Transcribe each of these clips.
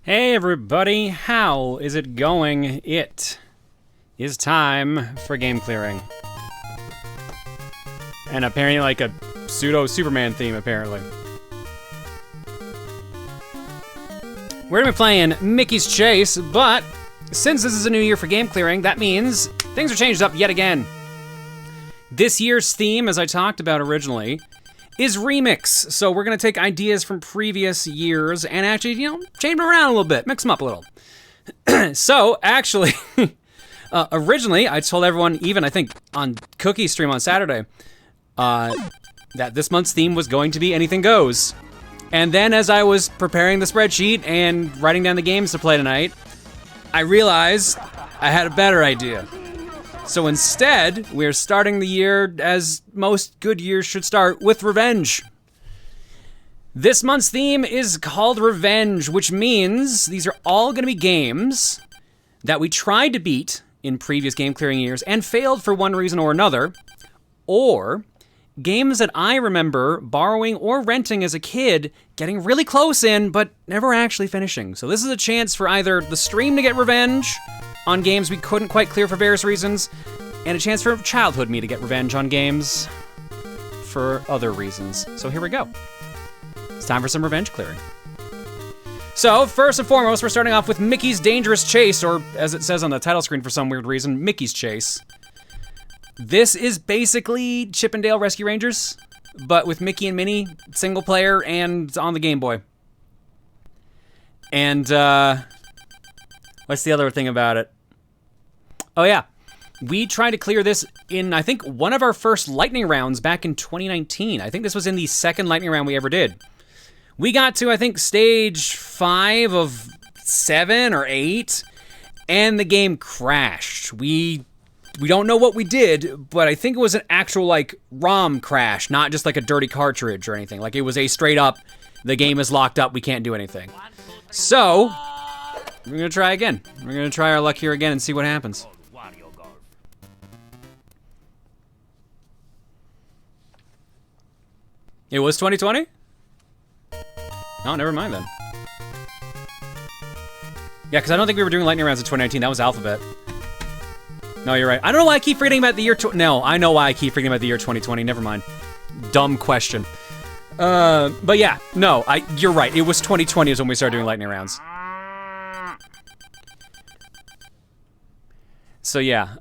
Hey everybody, how is it going? It is time for game clearing. And apparently like a pseudo Superman theme, apparently. We're gonna be playing Mickey's Chase, but since this is a new year for game clearing, that means things are changed up yet again. This year's theme, as I talked about originally, is remix. So we're gonna take ideas from previous years and actually, change them around a little bit, mix them up a little. So actually, originally I told everyone, even I think on Cookie's stream on Saturday, that this month's theme was going to be Anything Goes. And then as I was preparing the spreadsheet and writing down the games to play tonight, I realized I had a better idea. So instead, we're starting the year as most good years should start, with revenge. This month's theme is called Revenge, which means these are all going to be games that we tried to beat in previous game clearing years and failed for one reason or another, or games that I remember borrowing or renting as a kid, getting really close in, but never actually finishing. So this is a chance for either the stream to get revenge on games we couldn't quite clear for various reasons, and a chance for childhood me to get revenge on games for other reasons. So here we go. It's time for some revenge clearing. So first and foremost, we're starting off with Mickey's Dangerous Chase, or as it says on the title screen for some weird reason, Mickey's Chase. This is basically Chip 'n Dale Rescue Rangers, but with Mickey and Minnie, single player and on the Game Boy. And what's the other thing about it? Oh yeah, we tried to clear this in, I think, one of our first lightning rounds back in 2019. I think this was in the second lightning round we ever did. We got to, I think, stage 5 of 7 or 8, and the game crashed. We don't know what we did, but I think it was an actual, like, ROM crash, not just like a dirty cartridge or anything. Like, it was a straight up, the game is locked up, we can't do anything. So we're gonna try again. We're gonna try our luck here again and see what happens. It was 2020? Oh, never mind then. Yeah, because I don't think we were doing lightning rounds in 2019. That was Alphabet. No, you're right. I don't know why I keep forgetting about the year... No, I know why I keep forgetting about the year 2020. Never mind. Dumb question. But yeah, no, you're right. It was 2020 is when we started doing lightning rounds. So yeah,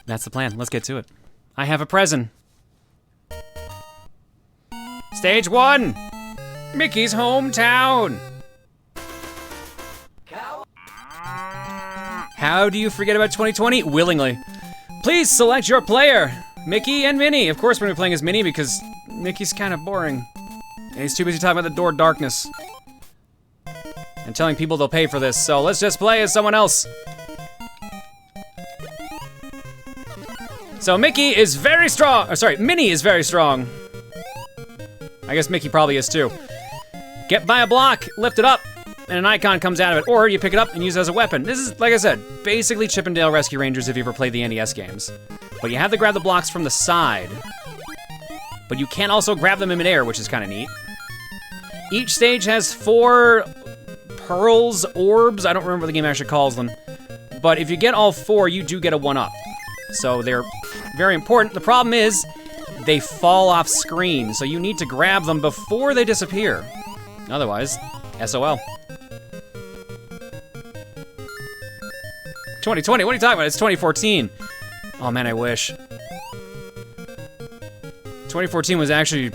that's the plan. Let's get to it. I have a present. Stage 1, Mickey's hometown. How do you forget about 2020? Willingly. Please select your player, Mickey and Minnie. Of course we're gonna be playing as Minnie because Mickey's kind of boring. And he's too busy talking about the door darkness. And telling people they'll pay for this, so let's just play as someone else. So Mickey is very strong, or sorry, Minnie is very strong. I guess Mickey probably is too. Get by a block, lift it up, and an icon comes out of it, or you pick it up and use it as a weapon. This is, like I said, basically Chip 'n Dale Rescue Rangers if you ever played the NES games. But you have to grab the blocks from the side. But you can also grab them in midair, which is kind of neat. Each stage has 4 pearls, orbs, I don't remember what the game actually calls them. But if you get all 4, you do get a 1-up. So they're very important. The problem is, they fall off screen, so you need to grab them before they disappear. Otherwise, SOL. 2020, what are you talking about? It's 2014. Oh man, I wish. 2014 was actually...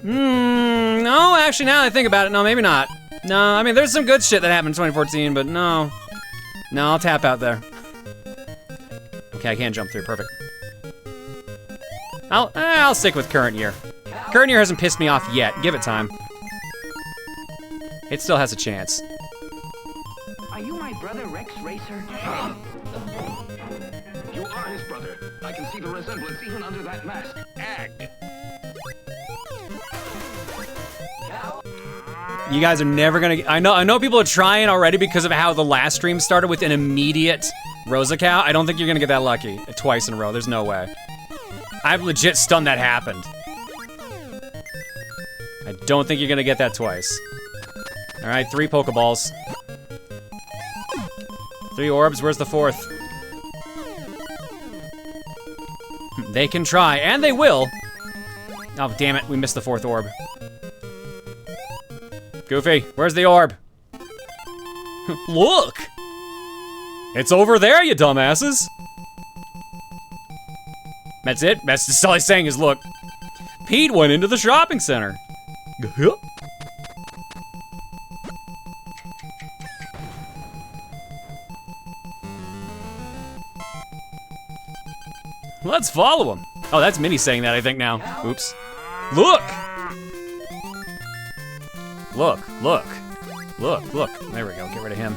no, actually now that I think about it, no, maybe not. No, I mean, there's some good shit that happened in 2014, but no. No, I'll tap out there. Okay, I can't jump through, perfect. I'll stick with current year. Current year hasn't pissed me off yet. Give it time. It still has a chance. Are you my brother Rex Racer? You are his brother. I can see the resemblance even under that mask. Ag. You guys are never gonna. I know people are trying already because of how the last stream started with an immediate Rosa cow. I don't think you're gonna get that lucky twice in a row. There's no way. I'm legit stunned that happened. I don't think you're gonna get that twice. Alright, 3 Pokeballs. 3 orbs, where's the 4th? They can try, and they will. Oh, damn it, we missed the 4th orb. Goofy, where's the orb? Look! It's over there, you dumbasses! That's it? That's all he's saying is look. Pete went into the shopping center. Let's follow him. Oh, that's Minnie saying that, I think, now. Oops. Look! Look, look. Look, look. There we go, get rid of him.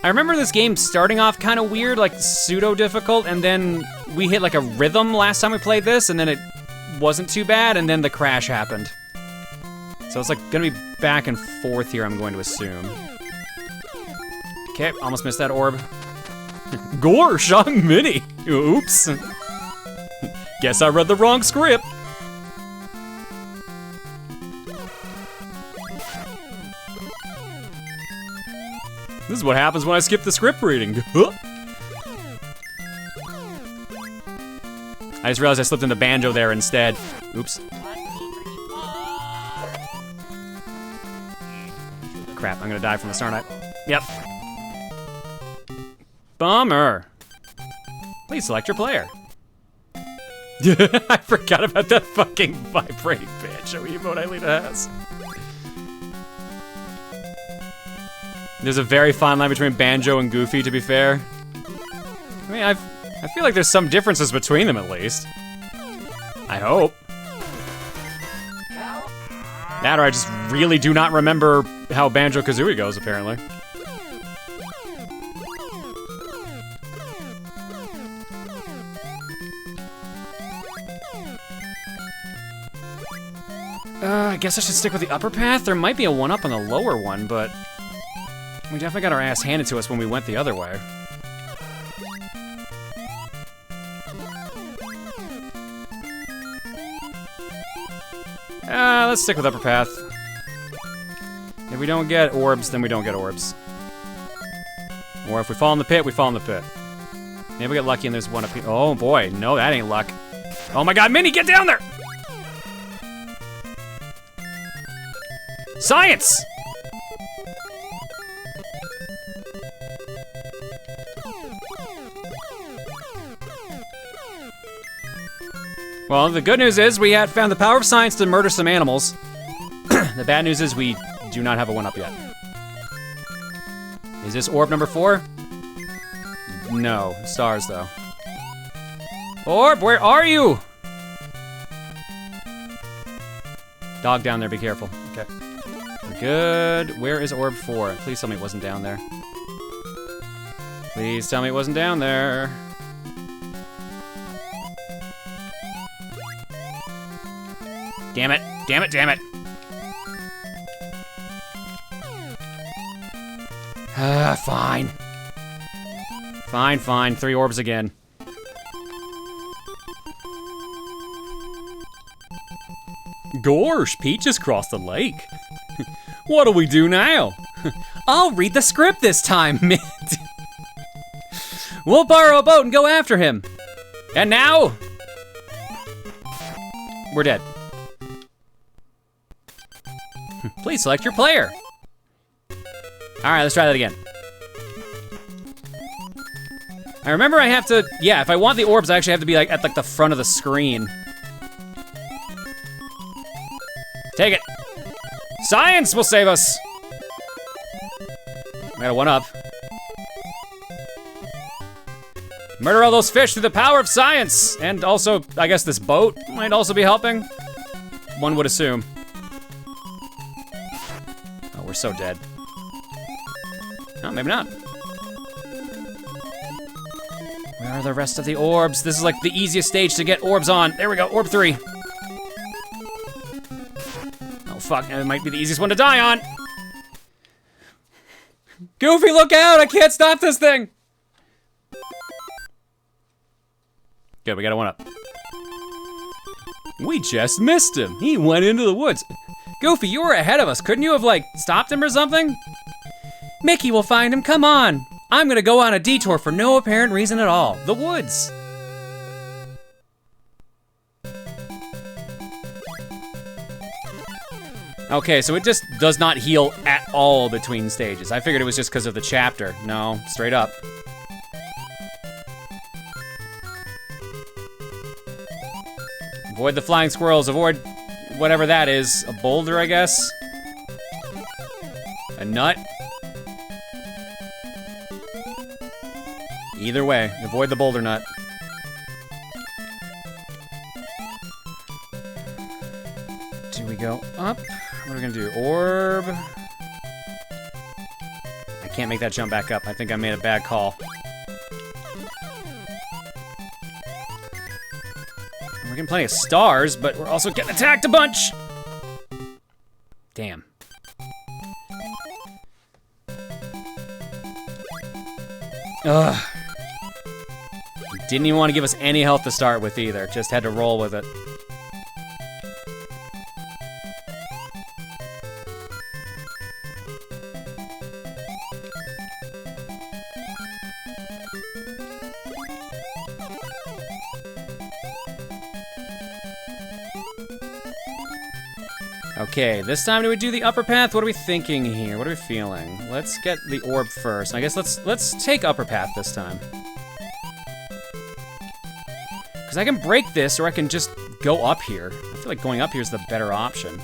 I remember this game starting off kind of weird, like pseudo-difficult, and then we hit like a rhythm last time we played this, and then it wasn't too bad, and then the crash happened. So it's like gonna be back and forth here, I'm going to assume. Okay, almost missed that orb. Gosh, I'm Minnie. Oops. Guess I read the wrong script. This is what happens when I skip the script reading. I just realized I slipped into Banjo there instead. Oops. Crap, I'm gonna die from the start. Yep. Bummer. Please select your player. I forgot about that fucking vibrating Banjo emote Aelita has. There's a very fine line between Banjo and Goofy, to be fair. I mean, I feel like there's some differences between them, at least. I hope. That, or I just really do not remember how Banjo-Kazooie goes, apparently. I guess I should stick with the upper path. There might be a one-up on the lower one, but we definitely got our ass handed to us when we went the other way. Let's stick with upper path. If we don't get orbs, then we don't get orbs. Or if we fall in the pit, we fall in the pit. Maybe we get lucky and there's one up here. Oh boy, no, that ain't luck. Oh my god, Minnie, get down there! Science! Well, the good news is we had found the power of science to murder some animals. The bad news is we do not have a one-up yet. Is this orb number 4? No, stars though. Orb, where are you? Dog down there, be careful. Okay. We're good. Where is orb 4? Please tell me it wasn't down there. Please tell me it wasn't down there. Damn it, damn it, damn it. Fine. Fine, fine, 3 orbs again. Gorsh, Peach has crossed the lake. What do we do now? I'll read the script this time, Mint. We'll borrow a boat and go after him. And now, we're dead. Please select your player. All right, let's try that again. I remember I have to, yeah, if I want the orbs, I actually have to be like at like the front of the screen. Take it. Science will save us. I got a one-up. Murder all those fish through the power of science. And also, I guess this boat might also be helping. One would assume. Oh, we're so dead. No, maybe not. Where are the rest of the orbs? This is like the easiest stage to get orbs on. There we go, orb 3. Oh fuck, it might be the easiest one to die on. Goofy, look out, I can't stop this thing. Good, we got a one-up. We just missed him. He went into the woods. Goofy, you were ahead of us. Couldn't you have, like, stopped him or something? Mickey will find him, come on. I'm gonna go on a detour for no apparent reason at all. The woods. Okay, so it just does not heal at all between stages. I figured it was just because of the chapter. No, straight up. Avoid the flying squirrels, avoid whatever that is. A boulder, I guess? A nut? Either way, avoid the boulder nut. Do we go up? What are we gonna do? Orb? I can't make that jump back up. I think I made a bad call. We're getting plenty of stars, but we're also getting attacked a bunch! Damn. Ugh. Didn't even want to give us any health to start with either. Just had to roll with it. Okay, this time do we do the upper path? What are we thinking here? What are we feeling? Let's get the orb first. I guess let's take upper path this time. Because I can break this or I can just go up here. I feel like going up here is the better option.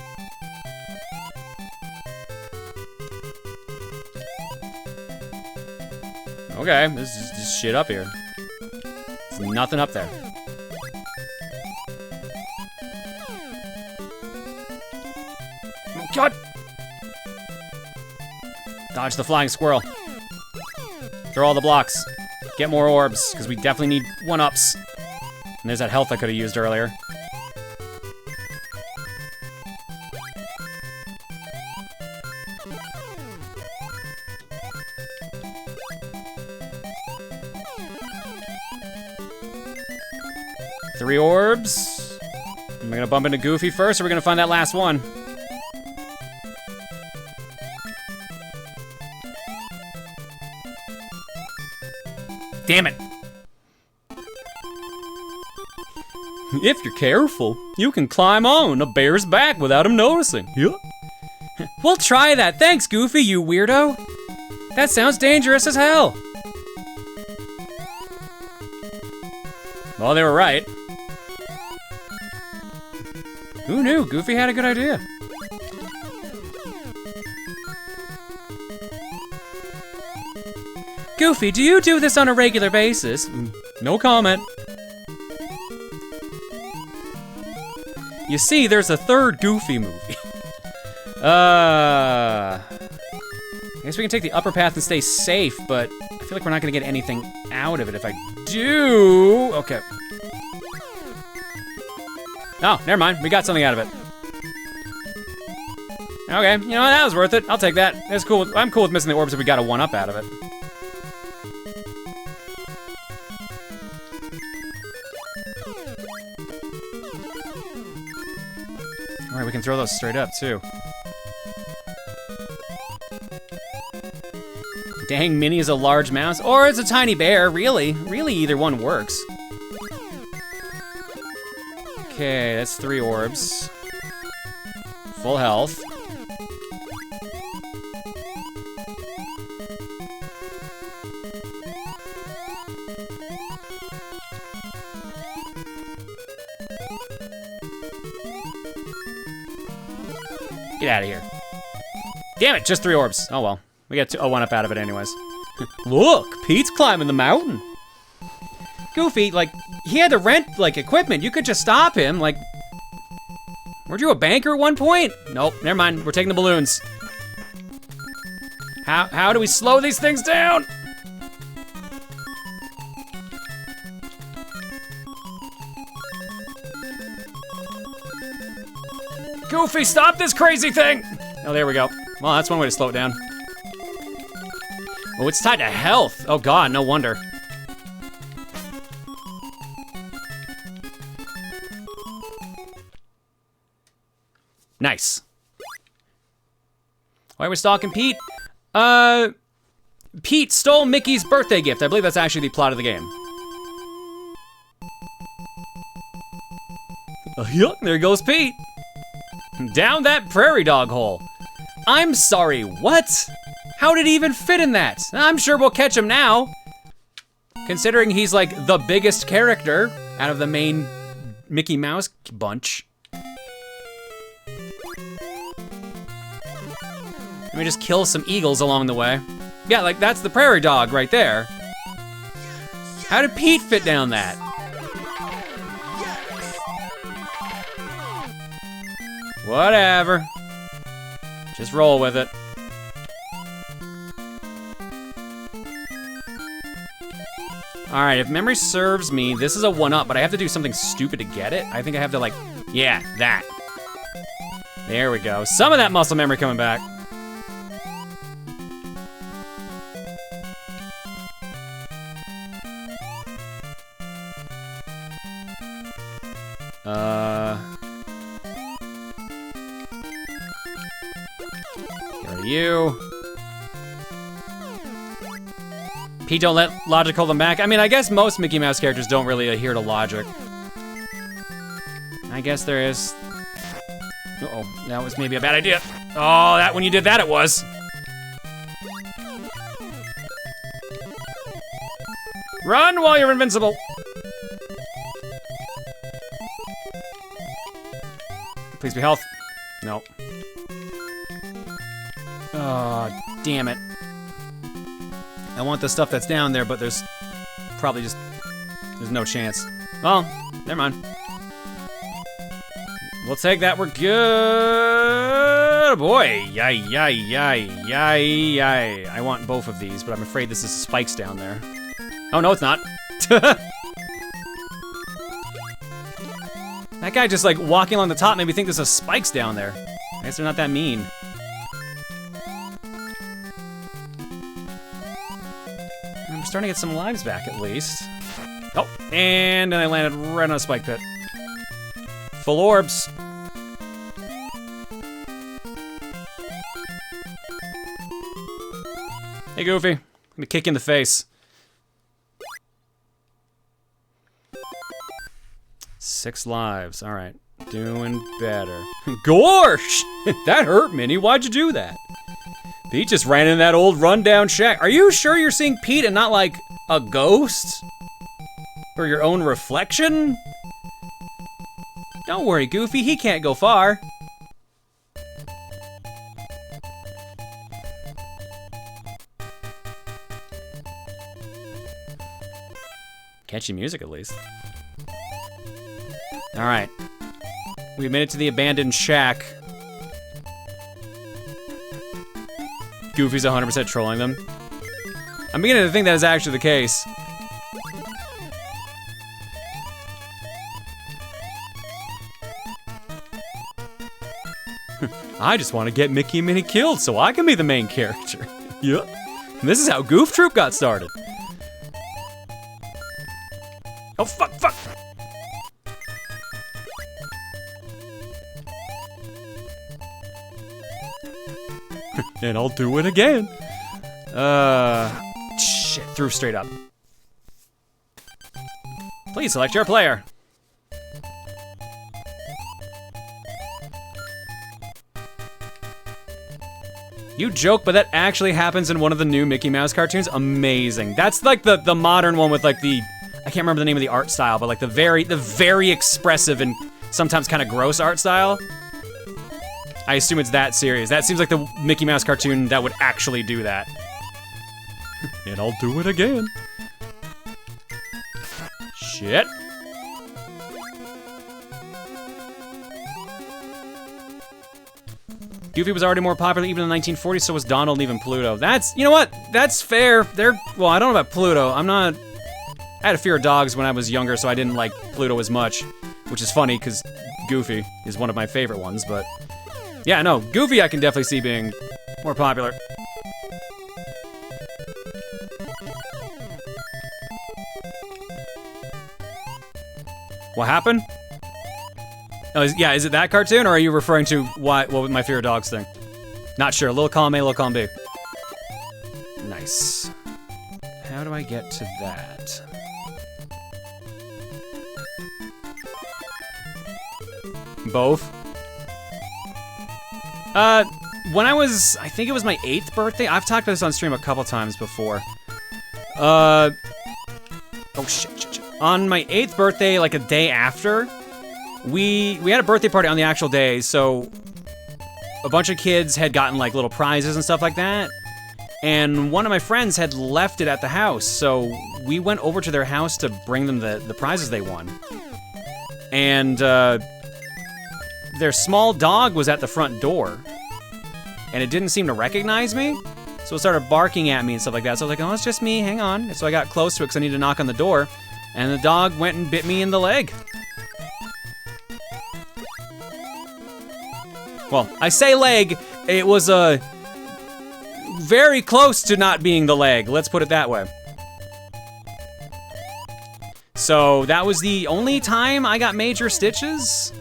Okay, this is just shit up here. There's nothing up there. God! Dodge the flying squirrel. Throw all the blocks. Get more orbs, because we definitely need one-ups. And there's that health I could have used earlier. Three orbs. Am I gonna bump into Goofy first, or are we gonna find that last one? Damn it. If you're careful, you can climb on a bear's back without him noticing. Yeah. We'll try that. Thanks, Goofy, you weirdo. That sounds dangerous as hell. Well, they were right. Who knew? Goofy had a good idea. Goofy, do you do this on a regular basis? No comment. You see, there's a third Goofy movie. I guess we can take the upper path and stay safe, but I feel like we're not gonna get anything out of it if I do. Okay. Oh, never mind. We got something out of it. Okay, you know what? That was worth it. I'll take that. That's cool. I'm cool with missing the orbs if we got a one-up out of it. Alright, we can throw those straight up, too. Dang, Minnie is a large mouse, or it's a tiny bear, really. Really, either one works. Okay, that's 3 orbs. Full health. Get out of here. Damn it, just 3 orbs. Oh well. We got a 1-up out of it anyways. Look, Pete's climbing the mountain. Goofy, like, he had to rent, like, equipment. You could just stop him, like... Weren't you a banker at one point? Nope, never mind. We're taking the balloons. How do we slow these things down? Goofy, stop this crazy thing! Oh, there we go. Well, that's one way to slow it down. Oh, it's tied to health. Oh god, no wonder. Nice. Why are we stalking Pete? Pete stole Mickey's birthday gift. I believe that's actually the plot of the game. Yuck, there goes Pete. Down that prairie dog hole. I'm sorry, what? How did he even fit in that? I'm sure we'll catch him now. Considering he's like the biggest character out of the main Mickey Mouse bunch. Let me just kill some eagles along the way. Yeah, like that's the prairie dog right there. How did Pete fit down that? Whatever. Just roll with it. All right, if memory serves me, this is a 1-up, but I have to do something stupid to get it. I think I have to like, yeah, that. There we go. Some of that muscle memory coming back. Get rid of you. Pete, don't let logic hold them back. I mean, I guess most Mickey Mouse characters don't really adhere to logic. I guess there is. Uh-oh, that was maybe a bad idea. Oh, that when you did that, it was. Run while you're invincible. Please be health. No. Oh, damn it. I want the stuff that's down there, but there's probably just, there's no chance. Oh, never mind. We'll take that, we're good. Boy, yay, yay, yay, yay, yay. I want both of these, but I'm afraid this is spikes down there. Oh, no, it's not. That guy just like walking along the top made me think there's a spikes down there. I guess they're not that mean. I'm starting to get some lives back at least. Oh, and then I landed right on a spike pit. Full orbs. Hey, Goofy. I'm gonna kick you in the face. 6 lives. All right. Doing better. Gorsh! That hurt, Minnie. Why'd you do that? Pete just ran in that old rundown shack. Are you sure you're seeing Pete and not like a ghost? Or your own reflection? Don't worry, Goofy. He can't go far. Catchy music, at least. All right. We made it to the abandoned shack. Goofy's 100% trolling them. I'm beginning to think that is actually the case. I just want to get Mickey and Minnie killed so I can be the main character. Yep. And this is how Goof Troop got started. Oh, fuck, fuck. And I'll do it again. Shit, threw straight up. Please select your player. You joke, but that actually happens in one of the new Mickey Mouse cartoons. Amazing. That's like the modern one with like the, I can't remember the name of the art style, but like the very expressive and sometimes kind of gross art style. I assume it's that serious. That seems like the Mickey Mouse cartoon that would actually do that. And I'll do it again. Shit. Goofy was already more popular even in the 1940s, so was Donald and even Pluto. That's, you know what? That's fair. Well, I don't know about Pluto. I had a fear of dogs when I was younger, so I didn't like Pluto as much, which is funny because Goofy is one of my favorite ones, but yeah, no, Goofy I can definitely see being more popular. What happened? Oh, yeah, is it that cartoon, or are you referring to what was my favorite dogs thing? Not sure. Little column A, little column B. Nice. How do I get to that? Both? When I think it was my 8th birthday. I've talked about this on stream a couple times before. Oh, shit. On my 8th birthday, like a day after, we had a birthday party on the actual day, so a bunch of kids had gotten like little prizes and stuff like that, and one of my friends had left it at the house, so we went over to their house to bring them the prizes they won. And their small dog was at the front door, and it didn't seem to recognize me, so it started barking at me and stuff like that. So I was like, oh, it's just me, hang on. And so I got close to it because I needed to knock on the door, and the dog went and bit me in the leg. Well, I say leg, it was very close to not being the leg, let's put it that way. So that was the only time I got major stitches.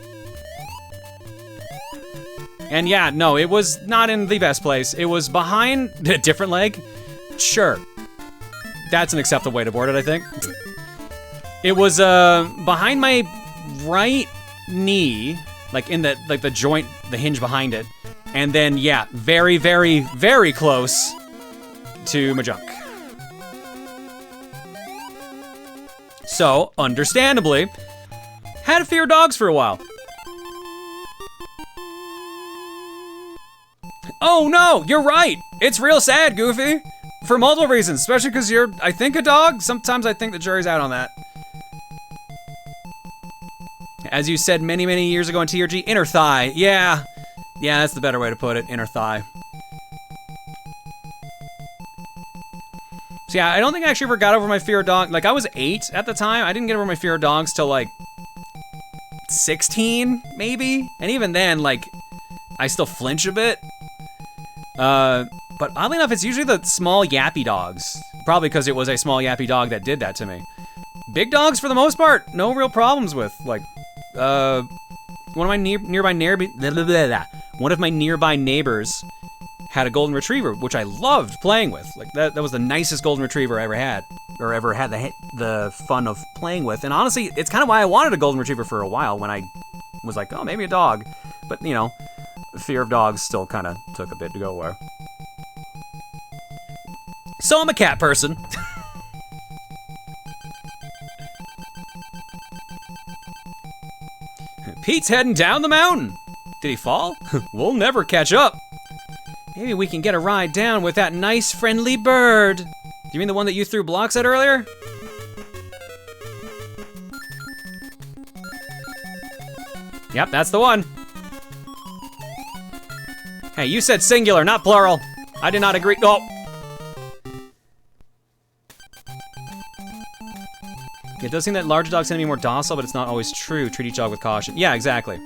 And yeah, no, it was not in the best place. It was behind a different leg. Sure. That's an acceptable way to board it, I think. It was behind my right knee, like in the joint, the hinge behind it. And then, yeah, very, very, very close to my junk. So, understandably, had a fear of dogs for a while. Oh no, you're right. It's real sad, Goofy. For multiple reasons, especially because you're, I think, a dog. Sometimes I think the jury's out on that. As you said many, many years ago on TRG, inner thigh. Yeah, that's the better way to put it, inner thigh. So yeah, I don't think I actually ever got over my fear of dogs. Like, I was 8 at the time. I didn't get over my fear of dogs till, like, 16, maybe? And even then, like, I still flinch a bit. But oddly enough, it's usually the small yappy dogs. Probably because it was a small yappy dog that did that to me. Big dogs, for the most part, no real problems with. Like, one of my nearby neighbors had a golden retriever, which I loved playing with. Like, that was the nicest golden retriever I ever had. Or ever had the fun of playing with. And honestly, it's kind of why I wanted a golden retriever for a while, when I was like, oh, maybe a dog. But, you know, fear of dogs still kind of took a bit to go away. So I'm a cat person. Pete's heading down the mountain. Did he fall? We'll never catch up. Maybe we can get a ride down with that nice friendly bird. Do you mean the one that you threw blocks at earlier? Yep, that's the one. Hey, you said singular, not plural. I did not agree. Oh. It does seem that larger dogs tend to be more docile, but it's not always true. Treat each dog with caution. Yeah, exactly.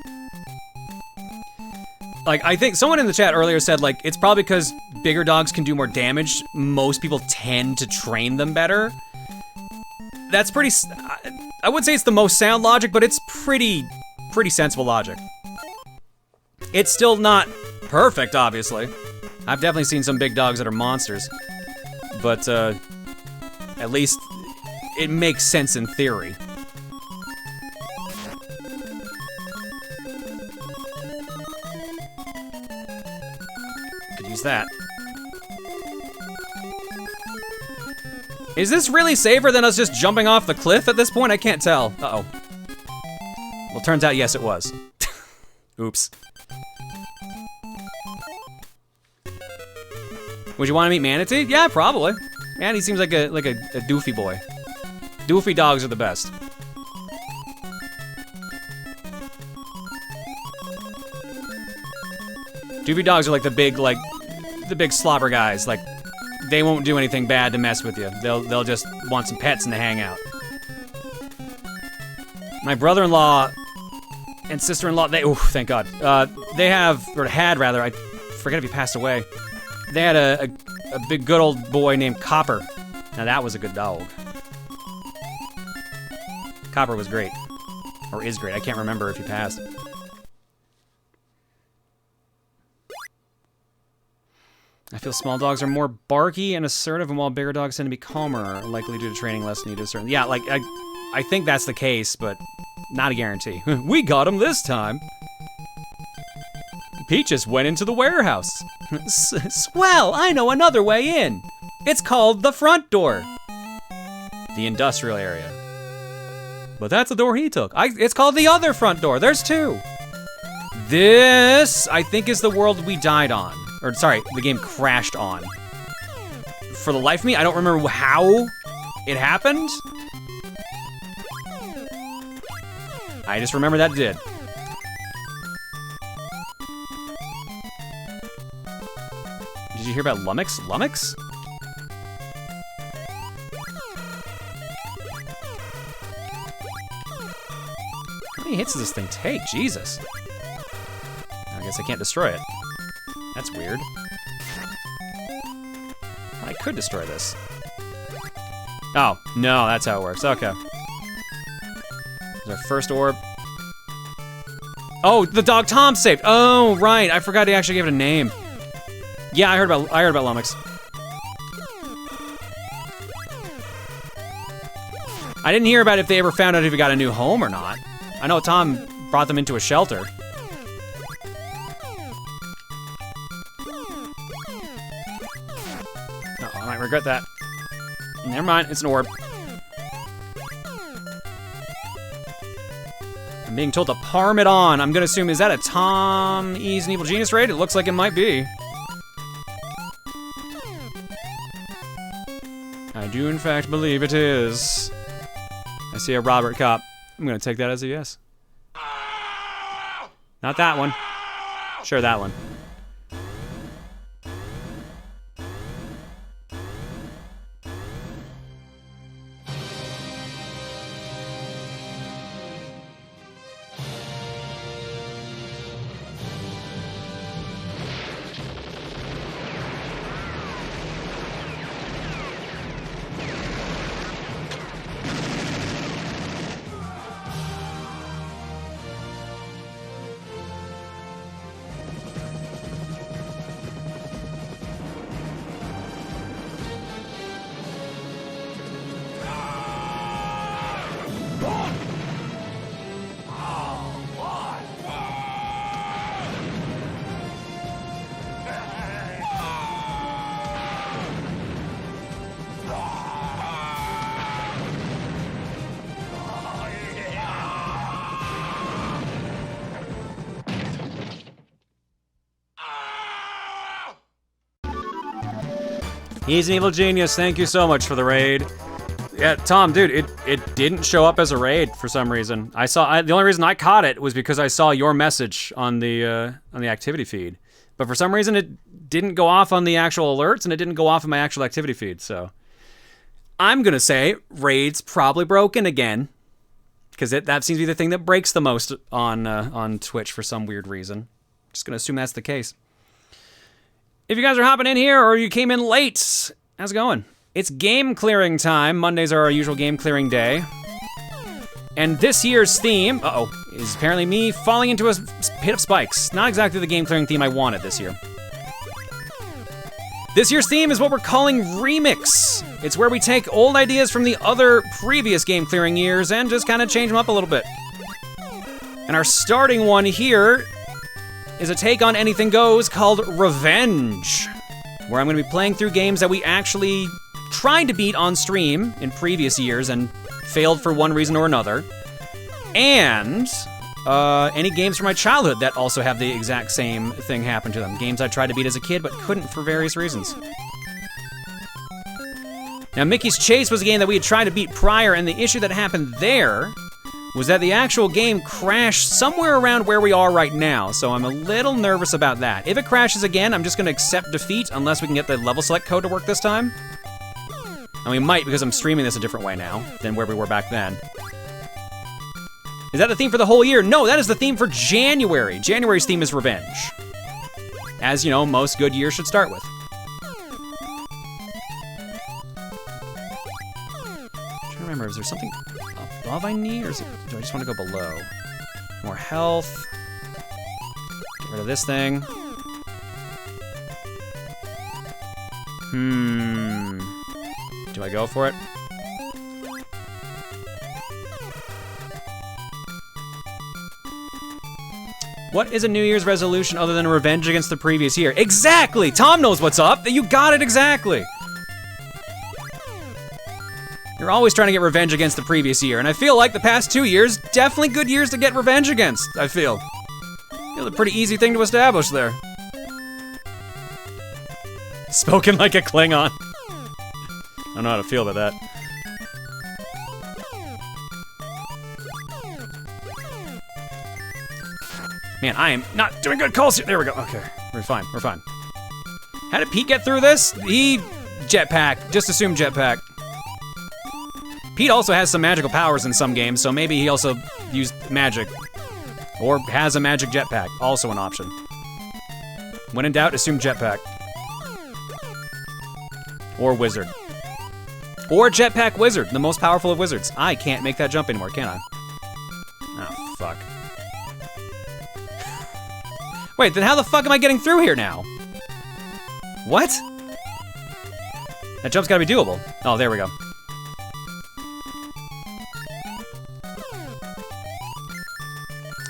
Like, I think someone in the chat earlier said, like, it's probably because bigger dogs can do more damage. Most people tend to train them better. That's pretty... I would say it's the most sound logic, but it's pretty sensible logic. It's still not perfect, obviously. I've definitely seen some big dogs that are monsters. But, at least it makes sense in theory. Could use that. Is this really safer than us just jumping off the cliff at this point? I can't tell. Uh-oh. Well, turns out, yes, it was. Oops. Would you want to meet Manatee? Yeah, probably. Man, he seems like a doofy boy. Doofy dogs are the best. Doofy dogs are like the big slobber guys. Like, they won't do anything bad to mess with you. They'll just want some pets and to hang out. My brother-in-law and sister-in-law, oh, thank God. They have, or had rather, I forget if he passed away. They had a big good old boy named Copper. Now that was a good dog. Copper was great. Or is great, I can't remember if he passed. feel small dogs are more barky and assertive, and while bigger dogs tend to be calmer, likely due to training less needed. Certain. Yeah, like, I think that's the case, but not a guarantee. We got him this time. Peaches went into the warehouse. Swell, I know another way in. It's called the front door. The industrial area. But that's the door he took. It's called the other front door. There's two. This, I think, is the world we died on. Or, sorry, the game crashed on. For the life of me, I don't remember how it happened. I just remember that it did. Did you hear about Lummox? Lummox? How many hits does this thing take? Jesus. I guess I can't destroy it. That's weird. I could destroy this. Oh, no, that's how it works. Okay. There's our first orb. Oh, the dog Tom saved. Oh, right. I forgot he actually gave it a name. Yeah, I heard about Lummox. I didn't hear about if they ever found out if he got a new home or not. I know Tom brought them into a shelter. Uh-oh, I might regret that. Never mind, it's an orb. I'm being told to parm it on. I'm gonna assume, is that a Tom E's an Evil Genius raid? It looks like it might be. I do in fact believe it is. I see a Robert Cop. I'm gonna take that as a yes. Not that one. Sure, that one. He's an evil genius. Thank you so much for the raid. Yeah, Tom, dude, it didn't show up as a raid for some reason. The only reason I caught it was because I saw your message on the activity feed. But for some reason, it didn't go off on the actual alerts, and it didn't go off in my actual activity feed. So I'm gonna say raid's probably broken again, because that seems to be the thing that breaks the most on Twitch for some weird reason. Just gonna assume that's the case. If you guys are hopping in here or you came in late, how's it going? It's game clearing time. Mondays are our usual game clearing day. And this year's theme, is apparently me falling into a pit of spikes. Not exactly the game clearing theme I wanted this year. This year's theme is what we're calling Remix. It's where we take old ideas from the other previous game clearing years and just kind of change them up a little bit. And our starting one here is a take on Anything Goes called Revenge, where I'm going to be playing through games that we actually tried to beat on stream in previous years and failed for one reason or another, and any games from my childhood that also have the exact same thing happen to them. Games I tried to beat as a kid but couldn't for various reasons. Now, Mickey's Chase was a game that we had tried to beat prior, and the issue that happened there was that the actual game crashed somewhere around where we are right now, so I'm a little nervous about that. If it crashes again, I'm just gonna accept defeat unless we can get the level select code to work this time. And we might, because I'm streaming this a different way now than where we were back then. Is that the theme for the whole year? No, that is the theme for January. January's theme is Revenge. As you know, most good years should start with. I'm trying to remember, is there something above I need, or do I just want to go below? More health. Get rid of this thing. Do I go for it? What is a New Year's resolution other than a revenge against the previous year? Exactly! Tom knows what's up! You got it exactly! You're always trying to get revenge against the previous year, and I feel like the past 2 years, definitely good years to get revenge against, I feel. It's a pretty easy thing to establish there. Spoken like a Klingon. I don't know how to feel about that. Man, I am not doing good calls here. There we go. Okay, we're fine. We're fine. How did Pete get through this? He jetpack. Just assume jetpack. Pete also has some magical powers in some games, so maybe he also used magic. Or has a magic jetpack. Also an option. When in doubt, assume jetpack. Or wizard. Or jetpack wizard, the most powerful of wizards. I can't make that jump anymore, can I? Oh, fuck. Wait, then how the fuck am I getting through here now? What? That jump's gotta be doable. Oh, there we go.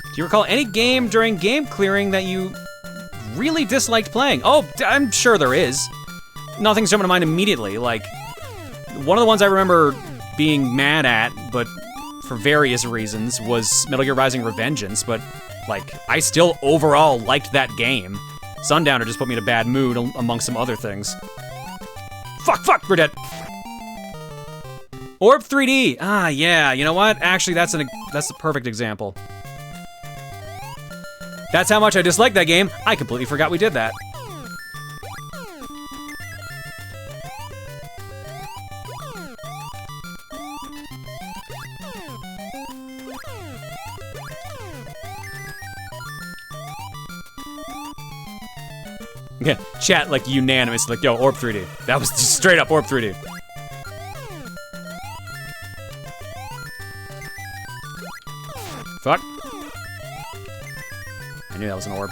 Do you recall any game during game clearing that you really disliked playing? Oh, I'm sure there is. Nothing's jumping to mind immediately. Like, one of the ones I remember being mad at, but for various reasons, was Metal Gear Rising: Revengeance, but like, I still overall liked that game. Sundowner just put me in a bad mood among some other things. Fuck, we're dead. Orb 3D. Ah, yeah, you know what? Actually, that's the perfect example. That's how much I disliked that game. I completely forgot we did that. Yeah, chat like unanimous, like, yo, Orb 3D. That was just straight up Orb 3D. Fuck. I knew that was an orb.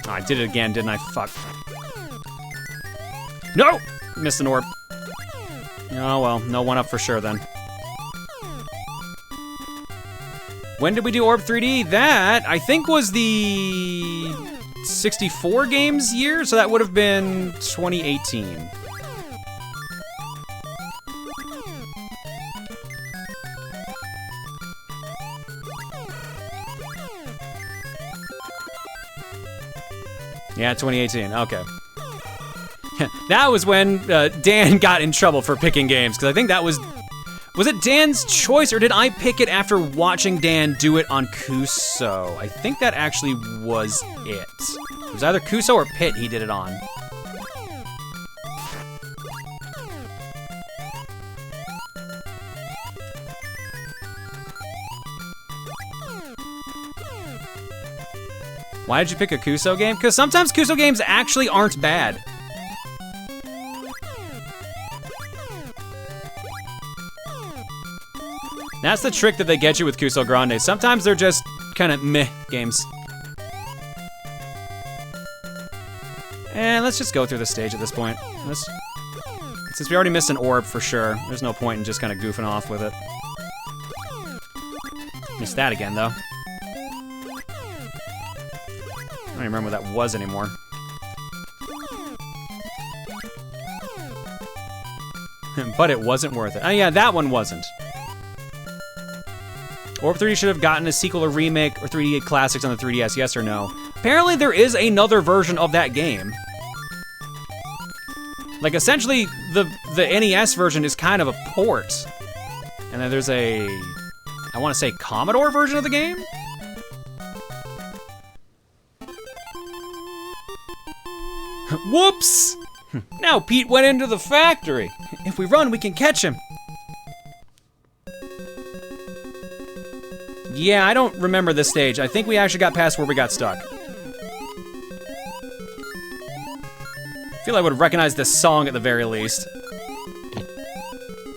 Oh, I did it again, didn't I? Fuck. No! Missed an orb. Oh well, no one up for sure then. When did we do Orb 3D? That, I think, was the 64 games year, so that would have been 2018. Yeah, 2018, okay. That was when Dan got in trouble for picking games, because I think that was it Dan's choice, or did I pick it after watching Dan do it on Kuso? I think that actually was it. It was either Kuso or Pit he did it on. Why did you pick a Kuso game? Because sometimes Kuso games actually aren't bad. That's the trick that they get you with Kuso Grande. Sometimes they're just kind of meh games. And let's just go through the stage at this point. Since we already missed an orb for sure, there's no point in just kind of goofing off with it. Missed that again, though. I don't even remember what that was anymore. But it wasn't worth it. Oh yeah, that one wasn't. Orb 3D should have gotten a sequel or remake or 3D Classics on the 3DS, yes or no? Apparently there is another version of that game. Like, essentially, the NES version is kind of a port. And then there's a, I want to say, Commodore version of the game? Whoops! Now Pete went into the factory. If we run, we can catch him. Yeah, I don't remember this stage. I think we actually got past where we got stuck. I feel I would recognize this song at the very least.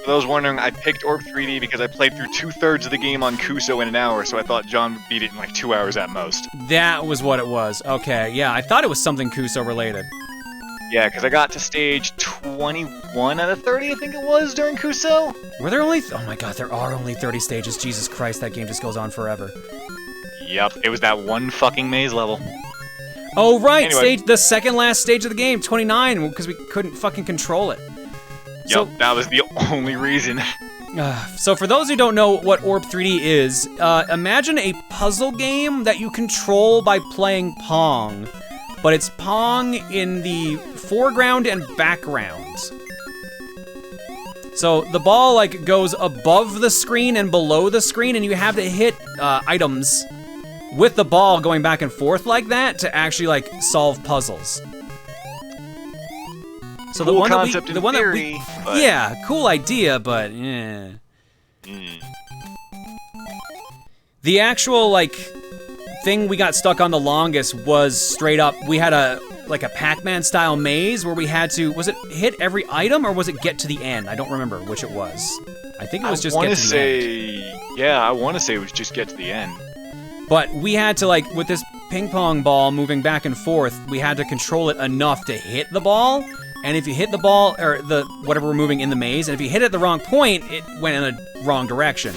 For those wondering, I picked Orb 3D because I played through 2/3 of the game on Kuso in an hour, so I thought John would beat it in like 2 hours at most. That was what it was. Okay, yeah, I thought it was something Kuso related. Yeah, because I got to stage 21 out of 30, I think it was, during Kuso. Were there only... Oh my god, there are only 30 stages. Jesus Christ, that game just goes on forever. Yep, it was that one fucking maze level. Oh, right, Anyway. the second last stage of the game, 29, because we couldn't fucking control it. Yep, that was the only reason. So for those who don't know what Orb 3D is, imagine a puzzle game that you control by playing Pong. But it's Pong in the foreground and background. So the ball like goes above the screen and below the screen, and you have to hit items with the ball going back and forth like that to actually like solve puzzles. So Cool the one concept that we, in the one theory, that we, but- yeah, cool idea, but yeah. The actual like thing we got stuck on the longest was straight up. We had a Pac-Man style maze where we had to, was it hit every item or was it get to the end? I don't remember which it was. I think it was just get to the end. Yeah, I want to say it was just get to the end. But we had to like, with this ping pong ball moving back and forth, we had to control it enough to hit the ball. And if you hit the ball, or the whatever we're moving in the maze, and if you hit it at the wrong point, it went in the wrong direction.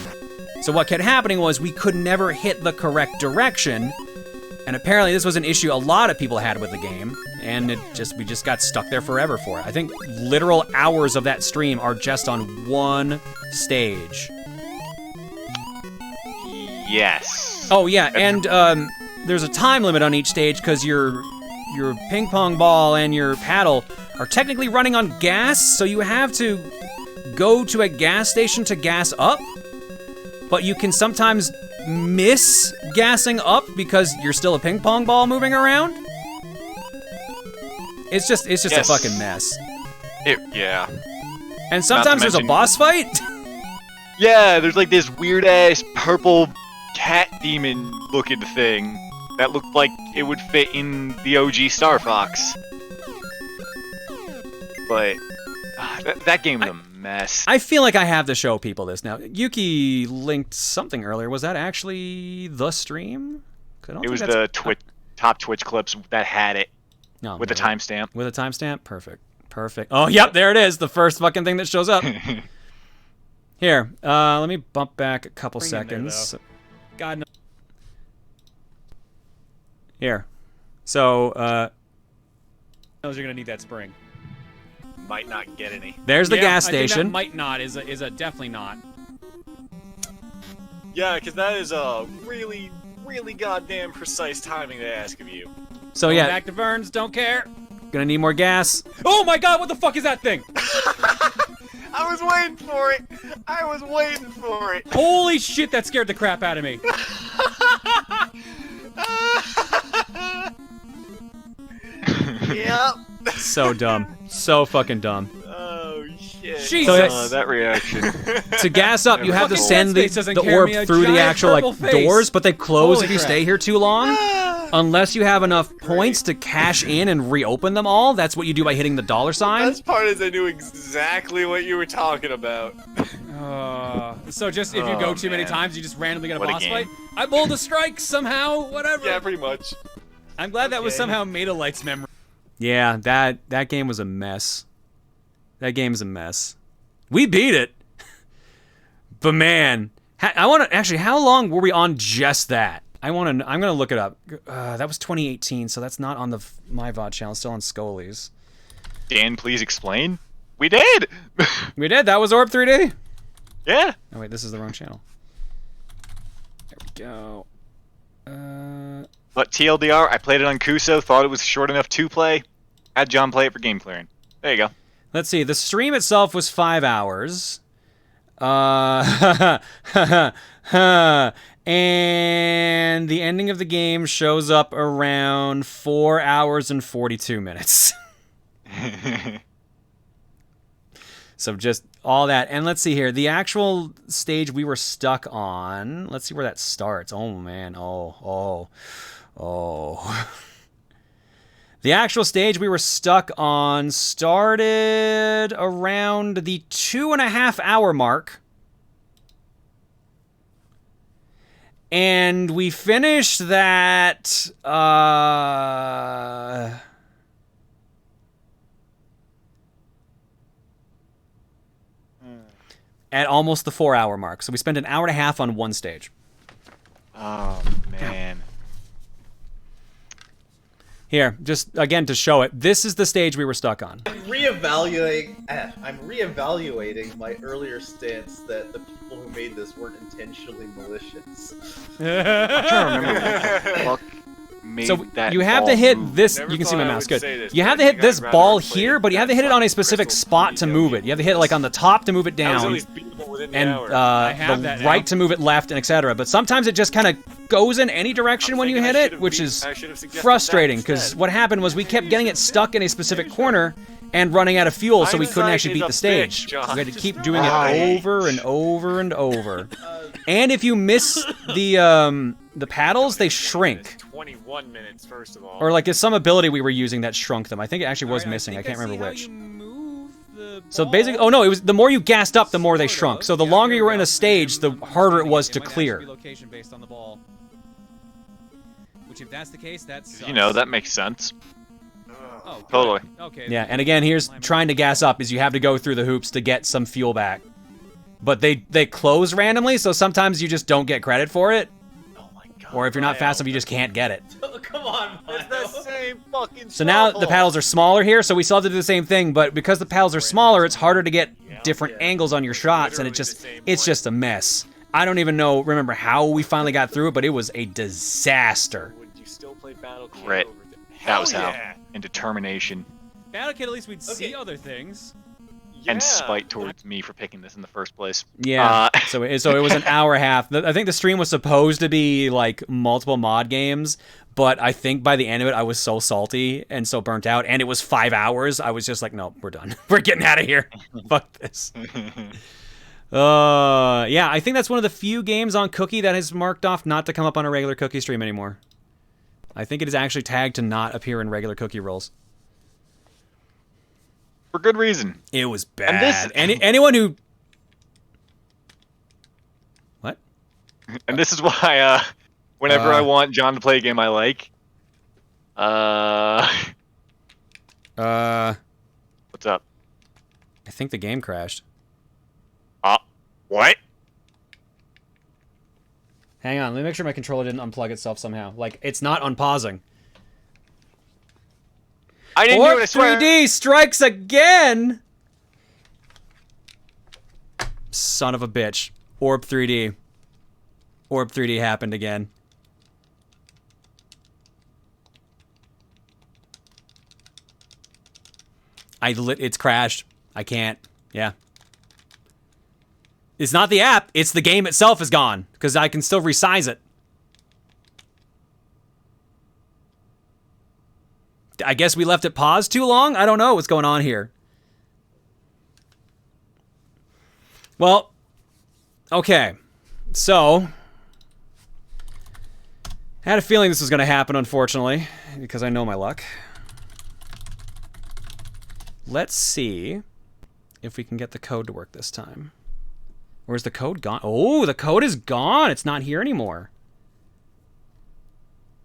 So what kept happening was we could never hit the correct direction, and apparently this was an issue a lot of people had with the game, and we just got stuck there forever for it. I think literal hours of that stream are just on one stage. Yes. Oh yeah, and there's a time limit on each stage because your ping pong ball and your paddle are technically running on gas, so you have to go to a gas station to gas up. But you can sometimes miss gassing up because you're still a ping pong ball moving around. It's just a fucking mess. Yeah. And sometimes there's a mention- boss fight. Yeah, there's like this weird ass purple cat demon looking thing that looked like it would fit in the OG Star Fox. But that game was a mess. I feel like I have to show people this now. Yuki linked something earlier. Was that actually the stream? 'Cause I don't It think was that's- the top Twitch clips that had it No, with a no. timestamp. With a timestamp? Perfect. Perfect. Oh, yep, there it is. The first fucking thing that shows up. Here, let me bump back a couple seconds. God, no. Here. So, knows you're gonna need that spring. Might not get any. There's the gas I think station. that might not is a definitely not. Yeah, because that is a really, really goddamn precise timing to ask of you. So yeah, Back to Verns, don't care. gonna need more gas. Oh my god, what the fuck is that thing? I was waiting for it. I was waiting for it. Holy shit, that scared the crap out of me. Yep. So dumb. So fucking dumb. Oh shit. Jesus. That reaction. To gas up, you have to Fucking send the, Dead Space doesn't the carry orb me a through the giant actual like purple face. doors, but they close Holy if you crap. stay here too long. Unless you have enough points to cash in and reopen them all. That's what you do by hitting the dollar sign. Best part is I knew exactly what you were talking about. So just if you go too many man. times, you just randomly get a What a boss game. fight. I pulled a strike somehow, whatever. Yeah, pretty much. I'm glad that was Okay. somehow Meta Light's memory. Yeah, that game was a mess. That game's a mess. We beat it. But man, I want to actually, how long were we on just that? I'm going to look it up. That was 2018, so that's not on the my VOD channel, it's still on Scully's. Dan, please explain. We did. We did. That was Orb 3D. Yeah. Oh wait, this is the wrong channel. There we go. But TLDR, I played it on Kuso, thought it was short enough to play. Had John play it for game clearing. There you go. Let's see. The stream itself was 5 hours. And the ending of the game shows up around 4 hours and 42 minutes. So just all that. And let's see here. The actual stage we were stuck on. Let's see where that starts. Oh, man. Oh. The actual stage we were stuck on started around the 2.5 hour mark. And we finished that, at almost the 4 hour mark. So we spent an hour and a half on one stage. Oh, man. Here, just again to show it, this is the stage we were stuck on. I'm reevaluating my earlier stance that the people who made this weren't intentionally malicious. I'm trying to remember what the fuck made So that you have ball to hit move. this. Never You can see thought my I mouse. would Good. say this, You but have to I hit think this I'd rather ball play here, but you have to hit it on a specific Crystal spot to Ball move it. You have to hit it like on the top to move it I was at down, least beatable within the and hour. have the that right now. to move it left, and etc. But sometimes it just kind of goes in any direction when you hit it, which is frustrating. Because what happened was we kept getting it stuck in a specific corner and running out of fuel, so we couldn't actually beat the stage. John. We had to keep doing it Right. over and over and over. And if you miss the paddles, they shrink. 21 minutes, first of all. Or like it's some ability we were using that shrunk them. I think it actually was missing. I can't remember which. So basically, oh no, it was the more you gassed up, the more they shrunk. So the longer you were in a stage, the harder it was to clear. Based on the ball. Which, if that's the case, that's You know, that makes sense. oh, good. Totally. Okay. Yeah, and again, here's trying to gas up is you have to go through the hoops to get some fuel back. But they close randomly, so sometimes you just don't get credit for it. Oh my god. Or if you're not fast enough, you just can't get it. Come on, It's the same fucking So now the paddles are smaller here, so we still have to do the same thing, but because the paddles are smaller, it's harder to get different angles on your shots, and it's just a mess. I don't even remember how we finally got through it, but it was a disaster. Would you still play Battle Kid Grit. over the... That was Hell how. yeah. And determination. Battle Kid, at least we'd see Okay. other things. And spite towards me for picking this in the first place. Yeah, so it was an hour and a half. I think the stream was supposed to be like multiple mod games, but I think by the end of it, I was so salty and so burnt out, and it was 5 hours. I was just like, no, we're done. We're getting out of here. Fuck this. Yeah, I think that's one of the few games on Cookie that has marked off not to come up on a regular Cookie stream anymore. I think it is actually tagged to not appear in regular Cookie rolls. For good reason. It was bad. And this- Anyone who... What? And this is why, whenever I want John to play a game I like, what's up? I think the game crashed. What? Hang on, let me make sure my controller didn't unplug itself somehow. Like, it's not unpausing. I didn't do it, I Fort swear. 3D strikes again! Son of a bitch. Orb 3D. Orb 3D happened again. It's crashed. I can't. Yeah. It's not the app, it's the game itself is gone. Because I can still resize it. I guess we left it paused too long? I don't know what's going on here. Well, okay. So, I had a feeling this was going to happen, unfortunately, because I know my luck. Let's see if we can get the code to work this time. Or is the code gone? Oh, the code is gone. It's not here anymore.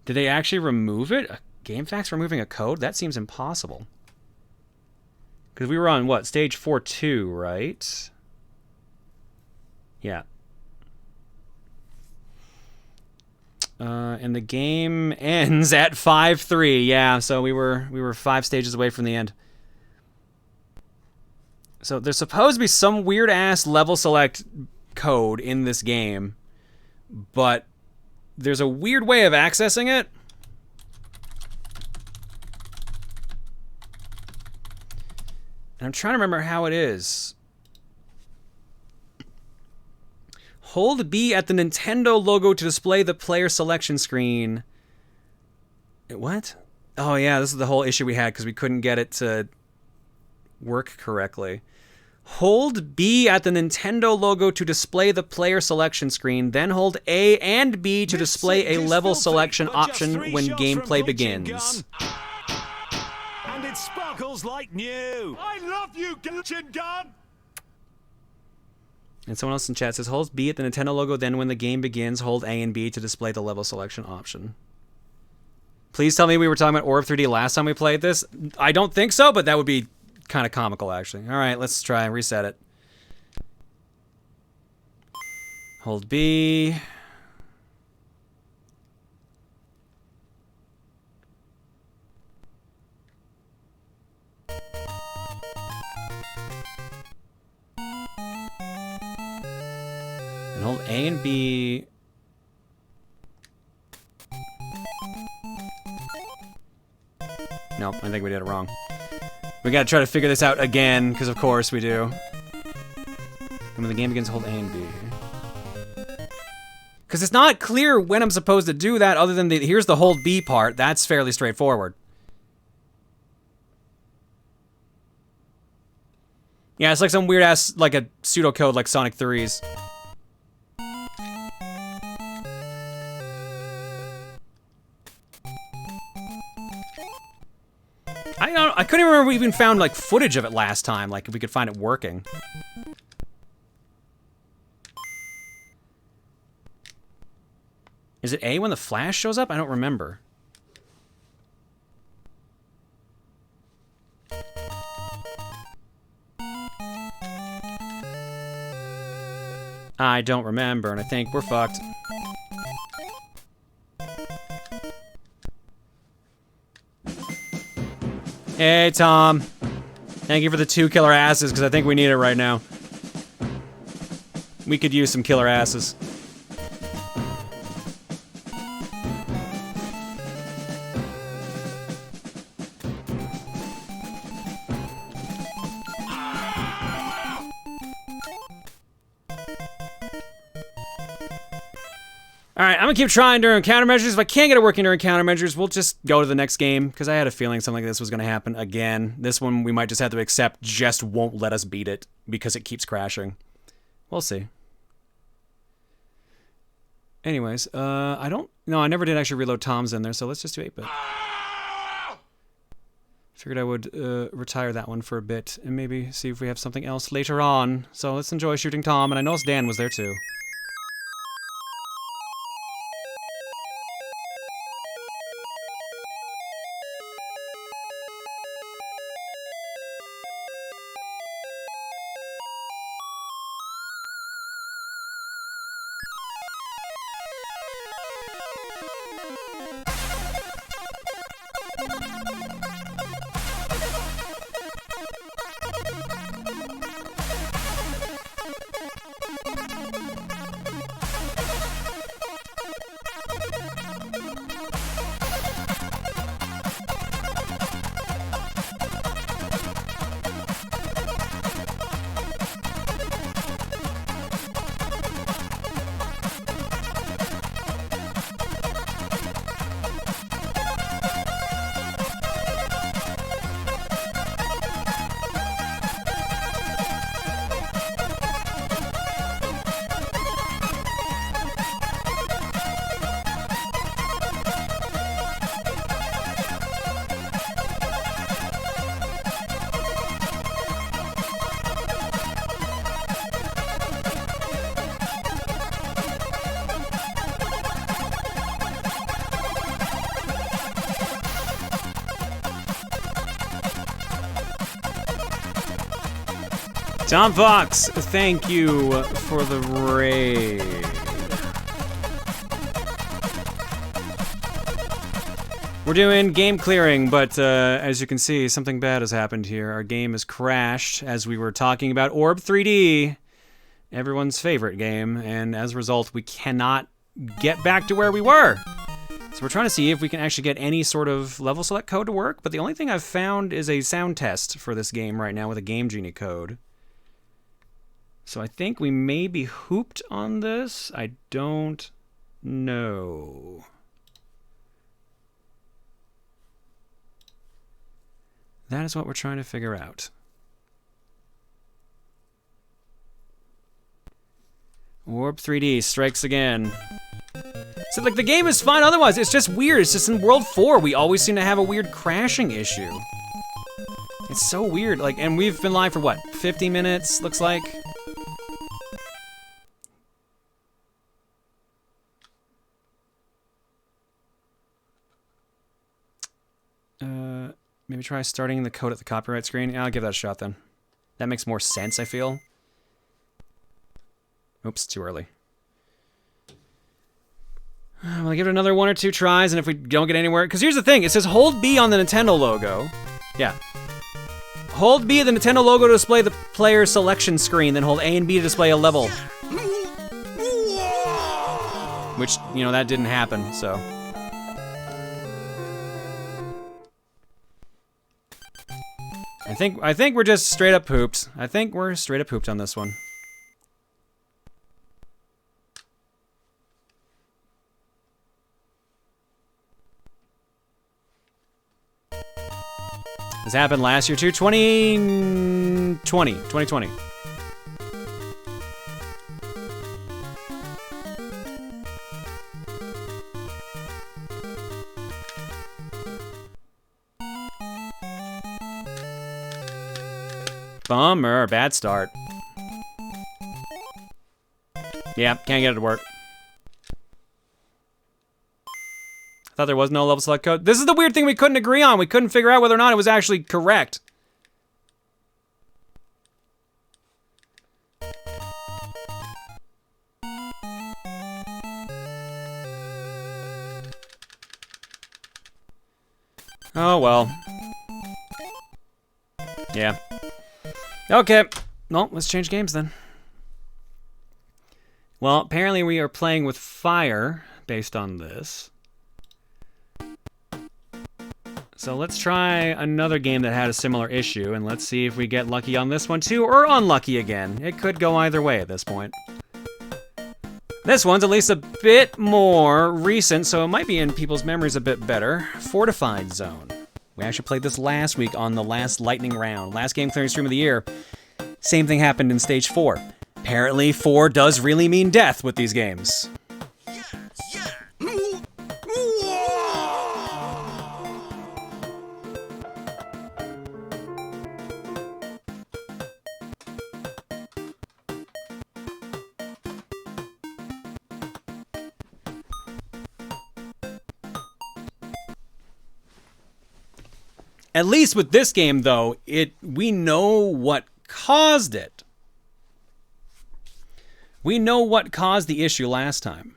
Did they actually remove it? GameFAQs removing a code? That seems impossible. Because we were on, what, stage 4.2, right? Yeah. And the game ends at 5.3. Yeah, so we were 5 stages away from the end. So there's supposed to be some weird-ass level select code in this game, but there's a weird way of accessing it. And I'm trying to remember how it is. Hold B at the Nintendo logo to display the player selection screen. What? Oh yeah, this is the whole issue we had because we couldn't get it to work correctly. Hold B at the Nintendo logo to display the player selection screen, then hold A and B to display a level selection option when gameplay begins. sparkles like new. I love you, Gilchin Gun. And someone else in chat says, hold B at the Nintendo logo, then when the game begins, hold A and B to display the level selection option. Please tell me we were talking about Orb 3D last time we played this. I don't think so, but that would be kind of comical, actually. All right, let's try and reset it. Hold B. And hold A and B. Nope, I think we did it wrong. We gotta try to figure this out again, because of course we do. And when the game begins, hold A and B. Because it's not clear when I'm supposed to do that, other than here's the hold B part. That's fairly straightforward. Yeah, it's like some weird ass, like a pseudocode like Sonic 3's. I couldn't even remember we even found like footage of it last time, like if we could find it working. Is it A when the flash shows up? I don't remember. I don't remember, and I think we're fucked. Hey, Tom. Thank you for the 2 killer asses, because I think we need it right now. We could use some killer asses. Alright, I'm gonna keep trying during countermeasures. If I can't get it working during countermeasures, we'll just go to the next game, because I had a feeling something like this was gonna happen again. This one we might just have to accept just won't let us beat it, because it keeps crashing. We'll see. Anyways, I never did actually reload Tom's in there, so let's just do 8-bit. Figured I would retire that one for a bit, and maybe see if we have something else later on. So let's enjoy shooting Tom, and I noticed Dan was there too. Tom Fox, thank you for the raid. We're doing game clearing, but as you can see, something bad has happened here. Our game has crashed as we were talking about Orb 3D, everyone's favorite game, and as a result, we cannot get back to where we were. So we're trying to see if we can actually get any sort of level select code to work, but the only thing I've found is a sound test for this game right now with a Game Genie code. So I think we may be hooped on this. I don't know. That is what we're trying to figure out. Orb 3D strikes again. So, like, the game is fine otherwise. It's just weird. It's just in World 4, we always seem to have a weird crashing issue. It's so weird. Like, and we've been live for what, 50 minutes? Looks like. Maybe try starting the code at the copyright screen. Yeah, I'll give that a shot then. That makes more sense, I feel. Oops, too early. I'll give it another 1 or 2 tries, and if we don't get anywhere... Because here's the thing, it says hold B on the Nintendo logo. Yeah. Hold B at the Nintendo logo to display the player selection screen, then hold A and B to display a level. Which, you know, that didn't happen, so... I think we're just straight up pooped. I think we're straight up pooped on this one. This happened last year too, 2020. Bummer, bad start. Yeah, can't get it to work. I thought there was no level select code. This is the weird thing we couldn't agree on. We couldn't figure out whether or not it was actually correct. Oh, well. Yeah. Okay. Well, let's change games then. Well, apparently we are playing with fire based on this. So let's try another game that had a similar issue, and let's see if we get lucky on this one too, or unlucky again. It could go either way at this point. This one's at least a bit more recent, so it might be in people's memories a bit better. Fortified Zone. We actually played this last week on the last lightning round. Last game clearing stream of the year. Same thing happened in stage 4. Apparently 4 does really mean death with these games. At least with this game, though, we know what caused it. We know what caused the issue last time.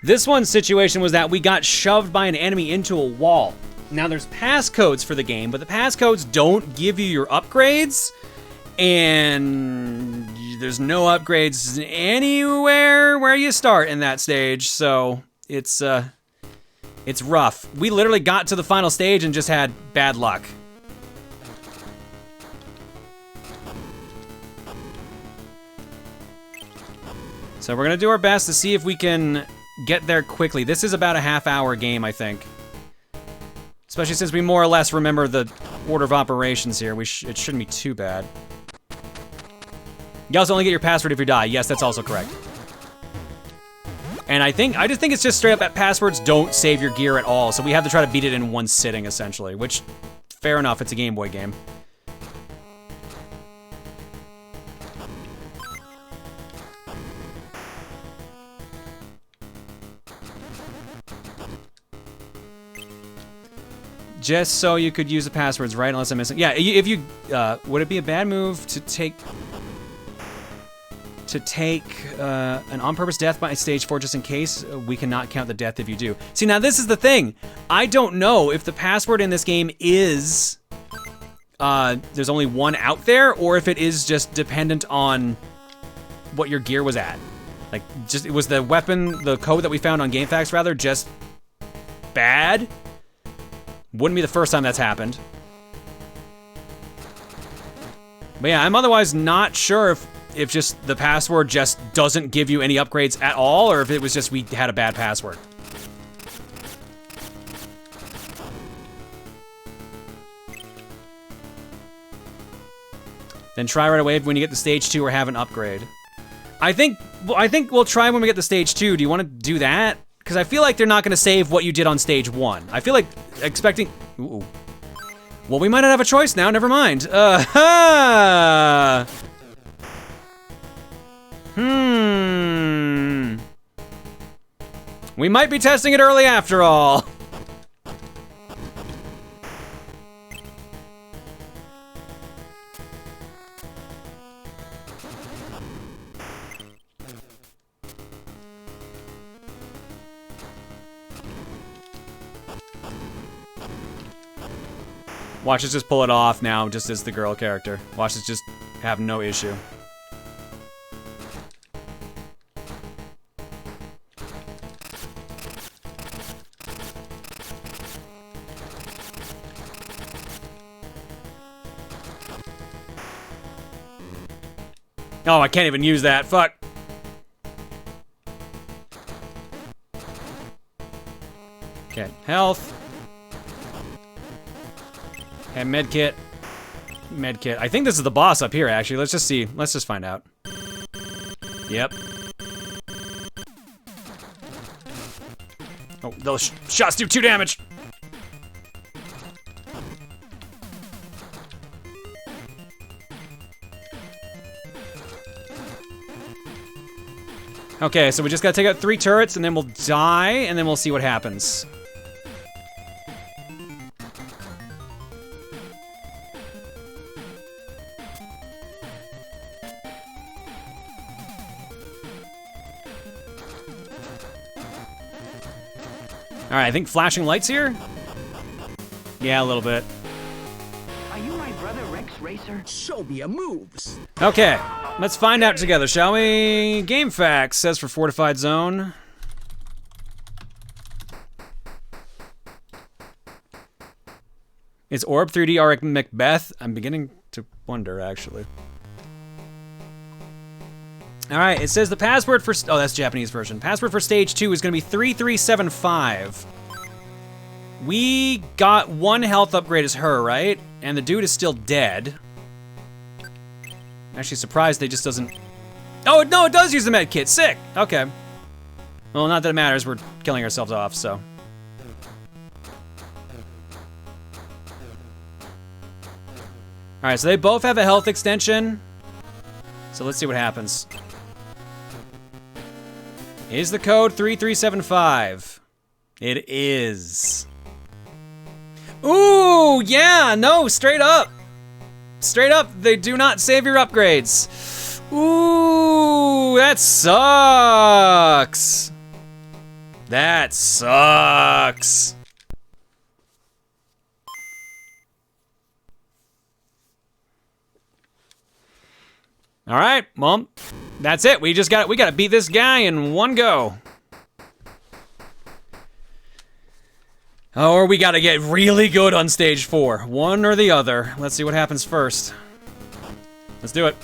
This one's situation was that we got shoved by an enemy into a wall. Now there's passcodes for the game, but the passcodes don't give you your upgrades, and there's no upgrades anywhere where you start in that stage, so it's rough. We literally got to the final stage and just had bad luck. So we're gonna do our best to see if we can get there quickly. This is about a half-hour game, I think. Especially since we more or less remember the order of operations here. It shouldn't be too bad. You also only get your password if you die. Yes, that's also correct. And I just think it's just straight up that passwords don't save your gear at all, so we have to try to beat it in one sitting, essentially, which, fair enough, it's a Game Boy game. Just so you could use the passwords, right? Unless I'm missing. Yeah, if you, would it be a bad move to take an on-purpose death by stage 4 just in case? We cannot count the death if you do. See, now this is the thing. I don't know if the password in this game is, there's only one out there, or if it is just dependent on what your gear was at. Like, just, it was the weapon, the code that we found on GameFAQs, rather, just bad? Wouldn't be the first time that's happened. But yeah, I'm otherwise not sure if just the password just doesn't give you any upgrades at all, or if it was just we had a bad password. Then try right away when you get to stage 2 or have an upgrade. I think we'll try when we get to stage 2. Do you want to do that? Because I feel like they're not going to save what you did on stage 1. I feel like expecting... Ooh. Well, we might not have a choice now. Never mind. We might be testing it early after all. Watch us just pull it off now, just as the girl character. Watch us just have no issue. Oh, I can't even use that. Fuck. Okay, health. And medkit. Medkit. I think this is the boss up here, actually. Let's just see. Let's just find out. Yep. Oh, those shots do 2 damage. Okay, so we just gotta take out 3 turrets, and then we'll die, and then we'll see what happens. Alright, I think flashing lights here? Yeah, a little bit. Are you my brother Rex Racer? Show me your moves. Okay, let's find out together, shall we? Game facts says for Fortified Zone. Is Orb 3D Auric Macbeth? I'm beginning to wonder, actually. Alright, it says the password for... Oh, that's the Japanese version. Password for stage 2 is going to be 3375. We got 1 health upgrade as her, right? And the dude is still dead. Actually surprised they just doesn't... Oh, no, it does use the med kit. Sick. Okay. Well, not that it matters. We're killing ourselves off, so... Alright, so they both have a health extension. So let's see what happens. Is the code 3375? It is. Ooh, yeah, no, straight up. Straight up, they do not save your upgrades. Ooh, that sucks. That sucks. All right, well, that's it. We gotta beat this guy in one go. Or we gotta get really good on stage 4. One or the other. Let's see what happens first. Let's do it.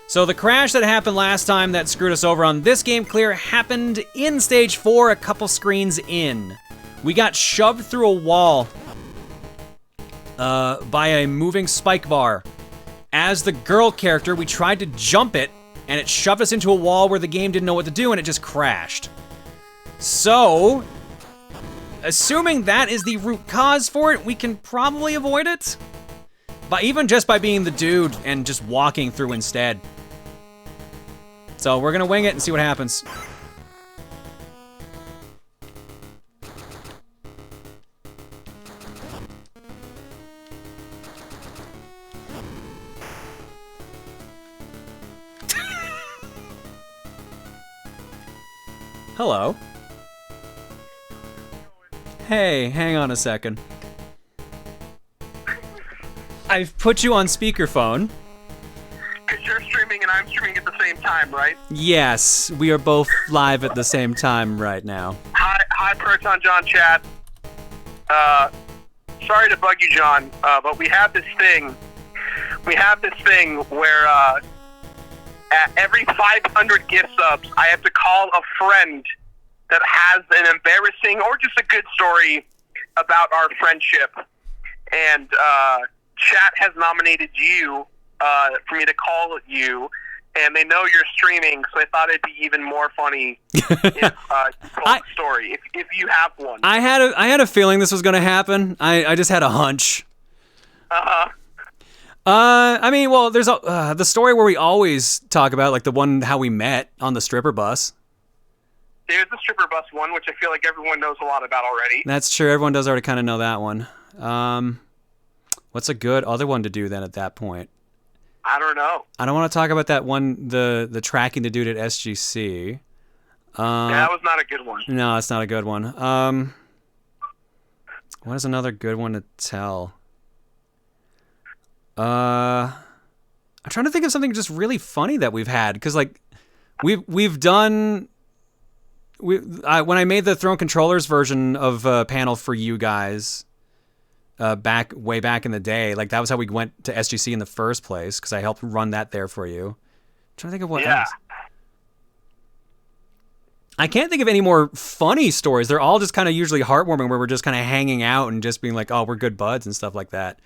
So the crash that happened last time that screwed us over on this game clear happened in stage 4, a couple screens in. We got shoved through a wall by a moving spike bar. As the girl character, we tried to jump it, and it shoved us into a wall where the game didn't know what to do, and it just crashed. So, assuming that is the root cause for it, we can probably avoid it. But even just by being the dude and just walking through instead. So we're gonna wing it and see what happens. Hello. Hey, hang on a second. I've put you on speakerphone. Because you're streaming and I'm streaming at the same time, right? Yes, we are both live at the same time right now. Hi, Proton John chat. Sorry to bug you, John, but we have this thing. We have this thing where at every 500 gift subs, I have to call a friend that has an embarrassing or just a good story about our friendship. And chat has nominated you for me to call you and they know you're streaming, so I thought it'd be even more funny if you told the story, if you have one. I had a feeling this was going to happen. I just had a hunch. Uh-huh. I mean, well, there's the story where we always talk about, like the one how we met on the stripper bus. There's the stripper bus one, which I feel like everyone knows a lot about already. That's true. Everyone does already kind of know that one. What's a good other one to do then at that point? I don't know. I don't want to talk about that one, the tracking the dude at SGC. That was not a good one. No, it's not a good one. What is another good one to tell? I'm trying to think of something just really funny that we've had, because like we've done. When I made the Throne Controllers version of a panel for you guys, way back in the day, like that was how we went to SGC in the first place, because I helped run that there for you. I'm trying to think of what else. I can't think of any more funny stories. They're all just kind of usually heartwarming, where we're just kind of hanging out and just being like, oh, we're good buds and stuff like that.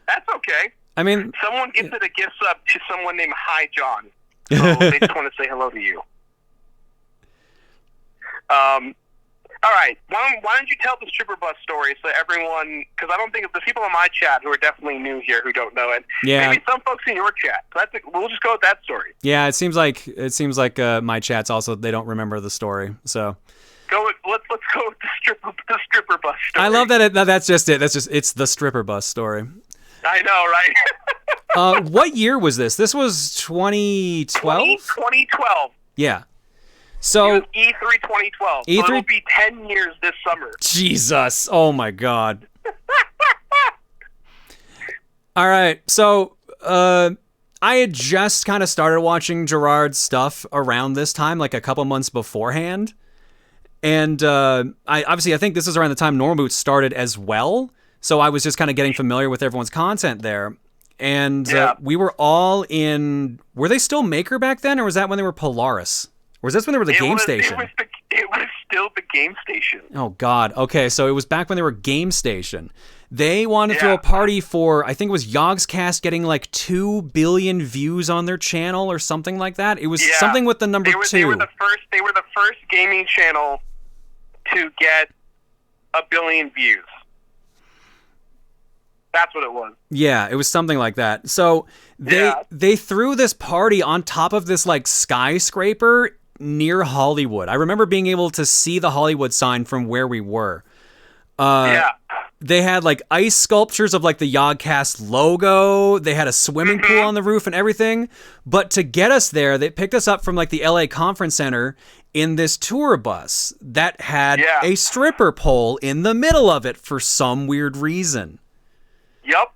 That's okay. I mean, someone gifted a gift sub to someone named Hi John, so they just want to say hello to you. All right. Why don't you tell the stripper bus story so everyone, because I don't think there's people in my chat who are definitely new here who don't know it. Yeah. Maybe some folks in your chat. So we'll just go with that story. Yeah, it seems like my chats also, they don't remember the story. So let's go with the stripper bus story. I love that. That's just it. It's the stripper bus story. I know, right? What year was this? This was 2012? 2012. Yeah. So it was E3 2012. So it'll be 10 years this summer. Jesus. Oh my God. All right. So I had just kind of started watching Gerard's stuff around this time, like a couple months beforehand. And I think this is around the time Normal Boots started as well. So I was just kind of getting familiar with everyone's content there. And we were all in... Were they still Maker back then, or was that when they were Polaris? Or was this when they were the Game Station? It was still the Game Station. Oh, God. Okay, so it was back when they were Game Station. They wanted to throw a party for, I think it was Yogscast getting like 2 billion views on their channel or something like that. It was something with the number 2. They were the first gaming channel to get 1 billion views. That's what it was. Yeah, it was something like that. So they threw this party on top of this like skyscraper near Hollywood. I remember being able to see the Hollywood sign from where we were. They had like ice sculptures of like the Yogcast logo. They had a swimming pool on the roof and everything. But to get us there, they picked us up from like the LA Conference Center in this tour bus that had a stripper pole in the middle of it for some weird reason. Yep.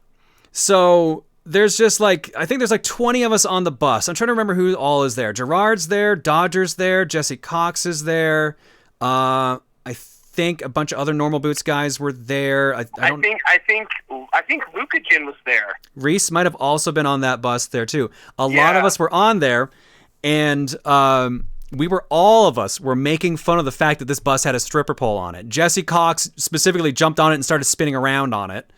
So there's just like, I think there's like 20 of us on the bus. I'm trying to remember who all is there. Gerard's there, Dodger's there, Jesse Cox is there. I think a bunch of other Normal Boots guys were there. I think Lucagen was there. Reese might have also been on that bus there too. A lot of us were on there, and all of us were making fun of the fact that this bus had a stripper pole on it. Jesse Cox specifically jumped on it and started spinning around on it.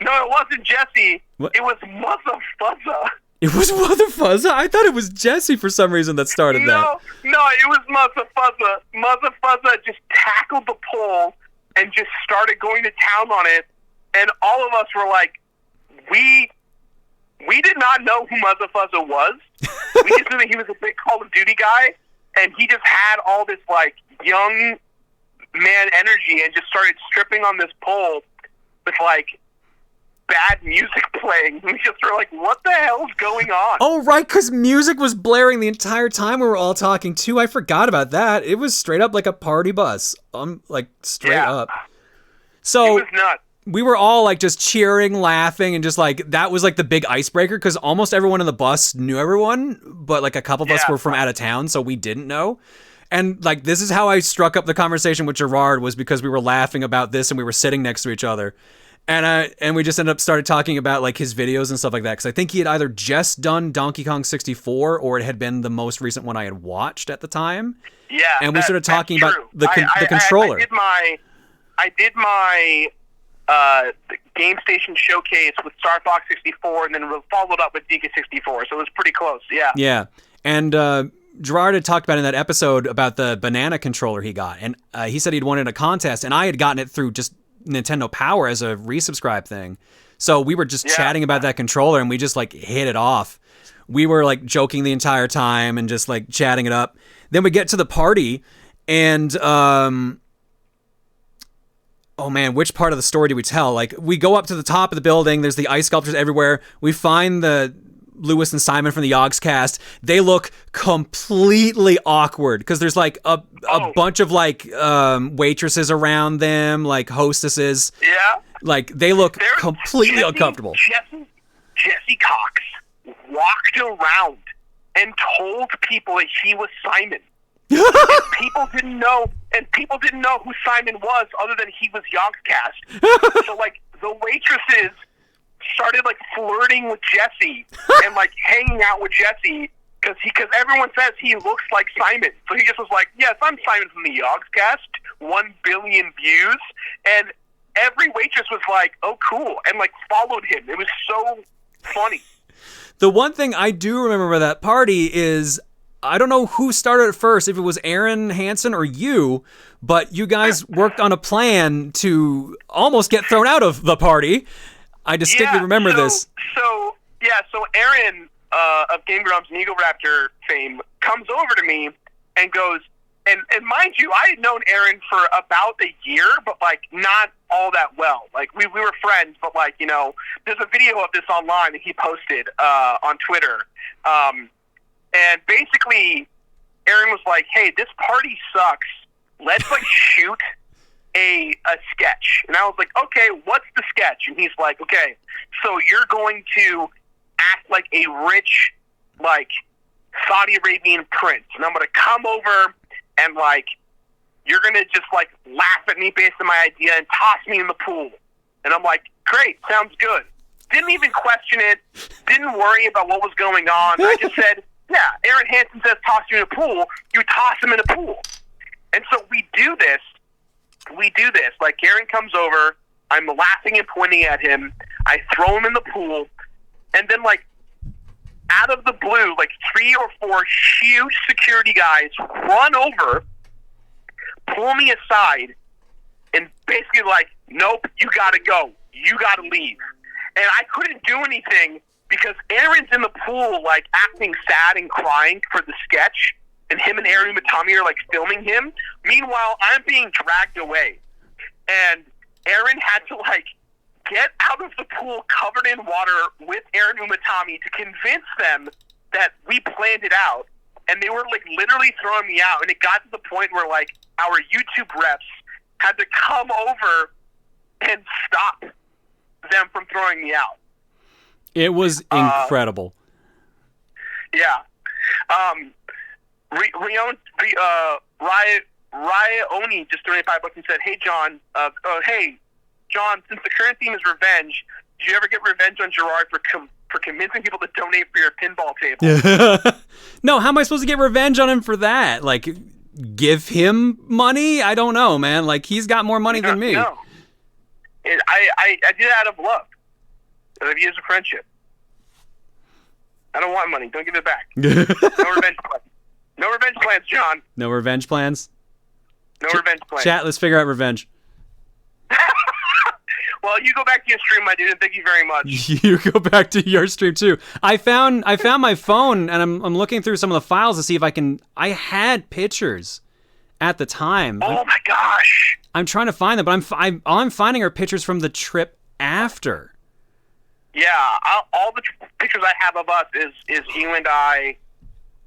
No, it wasn't Jesse. What? It was Mother Fuzza. It was Mother Fuzza? I thought it was Jesse for some reason that started that. No, it was Mother Fuzza. Mother Fuzza just tackled the pole and just started going to town on it. And all of us were like, we did not know who Mother Fuzza was. We just knew that he was a big Call of Duty guy. And he just had all this like young man energy and just started stripping on this pole with like bad music playing. We just were like, what the hell's going on? Oh, right, because music was blaring the entire time we were all talking, too. I forgot about that. It was straight up like a party bus. Like, straight up. So, it was nuts. We were all, like, just cheering, laughing, and just, like, that was, like, the big icebreaker, because almost everyone on the bus knew everyone, but, like, a couple of us were from out of town, so we didn't know. And, like, this is how I struck up the conversation with Gerard, was because we were laughing about this, and we were sitting next to each other. And we just started talking about like his videos and stuff like that, because I think he had either just done Donkey Kong 64 or it had been the most recent one I had watched at the time. Yeah, and we started talking about the controller. I did my Game Station Showcase with Star Fox 64, and then followed up with DK 64. So it was pretty close. Yeah. Yeah, and Gerard had talked about in that episode about the banana controller he got, and he said he'd won it in a contest, and I had gotten it through just Nintendo Power as a resubscribe thing. So we were just chatting about that controller, and we just like hit it off. We were like joking the entire time and just like chatting it up. Then we get to the party, and oh man, which part of the story do we tell? Like, we go up to the top of the building. There's the ice sculptures everywhere. We find the Lewis and Simon from the Yogs cast. They look completely awkward because there's like a bunch of like waitresses around them, like hostesses. Yeah. Like, they look completely uncomfortable. Jesse Cox walked around and told people that he was Simon. and people didn't know who Simon was other than he was Yogscast. So like the waitresses started like flirting with Jesse and like hanging out with Jesse because everyone says he looks like Simon. So he just was like, yes, I'm Simon from the Yogscast, 1 billion views, and every waitress was like, oh cool, and like followed him. It was so funny. The one thing I do remember about that party is, I don't know who started it first, if it was Aaron Hansen or you, but you guys worked on a plan to almost get thrown out of the party. I distinctly remember this. So Aaron of Game Grumps and Eagle Raptor fame comes over to me and goes, and mind you, I had known Aaron for about a year, but like not all that well. Like we were friends, but like, you know, there's a video of this online that he posted on Twitter. And basically Aaron was like, hey, this party sucks. Let's like shoot a sketch. And I was like, okay, what's the sketch? And he's like, okay, so you're going to act like a rich, like Saudi Arabian prince. And I'm going to come over and like, you're going to just like laugh at me based on my idea and toss me in the pool. And I'm like, great, sounds good. Didn't even question it. Didn't worry about what was going on. I just said, yeah, Aaron Hansen says toss you in a pool. You toss him in a pool. And so we do this. Like, Aaron comes over. I'm laughing and pointing at him. I throw him in the pool. And then, like, out of the blue, like 3 or 4 huge security guys run over, pull me aside, and basically like, nope, you gotta go. You gotta leave. And I couldn't do anything because Aaron's in the pool, like, acting sad and crying for the sketch, and him and Aaron Matami are, like, filming him. Meanwhile, I'm being dragged away. And Aaron had to, like, get out of the pool covered in water with Aaron Umatami to convince them that we planned it out. And they were, like, literally throwing me out. And it got to the point where, like, our YouTube reps had to come over and stop them from throwing me out. It was incredible. Yeah. Oni just donated $5 and said, hey, John, since the current theme is revenge, did you ever get revenge on Gerard for convincing people to donate for your pinball table? No, how am I supposed to get revenge on him for that? Like, give him money? I don't know, man. Like, he's got more money than me. No. I did it out of love. Out of years of friendship. I don't want money. Don't give it back. No revenge plans. No revenge plans, John. No revenge plans? No revenge plans. Chat, let's figure out revenge. Well, you go back to your stream, my dude, and thank you very much. You go back to your stream too. I found my phone, and I'm looking through some of the files to see if I had pictures at the time. Oh my gosh. I'm trying to find them, but all I'm finding are pictures from the trip after. Yeah, all the pictures I have of us is you and I,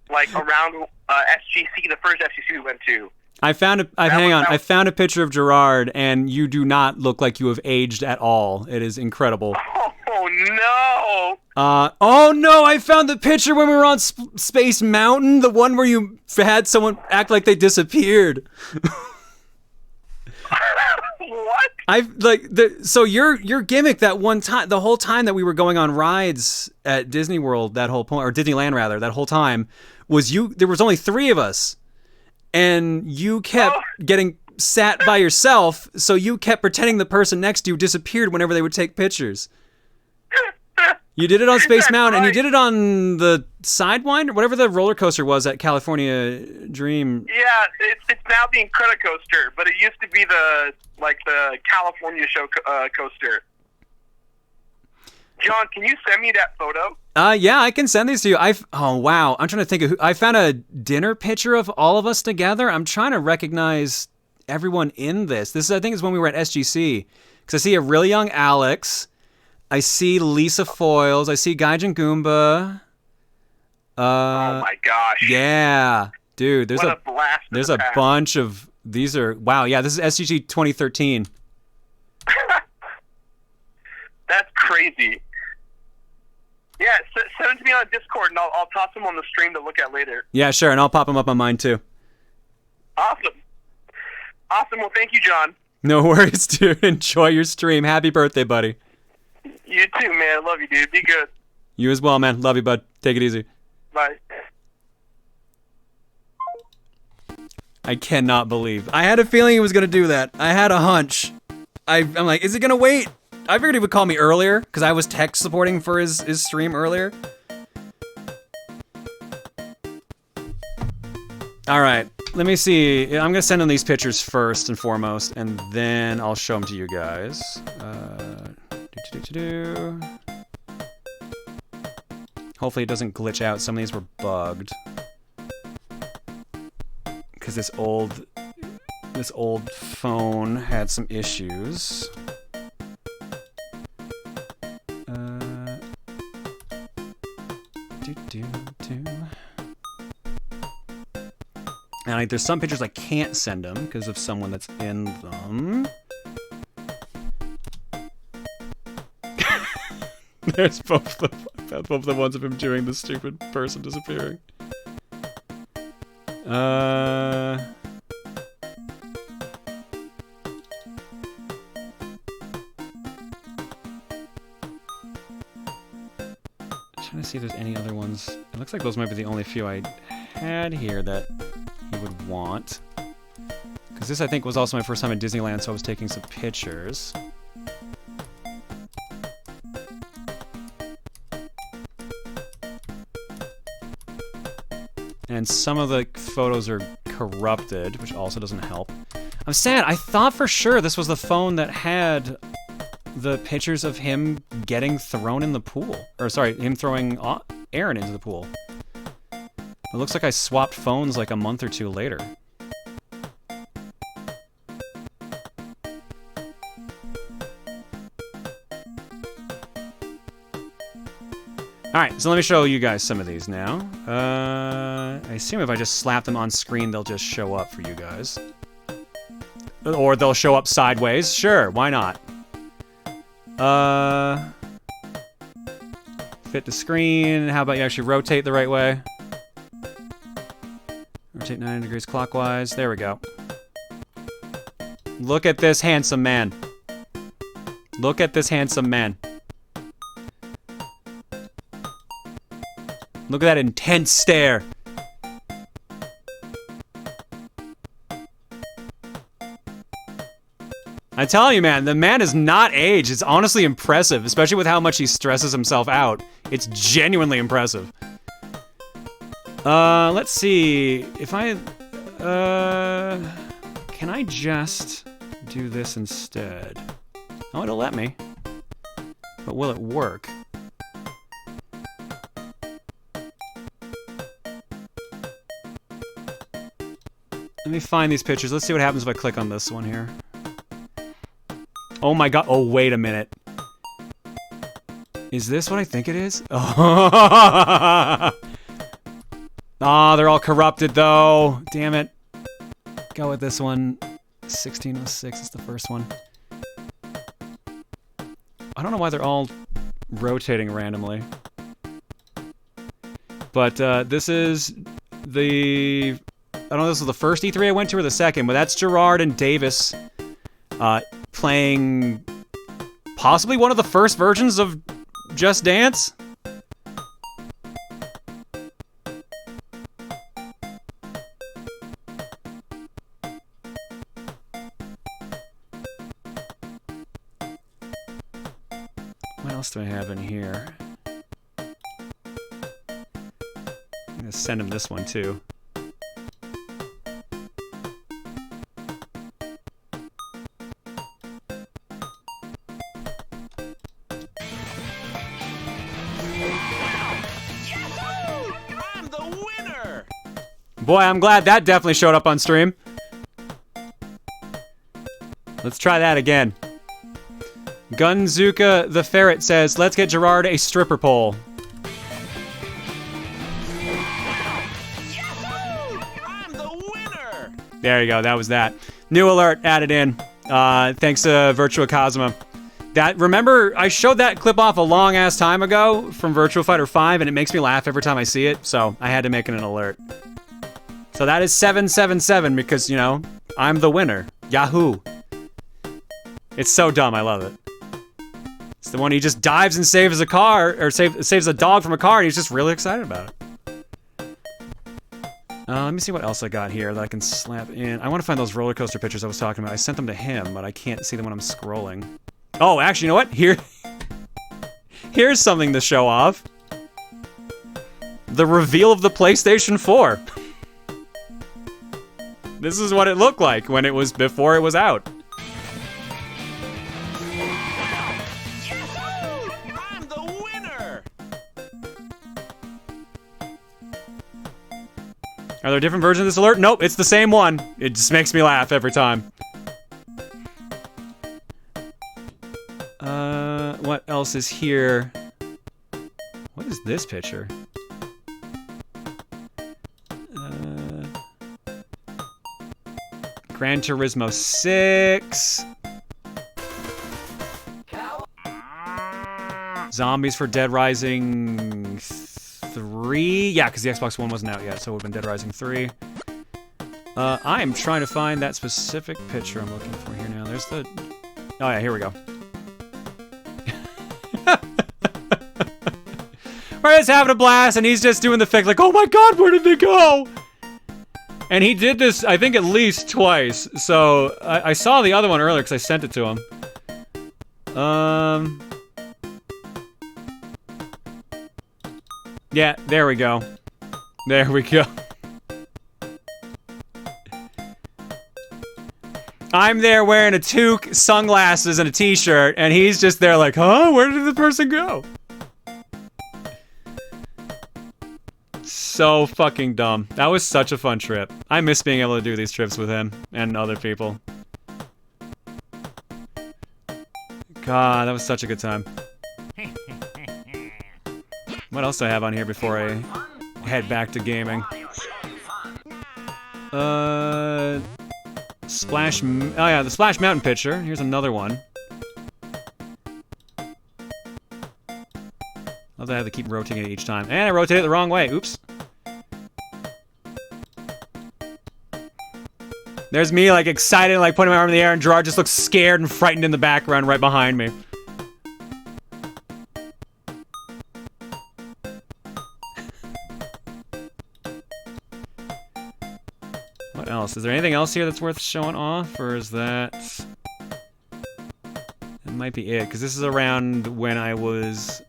like, around SGC, the first SGC we went to. I found a picture of Gerard, and you do not look like you have aged at all. It is incredible. Oh no! Oh no! I found the picture when we were on Space Mountain, the one where you had someone act like they disappeared. What? So your gimmick that one time, the whole time that we were going on rides at Disney World, that whole point, or Disneyland rather, that whole time was there was only 3 of us, and you kept getting sat by yourself, so you kept pretending the person next to you disappeared whenever they would take pictures. You did it on Space That's Mountain, and you right. did it on the Sidewinder, or whatever the roller coaster was at California Dream. Yeah, it's now the Incredicoaster, but it used to be the California show coaster. John, can you send me that photo? Yeah, I can send these to you. Oh wow, I'm trying to think of I found a dinner picture of all of us together. I'm trying to recognize everyone in this. I think is when we were at SGC, because I see a really young Alex. I see Lisa Foyles. I see Gaijin Goomba. Oh my gosh. Yeah, dude. There's What a blast. there's a bunch of these are wow. Yeah, this is SGC 2013. That's crazy. Yeah, send it to me on Discord, and I'll toss them on the stream to look at later. Yeah, sure, and I'll pop them up on mine too. Awesome. Well, thank you, John. No worries, dude. Enjoy your stream. Happy birthday, buddy. You too, man. I love you, dude. Be good. You as well, man. Love you, bud. Take it easy. Bye. I cannot believe. I had a feeling he was going to do that. I had a hunch. I'm like, is he going to wait? I figured he would call me earlier, because I was tech supporting for his stream earlier. Alright, let me see. I'm going to send him these pictures first and foremost, and then I'll show them to you guys. Hopefully it doesn't glitch out. Some of these were bugged. Because this old phone had some issues. And there's some pictures I can't send them because of someone that's in them. There's both the ones of him doing the stupid person disappearing. Trying to see if there's any other ones. It looks like those might be the only few I had here that he would want. Because this, I think, was also my first time at Disneyland, so I was taking some pictures. And some of the photos are corrupted, which also doesn't help. I'm sad. I thought for sure this was the phone that had the pictures of him getting thrown in the pool. Or, sorry, him throwing Aaron into the pool. It looks like I swapped phones like a month or two later. Alright, so let me show you guys some of these now. I assume if I just slap them on screen, they'll just show up for you guys. Or they'll show up sideways. Sure, why not? Fit the screen. How about you actually rotate the right way? Rotate 90 degrees clockwise. There we go. Look at this handsome man. Look at this handsome man. Look at that intense stare. I tell you, man, the man is not aged. It's honestly impressive, especially with how much he stresses himself out. It's genuinely impressive. Let's see. If I, can I just do this instead? Oh, it'll let me. But will it work? Let me find these pictures. Let's see what happens if I click on this one here. Oh my god. Oh, wait a minute. Is this what I think it is? Oh, they're all corrupted though. Damn it. Go with this one. 1606 is the first one. I don't know why they're all rotating randomly. But this is the... I don't know if this was the first E3 I went to or the second, but that's Gerard and Davis playing possibly one of the first versions of Just Dance. What else do I have in here? I'm gonna send him this one too. I'm the winner! Boy, I'm glad that definitely showed up on stream. Let's try that again. Gunzuka the Ferret says, let's get Gerard a stripper pole. I'm the winner! There you go, that was that. New alert added in. Thanks to Virtua Cosma. Remember, I showed that clip off a long ass time ago from Virtua Fighter 5, and it makes me laugh every time I see it, so I had to make it an alert. So that is 777 because, you know, I'm the winner. Yahoo! It's so dumb, I love it. It's the one he just dives and saves a car, or saves a dog from a car, and he's just really excited about it. Let me see what else I got here that I can slap in. I want to find those roller coaster pictures I was talking about. I sent them to him, but I can't see them when I'm scrolling. Oh, actually, you know what? Here's something to show off. The reveal of the PlayStation 4. This is what it looked like when it was before it was out. I'm the winner! Are there different versions of this alert? Nope, it's the same one. It just makes me laugh every time. What else is here? What is this picture? Gran Turismo 6. Zombies for Dead Rising 3. Yeah, because the Xbox One wasn't out yet, so it would have been Dead Rising 3. I am trying to find that specific picture I'm looking for here now. There's the... Oh yeah, here we go. We're just having a blast, and he's just doing the fake, like, oh my god, where did they go? And he did this, I think, at least twice. So, I saw the other one earlier because I sent it to him. Yeah, there we go. There we go. I'm there wearing a toque, sunglasses, and a t-shirt, and he's just there like, huh? Where did the person go? So fucking dumb. That was such a fun trip. I miss being able to do these trips with him and other people. God, that was such a good time. What else do I have on here before I head back to gaming? Splash... Oh yeah, the Splash Mountain picture. Here's another one. Love that I have to keep rotating it each time. And I rotated it the wrong way. Oops. There's me, like, excited, like, putting my arm in the air, and Gerard just looks scared and frightened in the background right behind me. What else? Is there anything else here that's worth showing off, or is that... That might be it, because this is around when I was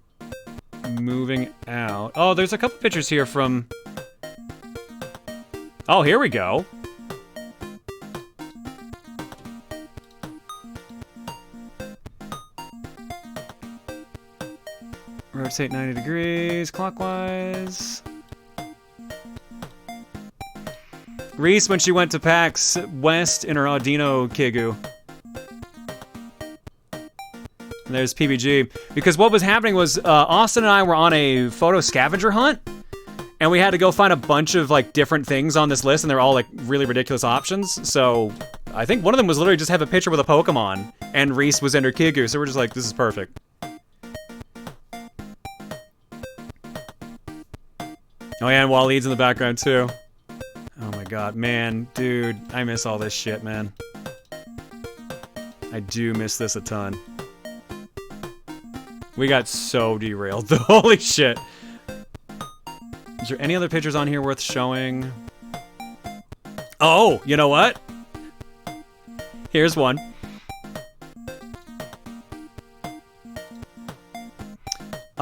moving out. Oh, there's a couple pictures here from... Oh, here we go. Rotate 90 degrees clockwise. Reese when she went to PAX West in her Audino Kigu. And there's PBG. Because what was happening was Austin and I were on a photo scavenger hunt. And we had to go find a bunch of like different things on this list, and they're all like really ridiculous options. So I think one of them was literally just have a picture with a Pokemon, and Reese was in her Kigu, so we're just like, this is perfect. Oh yeah, and Waleed's in the background too. Oh my god, man, dude, I miss all this shit, man. I do miss this a ton. We got so derailed, holy shit. Is there any other pictures on here worth showing? Oh, you know what? Here's one.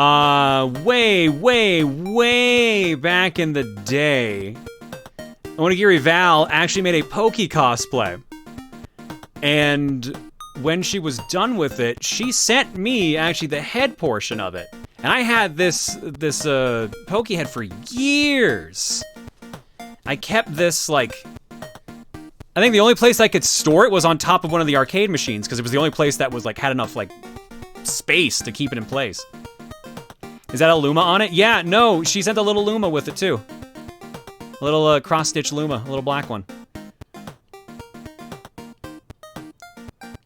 Way back in the day, Onigiri Val actually made a Pokey cosplay. And when she was done with it, she sent me actually the head portion of it. And I had this Pokey head for years. I kept this, like, I think the only place I could store it was on top of one of the arcade machines, because it was the only place that was, like, had enough, like, space to keep it in place. Is that a Luma on it? Yeah, no, she sent a little Luma with it, too. A little cross-stitch Luma, a little black one.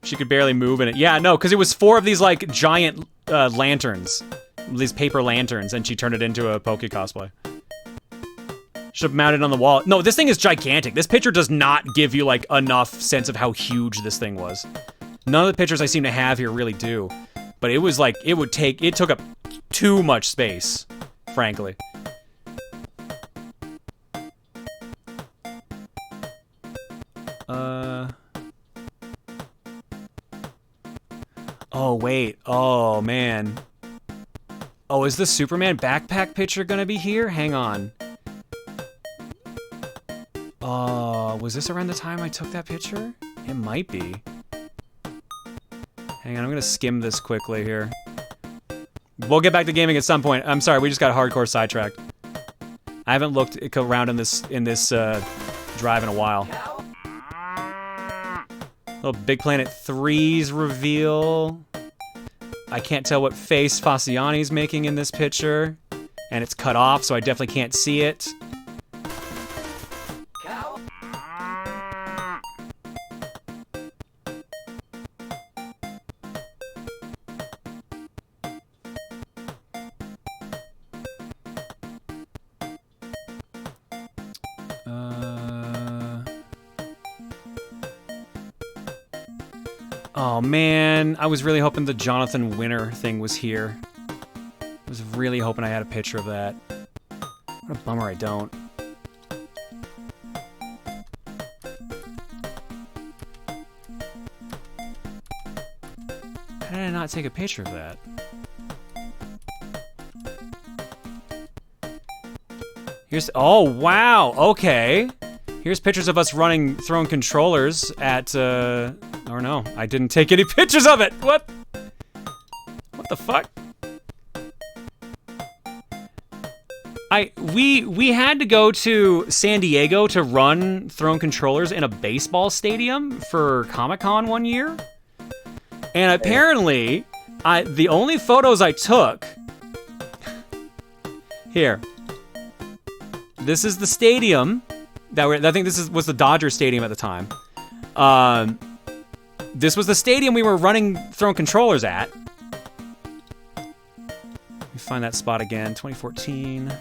She could barely move in it. Yeah, no, because it was 4 of these, like, giant lanterns. These paper lanterns, and she turned it into a Poke cosplay. Should have mounted on the wall. No, this thing is gigantic. This picture does not give you, like, enough sense of how huge this thing was. None of the pictures I seem to have here really do. But it was, like, it took up too much space, frankly. Oh, wait. Oh, man. Oh, is the Superman backpack picture gonna be here? Hang on. Was this around the time I took that picture? It might be. Hang on, I'm gonna skim this quickly here. We'll get back to gaming at some point. I'm sorry, we just got hardcore sidetracked. I haven't looked around in this drive in a while. Little Big Planet 3's reveal. I can't tell what face Fasciani's making in this picture. And it's cut off, so I definitely can't see it. Oh man, I was really hoping the Jonathan Winter thing was here. I was really hoping I had a picture of that. What a bummer I don't. How did I not take a picture of that? Here's, oh wow, okay. Here's pictures of us throwing controllers at, or no, I didn't take any pictures of it. What? What the fuck? We had to go to San Diego to run thrown controllers in a baseball stadium for Comic-Con one year. And apparently, the only photos I took, here. This is the stadium I think this was the Dodger Stadium at the time. This was the stadium we were throwing controllers at. Let me find that spot again. 2014.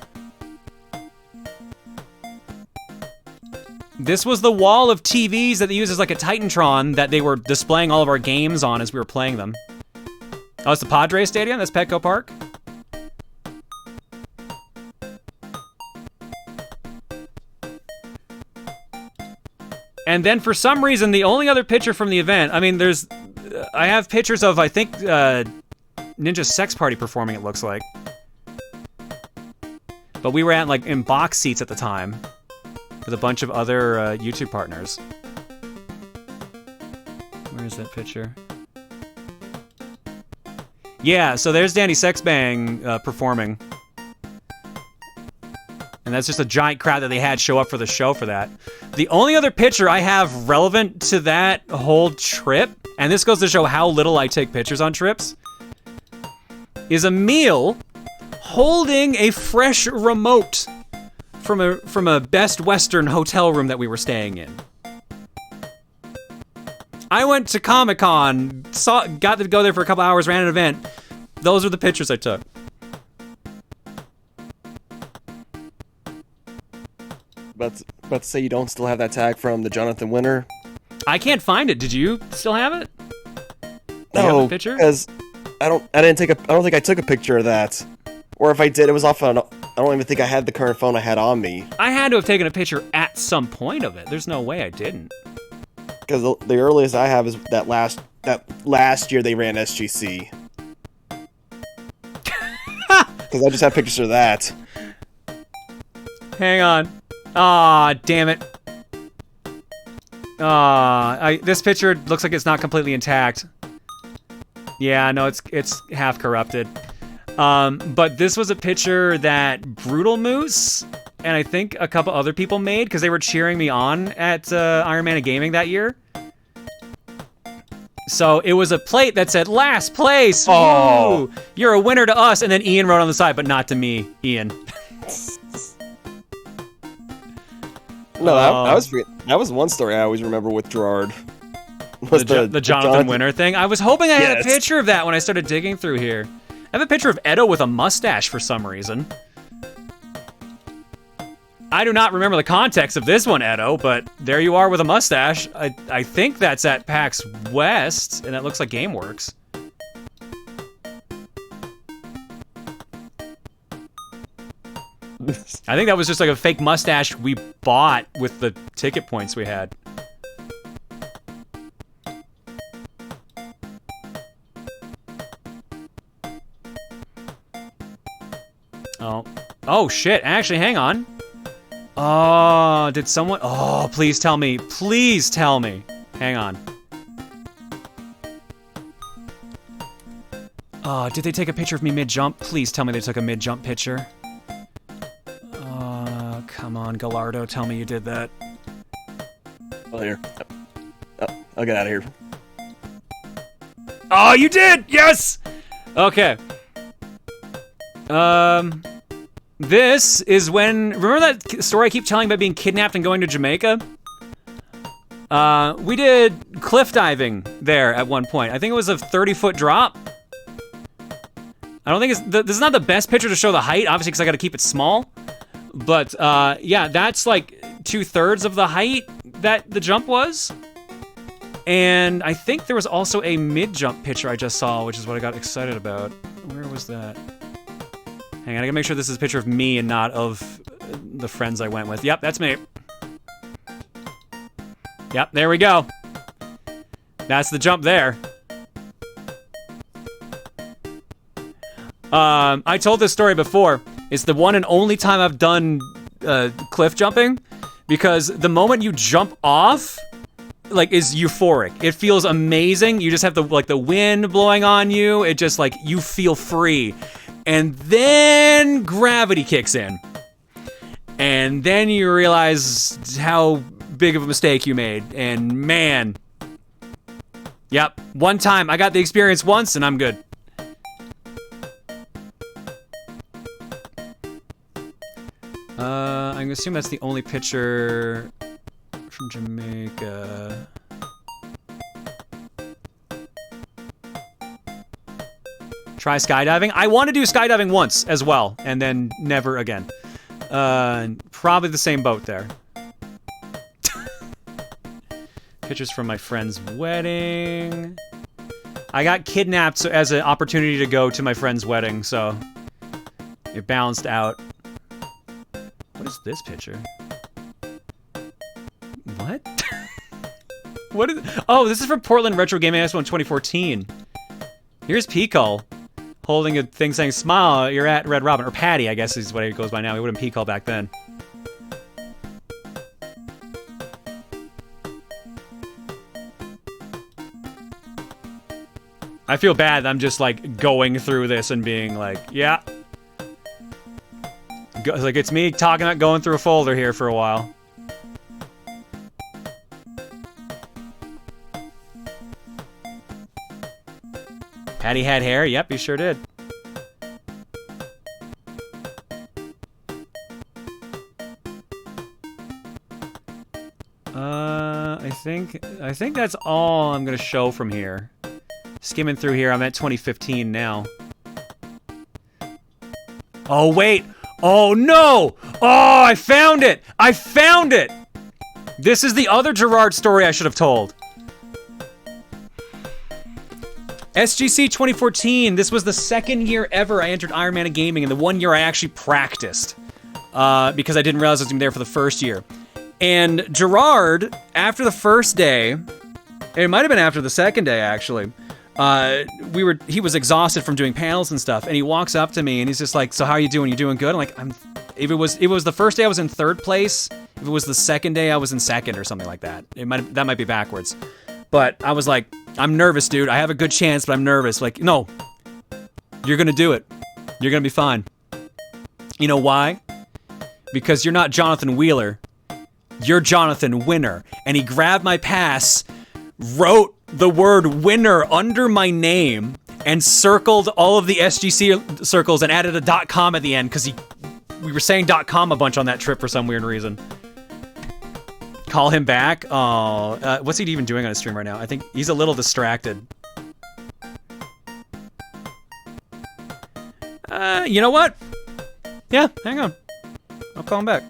This was the wall of TVs that they used as like a Titantron that they were displaying all of our games on as we were playing them. Oh, it's the Padres Stadium? That's Petco Park? And then for some reason, the only other picture from the event, I mean, I have pictures of, I think, Ninja Sex Party performing, it looks like. But we were in box seats at the time with a bunch of other YouTube partners. Where's that picture? Yeah, so there's Danny Sexbang performing. And that's just a giant crowd that they had show up for the show for that. The only other picture I have relevant to that whole trip, and this goes to show how little I take pictures on trips, is Emil holding a fresh remote from a Best Western hotel room that we were staying in. I went to Comic-Con, got to go there for a couple hours, ran an event. Those are the pictures I took. About to say you don't still have that tag from the Jonathan Winter. I can't find it. Did you still have it? No, because I don't think I took a picture of that. Or if I did, it was off on. I don't even think I had the current phone I had on me. I had to have taken a picture at some point of it. There's no way I didn't. Because the earliest I have is that last year they ran SGC. because I just have pictures of that. Hang on. Aw, damn it. This picture looks like it's not completely intact. Yeah, no, it's half corrupted. But this was a picture that Brutal Moose and I think a couple other people made because they were cheering me on at Iron Man of Gaming that year. So it was a plate that said last place. Oh, woo! You're a winner to us, and then Ian wrote on the side, but not to me, Ian. No, that was one story I always remember with Gerard. Was the Jonathan Winter thing. I was hoping I had a picture of that when I started digging through here. I have a picture of Edo with a mustache for some reason. I do not remember the context of this one, Edo, but there you are with a mustache. I think that's at PAX West, and that looks like GameWorks. I think that was just like a fake mustache we bought with the ticket points we had. Oh shit, actually, hang on. Oh, did someone... Oh, please tell me. Please tell me. Hang on. Oh, did they take a picture of me mid-jump? Please tell me they took a mid-jump picture. Come on, Gallardo, tell me you did that. Oh, here. Oh, I'll get out of here. Oh, you did! Yes! Okay. This is when... Remember that story I keep telling about being kidnapped and going to Jamaica? We did cliff diving there at one point. I think it was a 30-foot drop. I don't think it's... This is not the best picture to show the height, obviously, because I gotta keep it small. But, yeah, that's like 2/3 of the height that the jump was. And I think there was also a mid-jump picture I just saw, which is what I got excited about. Where was that? Hang on, I gotta make sure this is a picture of me and not of the friends I went with. Yep, that's me. Yep, there we go. That's the jump there. I told this story before. It's the one and only time I've done cliff jumping, because the moment you jump off, like, is euphoric. It feels amazing. You just have the wind blowing on you. It just, like, you feel free. And then gravity kicks in. And then you realize how big of a mistake you made. And man. Yep. One time. I got the experience once and I'm good. I'm gonna assume that's the only picture from Jamaica. Try skydiving? I want to do skydiving once as well, and then never again. Probably the same boat there. Pictures from my friend's wedding. I got kidnapped as an opportunity to go to my friend's wedding, so it balanced out. What is this picture? What? What is... Oh, this is from Portland Retro Gaming Expo in 2014. Here's Pico holding a thing saying, "Smile, you're at Red Robin." Or Patty, I guess is what it goes by now. He would have been Pico back then. I feel bad that I'm just, like, going through this and being like, yeah. Like, it's me talking about going through a folder here for a while. Patty had hair? Yep, he sure did. I think that's all I'm gonna show from here. Skimming through here, I'm at 2015 now. Oh, wait! Oh, no! Oh, I found it! I found it! This is the other Gerard story I should have told. SGC 2014, this was the second year ever I entered Iron Man of Gaming, and the one year I actually practiced. Because I didn't realize I was going to be there for the first year. And Gerard, after the first day, it might have been after the second day, actually, he was exhausted from doing panels and stuff, and he walks up to me and he's just like, "So how are you doing? You doing good?" I'm like, if it was the first day I was in third place, if it was the second day I was in second or something like that. That might be backwards. But I was like, "I'm nervous, dude. I have a good chance, but I'm nervous." Like, "No. You're going to do it. You're going to be fine." You know why? Because you're not Jonathan Wheeler. You're Jonathan Winner. And he grabbed my pass, wrote the word winner under my name, and circled all of the SGC circles and added a .com at the end because we were saying .com a bunch on that trip for some weird reason. Call him back? Oh, what's he even doing on his stream right now? I think he's a little distracted. You know what? Yeah, hang on. I'll call him back.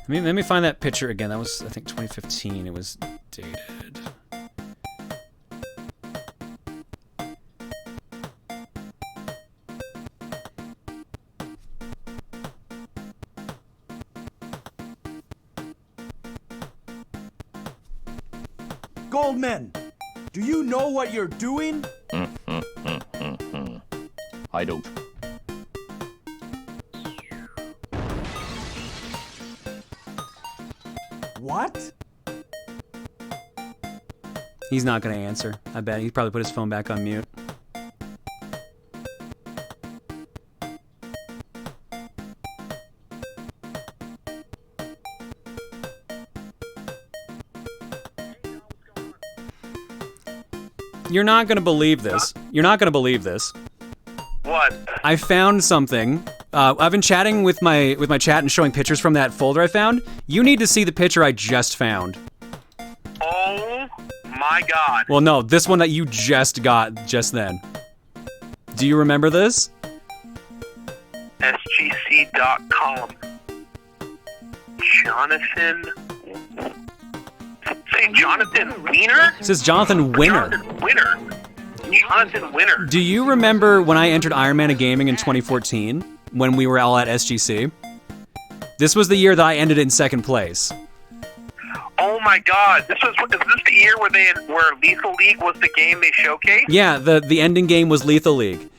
Let me find that picture again. That was, I think, 2015. It was dated. Goldman, do you know what you're doing? I don't. What? He's not gonna answer. I bet. He probably put his phone back on mute. You're not gonna believe this. You're not gonna believe this. What? I found something. I've been chatting with my chat and showing pictures from that folder I found. You need to see the picture I just found. Oh my god. Well, no, this one that you just got just then. Do you remember this? SGC.com. Jonathan. Say Jonathan Wiener? It says Jonathan Winner. Jonathan Winner. Jonathan Winner. Do you remember when I entered Iron Man of Gaming in 2014? When we were all at SGC? This was the year that I ended in second place. Oh my god. Is this the year where Lethal League was the game they showcased? Yeah, the ending game was Lethal League.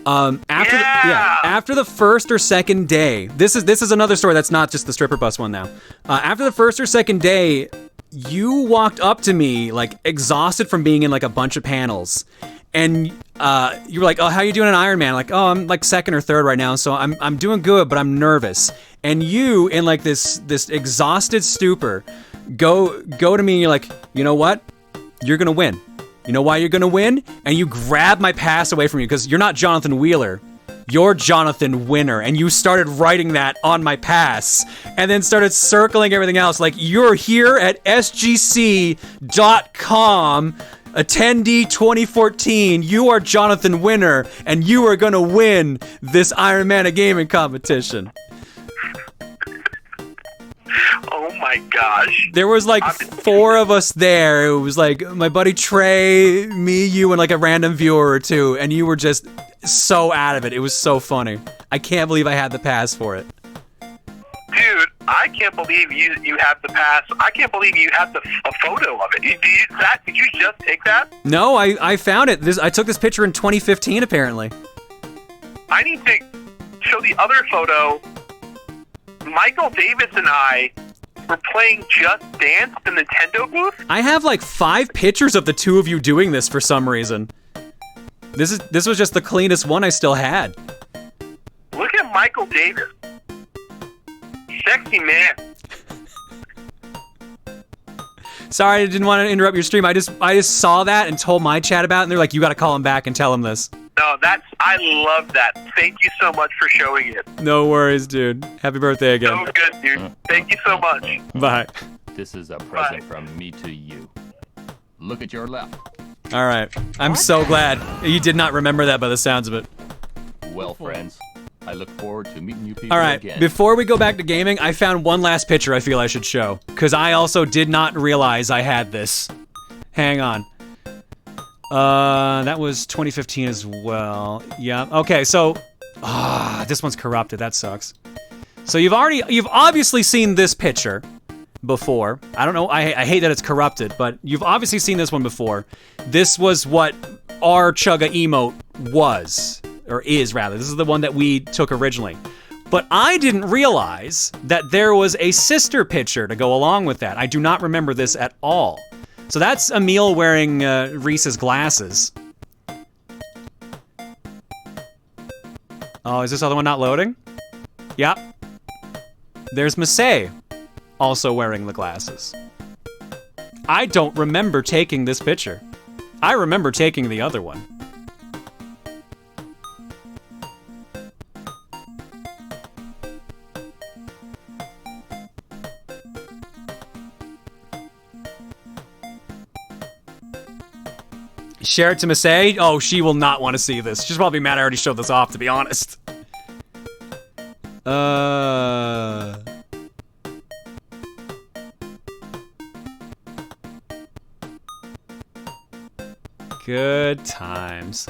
After the first or second day, this is another story that's not just the stripper bus one now. After the first or second day, you walked up to me like exhausted from being in like a bunch of panels, and you were like, "Oh, how you doing in Iron Man?" Like, "Oh, I'm like second or third right now, so I'm doing good, but I'm nervous." And you, in like this exhausted stupor, go to me and you're like, "You know what? You're gonna win. You know why you're gonna win?" And you grab my pass away from you because you're not Jonathan Wheeler. You're Jonathan Winner. And you started writing that on my pass and then started circling everything else. Like, "You're here at SGC.com, attendee 2014. You are Jonathan Winner, and you are gonna win this Iron Man of Gaming competition." Oh my gosh. There was like 4 of us there. It was like my buddy Trey, me, you, and like a random viewer or two, and you were just so out of it. It was so funny. I can't believe I had the pass for it. Dude, I can't believe you have the pass. I can't believe you have a photo of it. Did you just take that? No, I found it. I took this picture in 2015, apparently. I need to show the other photo. Michael Davis and I were playing Just Dance at the Nintendo booth. I have like 5 pictures of the two of you doing this for some reason. This was just the cleanest one I still had. Look at Michael Davis. Sexy man. Sorry, I didn't want to interrupt your stream. I just saw that and told my chat about it, and they're like, "You got to call him back and tell him this." No, I love that. Thank you so much for showing it. No worries, dude. Happy birthday again. So good, dude. Thank you so much. Bye. This is a present from me to you. Look at your left. All right. I'm so glad you did not remember that by the sounds of it. Well, friends, I look forward to meeting you people All right. again. Before we go back to gaming, I found one last picture I feel I should show, because I also did not realize I had this. Hang on. That was 2015 as well. Yeah. Okay, so this one's corrupted. That sucks. So you've obviously seen this picture before. I don't know, I hate that it's corrupted, but you've obviously seen this one before. This was what our Chugga emote was, or is rather. This is the one that we took originally. But I didn't realize that there was a sister picture to go along with that. I do not remember this at all. So that's Emil wearing Reese's glasses. Oh, is this other one not loading? Yep. There's Masay, also wearing the glasses. I don't remember taking this picture. I remember taking the other one. Share it to Masay? Oh, she will not want to see this. She's probably mad I already showed this off, to be honest. Good times.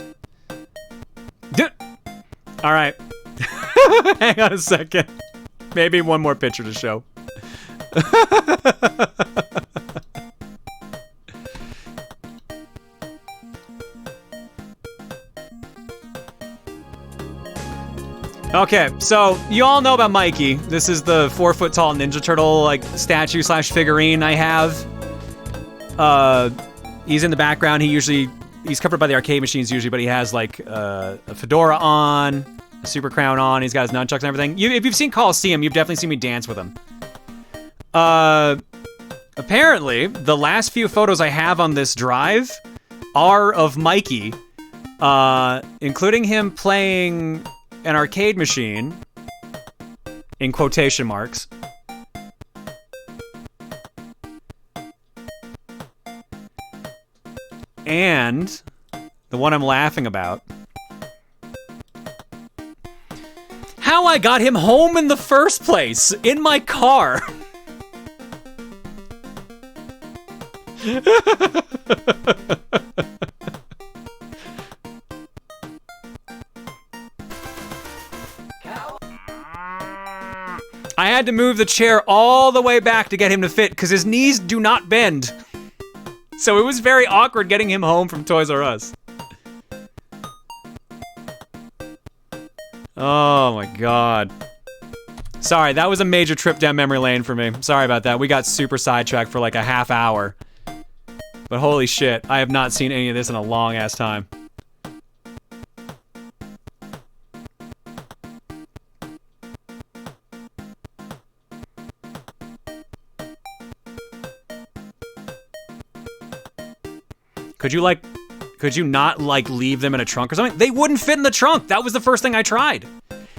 All right. Hang on a second. Maybe one more picture to show. Okay, so you all know about Mikey. This is the 4-foot-tall Ninja Turtle like statue slash figurine I have. He's in the background. He's covered by the arcade machines usually, but he has like a fedora on, a super crown on. He's got his nunchucks and everything. If you've seen Coliseum, you've definitely seen me dance with him. Apparently, the last few photos I have on this drive are of Mikey, including him playing an arcade machine, in quotation marks. And the one I'm laughing about. How I got him home in the first place, in my car. I had to move the chair all the way back to get him to fit because his knees do not bend. So it was very awkward getting him home from Toys R Us. Oh my god. Sorry, that was a major trip down memory lane for me. Sorry about that. We got super sidetracked for like a half hour. But holy shit, I have not seen any of this in a long ass time. Could you not, like, leave them in a trunk or something? They wouldn't fit in the trunk. That was the first thing I tried.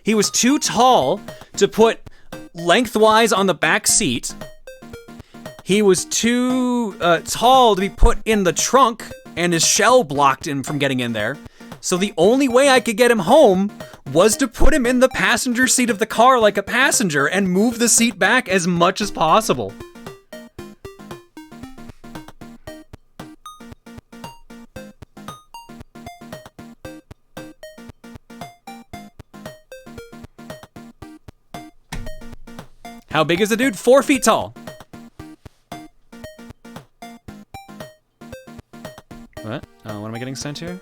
He was too tall to put lengthwise on the back seat. He was too tall to be put in the trunk, and his shell blocked him from getting in there. So the only way I could get him home was to put him in the passenger seat of the car like a passenger and move the seat back as much as possible. How big is the dude? 4 feet tall. What? Oh, what am I getting sent here?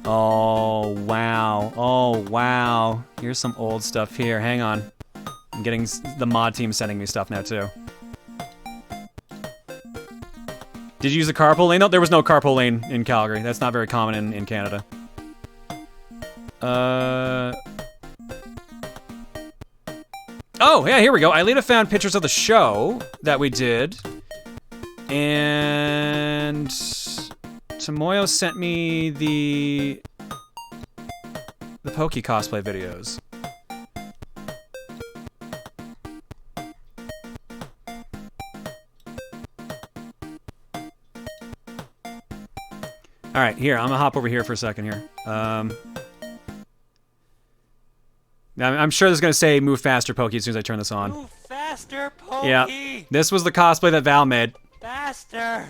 Oh, wow. Oh, wow. Here's some old stuff here. Hang on. I'm getting the mod team sending me stuff now, too. Did you use a carpool lane? No, there was no carpool lane in Calgary. That's not very common in Canada. Oh, yeah, here we go. Ailita found pictures of the show that we did. And Tomoyo sent me the Pokey cosplay videos. All right, here, I'm gonna hop over here for a second here. I'm sure this is going to say move faster, Pokey, as soon as I turn this on. Move faster, Pokey! Yeah, this was the cosplay that Val made. Faster!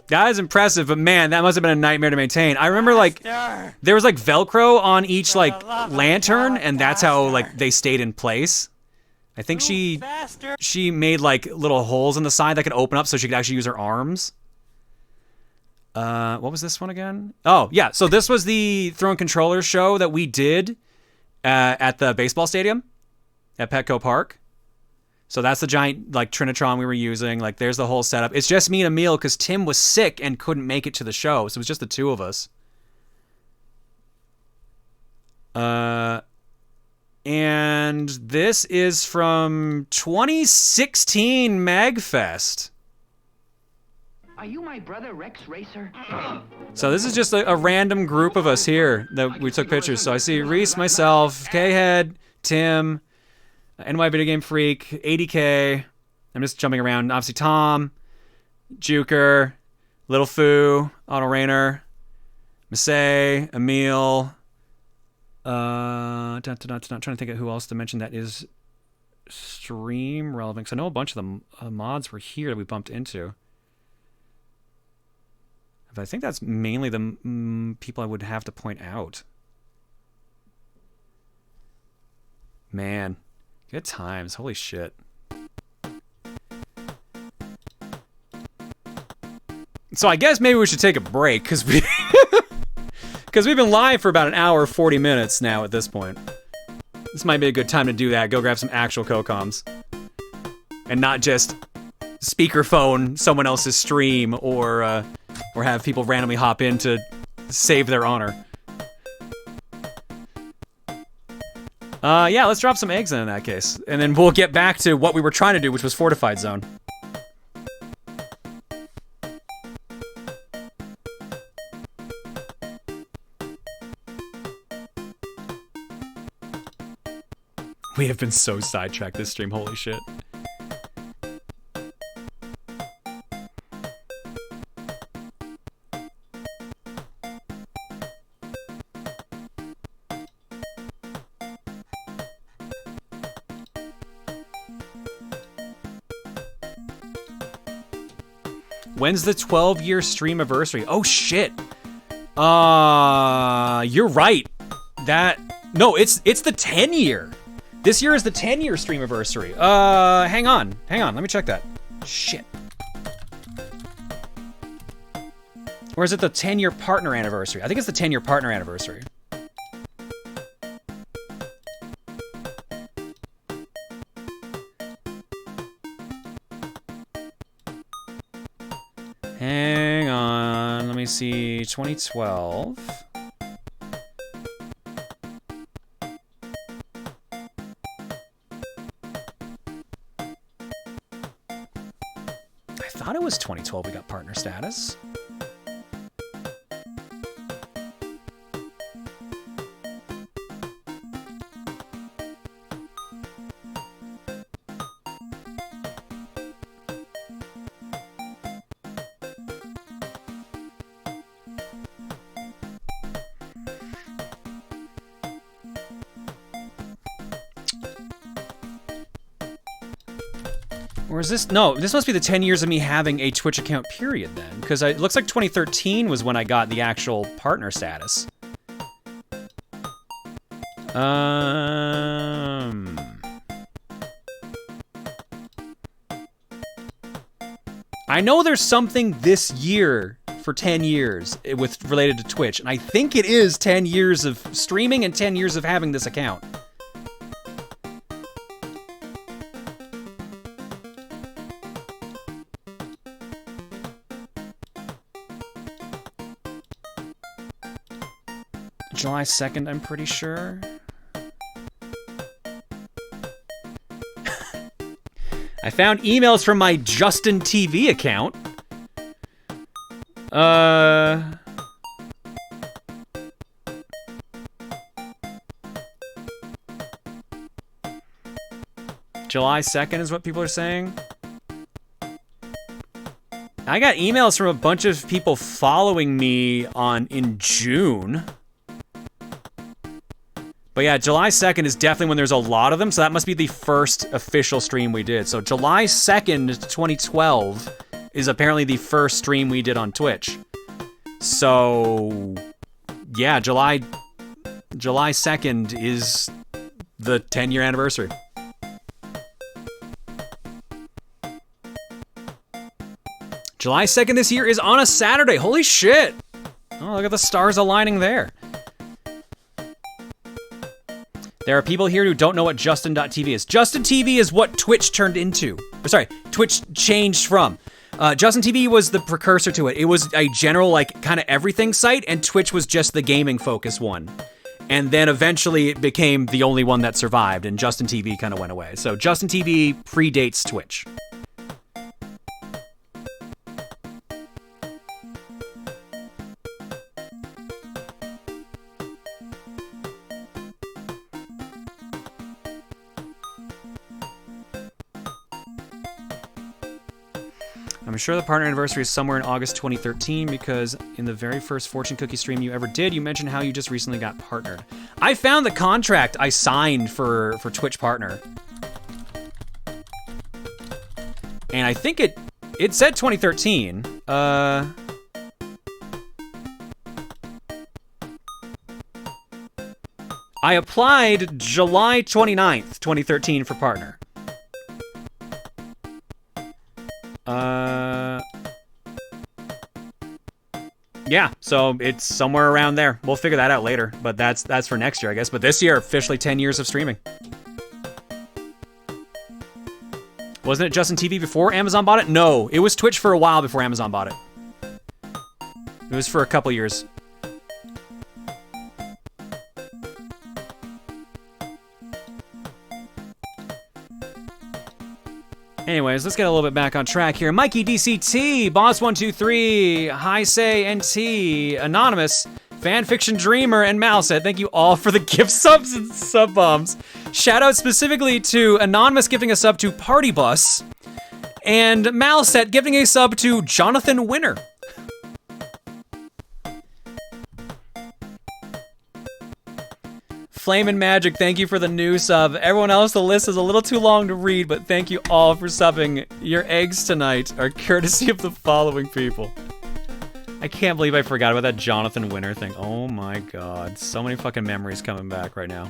That is impressive, but man, that must have been a nightmare to maintain. I remember like there was like Velcro on each like lantern, and that's how like they stayed in place. I think she made like little holes in the side that could open up so she could actually use her arms. What was this one again? Oh yeah, so this was the Throwing Controllers show that we did at the baseball stadium at Petco Park. So that's the giant like Trinitron we were using. Like there's the whole setup. It's just me and Emil because Tim was sick and couldn't make it to the show. So it was just the two of us. And this is from 2016 MagFest. Are you my brother Rex Racer? So this is just a random group of us here that we took pictures. So I see Reese, myself, K-Head, Tim, NY Video Game Freak, 80K. I'm just jumping around. Obviously Tom, Juker, Little Foo, Otto Rainer, Masay, Emil. Trying to think of who else to mention that is stream relevant. Because I know a bunch of the mods were here that we bumped into. But I think that's mainly the people I would have to point out. Man, good times. Holy shit. So I guess maybe we should take a break because we've been live for about an hour, 40 minutes now at this point. This might be a good time to do that. Go grab some actual Cocoms. And not just speakerphone someone else's stream or have people randomly hop in to save their honor. Yeah, let's drop some eggs in that case. And then we'll get back to what we were trying to do, which was Fortified Zone. We have been so sidetracked this stream, holy shit. When's the 12-year stream anniversary? Oh shit. You're right. No, it's the 10-year. This year is the 10-year stream anniversary. Hang on. Let me check that. Shit. Or is it the 10-year partner anniversary? I think it's the 10-year partner anniversary. Hang on. Let me see. 2012. I thought it was 2012 we got partner status. Or is this... No, this must be the 10 years of me having a Twitch account period then. Because it looks like 2013 was when I got the actual partner status. I know there's something this year for 10 years related to Twitch. And I think it is 10 years of streaming and 10 years of having this account. July 2nd, I'm pretty sure. I found emails from my Justin TV account. July 2nd is what people are saying. I got emails from a bunch of people following me in June. But yeah, July 2nd is definitely when there's a lot of them, so that must be the first official stream we did. So July 2nd, 2012 is apparently the first stream we did on Twitch. So, yeah, July 2nd is the 10-year anniversary. July 2nd this year is on a Saturday. Holy shit! Oh, look at the stars aligning there. There are people here who don't know what Justin.tv is. Justin.tv is what Twitch turned into. Or sorry, Twitch changed from. Justin.tv was the precursor to it. It was a general, like, kind of everything site, and Twitch was just the gaming focus one. And then eventually it became the only one that survived, and Justin.tv kind of went away. So Justin.tv predates Twitch. I'm sure the partner anniversary is somewhere in August 2013 because in the very first fortune cookie stream you ever did, you mentioned how you just recently got partnered. I found the contract I signed for Twitch partner. And I think it said 2013. I applied July 29th, 2013 for partner. Yeah, so it's somewhere around there. We'll figure that out later, but that's for next year, I guess. But this year, officially 10 years of streaming. Wasn't it Justin TV before Amazon bought it? No, it was Twitch for a while before Amazon bought it. It was for a couple years. Anyways, let's get a little bit back on track here. Mikey DCT, Boss123, High Say NT, Anonymous, Fanfiction Dreamer, and Malset. Thank you all for the gift subs and sub bombs. Shout out specifically to Anonymous giving a sub to Party Bus, and Malset giving a sub to Jonathan Winner. Flame and Magic, thank you for the new sub. Everyone else, the list is a little too long to read, but thank you all for subbing. Your eggs tonight are courtesy of the following people. I can't believe I forgot about that Jonathan Winner thing. Oh my god. So many fucking memories coming back right now.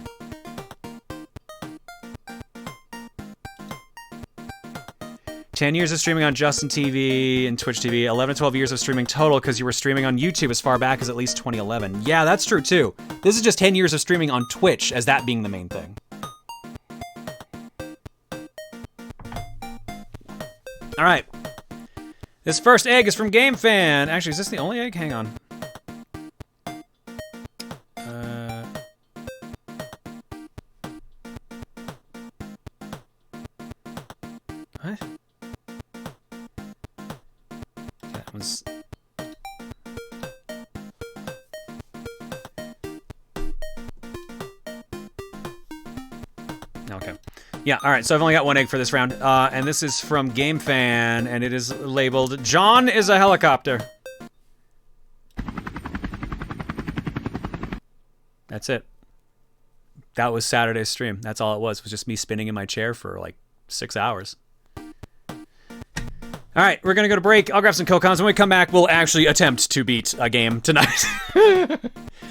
"10 years of streaming on Justin TV and Twitch TV, 11 to 12 years of streaming total because you were streaming on YouTube as far back as at least 2011. Yeah, that's true too. This is just 10 years of streaming on Twitch as that being the main thing. All right. This first egg is from GameFan. Actually, is this the only egg? Hang on. What? That was... Okay. Yeah, alright, so I've only got one egg for this round. And this is from GameFan, and it is labeled, "John is a helicopter." That's it. That was Saturday's stream. That's all it was just me spinning in my chair for like 6 hours. Alright, we're gonna go to break. I'll grab some Coke-Cons. When we come back, we'll actually attempt to beat a game tonight.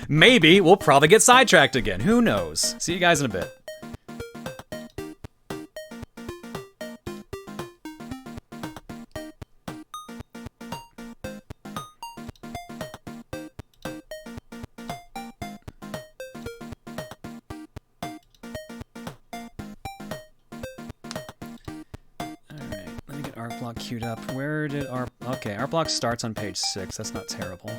Maybe we'll probably get sidetracked again. Who knows? See you guys in a bit. Queued up. Where did our... Okay, our block starts on page 6. That's not terrible.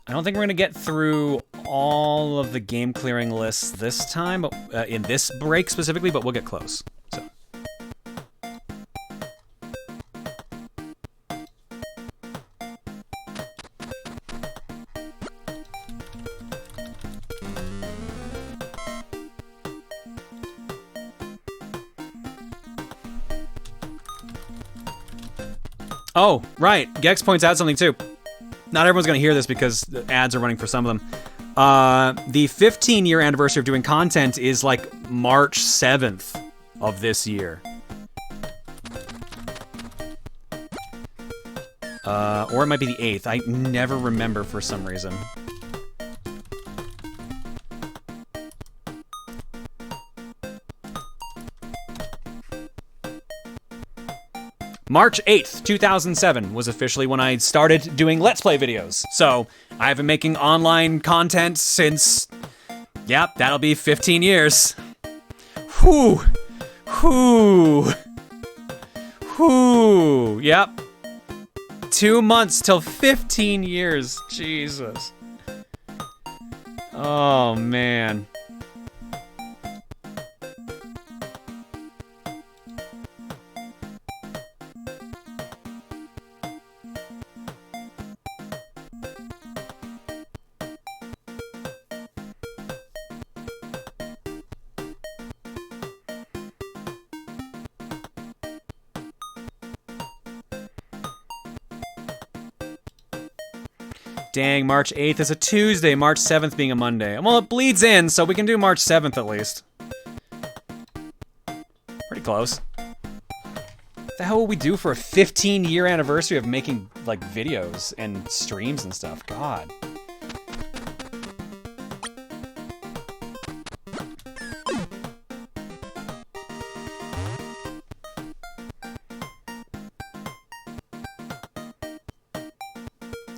I don't think we're going to get through all of the game clearing lists this time, but in this break specifically, but we'll get close. So. Oh, right. Gex points out something too. Not everyone's going to hear this because the ads are running for some of them. The 15-year anniversary of doing content is like March 7th of this year. Or it might be the 8th. I never remember for some reason. March 8th, 2007 was officially when I started doing Let's Play videos. So, I've been making online content since, yep, that'll be 15 years. Whew. Whew. Whew. Yep. 2 months till 15 years. Jesus. Oh, man. Dang, March 8th is a Tuesday, March 7th being a Monday. Well, it bleeds in, so we can do March 7th at least. Pretty close. What the hell will we do for a 15-year anniversary of making, like, videos and streams and stuff? God.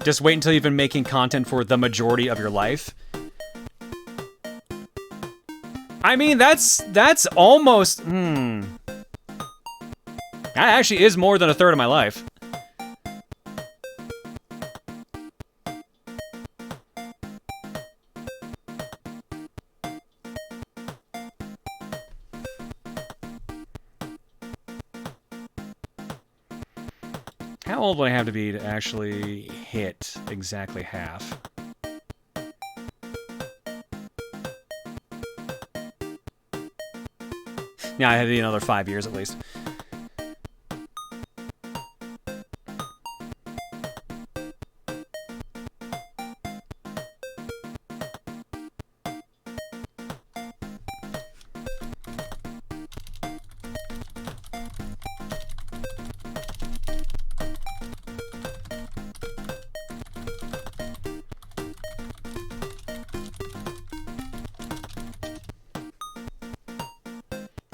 Just wait until you've been making content for the majority of your life. I mean, that's almost, That actually is more than a third of my life. How old would I have to be to actually hit exactly half? Yeah, I had to be another 5 years at least.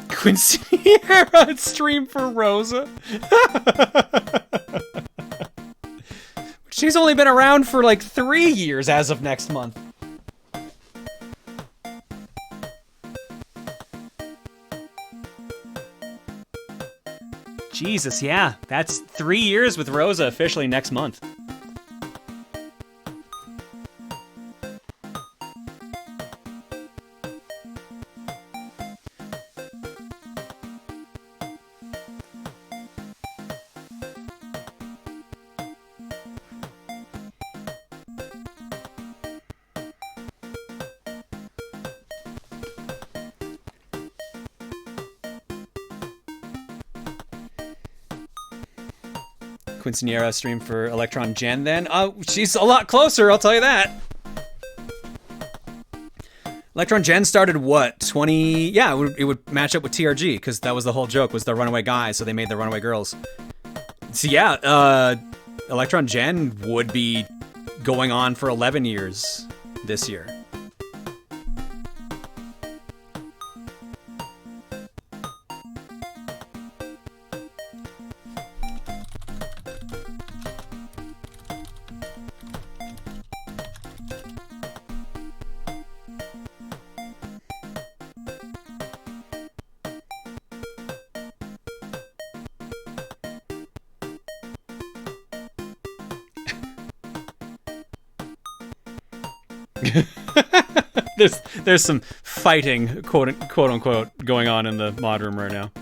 Quinceañera stream for Rosa. She's only been around for like 3 years as of next month. Jesus, yeah. That's 3 years with Rosa officially next month. Quinceañera stream for Electron Gen then? She's a lot closer, I'll tell you that. Electron Gen started what? 20... Yeah, it would match up with TRG, because that was the whole joke, was the runaway guys, so they made the runaway girls. So yeah, Electron Gen would be going on for 11 years this year. There's some fighting, quote unquote, going on in the mod room right now.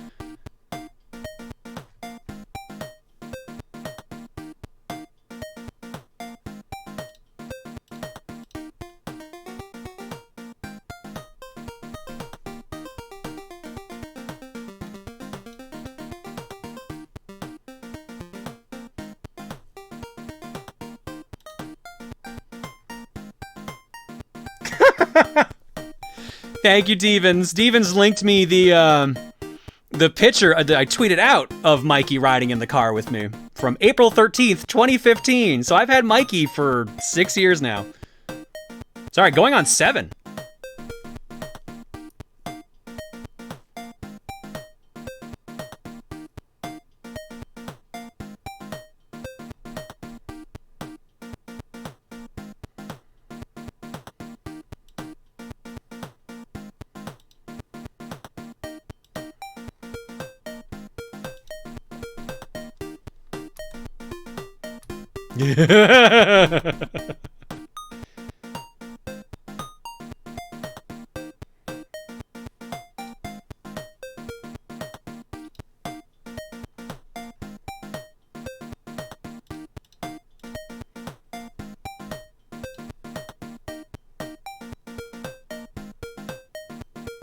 Thank you, Devens. Devens linked me the picture that I tweeted out of Mikey riding in the car with me from April 13th, 2015. So I've had Mikey for 6 years now. Sorry, going on 7.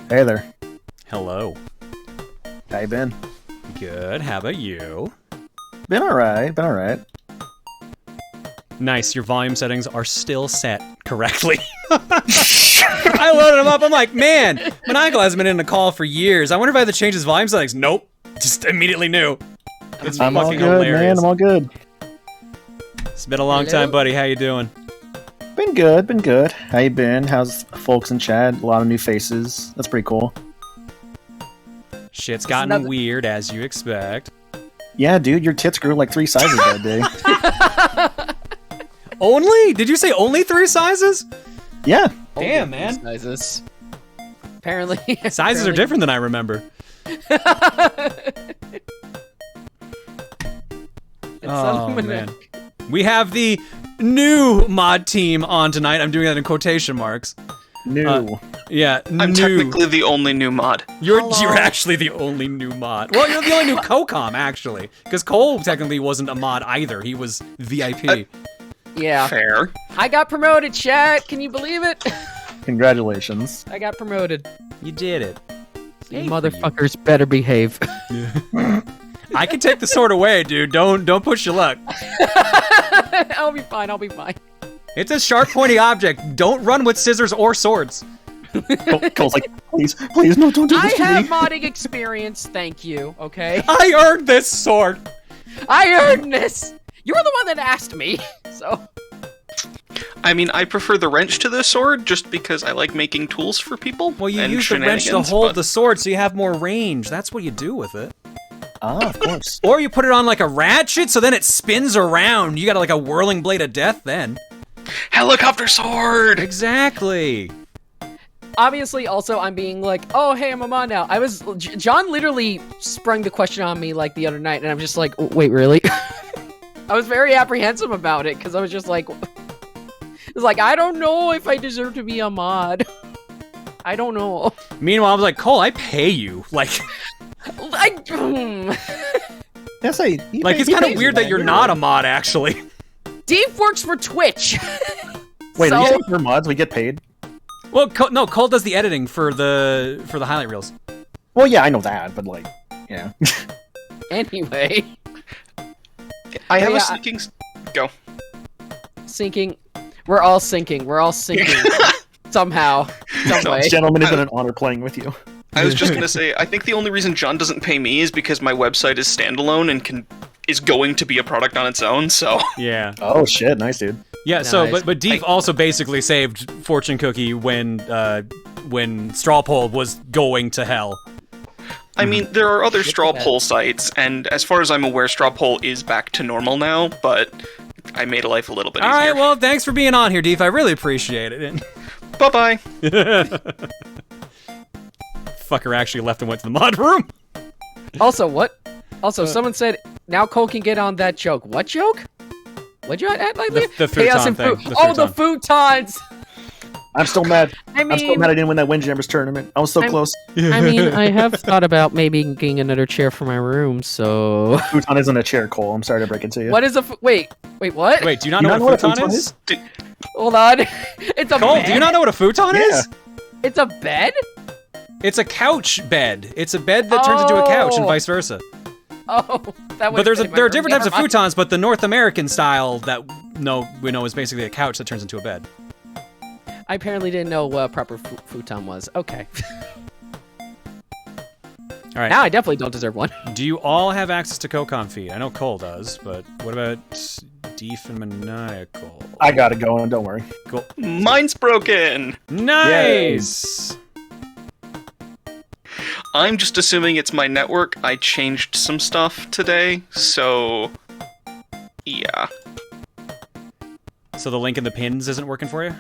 Hey there. Hello. How you been? Good. How about you? Been alright. Been alright. Nice. Your volume settings are still set correctly. I loaded them up. I'm like, man, Maniacal hasn't been in a call for years. I wonder if I had to change his volume settings. Nope. Just immediately knew. It's I'm all fucking good, hilarious. man. I'm all good. It's been a long time, buddy. How you doing? Been good. Been good. How you been? How's folks in chat? A lot of new faces. That's pretty cool. Shit's gotten weird, as you expect. Yeah, dude, your tits grew like 3 sizes that day. Only? Did you say only 3 sizes? Yeah. Damn, man. Sizes. Apparently. Sizes are different than I remember. Oh, man. We have the new mod team on tonight. I'm doing that in quotation marks. New. Yeah, I'm technically the only new mod. You're actually the only new mod. Well, you're the only new co-com, actually. Because Cole technically wasn't a mod either. He was VIP. Yeah. Fair. I got promoted, chat. Can you believe it? Congratulations. I got promoted. You did it. You motherfuckers better behave. I can take the sword away, dude. Don't push your luck. I'll be fine. I'll be fine. It's a sharp, pointy object. Don't run with scissors or swords. Cole's like, please, no, don't do I this to have me. modding experience, thank you, okay? I earned this sword. I earned this. You were the one that asked me, so. I mean, I prefer the wrench to the sword just because I like making tools for people. Well, you use the wrench to hold the sword so you have more range. That's what you do with it. Ah, of course. Or you put it on like a ratchet so then it spins around. You got like a whirling blade of death then. Helicopter sword! Exactly. Obviously, also, I'm being like, oh, hey, I'm a mod now. John literally sprung the question on me like the other night, and I'm just like, wait, really? I was very apprehensive about it, because I was just like, it's like, I don't know if I deserve to be a mod. I don't know. Meanwhile, I was like, Cole, I pay you. Like, Yes, like, it's kind of weird that you're not a mod, actually. Dave works for Twitch. Wait, so... are you saying for mods we get paid? Well, no, Cole does the editing for the highlight reels. Well, yeah, I know that, but like, yeah. Anyway. I have a sinking... Go. Sinking. We're all sinking. We're all sinking. Somehow. Some way. Gentlemen, it's been an honor playing with you. I was just gonna say, I think the only reason John doesn't pay me is because my website is standalone and is going to be a product on its own, so... Yeah. Oh, shit, nice, dude. Yeah, Nice. so, but Deep also basically saved Fortune Cookie when Straw Poll was going to hell. I mean, there are other straw poll sites, and as far as I'm aware, straw poll is back to normal now, but I made life a little bit easier. Alright, well, thanks for being on here, Deep. I really appreciate it. Bye-bye. Fucker actually left and went to the mod room. Also, what? Also, someone said, now Cole can get on that joke. What joke? What'd you add like the Chaos futon and thing. the futons! I'm still mad. I mean, I'm still mad I didn't win that Windjammers tournament. I was so close. I mean, I have thought about maybe getting another chair for my room, so... Futon isn't a chair, Cole. I'm sorry to break it to you. What is a wait, what? Wait, do you not know what a futon is? Hold on. It's a Cole, bed? do you not know what a futon is? It's a bed? It's a couch bed. It's a bed that turns into a couch and vice versa. Oh, that But there are different types of futons, but the North American style that we know is basically a couch that turns into a bed. I apparently didn't know what proper futon was. Okay. All right. Now I definitely don't deserve one. Do you all have access to Kokon feed? I know Cole does, but what about Deef and Maniacal? I got it going, don't worry. Cool. Mine's broken! Nice! I'm just assuming it's my network. I changed some stuff today, so... yeah. So the link in the pins isn't working for you?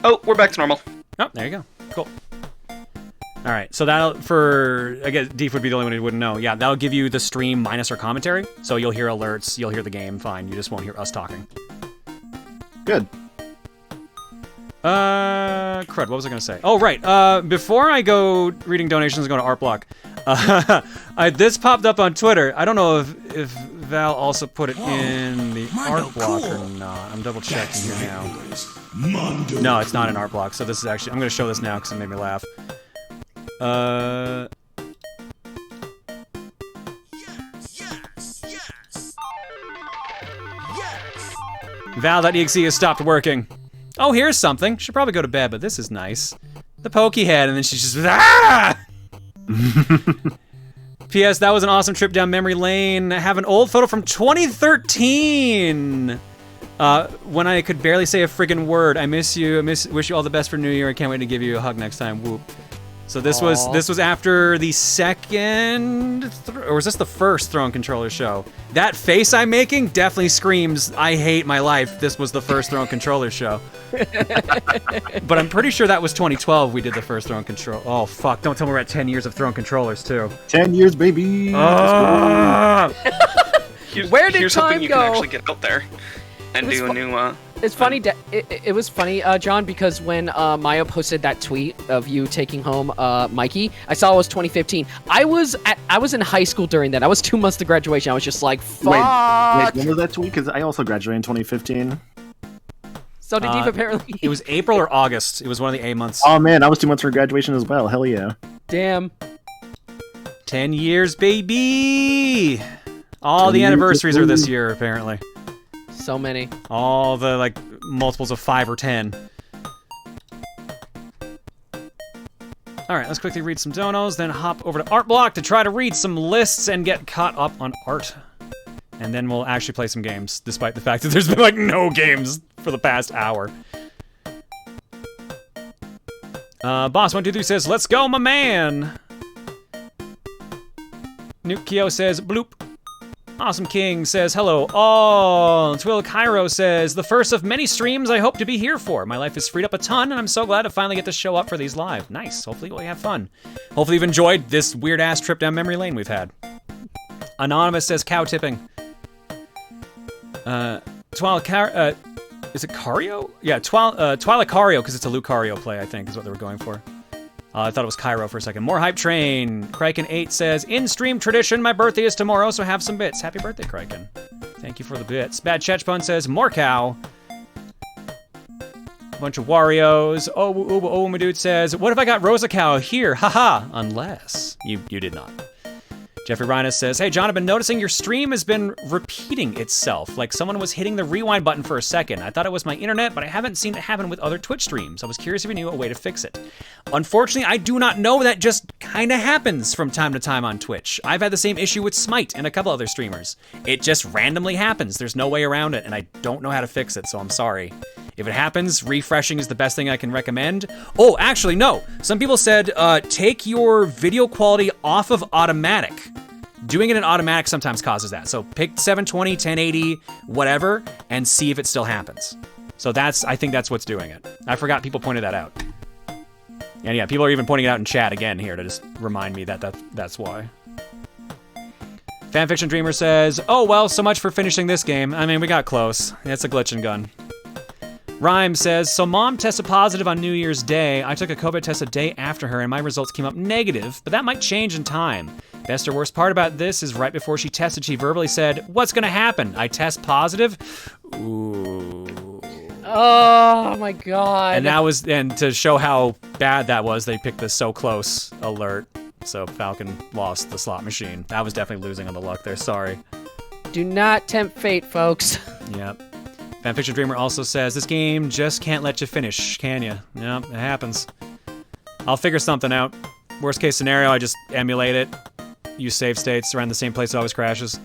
Oh, we're back to normal. Oh, there you go. Cool. All right, so that'll, I guess Deef would be the only one who wouldn't know. Yeah, that'll give you the stream minus our commentary, so you'll hear alerts, you'll hear the game, fine. You just won't hear us talking. Good. Crud, what was I gonna say? Oh, right, before I go reading donations and go to Artblock, this popped up on Twitter. I don't know if Val also put it in the Artblock or not. I'm double checking here now. No, it's not in Artblock, so this is actually, I'm gonna show this now because it made me laugh. Val.exe has stopped working. Oh, here's something. Should probably go to bed, but this is nice. The pokey head, and then she's just ah! P.S. That was an awesome trip down memory lane. I have an old photo from 2013. When I could barely say a friggin' word. I miss you. Wish you all the best for New Year. I can't wait to give you a hug next time. Whoop. So this was after the second, or was this the first Throne Controller show? That face I'm making definitely screams, I hate my life. This was the first Throne Controller show. But I'm pretty sure that was 2012 we did the first Throne Controller. Oh, fuck. Don't tell me we're at 10 years of Throne Controllers, too. 10 years, baby! Where did here's time hoping you go? can actually get out there and do a new, It's funny, it was funny, John, because when Mayo posted that tweet of you taking home Mikey, I saw it was 2015. I was in high school during that. I was 2 months to graduation. I was just like, fuck! Wait, when was that tweet? Because I also graduated in 2015. So did Deep apparently. It was April or August. It was one of the A months. Oh man, I was 2 months for graduation as well. Hell yeah. Damn. 10 years, baby! All the anniversaries are this year, apparently. So many. All the, like, multiples of 5 or 10. Alright, let's quickly read some donos, then hop over to Artblock to try to read some lists and get caught up on art. And then we'll actually play some games, despite the fact that there's been, like, no games for the past hour. Boss123 says, let's go, my man! Nuke Kyo says, bloop. Awesome King says, hello all. Twill Cairo says, the first of many streams I hope to be here for. My life has freed up a ton, and I'm so glad to finally get to show up for these live. Nice. Hopefully we have fun. Hopefully you've enjoyed this weird-ass trip down memory lane we've had. Anonymous says, cow tipping. Is it Cario? Yeah, Twilight Cario, because it's a Lucario play, I think, is what they were going for. I thought it was Cairo for a second. More Hype Train. Kraken8 says, in-stream tradition, my birthday is tomorrow, so have some bits. Happy birthday, Kraken. Thank you for the bits. Bad Chechpun says, more cow. A bunch of Warios. Oh, my dude says, what if I got Rosa Cow here? Haha. Unless you did not. Jeffrey Rhinus says, hey, John, I've been noticing your stream has been repeating itself, like someone was hitting the rewind button for a second. I thought it was my internet, but I haven't seen it happen with other Twitch streams. I was curious if you knew a way to fix it. Unfortunately, I do not know. That just kind of happens from time to time on Twitch. I've had the same issue with Smite and a couple other streamers. It just randomly happens. There's no way around it, and I don't know how to fix it, so I'm sorry. If it happens, refreshing is the best thing I can recommend. Oh, actually, no. Some people said, take your video quality off of automatic. Doing it in automatic sometimes causes that. So pick 720, 1080, whatever, and see if it still happens. So I think that's what's doing it. I forgot people pointed that out. And yeah, people are even pointing it out in chat again here to just remind me that that's why. Fanfiction Dreamer says, oh, well, so much for finishing this game. I mean, we got close. It's a glitch and gun. Rhyme says, so mom tested positive on New Year's Day. I took a COVID test a day after her and my results came up negative, but that might change in time. Best or worst part about this is right before she tested, she verbally said, what's gonna happen? I test positive? Ooh. Oh my god. And to show how bad that was, they picked the so close alert. So Falcon lost the slot machine. That was definitely losing on the luck there, sorry. Do not tempt fate, folks. Yep. Fanfiction Dreamer also says, this game just can't let you finish, can you? Yep, it happens. I'll figure something out. Worst case scenario, I just emulate it. Use save states around the same place it always crashes.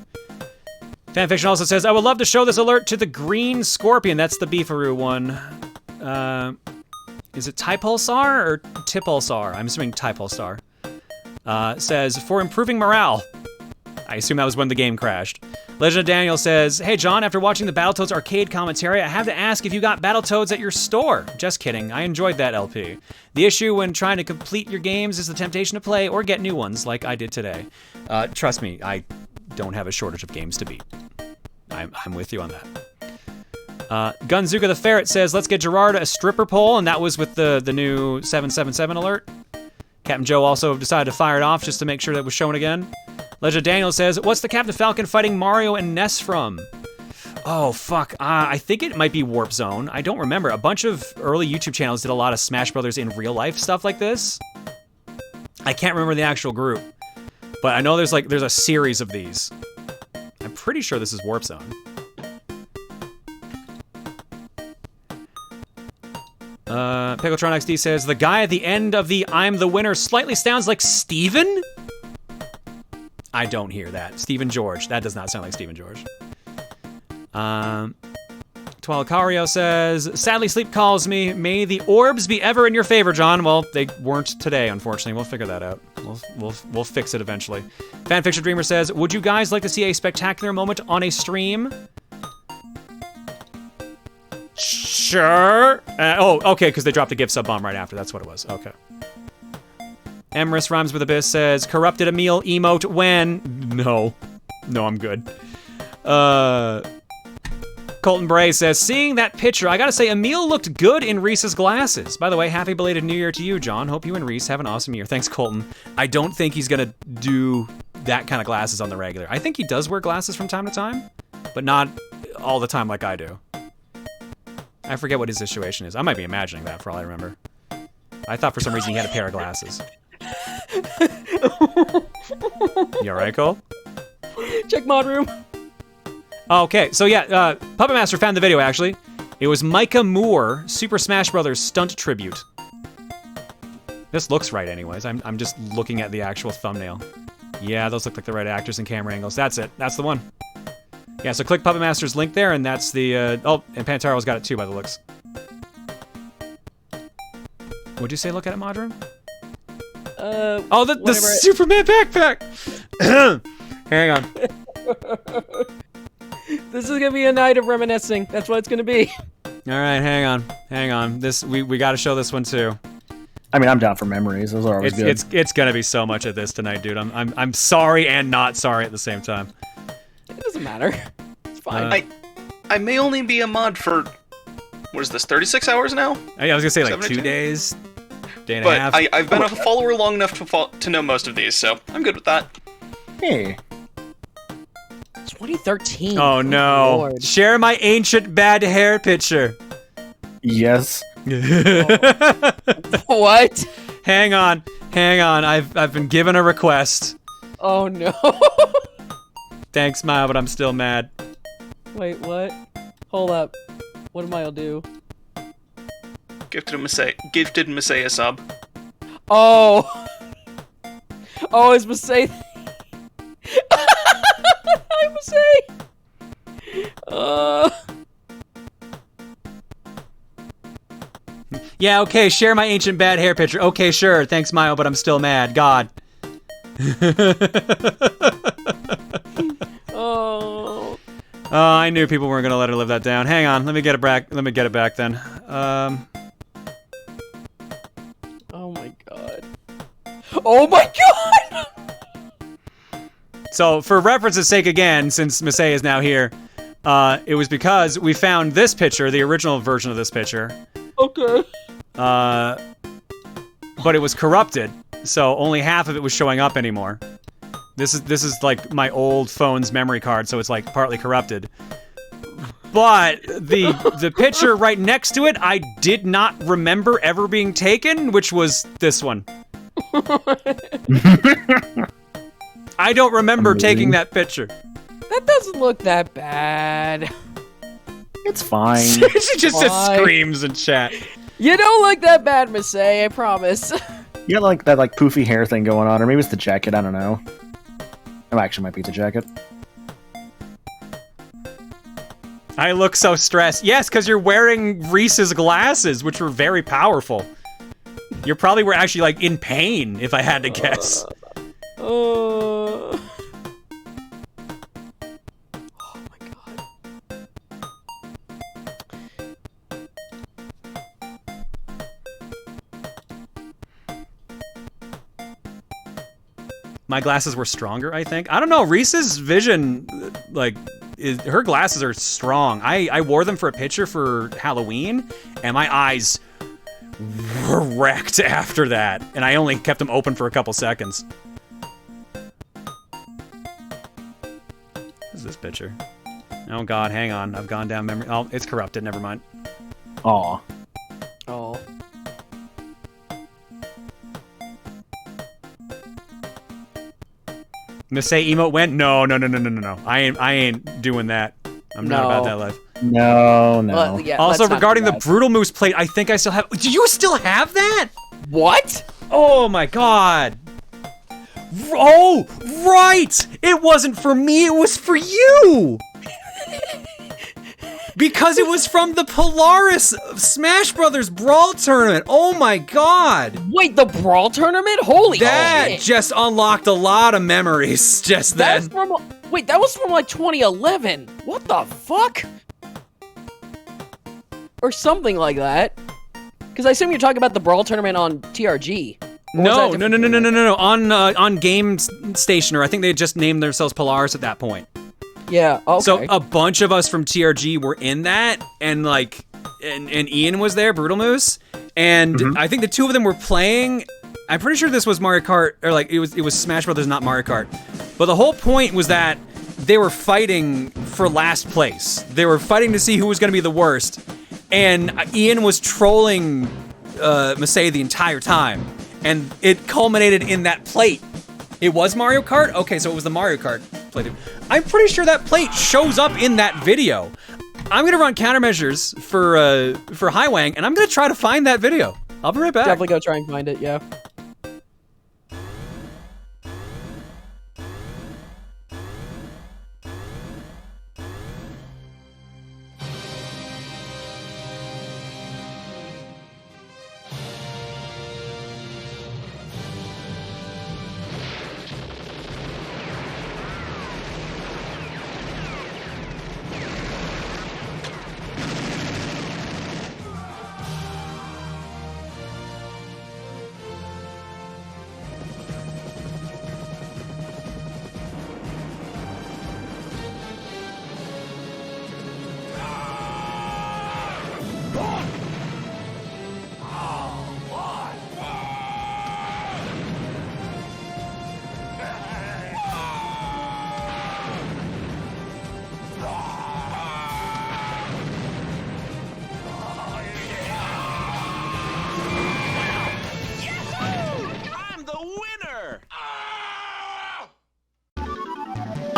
Fanfiction also says, I would love to show this alert to the Green Scorpion. That's the Beefaroo one. Is it Typulsar or Tipulsar? I'm assuming Typulsar. Says, for improving morale. I assume that was when the game crashed. Legend of Daniel says, hey John, after watching the Battletoads arcade commentary, I have to ask if you got Battletoads at your store. Just kidding, I enjoyed that LP. The issue when trying to complete your games is the temptation to play or get new ones, like I did today. Trust me, I don't have a shortage of games to beat. I'm with you on that. Gunzuka the Ferret says, let's get Gerard a stripper pole, and that was with the new 777 alert. Captain Joe also decided to fire it off just to make sure that it was shown again. Legend of Daniel says, what's the Captain Falcon fighting Mario and Ness from? Oh, fuck. I think it might be Warp Zone. I don't remember. A bunch of early YouTube channels did a lot of Smash Brothers in real life stuff like this. I can't remember the actual group, but I know there's a series of these. I'm pretty sure this is Warp Zone. Pickletron XD says, the guy at the end of the I'm the Winner slightly sounds like Steven? I don't hear that. Stephen George. That does not sound like Stephen George. Twalcario says, sadly sleep calls me. May the orbs be ever in your favor, John. Well, they weren't today, unfortunately. We'll figure that out. We'll fix it eventually. Fanfiction Dreamer says, would you guys like to see a spectacular moment on a stream? Sure. Okay, because they dropped a gift sub bomb right after. That's what it was. Okay. Emrys Rhymes with Abyss says, corrupted Emil emote when? No, I'm good. Colton Bray says, seeing that picture, I gotta say, Emil looked good in Reese's glasses. By the way, happy belated New Year to you, John. Hope you and Reese have an awesome year. Thanks, Colton. I don't think he's gonna do that kind of glasses on the regular. I think he does wear glasses from time to time, but not all the time like I do. I forget what his situation is. I might be imagining that for all I remember. I thought for some reason he had a pair of glasses. You alright, Cole? Check mod room. Okay, so yeah, Puppet Master found the video, actually. It was Micah Moore, Super Smash Brothers stunt tribute. This looks right anyways. I'm just looking at the actual thumbnail. Yeah, those look like the right actors and camera angles. That's it. That's the one. Yeah, so click Puppet Master's link there, and that's the, oh, and Pantaro's got it too by the looks. What'd you say, look at it, Modrum? Oh, the Superman backpack! Hang on. This is gonna be a night of reminiscing. That's what it's gonna be. Alright, hang on. We gotta show this one too. I mean, I'm down for memories. Those are always good. It's gonna be so much of this tonight, dude. I'm sorry and not sorry at the same time. It doesn't matter. It's fine. I may only be a mod for, what is this, 36 hours now? I was gonna say like 2 days, day and a half. But I've been a follower long enough to know most of these, so I'm good with that. Hey. 2013. Oh no. Lord. Share my ancient bad hair picture. Yes. What? Hang on. I've been given a request. Oh no. Thanks, Maya, but I'm still mad. Wait, what? Hold up. What did Maya do? Gifted Messiah sub. Oh. Oh, it's Messiah. Hi, Messiah. Yeah, okay, share my ancient bad hair picture. Okay, sure. Thanks, Mayo, but I'm still mad. God. Oh. Oh, I knew people weren't gonna let her live that down. Hang on, let me get it back. Let me get it back then. Oh my god. Oh my god! So, for reference's sake again, since Messiah is now here, it was because we found this picture, the original version of this picture. Okay. But it was corrupted, so only half of it was showing up anymore. This is like my old phone's memory card, so it's like partly corrupted. But the picture right next to it, I did not remember ever being taken, which was this one. I don't remember taking that picture. That doesn't look that bad. It's fine. She just says screams in chat. You don't look that bad, Miss A, I promise. You got like that like poofy hair thing going on, or maybe it's the jacket, I don't know. Oh, actually might be the jacket. I look so stressed. Yes, because you're wearing Reese's glasses, which were very powerful. You probably were actually like in pain, if I had to guess. Oh my god. My glasses were stronger, I think. I don't know. Reese's vision, like, her glasses are strong. I wore them for a picture for Halloween, and my eyes were wrecked after that. And I only kept them open for a couple seconds. What is this picture? Oh god, hang on. I've gone down memory. Oh, it's corrupted. Never mind. Aw. Oh. Miss A emote went? No. I ain't doing that. I'm not about that life. No. Well, yeah, Also, regarding the Brutal Moose plate, I think I still have. Do you still have that? What? Oh my god. Oh, right! It wasn't for me, it was for you! Because it was from the Polaris Smash Brothers Brawl Tournament. Oh my god. Wait, the Brawl Tournament? Holy shit. That just unlocked a lot of memories just then. Wait, that was from like 2011. What the fuck? Or something like that. Because I assume you're talking about the Brawl Tournament on TRG. No. On Game Stationer, I think they just named themselves Polaris at that point. Yeah, okay. So a bunch of us from TRG were in that, and like, and Ian was there, Brutal Moose, and I think the two of them were playing. I'm pretty sure this was Mario Kart, or like it was Smash Brothers, not Mario Kart. But the whole point was that they were fighting for last place. They were fighting to see who was going to be the worst, and Ian was trolling Masei the entire time, and it culminated in that plate. It was Mario Kart? Okay, so it was the Mario Kart plate. I'm pretty sure that plate shows up in that video. I'm gonna run countermeasures for Highwang, and I'm gonna try to find that video. I'll be right back. Definitely go try and find it, yeah.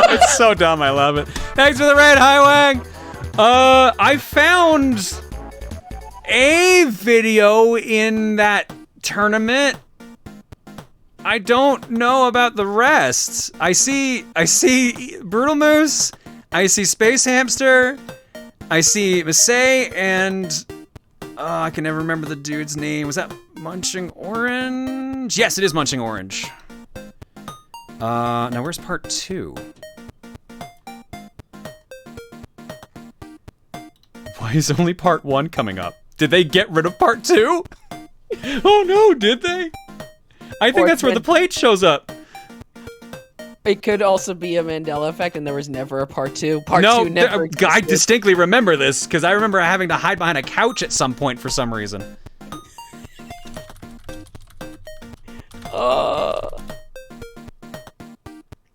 It's so dumb, I love it. Thanks for the raid, Highwang! I found a video in that tournament. I don't know about the rest. I see Brutal Moose, I see Space Hamster, I see Masei, and I can never remember the dude's name. Was that Munching Orange? Yes, it is Munching Orange. Now where's part 2? Why is only part 1 coming up? Did they get rid of part 2? Oh no, did they? I think that's where the plate shows up. It could also be a Mandela effect, and there was never a part 2. Part 2 never existed. I distinctly remember this, because I remember having to hide behind a couch at some point for some reason.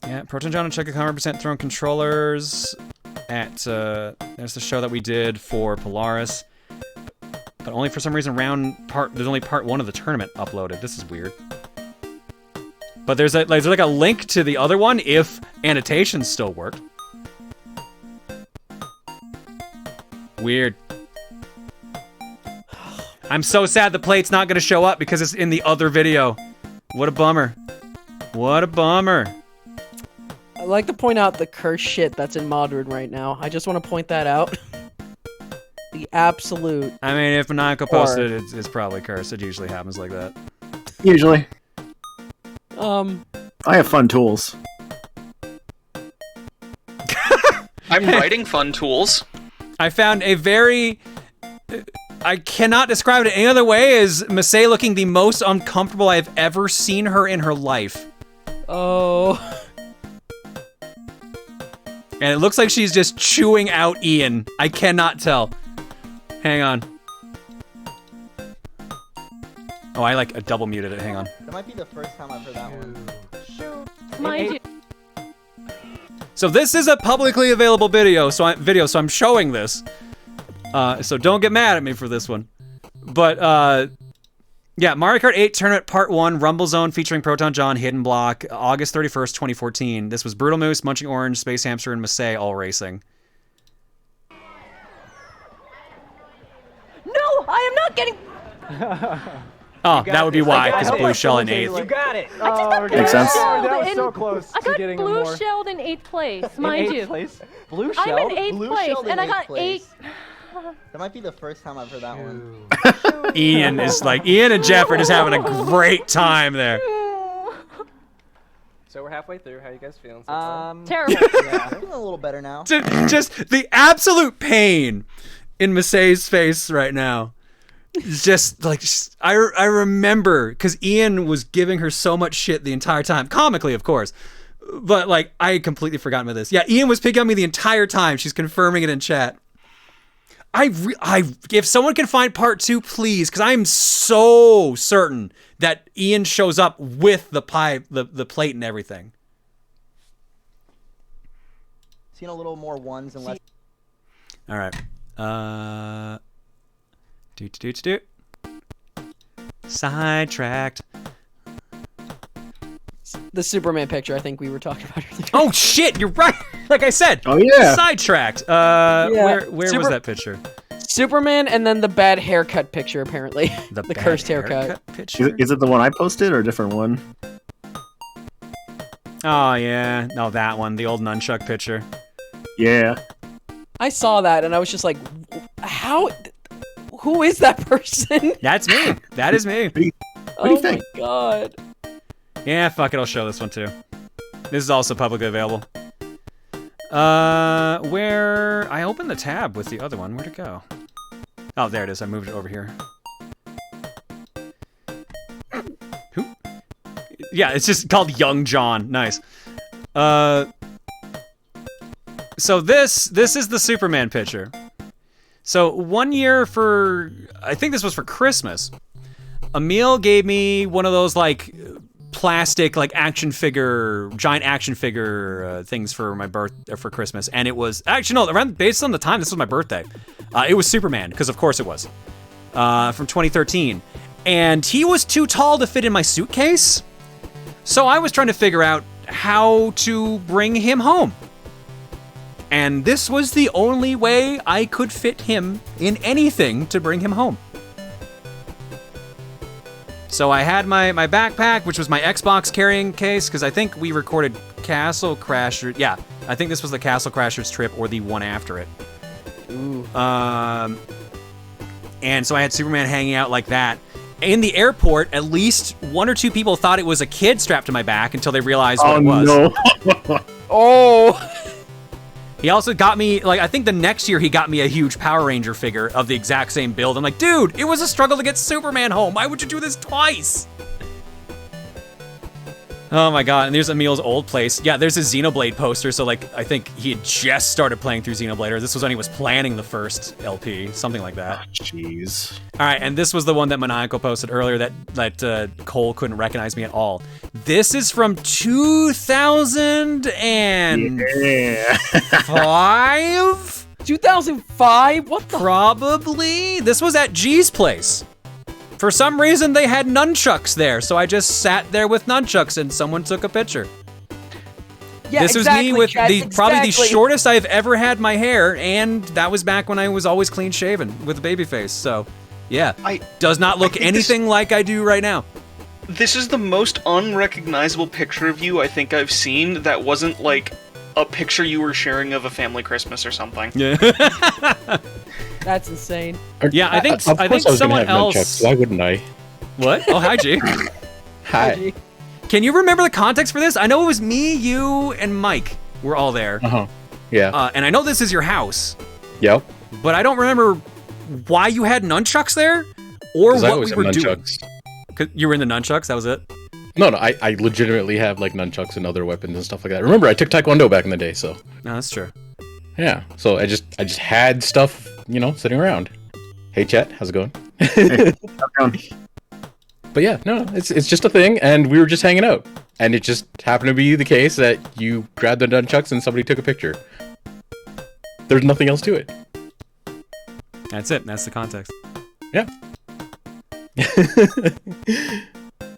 Yeah, Proton John and check 100% thrown controllers at, there's the show that we did for Polaris. But only for some reason there's only part 1 of the tournament uploaded. This is weird. But there's like a link to the other one if annotations still work. Weird. I'm so sad the plate's not gonna show up because it's in the other video. What a bummer. What a bummer. I'd like to point out the curse shit that's in Modern right now. I just want to point that out. The absolute. I mean, if Maniacal posted it, it's probably cursed. It usually happens like that. Usually. I have fun tools. I'm writing fun tools. I found a very... I cannot describe it any other way as Masay looking the most uncomfortable I've ever seen her in her life. Oh. And it looks like she's just chewing out Ian. I cannot tell. Hang on. Oh, I like double muted it. Hang on. That might be the first time I've heard that one. Mind you. So this is a publicly available video, so I'm showing this. So don't get mad at me for this one. But yeah, Mario Kart 8 Tournament Part 1, Rumble Zone featuring Proton John, Hidden Block, August 31st, 2014. This was Brutal Moose, Munching Orange, Space Hamster, and Masay all racing. No, I am not getting. Oh, that would be why, because Blue Shell in 8th. You got it. I just got Makes sense. That was so close I to got getting blue more. shelled in 8th place, mind you. Place? Blue shell? I'm in 8th Blue place, shelled in and I 8th got place. 8. That might be the first time I've heard that one. Ian is like, Ian and Jeff are just having a great time there. So we're halfway through. How you guys feeling? So far? Terrible. Yeah, I'm feeling a little better now. Just the absolute pain in Masay's face right now. It's just like, I remember, because Ian was giving her so much shit the entire time. Comically, of course. But, like, I had completely forgotten about this. Yeah, Ian was picking on me the entire time. She's confirming it in chat. If someone can find part 2, please, because I'm so certain that Ian shows up with the pie, the plate and everything. Seen a little more ones and less. All right. Sidetracked. The Superman picture I think we were talking about earlier. Oh shit, you're right. Like I said. Oh yeah. Sidetracked. Yeah. Where was that picture? Superman and then the bad haircut picture apparently. The bad cursed haircut. picture. Is it the one I posted or a different one? Oh yeah. No, that one. The old nunchuck picture. Yeah. I saw that and I was just like, how? Who is that person? That's me. That is me. What do you think? My god. Yeah, fuck it. I'll show this one too. This is also publicly available. Where I opened the tab with the other one. Where'd it go? Oh, there it is. I moved it over here. Who? Yeah, it's just called Young John. Nice. So this is the Superman picture. So one year I think this was for Christmas, Emil gave me one of those like plastic like giant action figure things for my for Christmas, and it was actually no, based on the time this was my birthday. It was Superman because of course it was from 2013, and he was too tall to fit in my suitcase, so I was trying to figure out how to bring him home. And this was the only way I could fit him in anything to bring him home. So I had my backpack, which was my Xbox carrying case, because I think we recorded Castle Crashers. Yeah, I think this was the Castle Crashers trip or the one after it. Ooh. And so I had Superman hanging out like that. In the airport, at least 1 or 2 people thought it was a kid strapped to my back until they realized what it was. No. Oh! He also got me, like, I think the next year he got me a huge Power Ranger figure of the exact same build. I'm like, dude, it was a struggle to get Superman home. Why would you do this twice? Oh my god, and there's Emil's old place. Yeah, there's a Xenoblade poster, so like, I think he had just started playing through Xenoblade, or this was when he was planning the first LP, something like that. Jeez. Alright, and this was the one that Maniacal posted earlier that Cole couldn't recognize me at all. This is from 2005? 2005? What the? Probably. This was at G's place. For some reason, they had nunchucks there, so I just sat there with nunchucks and someone took a picture. Yeah, this exactly, was me with Chad, probably the exactly. shortest I've ever had my hair, and that was back when I was always clean shaven with a baby face. So, yeah, does not look anything like I do right now. This is the most unrecognizable picture of you I think I've seen that wasn't like a picture you were sharing of a family Christmas or something. Yeah. That's insane. Yeah, I think Of course I was someone gonna have else. nunchucks. Why wouldn't I? What? Oh, hi, G. Hi. Can you remember the context for this? I know it was me, you, and Mike were all there. Yeah. And I know this is your house. Yep. But I don't remember why you had nunchucks there, or 'Cause what I always we have were doing. nunchucks. 'Cause you were in the nunchucks. That was it. No, I legitimately have like nunchucks and other weapons and stuff like that. Remember, I took Taekwondo back in the day, so. No, that's true. Yeah. So I just had stuff, sitting around. Hey, chat, how's it going? But yeah, no, it's just a thing, and we were just hanging out, and it just happened to be the case that you grabbed the nunchucks and somebody took a picture. There's nothing else to it. That's it. That's the context. Yeah.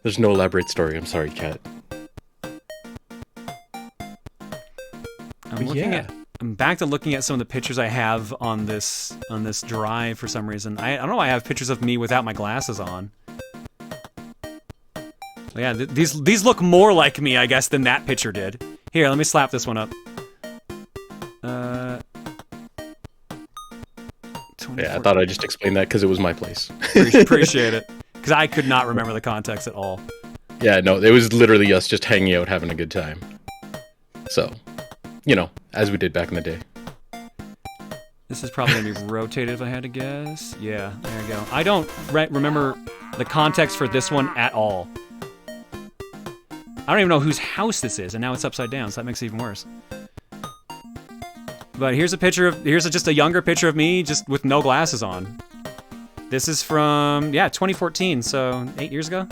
There's no elaborate story. I'm sorry, Kat. I'm back to looking at some of the pictures I have on this drive for some reason. I don't know why I have pictures of me without my glasses on. Yeah, these look more like me, I guess, than that picture did. Here, let me slap this one up. Yeah, I thought I'd just explain that because it was my place. Appreciate it. Because I could not remember the context at all. Yeah, no, it was literally us just hanging out, having a good time. So, as we did back in the day. This is probably going to be rotated if I had to guess. Yeah, there you go. I don't remember the context for this one at all. I don't even know whose house this is, and now it's upside down, so that makes it even worse. But here's just a younger picture of me, just with no glasses on. This is from, 2014, so 8 years ago?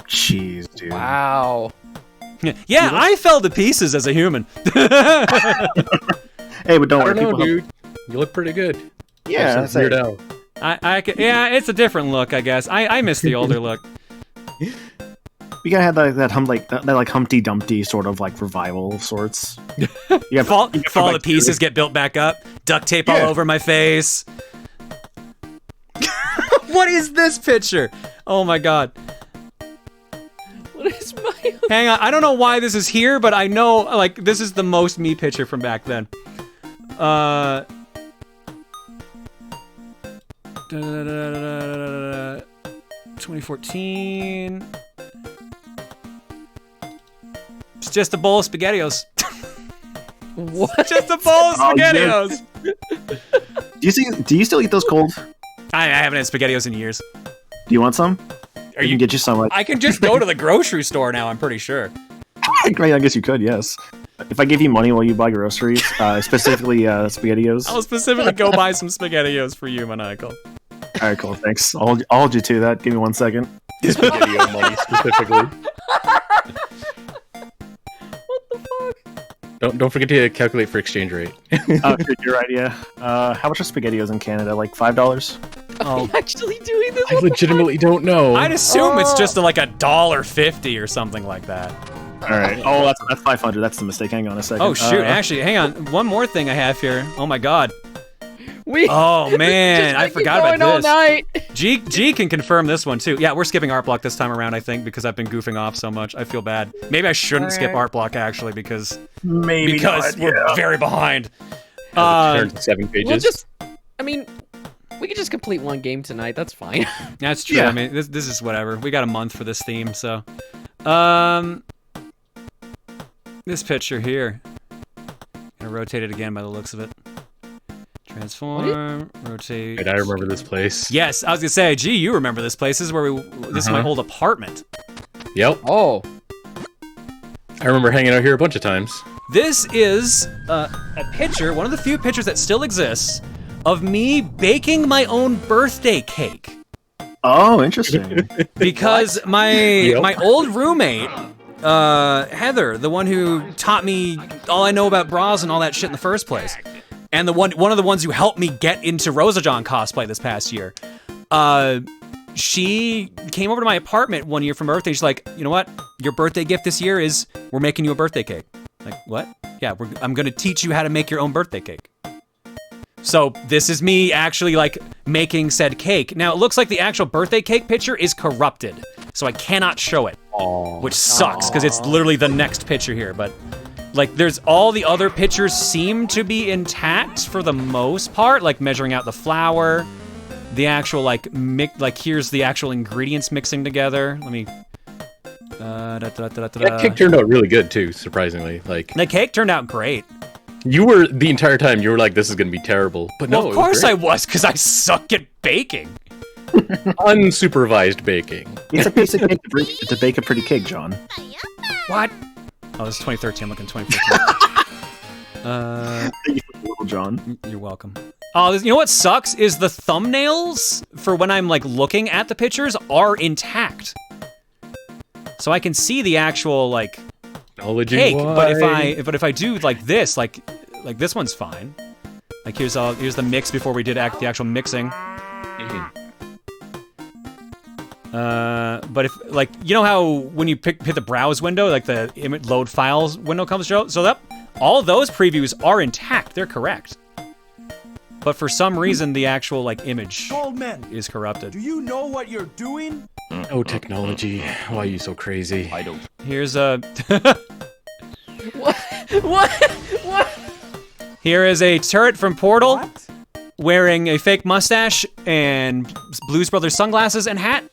Jeez, dude. Wow. Yeah, I fell to pieces as a human. Hey, but don't I worry, don't know, people dude. You look pretty good. Yeah, That's Weird Al. Yeah, it's a different look, I guess. I miss the older look. You gotta have that Humpty Dumpty sort of like revival of sorts. Fall to pieces, get built back up, duct tape all over my face. What is this picture? Oh my god. What is my... Hang on, I don't know why this is here, but I know, like, this is the most me picture from back then. 2014. It's just a bowl of SpaghettiOs. What? Just a bowl of SpaghettiOs. Do you still eat those cold? I haven't had SpaghettiOs in years. Do you want some? I can get you some. I can just go to the grocery store now, I'm pretty sure. I guess you could, yes. If I give you money while you buy groceries, specifically SpaghettiOs. I'll specifically go buy some SpaghettiOs for you, Maniacal. All right, cool, thanks. I'll hold you to that. Give me 1 second. SpaghettiO money, specifically. Don't forget to calculate for exchange rate. Oh, you're right, yeah. How much are SpaghettiOs in Canada? Like $5? Are you actually doing this? I legitimately don't know. I'd assume it's just like $1.50 or something like that. All right. Oh, that's 500. That's the mistake. Hang on a second. Oh shoot! Actually, hang on. One more thing I have here. Oh my god. Oh man, I forgot about all this. night. G can confirm this one too. Yeah, we're skipping art block this time around, I think, because I've been goofing off so much. I feel bad. Maybe I shouldn't skip art block actually because we're very behind. Turn to 7 pages. We could just complete one game tonight. That's fine. That's true. Yeah. I mean, this is whatever. We got a month for this theme, so. This picture here. Gonna rotate it again by the looks of it. Transform, rotate. And I remember this place. Yes, I was gonna say, gee, you remember this place. This is where this is my old apartment. Yep. Oh. I remember hanging out here a bunch of times. This is a picture, one of the few pictures that still exists, of me baking my own birthday cake. Oh, interesting. Because my old roommate, Heather, the one who taught me all I know about bras and all that shit in the first place, and one of the ones who helped me get into Rosa John cosplay this past year, she came over to my apartment one year for my birthday. She's like, you know what? Your birthday gift this year is we're making you a birthday cake. Like, what? Yeah, I'm gonna teach you how to make your own birthday cake. So this is me actually like making said cake. Now it looks like the actual birthday cake picture is corrupted, so I cannot show it, which sucks because it's literally the next picture here. But like, there's all the other pictures seem to be intact for the most part, like measuring out the flour, the actual like here's the actual ingredients mixing together. Let me. That cake turned out really good too, surprisingly. Like the cake turned out great. You were the entire time you were like, "This is gonna be terrible," but no, well, of course I was, because I suck at baking. Unsupervised baking. It's a piece of cake to bake a pretty cake, John. What? Oh, this is 2013. I'm looking 2015. Little John. You're welcome. Oh, you know what sucks is the thumbnails for when I'm like looking at the pictures are intact, so I can see the actual like cake. But if I do like this, like this one's fine. Like here's the mix before we did the actual mixing. But if like, you know how when you hit the browse window, like the load files window comes out, so that all those previews are intact, they're correct. But for some reason, the actual like image is corrupted. Do you know what you're doing? Oh, technology! Why are you so crazy? I don't. Here's a. What? Here is a turret from Portal, wearing a fake mustache and Blues Brothers sunglasses and hat.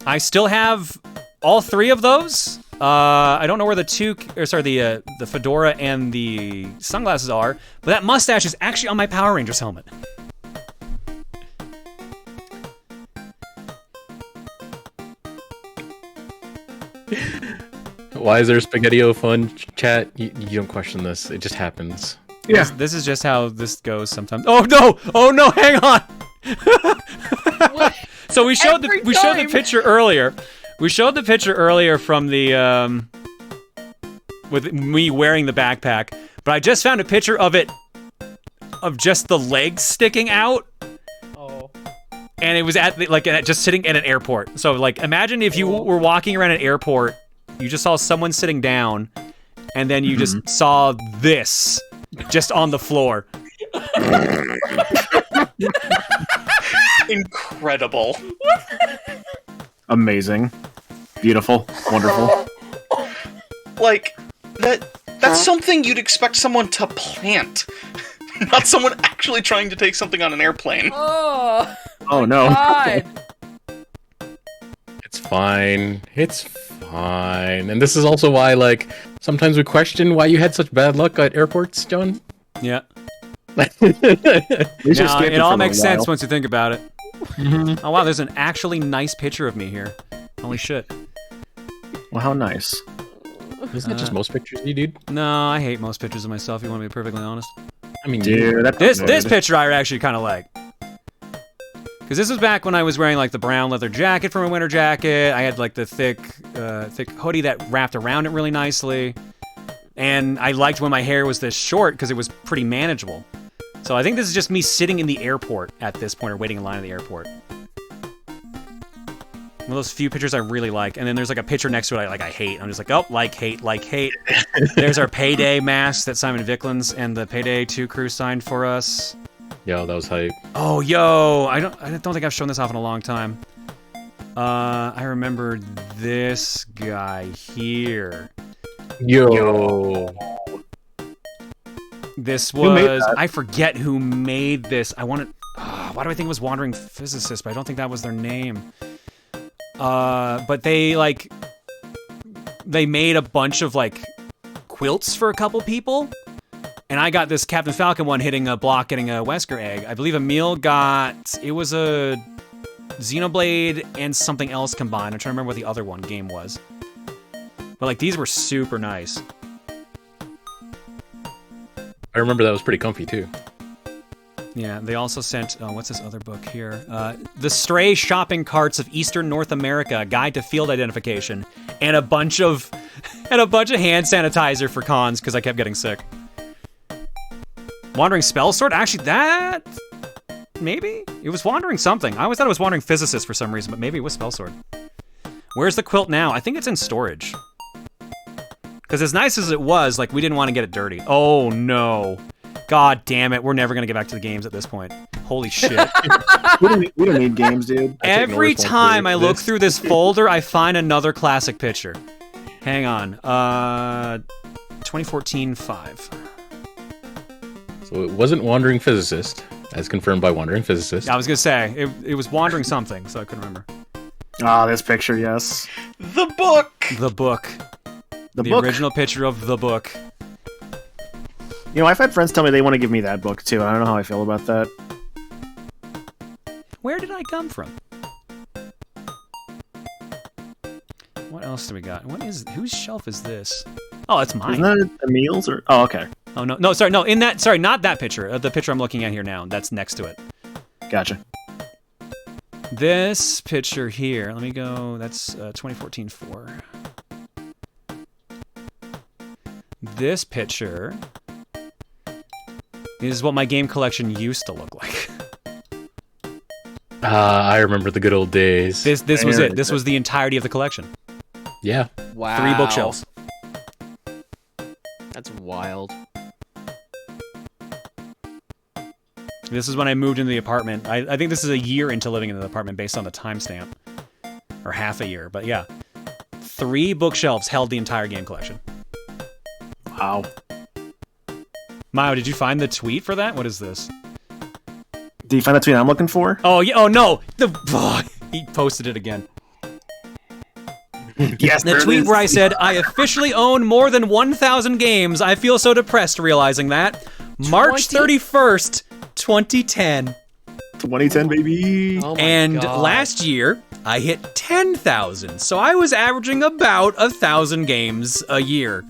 I still have all three of those. I don't know where the fedora and the sunglasses are, but that mustache is actually on my Power Rangers helmet. Why is there SpaghettiO fun chat? You don't question this. It just happens. Yeah. This is just how this goes sometimes. Oh no! Oh no! Hang on. So we showed the picture earlier. We showed the picture earlier from the with me wearing the backpack, but I just found a picture of it, of just the legs sticking out. Oh. And it was just sitting at an airport. So like, imagine if you were walking around an airport, you just saw someone sitting down, and then you just saw this just on the floor. Incredible. Amazing. Beautiful. Wonderful. Like, that's something you'd expect someone to plant. Not someone actually trying to take something on an airplane. Oh no. God. It's fine. It's fine. And this is also why, like, sometimes we question why you had such bad luck at airports, John. Yeah. It all makes sense once you think about it. Oh wow, there's an actually nice picture of me here. Holy shit. Well, how nice. Isn't it just most pictures you, dude? No, I hate most pictures of myself, you want to be perfectly honest. I mean, dude, this picture I actually kind of like. Because this was back when I was wearing like the brown leather jacket from a winter jacket. I had like the thick hoodie that wrapped around it really nicely. And I liked when my hair was this short because it was pretty manageable. So I think this is just me sitting in the airport at this point, or waiting in line at the airport. One of those few pictures I really like. And then there's like a picture next to it I hate. I'm just like, oh, like, hate. There's our Payday mask that Simon Vicklands and the Payday 2 crew signed for us. Yo, that was hype. Oh, yo, I don't think I've shown this off in a long time. I remember this guy here. Yo. This was, I forget who made this. Why do I think it was Wandering Physicist, but I don't think that was their name. But they made a bunch of like quilts for a couple people. And I got this Captain Falcon one hitting a block, getting a Wesker egg. I believe Emil it was a Xenoblade and something else combined. I'm trying to remember what the other game was. But like, these were super nice. I remember that was pretty comfy too. Yeah, they also sent, what's this other book here? The Stray Shopping Carts of Eastern North America, Guide to Field Identification, and a bunch of hand sanitizer for cons because I kept getting sick. Wandering Spell Sword? Actually, that... maybe? It was Wandering something. I always thought it was Wandering Physicist for some reason, but maybe it was Spell Sword. Where's the quilt now? I think it's in storage. Because as nice as it was, like, we didn't want to get it dirty. Oh, no. God damn it. We're never going to get back to the games at this point. Holy shit. we don't need games, dude. Every time I look through this folder, I find another classic picture. Hang on. 2014-5. So it wasn't Wandering Physicist, as confirmed by Wandering Physicist. I was going to say, it was Wandering something, so I couldn't remember. Ah, this picture, yes. The book! The book. The book. Original picture of the book. You know, I've had friends tell me they want to give me that book, too. I don't know how I feel about that. Where did I come from? What else do we got? Whose shelf is this? Oh, it's mine. Isn't that Emil's or? Oh, okay. Oh no, sorry, no. Sorry, not that picture. The picture I'm looking at here now. That's next to it. Gotcha. This picture here. Let me go. That's 2014-4. This picture is what my game collection used to look like. I remember the good old days. This was it. This was the entirety of the collection. Yeah. Wow. 3 bookshelves. That's wild. This is when I moved into the apartment. I think this is a year into living in the apartment based on the timestamp. Or half a year, but yeah. 3 bookshelves held the entire game collection. Wow. Mayo, did you find the tweet for that? What is this? Do you find the tweet I'm looking for? Oh, yeah. Oh, no. He posted it again. Yes, the tweet where I said, I officially own more than 1,000 games. I feel so depressed realizing that. March 31st, 2010. 2010, baby. Oh my and God. last year, I hit 10,000. So I was averaging about 1,000 games a year.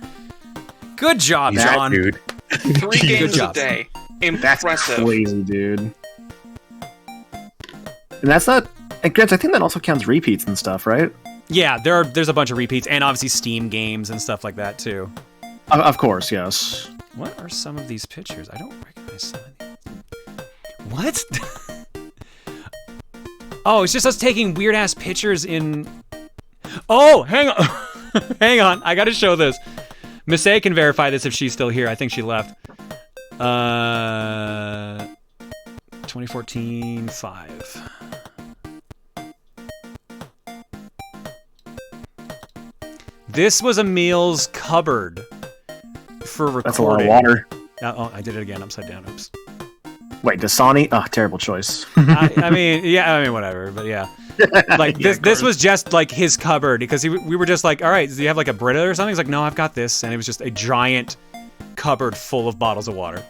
Good job, John. Dude. 3 games a day. That's Impressive. crazy, dude. And that's not. And Gretz, I think that also counts repeats and stuff, right? Yeah, there's a bunch of repeats and obviously Steam games and stuff like that too. Of course, yes. What are some of these pictures? I don't recognize some of these. What? Oh, it's just us taking weird ass pictures in. Oh, hang on, hang on. I gotta show this. Missy can verify this if she's still here. I think she left. 2014-5. This was Emil's cupboard for recording. That's a lot of water. Oh, I did it again. Upside down. Oops. Wait, Dasani? Oh, terrible choice. I mean, whatever. But yeah, like this was just like his cupboard because we were just like, all right, do you have like a Brita or something? He's like, no, I've got this, and it was just a giant cupboard full of bottles of water.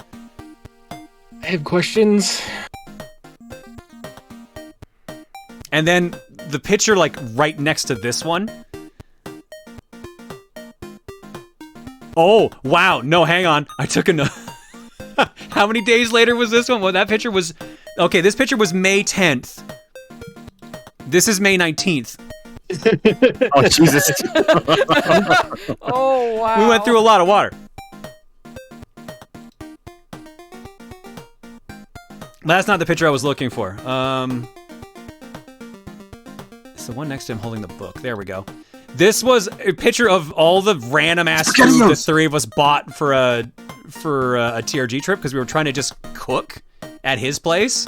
I have questions. And then the picture like right next to this one. Oh, wow. No, hang on. I took a note. How many days later was this one? Well, that picture was... Okay, this picture was May 10th. This is May 19th. Oh, Jesus. Oh, wow. We went through a lot of water. That's not the picture I was looking for. It's the one next to him holding the book. There we go. This was a picture of all the random ass food the 3 of us bought for a TRG trip because we were trying to just cook at his place.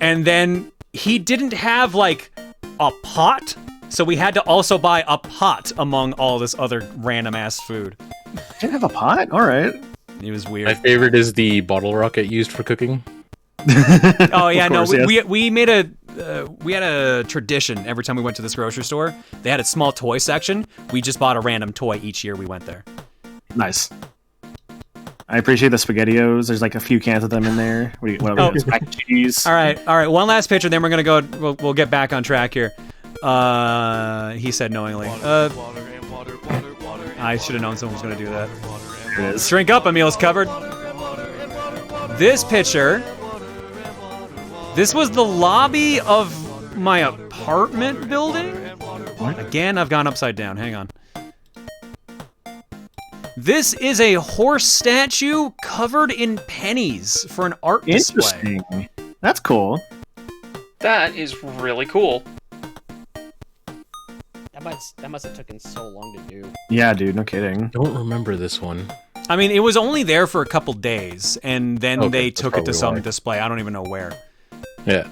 And then he didn't have like a pot, so we had to also buy a pot among all this other random ass food. Didn't have a pot? All right. It was weird. My favorite is the bottle rocket used for cooking. Oh yeah, course, no, yes. we made a we had a tradition every time we went to this grocery store. They had a small toy section. We just bought a random toy each year we went there. Nice. I appreciate the SpaghettiOs. There's like a few cans of them in there. What else? Mac and cheese. All right. One last picture, then we're gonna go. We'll get back on track here. He said knowingly. I should have known someone was gonna do that. There it is. Shrink up, Emil's covered. This picture. This was the lobby of my apartment building. Again, I've gone upside down. Hang on. This is a horse statue covered in pennies for an art display. Interesting. That's cool. That is really cool. that must have taken so long to do. Yeah, dude, no kidding. Don't remember this one. I mean, it was only there for a couple days, and then Okay, they that's took it to probably some why. display. I don't even know where. Yeah.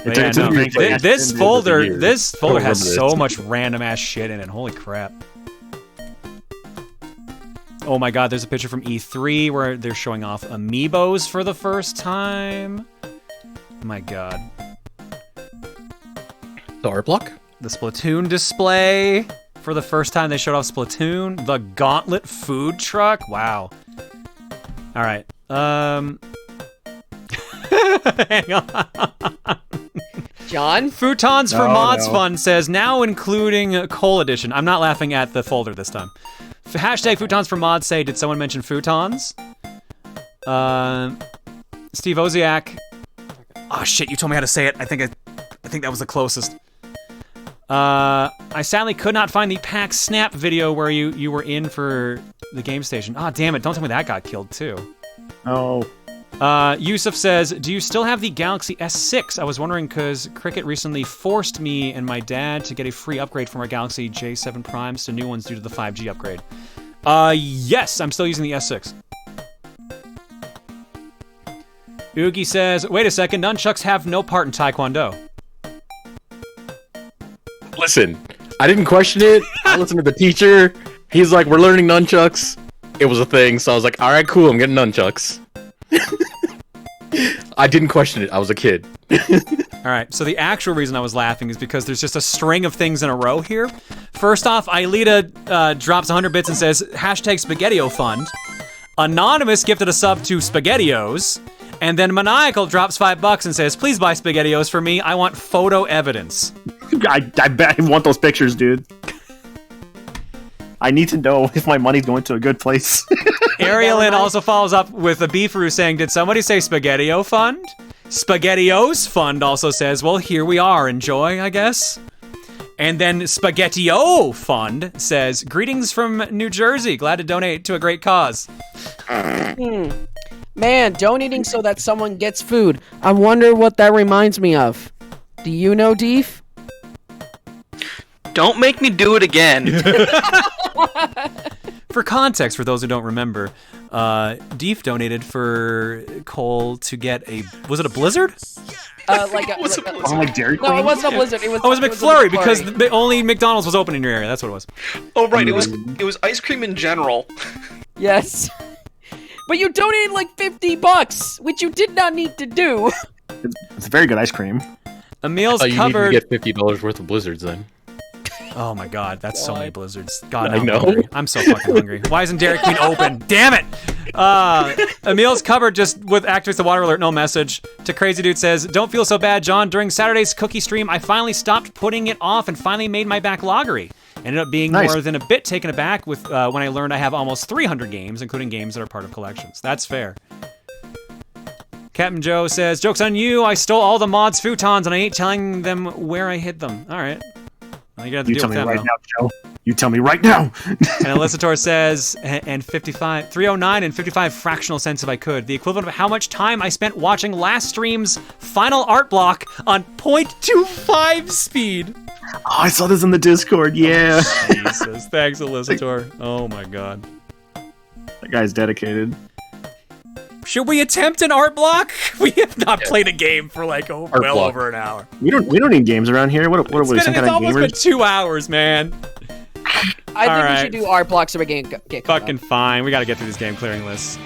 But yeah, no, this folder has remember so this. much random ass shit in it. Holy crap. Oh my god, there's a picture from E3 where they're showing off amiibos for the first time. My god. The art block? The Splatoon display. For the first time they showed off Splatoon. The Gauntlet food truck. Wow. Alright. Hang on. John? Futons for No, Mods no. Fund says, now including Coal Edition. I'm not laughing at the folder this time. Hashtag Futons for Mods say, did someone mention Futons? Steve Oziak. Oh shit, you told me how to say it. I think that was the closest. I sadly could not find the PAX Snap video where you were in for the game station. Ah, damn it, don't tell me that got killed too. Oh. Yusuf says, do you still have the Galaxy S6? I was wondering because Cricket recently forced me and my dad to get a free upgrade from our Galaxy J7 Primes to new ones due to the 5G upgrade. Yes, I'm still using the S6. Oogie says, wait a second, nunchucks have no part in Taekwondo. Listen, I didn't question it. I listened to the teacher. He's like, we're learning nunchucks. It was a thing, so I was like, all right, cool, I'm getting nunchucks. I didn't question it. I was a kid. Alright, so the actual reason I was laughing is because there's just a string of things in a row here. First off, Aelita drops 100 bits and says, hashtag Spaghettio Fund. Anonymous gifted a sub to SpaghettiOs. And then Maniacal drops $5 and says, please buy SpaghettiOs for me. I want photo evidence. I bet I want those pictures, dude. I need to know if my money's going to a good place. Arielin also follows up with a beefaroo saying, did somebody say Spaghettio Fund? SpaghettiOs Fund also says, well, here we are. Enjoy, I guess. And then Spaghettio Fund says, greetings from New Jersey. Glad to donate to a great cause. Man, donating so that someone gets food. I wonder what that reminds me of. Do you know, Deef? Don't make me do it again. For context, for those who don't remember, Deef donated for Cole to get a... Was it a Blizzard? Like a, Oh, like Dairy Queen? No, it wasn't a Blizzard. It was. Oh, it was a McFlurry because the only McDonald's was open in your area. That's what it was. Oh right, it was ice cream in general. Yes. But you donated like $50, which you did not need to do. It's very good ice cream. Emil's Oh, you covered. need to get $50 worth of Blizzards then. Oh my god, that's so many Blizzards. God, I I'm know. hungry. I'm so fucking hungry. Why isn't Dairy Queen open? Damn it! Emil's covered just with activates the water alert, no message. To Crazy Dude says, don't feel so bad, John. During Saturday's cookie stream, I finally stopped putting it off and finally made my backloggery. Ended up being Nice. more than a bit taken aback with when I learned I have almost 300 games, including games that are part of collections. That's fair. Captain Joe says, joke's on you. I stole all the mods' futons and I ain't telling them where I hid them. All right. Well, you got to You deal tell with me that right now. now, Joe. You tell me right now. And Elicitor says, and 309 and 55 fractional cents if I could. The equivalent of how much time I spent watching last stream's final art block on 0.25 speed. Oh, I saw this in the Discord. Yeah. Jesus. Thanks, Elicitor. Oh my god. That guy's dedicated. Should we attempt an art block? We have not played a game for like well block. over an hour. We don't need games around here. What are we, some kind It's of almost gamers? been 2 hours, man. I think Alright. we should do art blocks if we get caught Fucking fine. We gotta get through these game clearing lists.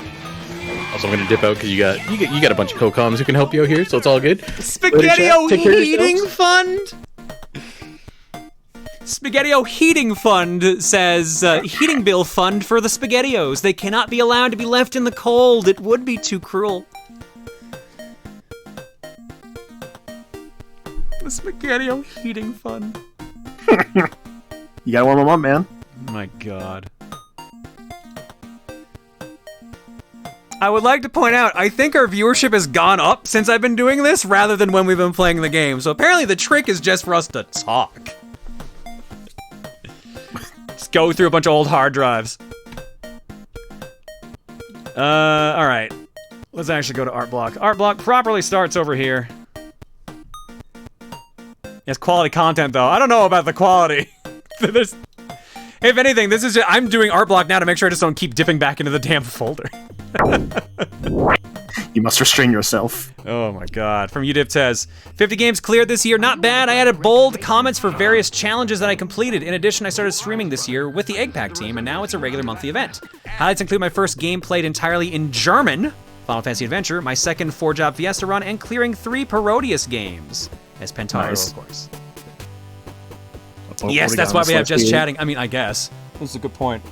Also, I'm gonna dip out because you got a bunch of co-coms who can help you out here, so it's all good. Spaghettio Take care of Heating yourselves. Fund? Spaghettio Heating Fund says, heating bill fund for the SpaghettiOs. They cannot be allowed to be left in the cold. It would be too cruel. The Spaghettio Heating Fund. You gotta warm them up, man. My god. I would like to point out, I think our viewership has gone up since I've been doing this rather than when we've been playing the game. So apparently the trick is just for us to talk. Just go through a bunch of old hard drives. Alright. Let's actually go to Art Block. Art Block properly starts over here. It's quality content, though. I don't know about the quality. If anything, this is I'm doing art block now to make sure I just don't keep dipping back into the damn folder. You must restrain yourself. Oh my god. From UDIP says, 50 games cleared this year, not bad. I added bold comments for various challenges that I completed. In addition, I started streaming this year with the Egg Pack team, and now it's a regular monthly event. Highlights include my first game played entirely in German, Final Fantasy Adventure, my second 4-job Fiesta run, and clearing 3 Parodius games. As Pentaro, Nice. of course. What Yes, we that's got why on we have the just list here? chatting. I mean, I guess. That's a good point.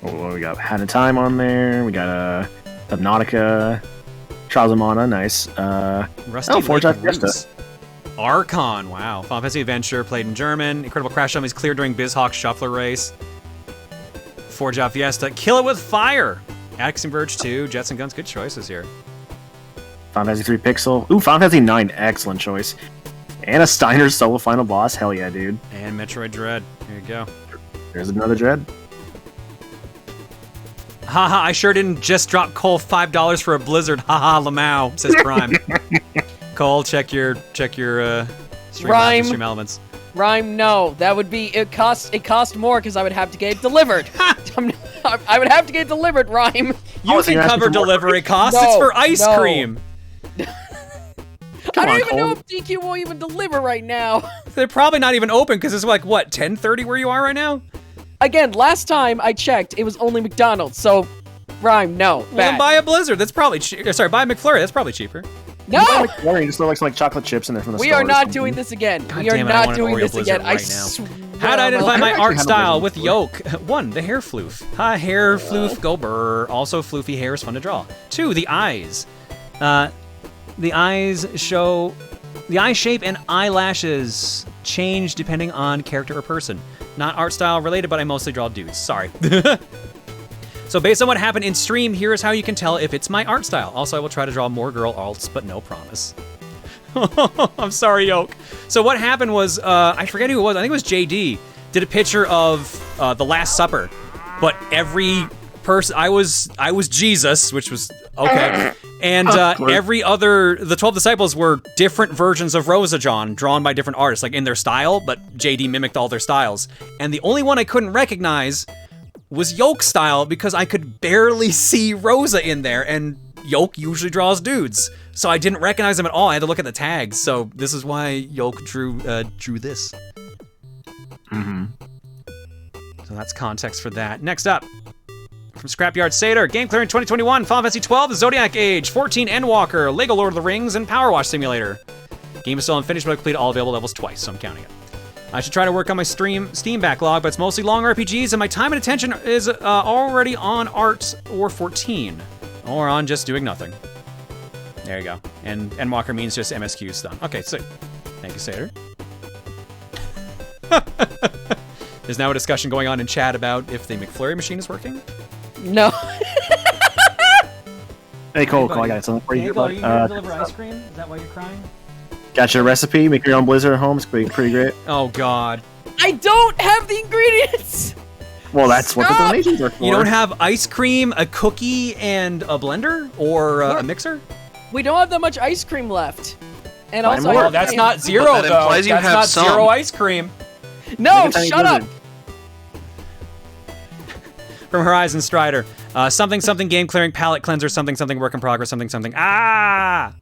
Oh, we got Had a Time on there. We got Subnautica, Trials of Mana, nice. Rusty Forge Lake Fiesta. Roots. Archon, wow. Final Fantasy Adventure, played in German. Incredible Crash Dummies cleared during BizHawk Shuffler Race. 4-job Fiesta, Kill It With Fire. Addicts and Verge 2, Jets and Guns, good choices here. Final Fantasy 3 Pixel. Ooh, Final Fantasy 9, excellent choice. And a Steiner's solo final boss, hell yeah, dude. And Metroid Dread, there you go. There's another Dread. Haha, I sure didn't just drop Cole $5 for a Blizzard. Haha, Lamau, says Prime. Cole, check your stream Rhyme. stream elements. Rhyme, no. That would be it cost more because I would have to get it delivered. I would have to get it delivered, Rhyme. You can cover delivery costs. It's for ice cream. I don't even know if DQ will even deliver right now. They're probably not even open because it's like what, 10:30 where you are right now? Again, last time I checked, it was only McDonald's. So, Rhyme, no. Well, then buy a Blizzard. That's probably sorry, buy a McFlurry. That's probably cheaper. No! McFlurry, just throw like some chocolate chips in there from the We store are or not something. doing this again. God We are damn it, I not want an doing Oreo this Blizzard again. right I now. swear. How to identify my actually art have a style Blizzard with yoke? 1, the hair floof. Hair floof, go burr. Also, floofy hair is fun to draw. 2, the eyes. The eyes show... The eye shape and eyelashes change depending on character or person. Not art style related, but I mostly draw dudes. Sorry. So based on what happened in stream, here is how you can tell if it's my art style. Also, I will try to draw more girl alts, but no promise. I'm sorry, Yoke. So what happened was, I forget who it was. I think it was JD. Did a picture of the Last Supper, but every person, I was Jesus, which was okay, and every other, the 12 disciples were different versions of Rosa John, drawn by different artists, like in their style, but JD mimicked all their styles. And the only one I couldn't recognize was Yoke's style because I could barely see Rosa in there, and Yoke usually draws dudes. So I didn't recognize him at all. I had to look at the tags. So this is why Yoke drew this. Mm-hmm. So that's context for that. Next up, from Scrapyard Satyr, game clearing 2021, Final Fantasy 12, The Zodiac Age, 14 Endwalker, Lego Lord of the Rings, and Power Wash Simulator. Game is still unfinished, but I completed all available levels twice, so I'm counting it. I should try to work on my Steam backlog, but it's mostly long RPGs, and my time and attention is already on art or 14, or on just doing nothing. There you go. And Endwalker means just MSQ stun. Okay, so thank you, Satyr. There's now a discussion going on in chat about if the McFlurry machine is working. No. Hey, Cole, I got something for you. Hey, Cole, are you here to deliver ice cream? Is that why you're crying? Got your recipe, make your own Blizzard at home, it's pretty great. Oh, God. I don't have the ingredients! Well, that's what the donations are for. You don't have ice cream, a cookie, and a blender? Or a mixer? We don't have that much ice cream left. And Buy also, more. That's not zero, But that though. implies you That's have not some. zero ice cream. No, Make a tiny shut up! Blizzard. From Horizon Strider. Something something game clearing palette cleanser, something something work in progress, something something. Ah!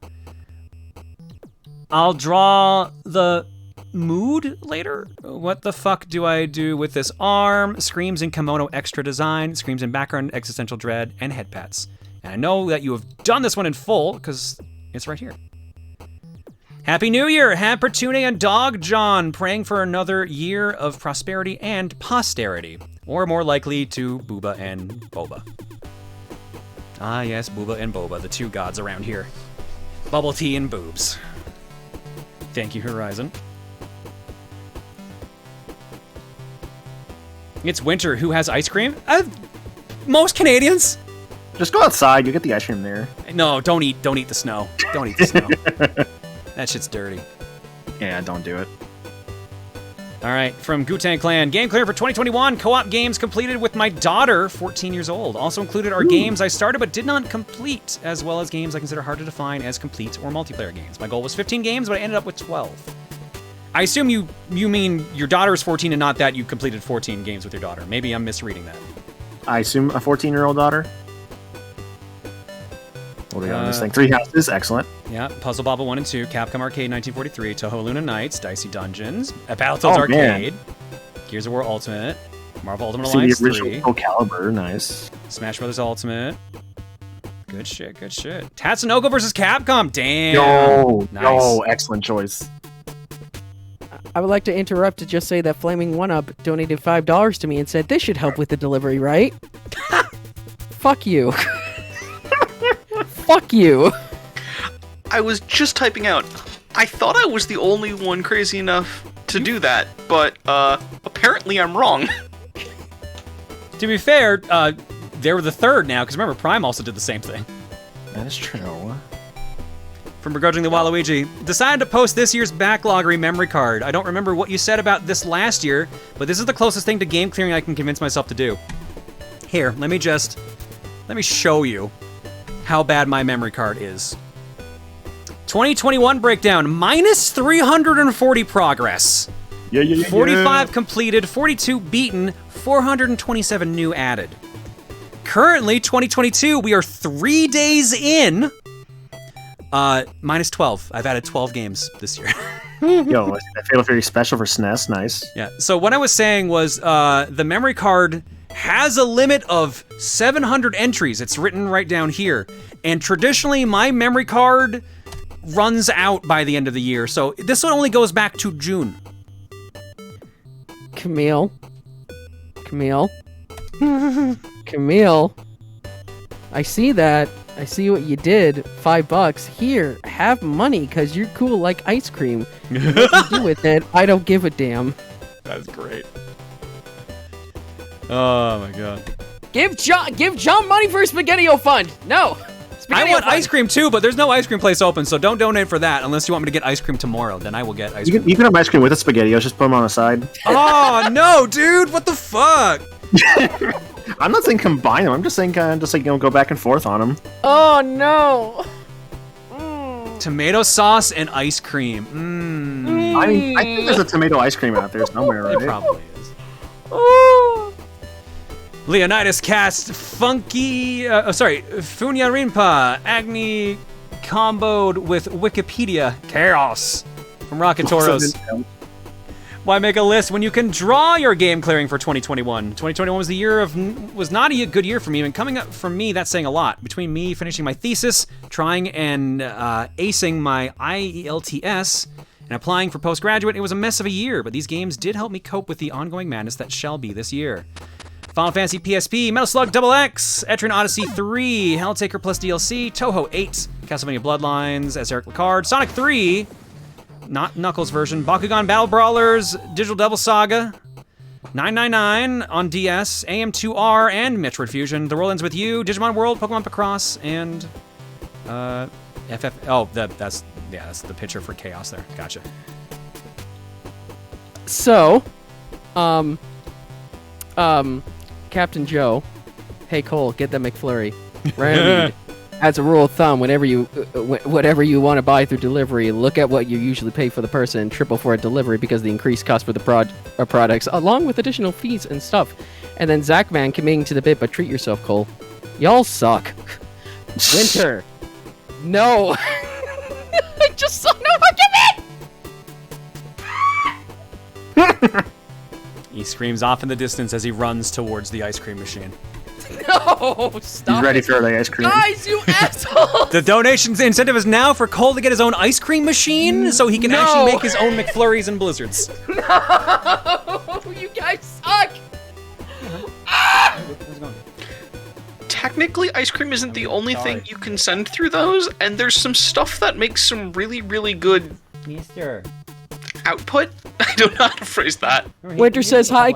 I'll draw the mood later. What the fuck do I do with this arm? Screams in kimono extra design, screams in background existential dread, and head pats. And I know that you have done this one in full because it's right here. Happy New Year, Hapertune and Dog John, praying for another year of prosperity and posterity. Or more likely to Booba and Boba. Ah yes, Booba and Boba, the two gods around here. Bubble tea and boobs. Thank you, Horizon. It's winter. Who has ice cream? Most Canadians. Just go outside, you get the ice cream there. No, don't eat the snow. Don't eat the snow. That shit's dirty. Yeah, don't do it. All right, from Gu-Tang Clan. Game clear for 2021. Co-op games completed with my daughter, 14 years old. Also included are games I started but did not complete, as well as games I consider hard to define as complete or multiplayer games. My goal was 15 games, but I ended up with 12. I assume you mean your daughter is 14 and not that you completed 14 games with your daughter. Maybe I'm misreading that. I assume a 14-year-old daughter. What do we got on this thing? 3 Houses, excellent. Yeah, Puzzle Bobble 1 and 2, Capcom Arcade 1943, Toho Luna Nights, Dicey Dungeons, Battletoads Arcade, Gears of War Ultimate, Marvel Ultimate Alliance 3, original Caliber, nice. Smash Brothers Ultimate. Good shit, good shit. Tatsunoko versus Capcom, damn. Yo, excellent choice. I would like to interrupt to just say that Flaming One Up donated $5 to me and said this should help with the delivery, right? Fuck you. Fuck you. I was just typing out. I thought I was the only one crazy enough to do that, but apparently I'm wrong. To be fair, they were the third now, because remember, Prime also did the same thing. That is true. From Begrudgingly Waluigi, decided to post this year's backloggery memory card. I don't remember what you said about this last year, but this is the closest thing to game clearing I can convince myself to do. Here, let me show you how bad my memory card is. 2021 breakdown, minus 340 progress. 45 completed, 42 beaten, 427 new added. Currently, 2022, we are 3 days in. Minus 12. I've added 12 games this year. Yo, that Fatal Fury special for SNES, nice. Yeah, so what I was saying was the memory card has a limit of 700 entries. It's written right down here. And traditionally, my memory card runs out by the end of the year. So this one only goes back to June. Camille. I see that. I see what you did. $5. Here, have money, cause you're cool like ice cream. What you do with it, I don't give a damn. That's great. Oh my god. Give John money for a SpaghettiO fund. No. I want ice cream too, but there's no ice cream place open, so don't donate for that unless you want me to get ice cream tomorrow. Then I will get ice cream. You can have ice cream with a SpaghettiO, just put them on the side. Oh no, dude! What the fuck? I'm not saying combine them. I'm just saying go back and forth on them. Oh no. Tomato sauce and ice cream. I mean, I think there's a tomato ice cream out there somewhere, right? It probably is. Oh. Leonidas cast Funya Rinpa, Agni comboed with Wikipedia Chaos from Rocket Toros. Why make a list when you can draw your game clearing for 2021? 2021 was not a good year for me, and coming up from me, that's saying a lot. Between me finishing my thesis, trying and acing my IELTS, and applying for postgraduate, it was a mess of a year, but these games did help me cope with the ongoing madness that shall be this year. Final Fantasy PSP, Metal Slug XX, Etrian Odyssey 3, Helltaker plus DLC, Toho 8, Castlevania Bloodlines, as Eric Lacard, Sonic 3, not Knuckles version, Bakugan Battle Brawlers, Digital Devil Saga, 999 on DS, AM2R, and Metroid Fusion. The World Ends With You, Digimon World, Pokemon Picross, and FF. Oh, that's the picture for Chaos there. Gotcha. So, Captain Joe, hey Cole, get that McFlurry. Right? As a rule of thumb, whatever you want to buy through delivery, look at what you usually pay for the person, triple for a delivery because of the increased cost for the products, along with additional fees and stuff. And then Zachman committing to the bit, but treat yourself, Cole. Y'all suck. Winter. No. I just saw no argument! He screams off in the distance as he runs towards the ice cream machine. No, stop. He's ready for the ice cream. Guys, you assholes! The donations incentive is now for Cole to get his own ice cream machine so he can actually make his own McFlurries and Blizzards. No, you guys suck! Technically, ice cream isn't the only thing you can send through those, and there's some stuff that makes some really, really good output. I don't know how to phrase that. Winter says hi.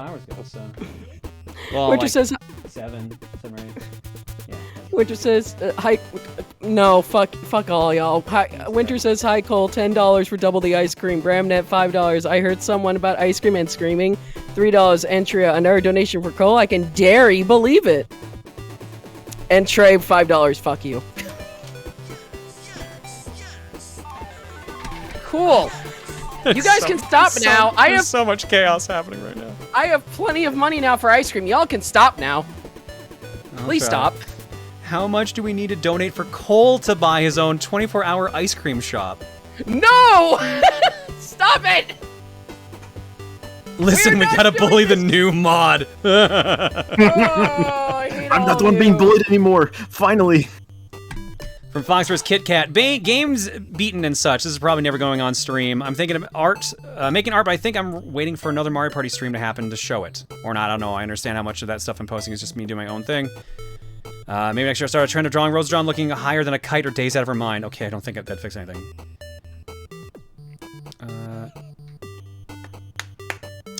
Well, Winter says 7 or 8. Yeah. Winter says, hi. No, fuck all y'all. Winter says, hi, Cole. $10 for double the ice cream. Bramnet, $5. I heard someone about ice cream and screaming. $3. Entria, another donation for Cole. I can dare you believe it. And Trey, $5. Fuck you. Cool. You guys can stop now. I have so much chaos happening right now. I have plenty of money now for ice cream. Y'all can stop now. Please stop. How much do we need to donate for Cole to buy his own 24-hour ice cream shop? No! Stop it! Listen, we gotta bully the new mod. I'm not the one being bullied anymore. Finally. From Fox vs. Kit Kat. Games beaten and such. This is probably never going on stream. I'm thinking of making art, but I think I'm waiting for another Mario Party stream to happen to show it. Or not, I don't know. I understand how much of that stuff I'm posting is just me doing my own thing. Maybe next year I'll start a trend of drawing Rose John looking higher than a kite or days out of her mind. Okay, I don't think that'd fix anything.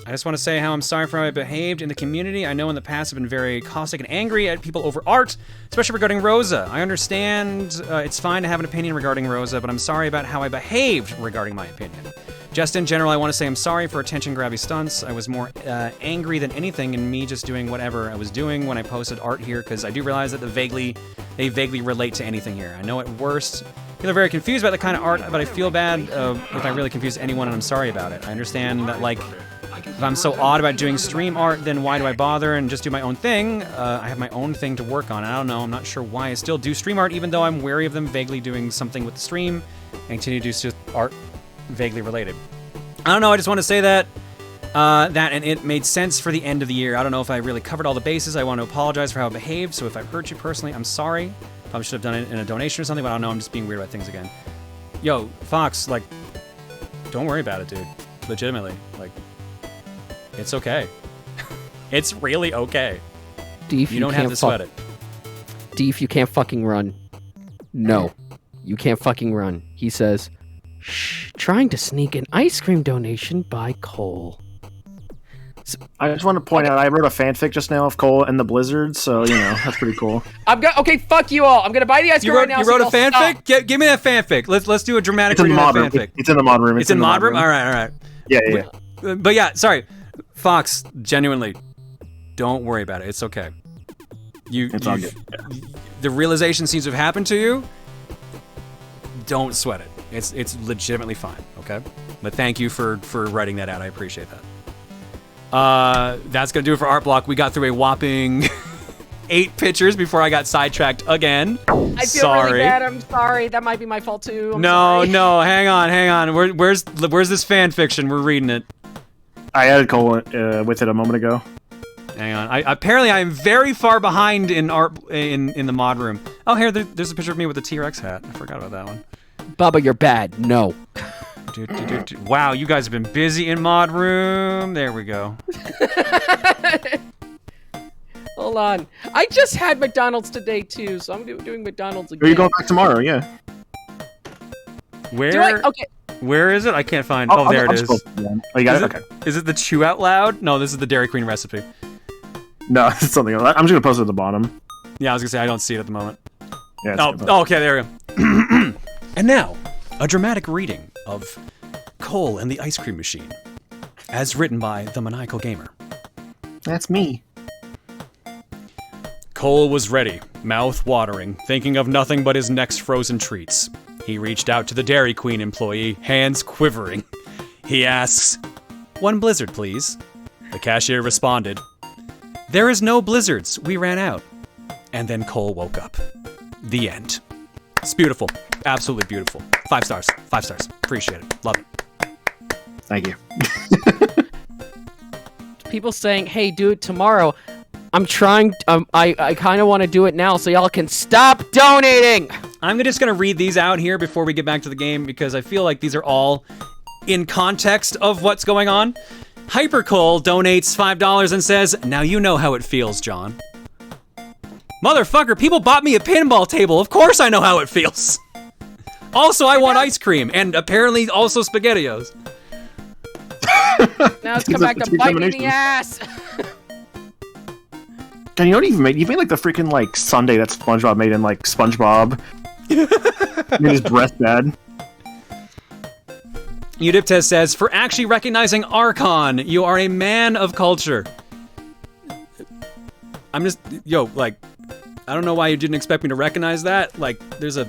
I just want to say how I'm sorry for how I behaved in the community. I know in the past I've been very caustic and angry at people over art, especially regarding Rosa. I understand it's fine to have an opinion regarding Rosa, but I'm sorry about how I behaved regarding my opinion. Just in general, I want to say I'm sorry for attention-grabby stunts. I was more angry than anything in me just doing whatever I was doing when I posted art here, because I do realize that they vaguely relate to anything here. I know at worst, people are very confused about the kind of art, but I feel bad if I really confuse anyone, and I'm sorry about it. I understand that, like, if I'm so odd about doing stream art, then why do I bother and just do my own thing? I have my own thing to work on. I don't know. I'm not sure why I still do stream art, even though I'm wary of them vaguely doing something with the stream and continue to do art vaguely related. I don't know. I just want to say that and it made sense for the end of the year. I don't know if I really covered all the bases. I want to apologize for how I behaved. So if I've hurt you personally, I'm sorry. Probably should have done it in a donation or something, but I don't know. I'm just being weird about things again. Yo, Fox, like, don't worry about it, dude. Legitimately, like. It's okay. It's really okay. Deef, you don't have to sweat it. Deef, you can't fucking run. No. You can't fucking run. He says, shh, trying to sneak an ice cream donation by Cole. So, I just want to point out, I wrote a fanfic just now of Cole and the Blizzard, so, you know, that's pretty cool. Okay, fuck you all. I'm gonna buy the ice cream right now. You wrote a fanfic? Give me that fanfic. Let's do a dramatic reading of that fanfic. It's in the mod room. It's in the mod room? All right. Yeah. But yeah, sorry. Fox, genuinely, don't worry about it. It's okay. It's all good. The realization seems to have happened to you. Don't sweat it. It's legitimately fine, okay? But thank you for writing that out. I appreciate that. That's gonna do it for Art Block. We got through a whopping 8 pictures before I got sidetracked again. I feel really bad. I'm sorry. That might be my fault too. No, hang on. Where's this fan fiction? We're reading it. I added Cole with it a moment ago. Hang on. Apparently I am very far behind in art in the mod room. Oh, here there's a picture of me with the T-Rex hat. I forgot about that one. Bubba, you're bad. No. Wow, you guys have been busy in mod room. There we go. Hold on. I just had McDonald's today too, so I'm doing McDonald's again. Are you going back tomorrow? Yeah. Where? Okay. Where is it? I can't find. Oh, there it is. Oh, you got it? Okay. Is it the Chew Out Loud? No, this is the Dairy Queen recipe. No, it's something else. I'm just gonna post it at the bottom. Yeah, I was gonna say I don't see it at the moment. Yeah. Okay, there we go. And now, a dramatic reading of Cole and the Ice Cream Machine, as written by the Maniacal Gamer. That's me. Cole was ready, mouth watering, thinking of nothing but his next frozen treats. He reached out to the Dairy Queen employee, hands quivering. He asks, "1 blizzard, please." The cashier responded, "There is no blizzards, we ran out." And then Cole woke up. The end. It's beautiful. Absolutely beautiful. 5 stars. 5 stars. Appreciate it. Love it. Thank you. People saying, hey, do it tomorrow. I'm trying, I kind of want to do it now so y'all can stop donating! I'm just going to read these out here before we get back to the game because I feel like these are all in context of what's going on. Hypercole donates $5 and says, "Now you know how it feels, John." Motherfucker, people bought me a pinball table. Of course I know how it feels. Also, I want ice cream and apparently also SpaghettiOs. Now let's come back to bite me in the ass. God, you don't even make. You made like the freaking like Sunday that SpongeBob made in like SpongeBob. Made his breath bad. Udiptes says, for actually recognizing Archon, you are a man of culture. I'm just, like, I don't know why you didn't expect me to recognize that. Like, there's a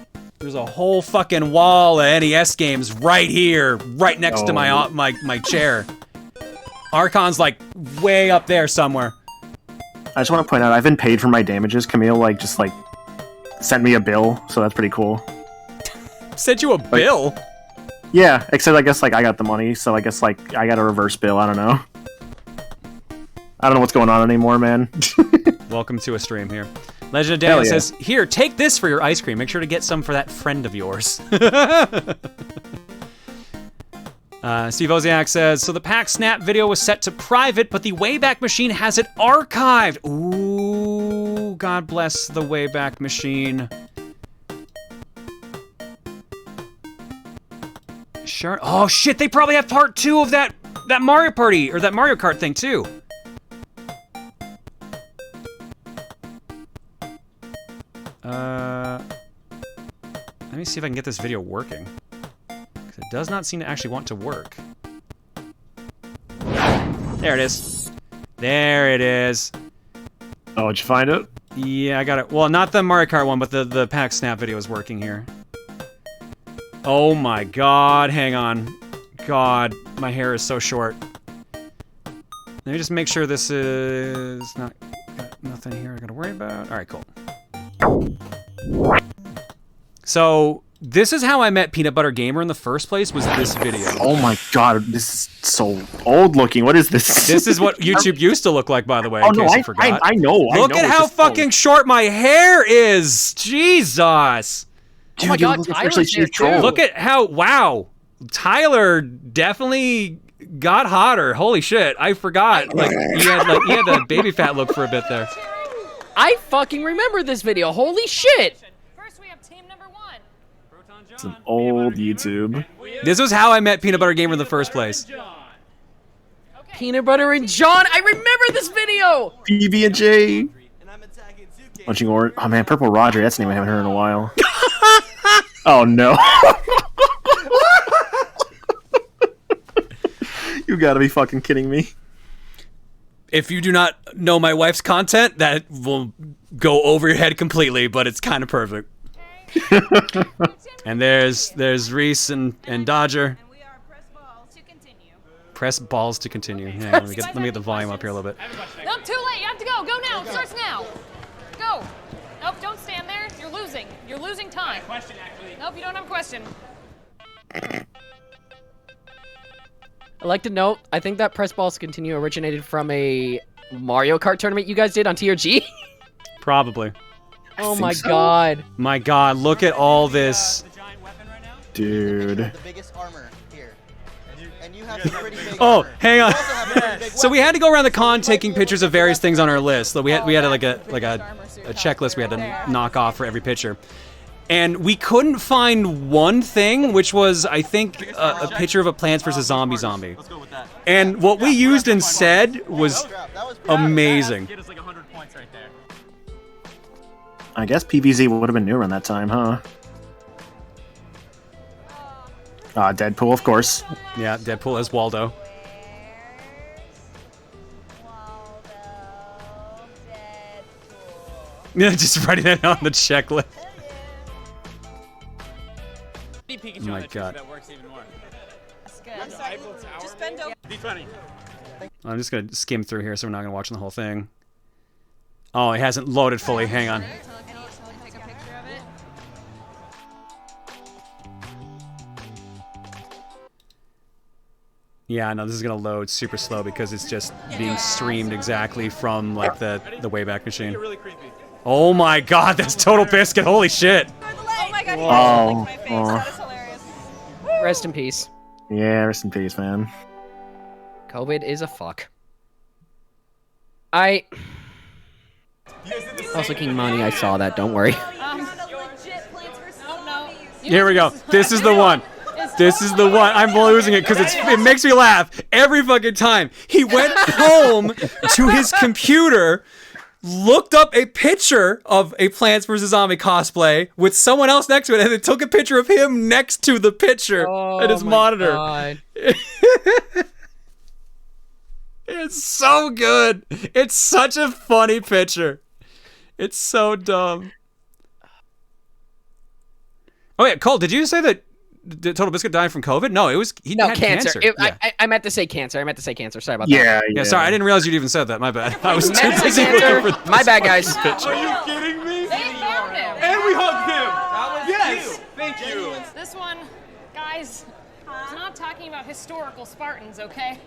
whole fucking wall of NES games right here, right next to my chair. Archon's like way up there somewhere. I just want to point out, I've been paid for my damages. Camille, just sent me a bill, so that's pretty cool. Sent you a bill? Yeah, except I guess, I got the money, so I guess, I got a reverse bill, I don't know. I don't know what's going on anymore, man. Welcome to a stream here. Legend of Daniel says, here, take this for your ice cream. Make sure to get some for that friend of yours. Steve Oziak says, so the Pack Snap video was set to private, but the Wayback Machine has it archived. Ooh, God bless the Wayback Machine. Sure. Oh shit, they probably have part 2 of that Mario Party, or that Mario Kart thing too. Let me see if I can get this video working. Because it does not seem to actually want to work. There it is. There it is. Oh, did you find it? Yeah, I got it. Well, not the Mario Kart one, but the Pack Snap video is working here. Oh my god, hang on. God, my hair is so short. Let me just make sure this is not... Got nothing here I gotta worry about. Alright, cool. So, this is how I met Peanut Butter Gamer in the first place, was this video. Oh my god, this is so old looking. What is this? This is what YouTube used to look like, by the way, in case you forgot. I know. Look at how fucking short my hair is! Jesus! Oh my god, Tyler's there too. Look at how, wow. Tyler definitely got hotter. Holy shit, I forgot. He had the baby fat look for a bit there. I fucking remember this video. Holy shit! First we have team number 1. It's an old YouTube. This was how I met Peanut Butter Gamer in the first place. Peanut Butter and John, I remember this video! PB&J. Punching orange. Oh man, Purple Roger, that's a name I haven't heard in a while. Oh no. You gotta be fucking kidding me. If you do not know my wife's content, that will go over your head completely, but it's kind of perfect. And there's Reese and Dodger. Press balls to continue. Yeah, let me get the volume up here a little bit. Nope, too late. You have to go. Go now. It starts now. Go. Nope, don't stand there. You're losing. You're losing time. Question, actually. Nope, you don't have a question. I'd like to note, I think that Press Balls Continue originated from a Mario Kart tournament you guys did on TRG. Probably. Oh my god. My god, look at all this. Dude. The biggest armor here. And you have some pretty big Oh, armor. hang on. You also have a pretty big So we had to go around the con taking pictures of various things on our list. So we had like a checklist we had to knock off for every picture. And we couldn't find one thing, which was, I think, a picture of a Plants vs. Zombie. And what we used instead was amazing. I guess PVZ would have been new around that time, huh? Deadpool, of course. Yeah, Deadpool as Waldo. Yeah, just writing it on the checklist. Oh my god. That works even more. That's good. Just bend over. Be funny. I'm just gonna skim through here so we're not gonna watch the whole thing. Oh, it hasn't loaded fully. Hang on. Yeah, no, this is gonna load super slow because it's just being streamed exactly from like the Wayback Machine. Oh my god, that's Total Biscuit! Holy shit! Oh my god, Rest in peace. Yeah, rest in peace, man. COVID is a fuck. Also, King Money, I saw that, don't worry. Here we go. This is the one. This is the one. I'm losing it because it makes me laugh every fucking time. He went home to his computer looked up a picture of a Plants vs. Zombie cosplay with someone else next to it, and then took a picture of him next to the picture at his monitor. God. It's so good. It's such a funny picture. It's so dumb. Oh yeah, Cole, did you say that Total Biscuit died from COVID? No, he had cancer. I meant to say cancer. Sorry about that. Yeah, sorry. I didn't realize you even said that. My bad. I was too busy looking for my bad, guys. Are you kidding me? They found him. And we hugged him. That was yes. Thank you. This one, guys, I was not talking about historical Spartans, okay?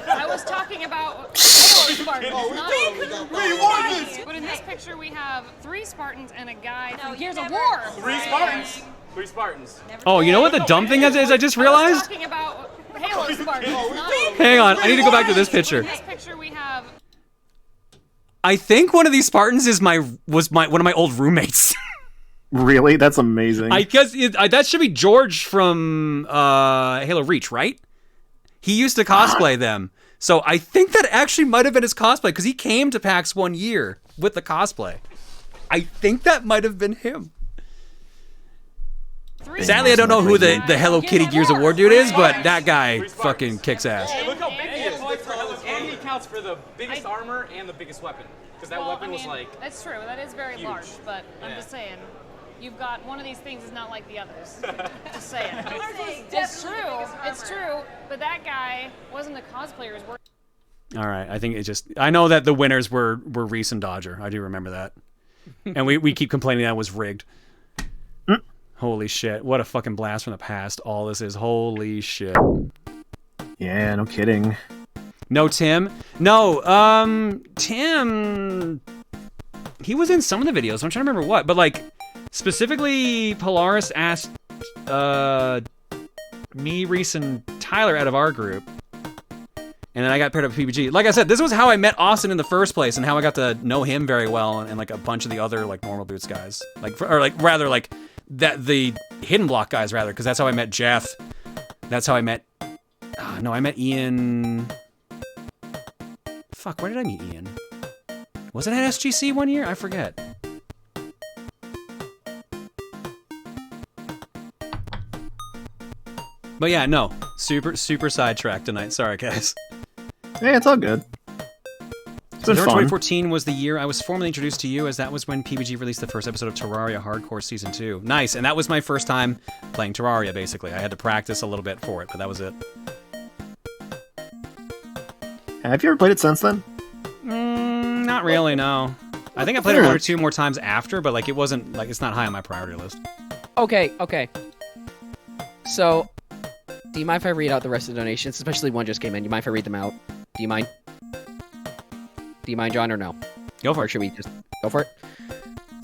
I was talking about Spartans. We won this. But in this picture, we have 3 Spartans and a guy from Gears of War. 3 Spartans. 3 Spartans. Oh, you know what the dumb thing is? I just realized. I was talking about Halo Spartans. Hang on, I need to go back to this picture. In this picture, we have. I think one of these Spartans is one of my old roommates. Really? That's amazing. I guess that should be George from Halo Reach, right? He used to cosplay them. So I think that actually might have been his cosplay, because he came to PAX one year with the cosplay. I think that might have been him. Sadly, I don't know who the Hello Kitty Gears of War dude is, but that guy fucking kicks ass. Hey, look how big he is. And he accounts for the biggest armor and the biggest weapon. Because that weapon was like... That's true. That is very huge. large, but I'm just saying. You've got one of these things is not like the others. Just saying. It's true. It's true. But that guy wasn't a cosplayer. He was All right. I think I know that the winners were Reese and Dodger. I do remember that. And we keep complaining that was rigged. Holy shit. What a fucking blast from the past all this is. Holy shit. Yeah, no kidding. No Tim? No, Tim... He was in some of the videos. I'm trying to remember what. But, like, specifically, Polaris asked me, Reese, and Tyler out of our group. And then I got paired up with PBG. Like I said, this was how I met Austin in the first place, and how I got to know him very well, and like, a bunch of the other, like, Normal Boots guys. The Hidden Block guys, rather, because that's how I met Jeff. That's how I met... I met Ian... Fuck, where did I meet Ian? Was it at SGC one year? I forget. But yeah, no. Super sidetracked tonight. Sorry, guys. Hey, it's all good. So November 2014 was the year I was formally introduced to you, as that was when PBG released the first episode of Terraria Hardcore Season 2. Nice, and that was my first time playing Terraria, basically. I had to practice a little bit for it, but that was it. Have you ever played it since then? Not really, no. I think I played it 1 or 2 more times after, but like it wasn't, like, it's not high on my priority list. Okay. So, do you mind if I read out the rest of the donations? Especially one just came in. Do you mind if I read them out? Do you mind? Do you mind, John, or no? Go for it. Or should we just go for it?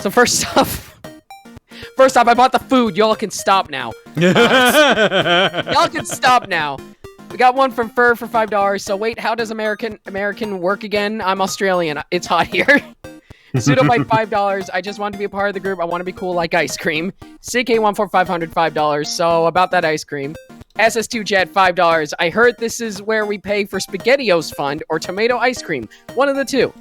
So first off, I bought the food. Y'all can stop now. Y'all can stop now. We got one from Fur for $5. So wait, how does American work again? I'm Australian. It's hot here. Pseudobite $5. I just want to be a part of the group. I want to be cool like ice cream. CK14500 $5. So about that ice cream. SS2 Jet $5. I heard this is where we pay for SpaghettiOs Fund or tomato ice cream. One of the two.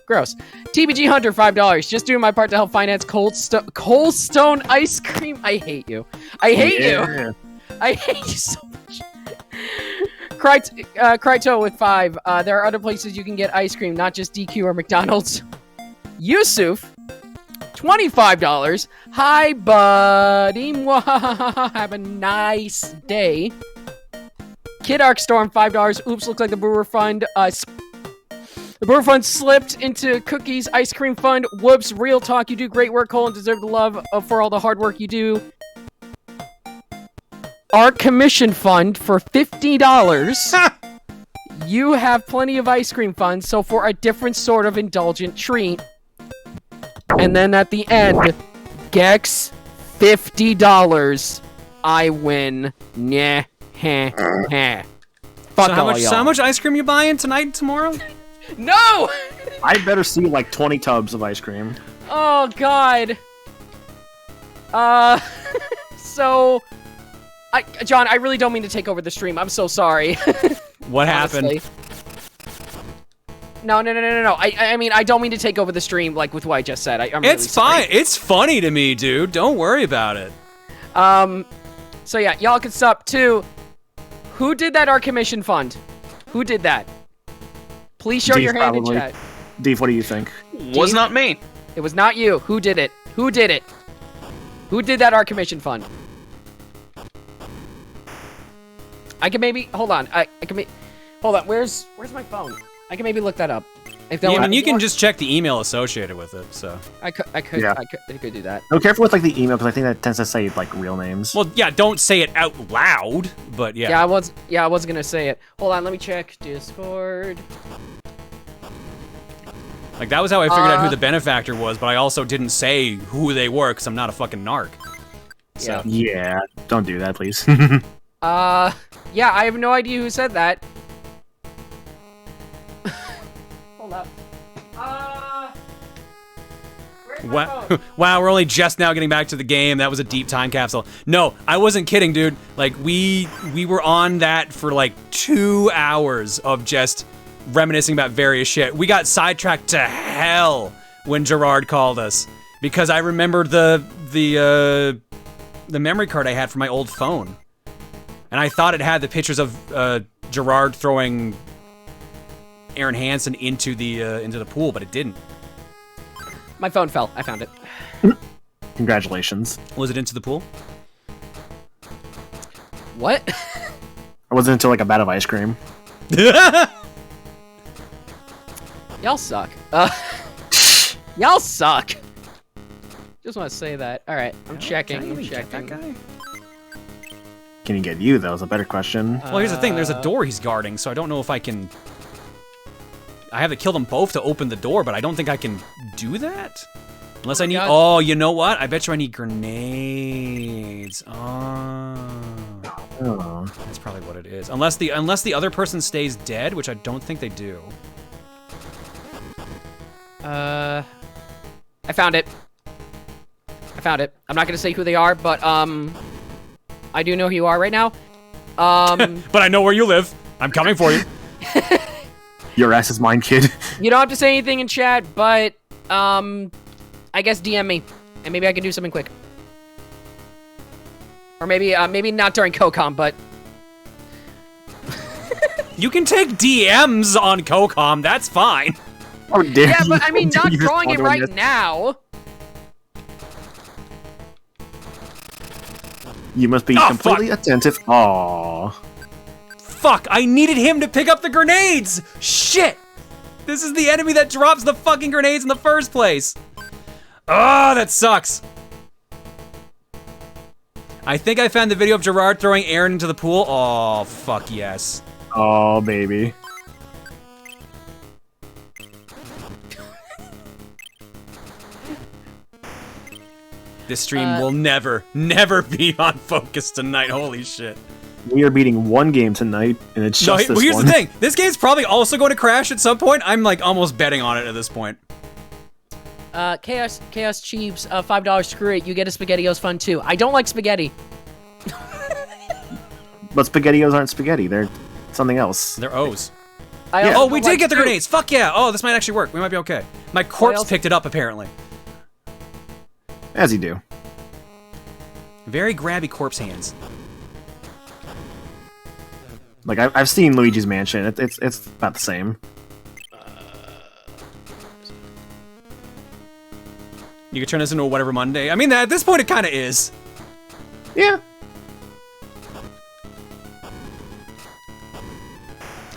Gross. TBG Hunter $5. Just doing my part to help finance Cold Stone ice cream. I hate you. I hate you. I hate you so much. Kryto with 5. There are other places you can get ice cream, not just DQ or McDonald's. Yusuf, $25. Hi, buddy. Have a nice day. Kid Arcstorm, $5. Oops, looks like the Brewer Fund. The Brewer Fund slipped into Cookies Ice Cream Fund. Whoops, real talk. You do great work, Cole, and deserve the love for all the hard work you do. Our commission fund for $50. You have plenty of ice cream funds, so for a different sort of indulgent treat. And then at the end, Gex, $50. I win. Nah, heh, heh. Fuck all y'all. So how much ice cream you buying tonight and tomorrow? No! I better see like 20 tubs of ice cream. Oh, God. So... John, I really don't mean to take over the stream. I'm so sorry. What happened? No. I mean, I don't mean to take over the stream like with what I just said. I'm It's really sorry. fine. It's funny to me, dude. Don't worry about it. So yeah, y'all can sub to who did that art commission fund? Who did that? Please show Deef, your hand probably. in chat. Deef, what do you think? Was not me. It was not you. Who did it? Who did it? Who did that art commission fund? I can maybe hold on. I can hold on. Where's my phone? I can maybe look that up. If Yeah, I mean, you can just check the email associated with it. So I could do that. No, careful with like the email because I think that tends to say like real names. Well, yeah, don't say it out loud, but yeah. Yeah, I was gonna say it. Hold on, let me check Discord. Like that was how I figured out who the benefactor was, but I also didn't say who they were because I'm not a fucking narc. So. Yeah, don't do that, please. Yeah, I have no idea who said that. Hold up. Wow, wow, we're only just now getting back to the game. That was a deep time capsule. No, I wasn't kidding, dude. Like we were on that for like 2 hours of just reminiscing about various shit. We got sidetracked to hell when Gerard called us because I remembered the memory card I had for my old phone, and I thought it had the pictures of Gerard throwing Aaron Hansen into the pool, but it didn't. My phone fell. I found it. Congratulations. Was it into the pool? What? Or was it into like a vat of ice cream? Y'all suck. Y'all suck. Just want to say that. All right, I'm checking. I'm checking. Can he get you though? Is a better question. Well, here's the thing. There's a door he's guarding, so I don't know if I can. I have to kill them both to open the door, but I don't think I can do that. Unless I need. God. Oh, you know what? I bet you I need grenades. Oh. That's probably what it is. Unless the other person stays dead, which I don't think they do. I found it. I'm not gonna say who they are, but I do know who you are right now. But I know where you live. I'm coming for you. Your ass is mine, kid. You don't have to say anything in chat, but I guess DM me, and maybe I can do something quick. Or maybe not during COCOM, but You can take DMs on COCOM. That's fine. Oh, damn. yeah, but I mean, not You drawing it respond right to now. You must be completely attentive. Aww. Fuck, I needed him to pick up the grenades! Shit! This is the enemy that drops the fucking grenades in the first place! Oh, that sucks. I think I found the video of Gerard throwing Aaron into the pool. Oh, fuck yes. Oh, baby. This stream will never be on focus tonight. Holy shit. We are beating one game tonight, and it's just this here's one. the thing. This game's probably also going to crash at some point. I'm like almost betting on it at this point. Chaos Chiefs, $5. Screw it. You get a SpaghettiOs fun too. I don't like spaghetti. But SpaghettiOs aren't spaghetti. They're something else. They're O's. I Oh, we don't did like get the soup. grenades. Fuck yeah. Oh, this might actually work. We might be okay. My corpse else? picked it up, apparently. As you do. Very grabby corpse hands. Like I've seen Luigi's Mansion. It's about the same. You could turn this into a whatever Monday. I mean, at this point, it kind of is. Yeah.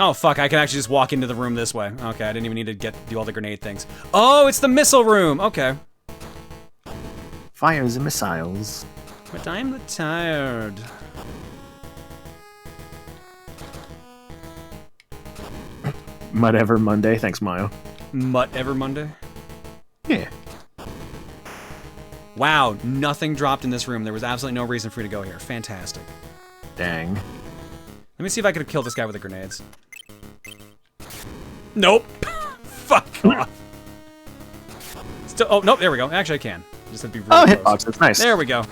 Oh, fuck. I can actually just walk into the room this way. Okay, I didn't even need to do all the grenade things. Oh, it's the missile room. Okay. Fires and missiles. But I'm tired. Whatever Monday. Thanks, Mayo. Whatever Monday? Yeah. Wow, nothing dropped in this room. There was absolutely no reason for you to go here. Fantastic. Dang. Let me see if I could kill this guy with the grenades. Nope. Fuck off. Still, oh, nope, there we go. Actually, I can. Just have to be really close. Hitbox, that's nice. There we go.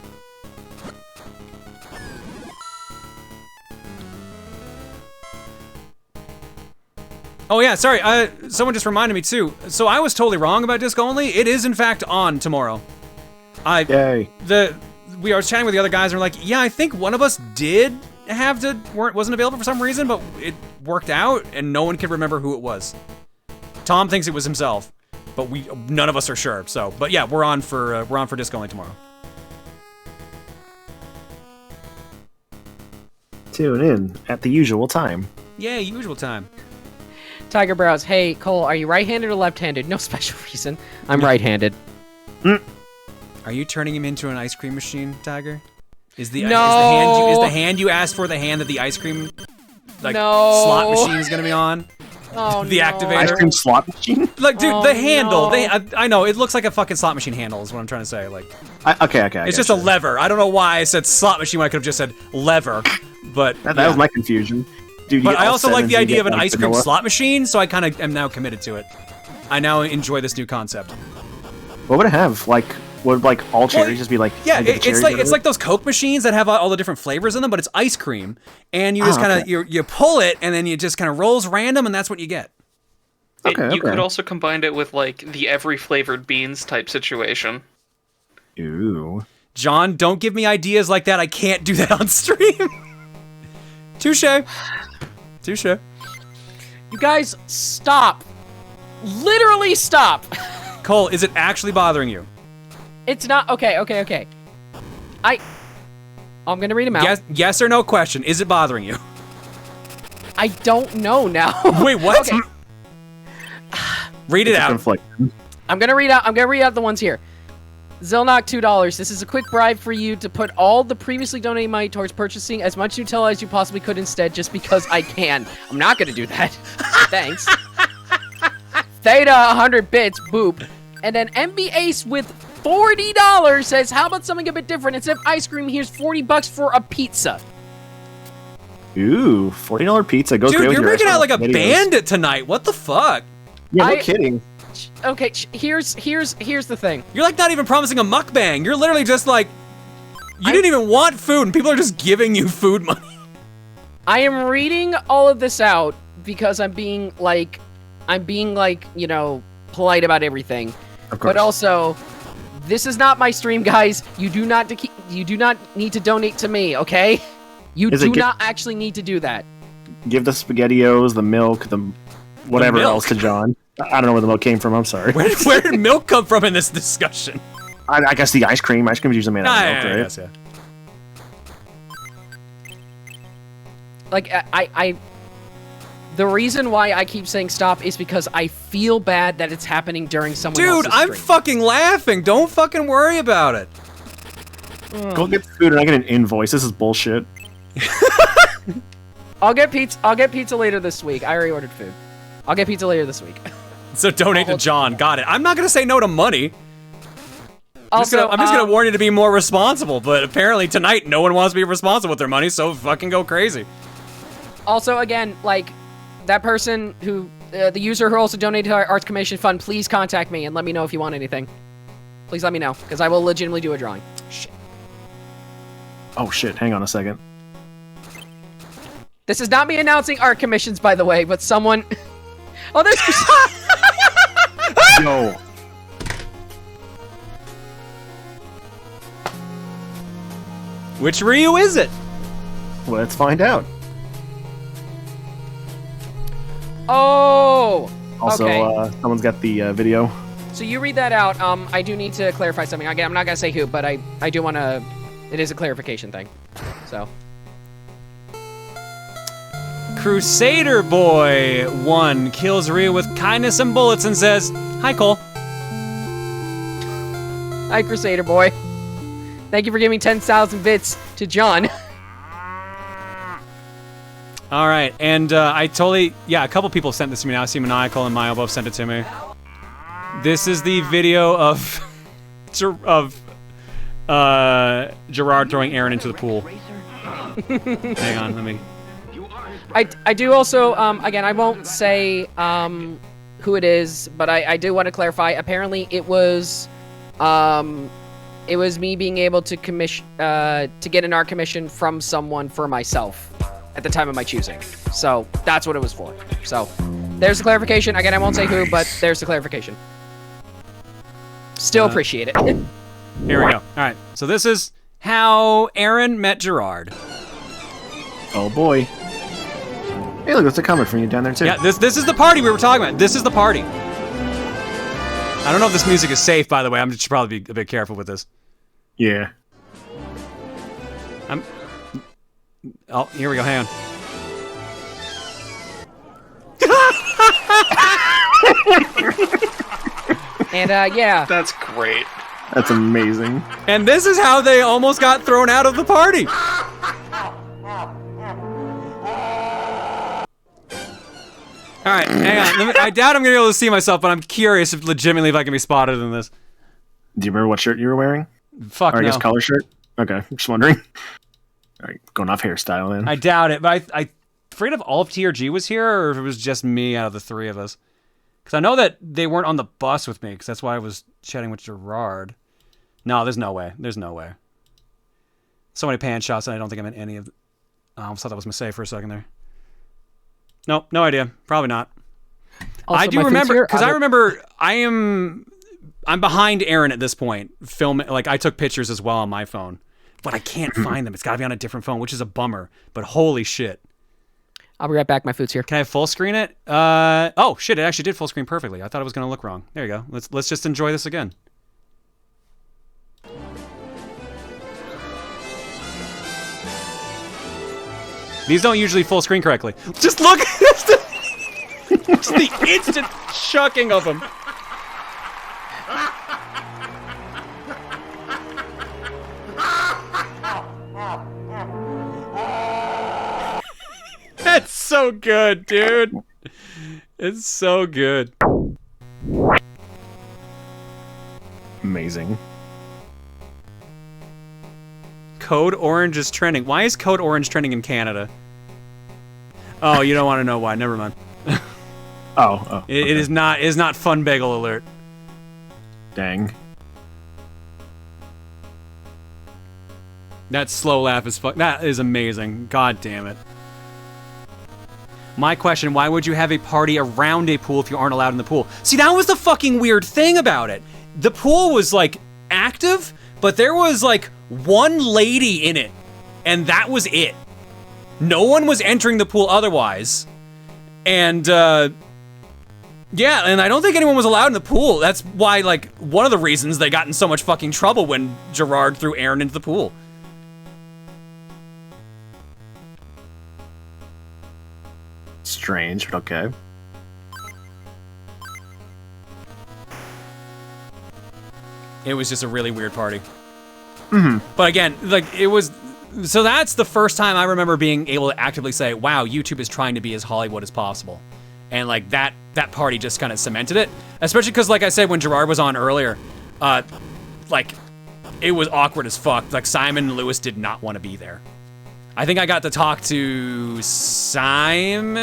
Oh yeah, sorry. Someone just reminded me too. So I was totally wrong about disc only. It is in fact on tomorrow. Yay. We were chatting with the other guys and we're like, yeah, I think one of us did have to wasn't available for some reason, but it worked out and no one could remember who it was. Tom thinks it was himself, but none of us are sure. So, but yeah, we're on for disc only tomorrow. Tune in at the usual time. Yay, usual time. Tiger Brows, hey, Cole, are you right-handed or left-handed? No special reason. I'm right-handed. Are you turning him into an ice cream machine, Tiger? Is the hand you asked for the hand that the ice cream slot machine is gonna be on? Oh, the activator. Ice cream slot machine? Like, dude, the handle. I know it looks like a fucking slot machine handle. Is what I'm trying to say. Like, okay. It's just a lever. I don't know why I said slot machine when I could have just said lever. But that was my confusion. Dude, but I also like the idea of an ice cream slot machine, so I kind of am now committed to it. I now enjoy this new concept. What would it have? Would all cherries just be like? Yeah, it's like those Coke machines that have all the different flavors in them, but it's ice cream, and you just kind of you pull it, and then you just kind of rolls random, and that's what you get. You could also combine it with the every flavored beans type situation. Ooh. John, don't give me ideas like that. I can't do that on stream. Touche. You guys, stop. Literally stop. Cole, is it actually bothering you? It's not. Okay. I'm gonna read them out. Yes or no question. Is it bothering you? I don't know now. Wait, what? Okay. Read it out. I'm gonna read out the ones here. Zilnock, $2. This is a quick bribe for you to put all the previously donated money towards purchasing as much Nutella as you possibly could instead, just because I can. I'm not gonna do that. Thanks. Theta, 100 bits, boop. And then MB Ace with $40 says, how about something a bit different? Instead of ice cream, here's $40 for a pizza. Ooh, $40 pizza goes great with your Dude, you're making out like a videos. bandit tonight. What the fuck? Yeah, no kidding. Okay, here's the thing. You're like not even promising a mukbang. You're literally just like, you didn't even want food, and people are just giving you food money. I am reading all of this out because I'm being like, you know, polite about everything. Of course. But also, this is not my stream, guys. You do not need to donate to me, okay? You do not actually need to do that. Give the SpaghettiOs, the milk, the whatever else to John. I don't know where the milk came from. I'm sorry. Where did milk come from in this discussion? I guess the ice cream. Ice cream is usually made out of milk, right? Yes, yeah. Like, the reason why I keep saying stop is because I feel bad that it's happening during someone else's Dude, I'm stream. fucking laughing. Don't fucking worry about it. Go get food and I get an invoice. This is bullshit. I'll get pizza later this week. I already ordered food. I'll get pizza later this week. So donate to John. Got it. I'm not gonna say no to money. I'm just Also, gonna warn you to be more responsible. But apparently tonight, no one wants to be responsible with their money, so fucking go crazy. Also, again, like, that person who, the user who also donated to our Arts Commission Fund, please contact me and let me know if you want anything. Please let me know, because I will legitimately do a drawing. Shit. Oh shit, hang on a second. This is not me announcing art commissions, by the way, but someone... Oh, there's... Yo. Which Ryu is it? Let's find out. Oh! Also, okay. Someone's got the video. So you read that out. I do need to clarify something. Again, I'm not gonna say who, but I do want to... It is a clarification thing. So... Crusader Boy 1 kills Ryu with kindness and bullets and says, "Hi, Cole." Hi, Crusader Boy. Thank you for giving 10,000 bits to John. All right, and I totally, a couple people sent this to me now. I see Maniacal and Mayo both sent it to me. This is the video of Gerard throwing Aaron into the pool. Hang on, let me... I do also, again, I won't say who it is, but I do want to clarify. Apparently, it was me being able to commission to get an art commission from someone for myself at the time of my choosing. So that's what it was for. So There's the clarification. Again, I won't say who, but there's the clarification. Still appreciate it. Here we go. All right. So this is how Aaron met Gerard. Oh boy. Hey, look, there's a comment from you down there too. Yeah, this is the party we were talking about. This is the party. I don't know if this music is safe, by the way. I'm just probably be a bit careful with this. Yeah. Oh, here we go. Hang on. And yeah. That's great. That's amazing. And this is how they almost got thrown out of the party. All right, hang on. I doubt I'm gonna be able to see myself, but I'm curious if legitimately if I can be spotted in this. Do you remember what shirt you were wearing? Fuck or I no. guess color shirt? Okay, just wondering. All right, going off hairstyle then. I doubt it, but I forget if all of TRG was here or if it was just me out of the three of us. Because I know that they weren't on the bus with me, because that's why I was chatting with Gerard. No, there's no way. There's no way. So many pan shots, and I don't think I'm in any of. I almost thought that was my save for a second there. Nope, no idea. Probably not. Also, I do remember, because I remember I'm behind Aaron at this point, filming. Like, I took pictures as well on my phone, but I can't find them. It's got to be on a different phone, which is a bummer. But holy shit. I'll be right back. My food's here. Can I full screen it? Oh shit! It actually did full screen perfectly. I thought it was gonna look wrong. There you go. Let's just enjoy this again. These don't usually full screen correctly. Just look at just the instant chucking of them. That's so good, dude. It's so good. Amazing. Code Orange is trending. Why is Code Orange trending in Canada? Oh, you don't want to know why. Never mind. It is not Fun Bagel Alert. Dang. That slow laugh is that is amazing. God damn it. My question, why would you have a party around a pool if you aren't allowed in the pool? See, that was the fucking weird thing about it. The pool was, like, active, but there was, like, one lady in it, and that was it. No one was entering the pool otherwise. And, yeah, and I don't think anyone was allowed in the pool. That's why, like, one of the reasons they got in so much fucking trouble when Gerard threw Aaron into the pool. Strange, but okay. It was just a really weird party. Mm-hmm. But again, like, it was... So that's the first time I remember being able to actively say, wow, YouTube is trying to be as Hollywood as possible. And, like, that party just kind of cemented it. Especially because, like I said, when Gerard was on earlier, like, it was awkward as fuck. Like, Simon and Lewis did not want to be there. I think I got to talk to Simon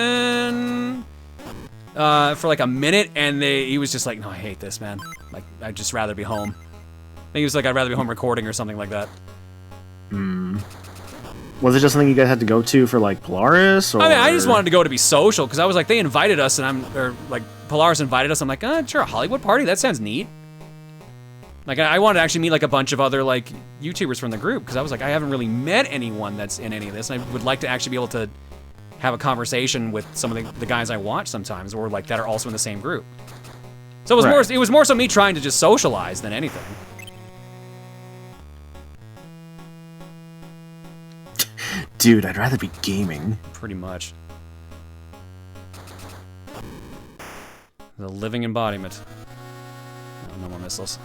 for like a minute, and he was just like, no, I hate this, man. Like, I'd just rather be home. I think he was like, I'd rather be home recording or something like that. Hmm. Was it just something you guys had to go to for, like, Polaris? Or... I mean, I just wanted to go to be social, because I was like, they invited us, and Polaris invited us. I'm like, sure, a Hollywood party? That sounds neat. Like, I wanted to actually meet, like, a bunch of other, like, YouTubers from the group, because I was like, I haven't really met anyone that's in any of this, and I would like to actually be able to have a conversation with some of the guys I watch sometimes, or, like, that are also in the same group. So it was it was more so me trying to just socialize than anything. Dude, I'd rather be gaming. Pretty much. The living embodiment. Oh, no more missiles.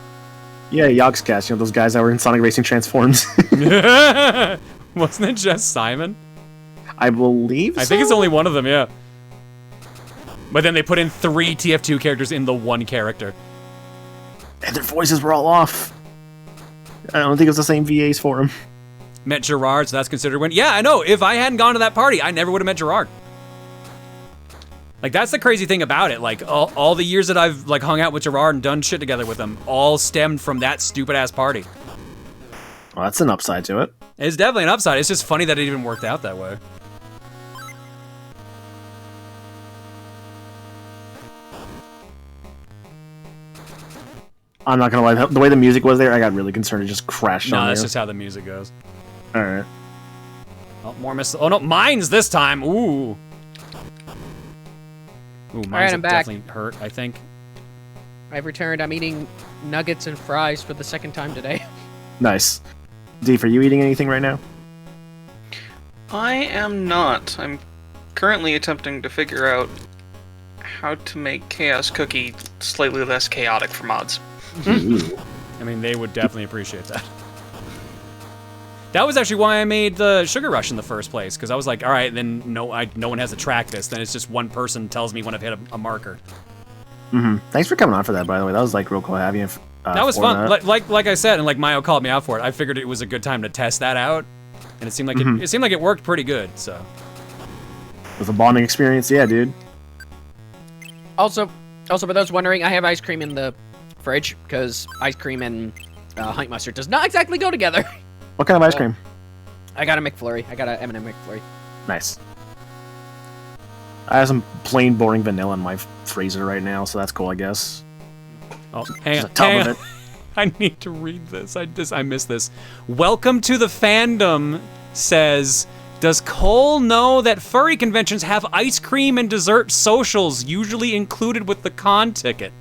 Yeah, Yogscast, you know, those guys that were in Sonic Racing Transforms. Wasn't it just Simon? I believe so. I think it's only one of them, yeah. But then they put in 3 TF2 characters in the one character. And their voices were all off. I don't think it was the same VAs for him. Met Gerard, so that's considered win. Yeah, I know. If I hadn't gone to that party, I never would have met Gerard. Like, that's the crazy thing about it. Like, all the years that I've, like, hung out with Gerard and done shit together with him all stemmed from that stupid-ass party. Well, that's an upside to it. It's definitely an upside. It's just funny that it even worked out that way. I'm not gonna lie. The way the music was there, I got really concerned. It just crashed on No, that's you. just how the music goes. All right. Oh, more missiles. Oh no, mines this time. Ooh. Ooh, mines right, I'm back. definitely hurt, I think. I've returned. I'm eating nuggets and fries for the second time today. Nice. Deef, are you eating anything right now? I am not. I'm currently attempting to figure out how to make Chaos Cookie slightly less chaotic for mods. I mean, they would definitely appreciate that. That was actually why I made the Sugar Rush in the first place, because I was like, all right, then no one has to track this. Then it's just one person tells me when I've hit a marker. Thanks for coming on for that, by the way. That was like real cool having you. That was fun. Like I said, and like Mayo called me out for it. I figured it was a good time to test that out, and it seemed like it seemed like it worked pretty good. So it was a bonding experience, yeah, dude. Also, for those wondering, I have ice cream in the fridge because ice cream and honey mustard does not exactly go together. What kind of ice cream? I got a McFlurry. I got a M&M McFlurry. Nice. I have some plain, boring vanilla in my freezer right now, so that's cool, I guess. Oh, hang on. Top of it. I need to read this. I missed this. Welcome to the fandom says, does Cole know that furry conventions have ice cream and dessert socials usually included with the con ticket?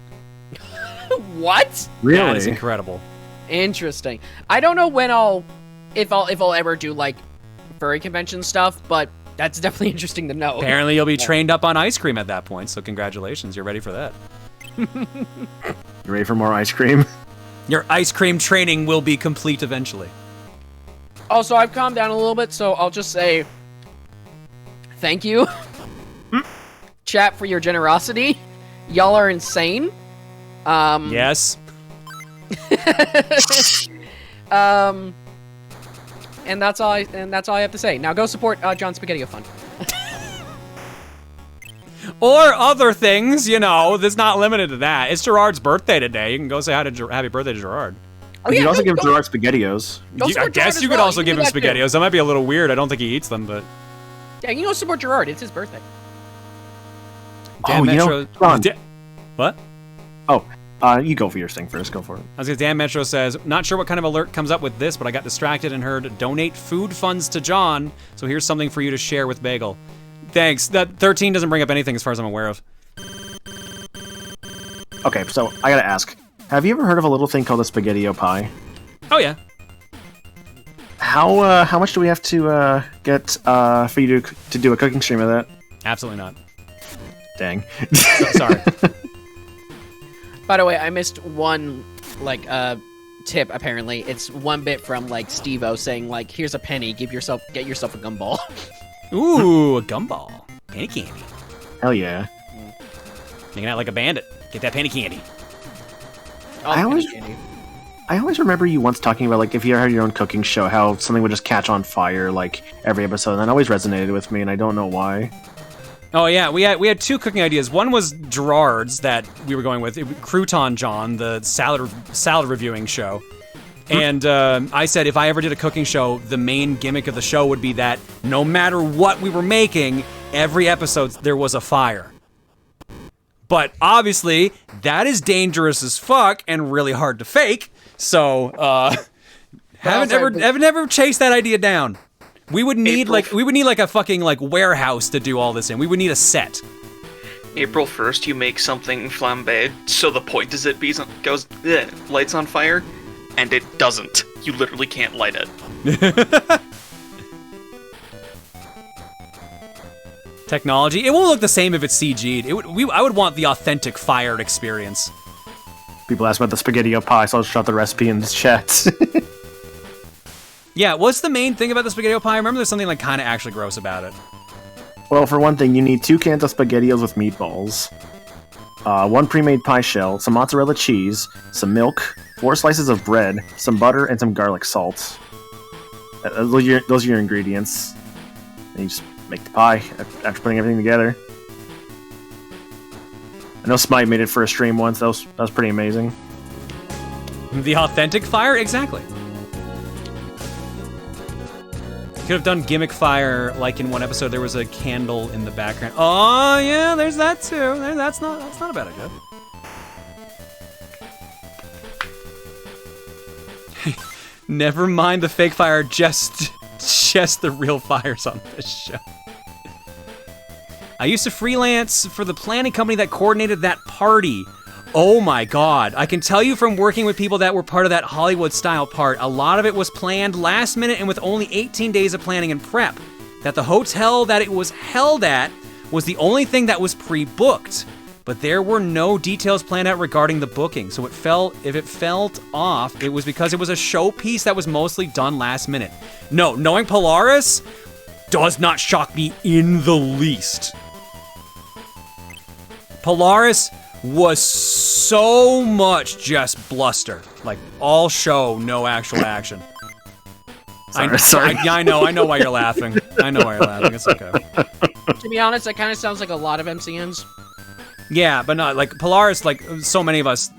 What? Really? That is incredible. Interesting. I don't know if I'll ever do like furry convention stuff, but that's definitely interesting to know. Apparently you'll be trained up on ice cream at that point, so congratulations, you're ready for that. You ready for more ice cream? Your ice cream training will be complete eventually. Also, I've calmed down a little bit, so I'll just say thank you, chat, for your generosity. Y'all are insane. Yes. And that's all I have to say. Now go support John Spaghetti Fund. Or other things, you know. That's not limited to that. It's Gerard's birthday today. You can go say happy birthday to Gerard. Oh, you can also give Gerard SpaghettiOs. I guess you could also give him SpaghettiOs. That might be a little weird. I don't think he eats them, but yeah, you can go support Gerard. It's his birthday. Dan Metro. What? Oh, you go for your thing first. Go for it. I was gonna. Dan Metro says, not sure what kind of alert comes up with this, but I got distracted and heard donate food funds to John. So here's something for you to share with Bagel. Thanks. That 13 doesn't bring up anything as far as I'm aware of. Okay, so I gotta ask. Have you ever heard of a little thing called a SpaghettiO pie? Oh yeah. How much do we have to get for you to do a cooking stream of that? Absolutely not. Dang. Sorry. By the way, I missed one tip. Apparently, it's one bit from like Steve-O saying like, "Here's a penny. Get yourself a gumball." Ooh, a gumball. Penny candy. Hell yeah. Hanging out like a bandit. Get that penny candy. I always remember you once talking about like if you ever had your own cooking show, how something would just catch on fire like every episode, and that always resonated with me, and I don't know why. Oh yeah, we had two cooking ideas. One was Gerard's that we were going with, Crouton John, the salad reviewing show. And I said if I ever did a cooking show, the main gimmick of the show would be that no matter what we were making, every episode there was a fire. But obviously, that is dangerous as fuck and really hard to fake. So, haven't ever chased that idea down. We would need like a fucking like warehouse to do all this in. We would need a set. April 1st, you make something flambéed, so the point is it lights on fire, and it doesn't. You literally can't light it. Technology. It won't look the same if it's CG'd. I would want the authentic fired experience. People ask about the SpaghettiO pie, so I'll just drop the recipe in the chat. Yeah, what's the main thing about the SpaghettiO pie? I remember there's something like kind of actually gross about it. Well, for one thing, you need 2 cans of SpaghettiOs with meatballs, 1 pre-made pie shell, some mozzarella cheese, some milk, 4 slices of bread, some butter, and some garlic salt. Those are your ingredients. And you just make the pie after putting everything together. I know Smite made it for a stream once. That was pretty amazing. The authentic fire? Exactly. Could have done gimmick fire, like in one episode there was a candle in the background. Oh yeah, there's that too. That's not a bad idea. Never mind the fake fire, just the real fires on this show. I used to freelance for the planning company that coordinated that party. Oh my god. I can tell you from working with people that were part of that Hollywood-style part, a lot of it was planned last minute and with only 18 days of planning and prep. That the hotel that it was held at was the only thing that was pre-booked. But there were no details planned out regarding the booking, so if it felt off, it was because it was a showpiece that was mostly done last minute. No, knowing Polaris does not shock me in the least. Polaris was so much just bluster. Like, all show, no actual action. Sorry. I know why you're laughing. I know why you're laughing, it's okay. To be honest, that kind of sounds like a lot of MCNs. Yeah, but not like Polaris. Like so many of us,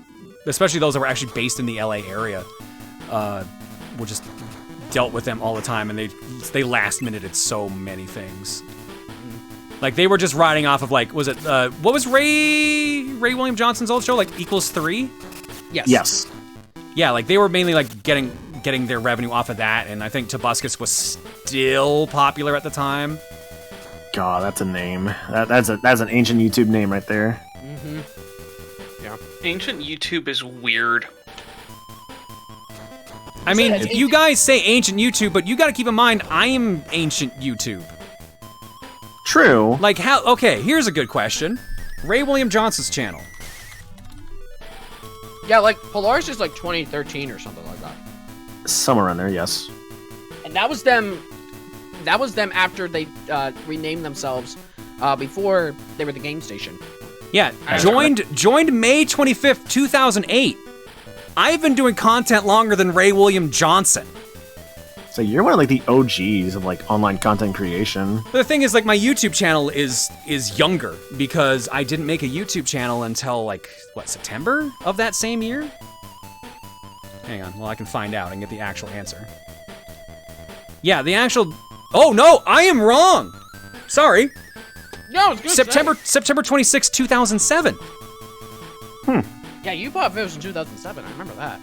especially those that were actually based in the LA area, were just dealt with them all the time, and they last minuted so many things. Like they were just riding off of like, was it what was Ray William Johnson's old show, like Equals 3? Yes. Yeah, like they were mainly like getting their revenue off of that, and I think Tobuscus was still popular at the time. God, that's a name. That's an ancient YouTube name right there. Mm-hmm. Yeah. Ancient YouTube is weird. I mean, you guys say ancient YouTube, but you got to keep in mind, I am ancient YouTube. True. Like how? Okay, here's a good question. Ray William Johnson's channel. Yeah, like Polaris is like 2013 or something like that. Somewhere in there, yes. And that was them after they renamed themselves before they were the game station. Yeah, joined May 25th, 2008. I've been doing content longer than Ray William Johnson. So you're one of like the OGs of like online content creation. But the thing is, like, my YouTube channel is younger because I didn't make a YouTube channel until like what, September of that same year? Hang on, well I can find out and get the actual answer. Yeah, the actual. Oh no, I am wrong. Sorry. No, it's good. September 26, 2007. Yeah, you bought videos in 2007. I remember that.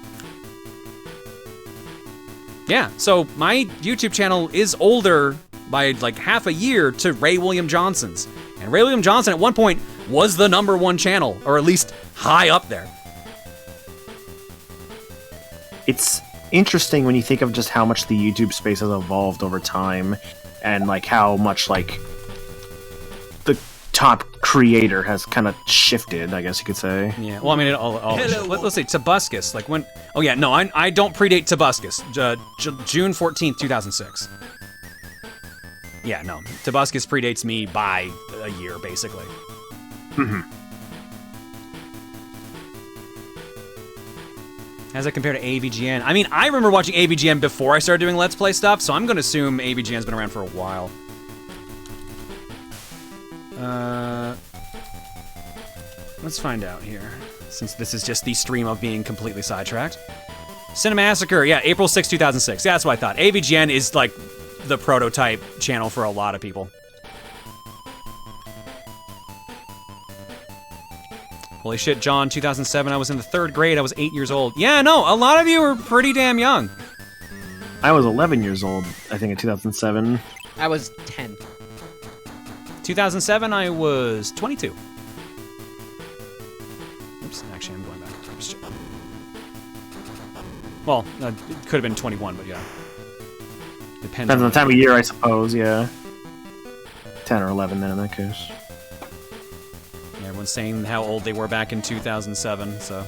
Yeah, so my YouTube channel is older by like half a year to Ray William Johnson's. And Ray William Johnson at one point was the #1 channel, or at least high up there. It's interesting when you think of just how much the YouTube space has evolved over time, and like how much like the top creator has kind of shifted, I guess you could say. Yeah, well, I mean, let's say Tobuscus, like when. Oh yeah, no, I don't predate Tobuscus. June 14th, 2006. Yeah, no, Tobuscus predates me by a year, basically. Mm-hmm. How does that compare to AVGN? I mean, I remember watching AVGN before I started doing Let's Play stuff, so I'm going to assume AVGN's been around for a while. Let's find out here, since this is just the stream of being completely sidetracked. Cinemassacre, yeah, April 6, 2006. Yeah, that's what I thought. AVGN is, like, the prototype channel for a lot of people. Holy shit, John, 2007, I was in the 3rd grade, I was 8 years old. Yeah, no, a lot of you were pretty damn young. I was 11 years old, I think, in 2007. I was 10. 2007, I was 22. Oops, actually, I'm going back. Well, it could have been 21, but yeah. Depends on the time of year, I suppose, yeah. 10 or 11 then, in that case. Yeah, everyone's saying how old they were back in 2007, so...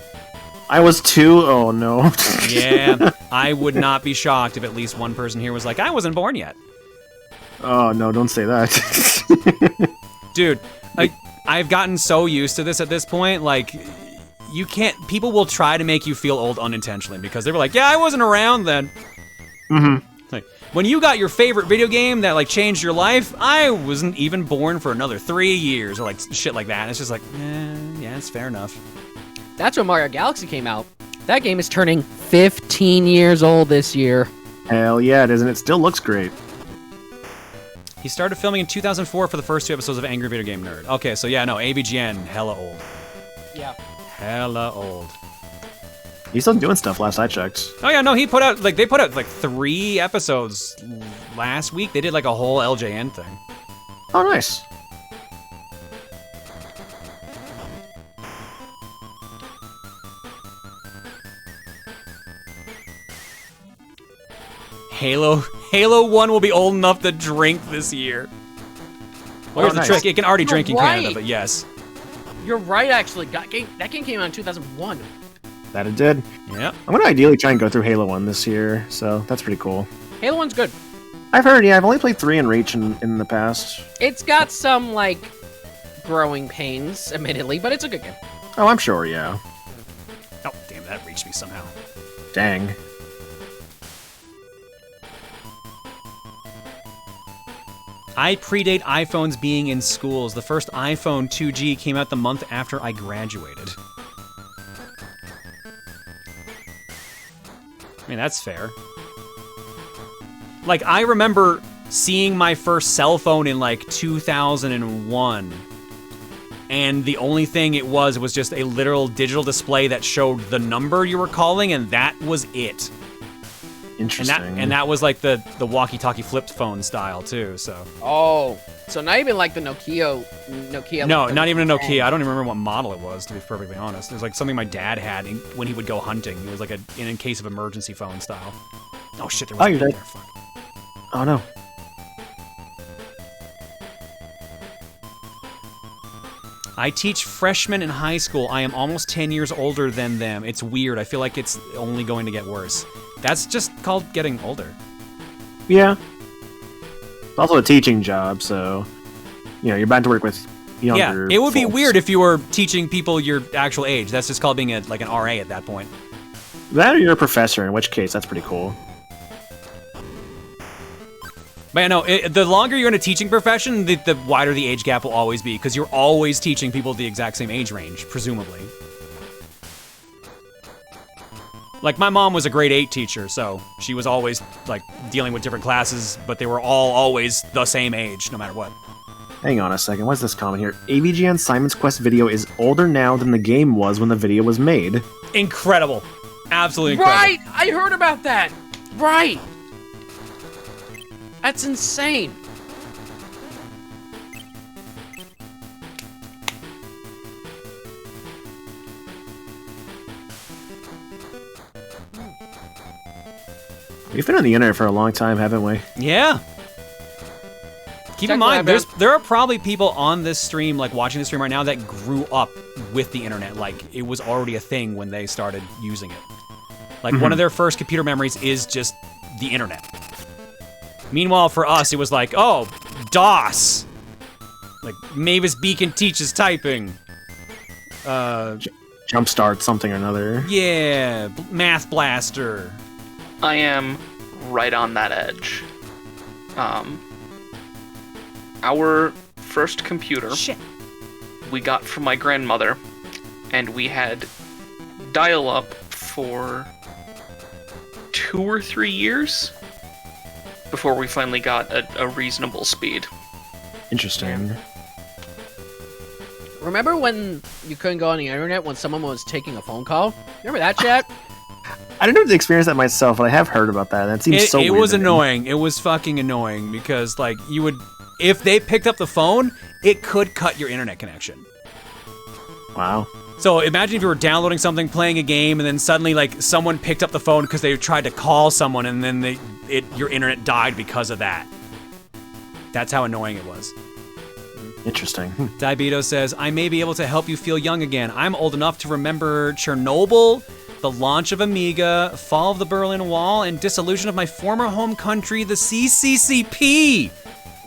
I was 2? Oh, no. Yeah, I would not be shocked if at least one person here was like, I wasn't born yet. Oh, no, don't say that. Dude, I've gotten so used to this at this point, like, you can't... People will try to make you feel old unintentionally, because they were like, yeah, I wasn't around then. Mm-hmm. Like, when you got your favorite video game that, like, changed your life, I wasn't even born for another 3 years, or, like, shit like that. It's just like, yeah, it's fair enough. That's when Mario Galaxy came out. That game is turning 15 years old this year. Hell yeah, it is, and it still looks great. He started filming in 2004 for the first 2 episodes of Angry Video Game Nerd. Okay, so yeah, no, AVGN, hella old. Yeah. Hella old. He's still doing stuff last I checked. Oh yeah, no, they put out like 3 episodes last week. They did like a whole LJN thing. Oh, nice. Halo 1 will be old enough to drink this year. Well, here's the trick. It can already drink in Canada, but yes. You're right, actually. That game came out in 2001. That it did. Yeah. I'm gonna ideally try and go through Halo 1 this year, so that's pretty cool. Halo 1's good. I've heard, yeah, I've only played 3 and Reach in the past. It's got some, like, growing pains, admittedly, but it's a good game. Oh, I'm sure, yeah. Oh, damn, that reached me somehow. Dang. I predate iPhones being in schools. The first iPhone 2G came out the month after I graduated. I mean, that's fair. Like, I remember seeing my first cell phone in, like, 2001. And the only thing it was just a literal digital display that showed the number you were calling, and that was it. Interesting. And that was, like, the walkie-talkie flipped phone style, too, so... Oh, so not even, like, the Nokia... No, not even a Nokia. I don't even remember what model it was, to be perfectly honest. It was, like, something my dad had when he would go hunting. It was, like, in case of emergency phone style. Oh, shit, there was you're dead. Fuck. Oh, no. I teach freshmen in high school. I am almost 10 years older than them. It's weird. I feel like it's only going to get worse. That's just called getting older. Yeah. It's also a teaching job, so, you know, you're bound to work with younger Yeah, it would be folks. weird if you were teaching people your actual age. That's just called being like an RA at that point. That or you're a professor, in which case, that's pretty cool. But yeah, no, the longer you're in a teaching profession, the wider the age gap will always be, because you're always teaching people the exact same age range, presumably. Like, my mom was a grade 8 teacher, so she was always, like, dealing with different classes, but they were all always the same age, no matter what. Hang on a second, what's this comment here? AVGN Simon's Quest video is older now than the game was when the video was made. Incredible. Absolutely incredible. Right! I heard about that! Right! That's insane. We've been on the internet for a long time, haven't we? Yeah. Keep in mind, there are probably people on this stream, like watching this stream right now, that grew up with the internet. Like, it was already a thing when they started using it. Like, one of their first computer memories is just the internet. Meanwhile, for us, it was like, oh, DOS. Like, Mavis Beacon teaches typing. Jumpstart something or another. Yeah, Math Blaster. I am right on that edge. Our first computer we got from my grandmother, and we had dial-up for 2 or 3 years before we finally got a reasonable speed. Interesting. Remember when you couldn't go on the internet when someone was taking a phone call? Remember that, chat? I didn't have to experience that myself, but I have heard about that, and it seems so weird. It was annoying. It was fucking annoying, because, like, you would... If they picked up the phone, it could cut your internet connection. Wow. So imagine if you were downloading something, playing a game, and then suddenly, like, someone picked up the phone because they tried to call someone, and then your internet died because of that. That's how annoying it was. Interesting. Diabeto says, I may be able to help you feel young again. I'm old enough to remember Chernobyl, the launch of Amiga, fall of the Berlin Wall, and dissolution of my former home country, the CCCP.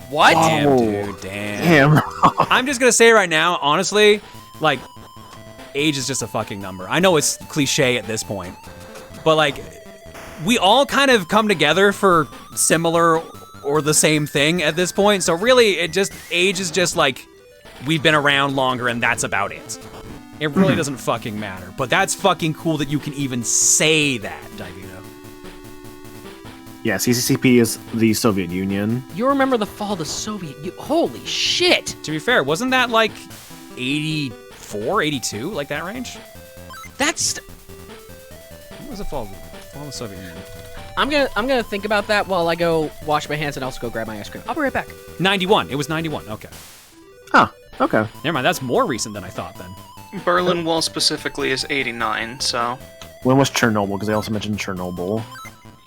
What? Damn, dude, damn. I'm just gonna say right now, honestly, like, age is just a fucking number. I know it's cliche at this point, but, like, we all kind of come together for similar or the same thing at this point, so really, age is just like, we've been around longer and that's about it. It really doesn't fucking matter, but that's fucking cool that you can even say that, Divino. Yeah, CCCP is the Soviet Union. You remember the fall of the Soviet Union? Holy shit! To be fair, wasn't that like 84, 82, like that range? That's... was it fall? Fall of the Soviet Union. I'm gonna think about that while I go wash my hands and also go grab my ice cream. I'll be right back. 91. It was 91. Okay. Oh, okay. Never mind. That's more recent than I thought then. Berlin Wall specifically is 89, so... When was Chernobyl? Because they also mentioned Chernobyl.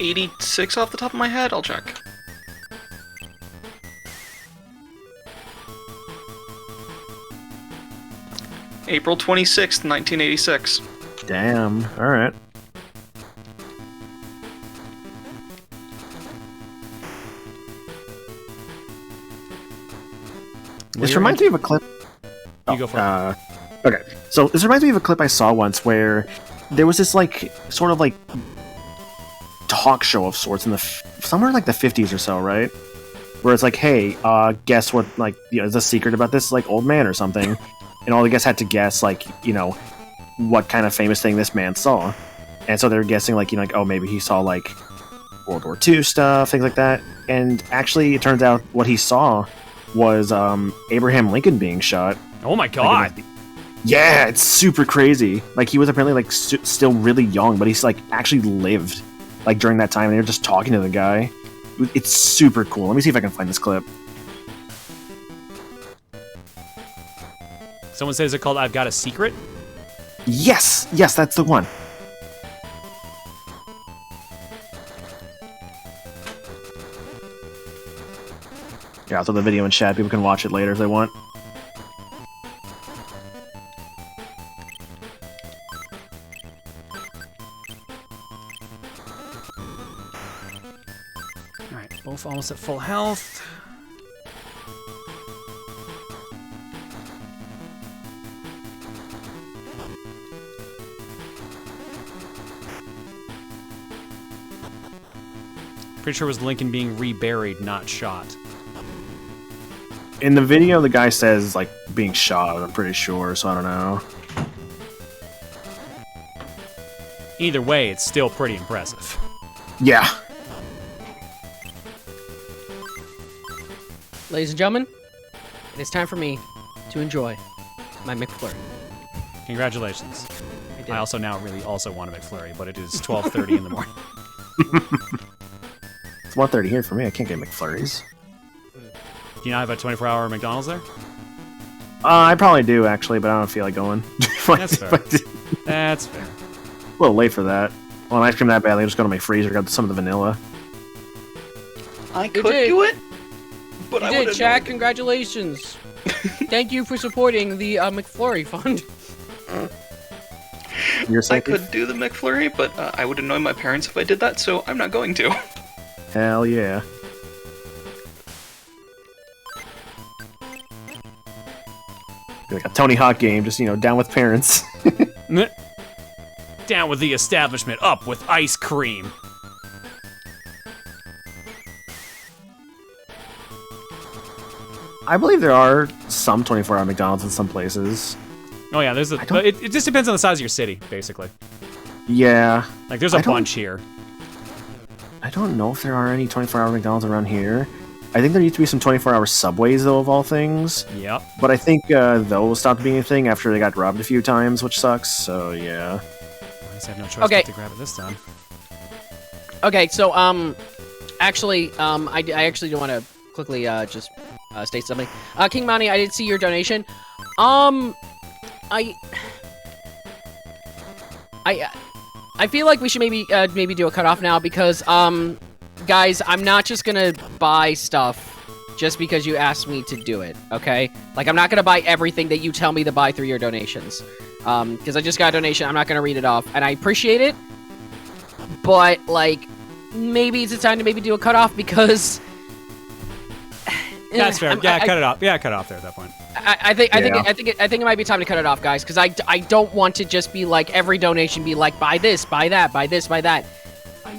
86 off the top of my head? I'll check. April 26th, 1986. Damn. Alright. This reminds me of a clip. You go for it. Okay, so this reminds me of a clip I saw once where there was this like sort of like talk show of sorts in the somewhere like the 50s or so, right? Where it's like, hey, guess what? Like, is a secret about this like old man or something? And all the guests had to guess like, what kind of famous thing this man saw. And so they were guessing like, like, oh, maybe he saw like World War II stuff, things like that. And actually, it turns out what he saw was Abraham Lincoln being shot. Oh my god! Yeah, it's super crazy. Like, he was apparently like still really young, but he's like actually lived like during that time. And they were just talking to the guy. It's super cool. Let me see if I can find this clip. Someone says it called "I've Got a Secret." Yes, that's the one. Yeah, I'll throw the video in chat. People can watch it later if they want. Alright, both almost at full health. Pretty sure it was Lincoln being reburied, not shot. In the video, the guy says, like, being shot, I'm pretty sure, so I don't know. Either way, it's still pretty impressive. Yeah. Ladies and gentlemen, it is time for me to enjoy my McFlurry. Congratulations. I also now really also want a McFlurry, but it is 12:30 in the morning. It's 1:30 here for me. I can't get McFlurries. Do you not have a 24-hour McDonald's there? I probably do, actually, but I don't feel like going. That's fair. That's fair. A little late for that. Well, ice cream that badly, I just go to my freezer, got some of the vanilla. I could do it, but you I did, would Jack. Congratulations. Thank you for supporting the McFlurry Fund. I could do the McFlurry, but I would annoy my parents if I did that, so I'm not going to. Hell yeah. Like a Tony Hawk game, just, down with parents. Down with the establishment, up with ice cream. I believe there are some 24-hour McDonald's in some places. Oh yeah, there's it just depends on the size of your city, basically. Yeah. Like, there's a bunch here. I don't know if there are any 24-hour McDonald's around here. I think there used to be some 24-hour Subways, though, of all things. Yep. But I think those stopped being a thing after they got robbed a few times, which sucks, so yeah. I guess I have no choice but to grab it this time. Okay, so, actually, I actually do want to quickly, just, state something. King Monty, I did see your donation. I feel like we should maybe do a cutoff now because, guys, I'm not just gonna buy stuff just because you asked me to do it, okay? Like, I'm not gonna buy everything that you tell me to buy through your donations. Because I just got a donation, I'm not gonna read it off, and I appreciate it, but, like, maybe it's a time to maybe do a cutoff because... That's fair. Yeah, cut it off. Yeah, cut it off there at that point. I think it might be time to cut it off, guys, because I don't want to just be like every donation be like buy this, buy that, buy this, buy that.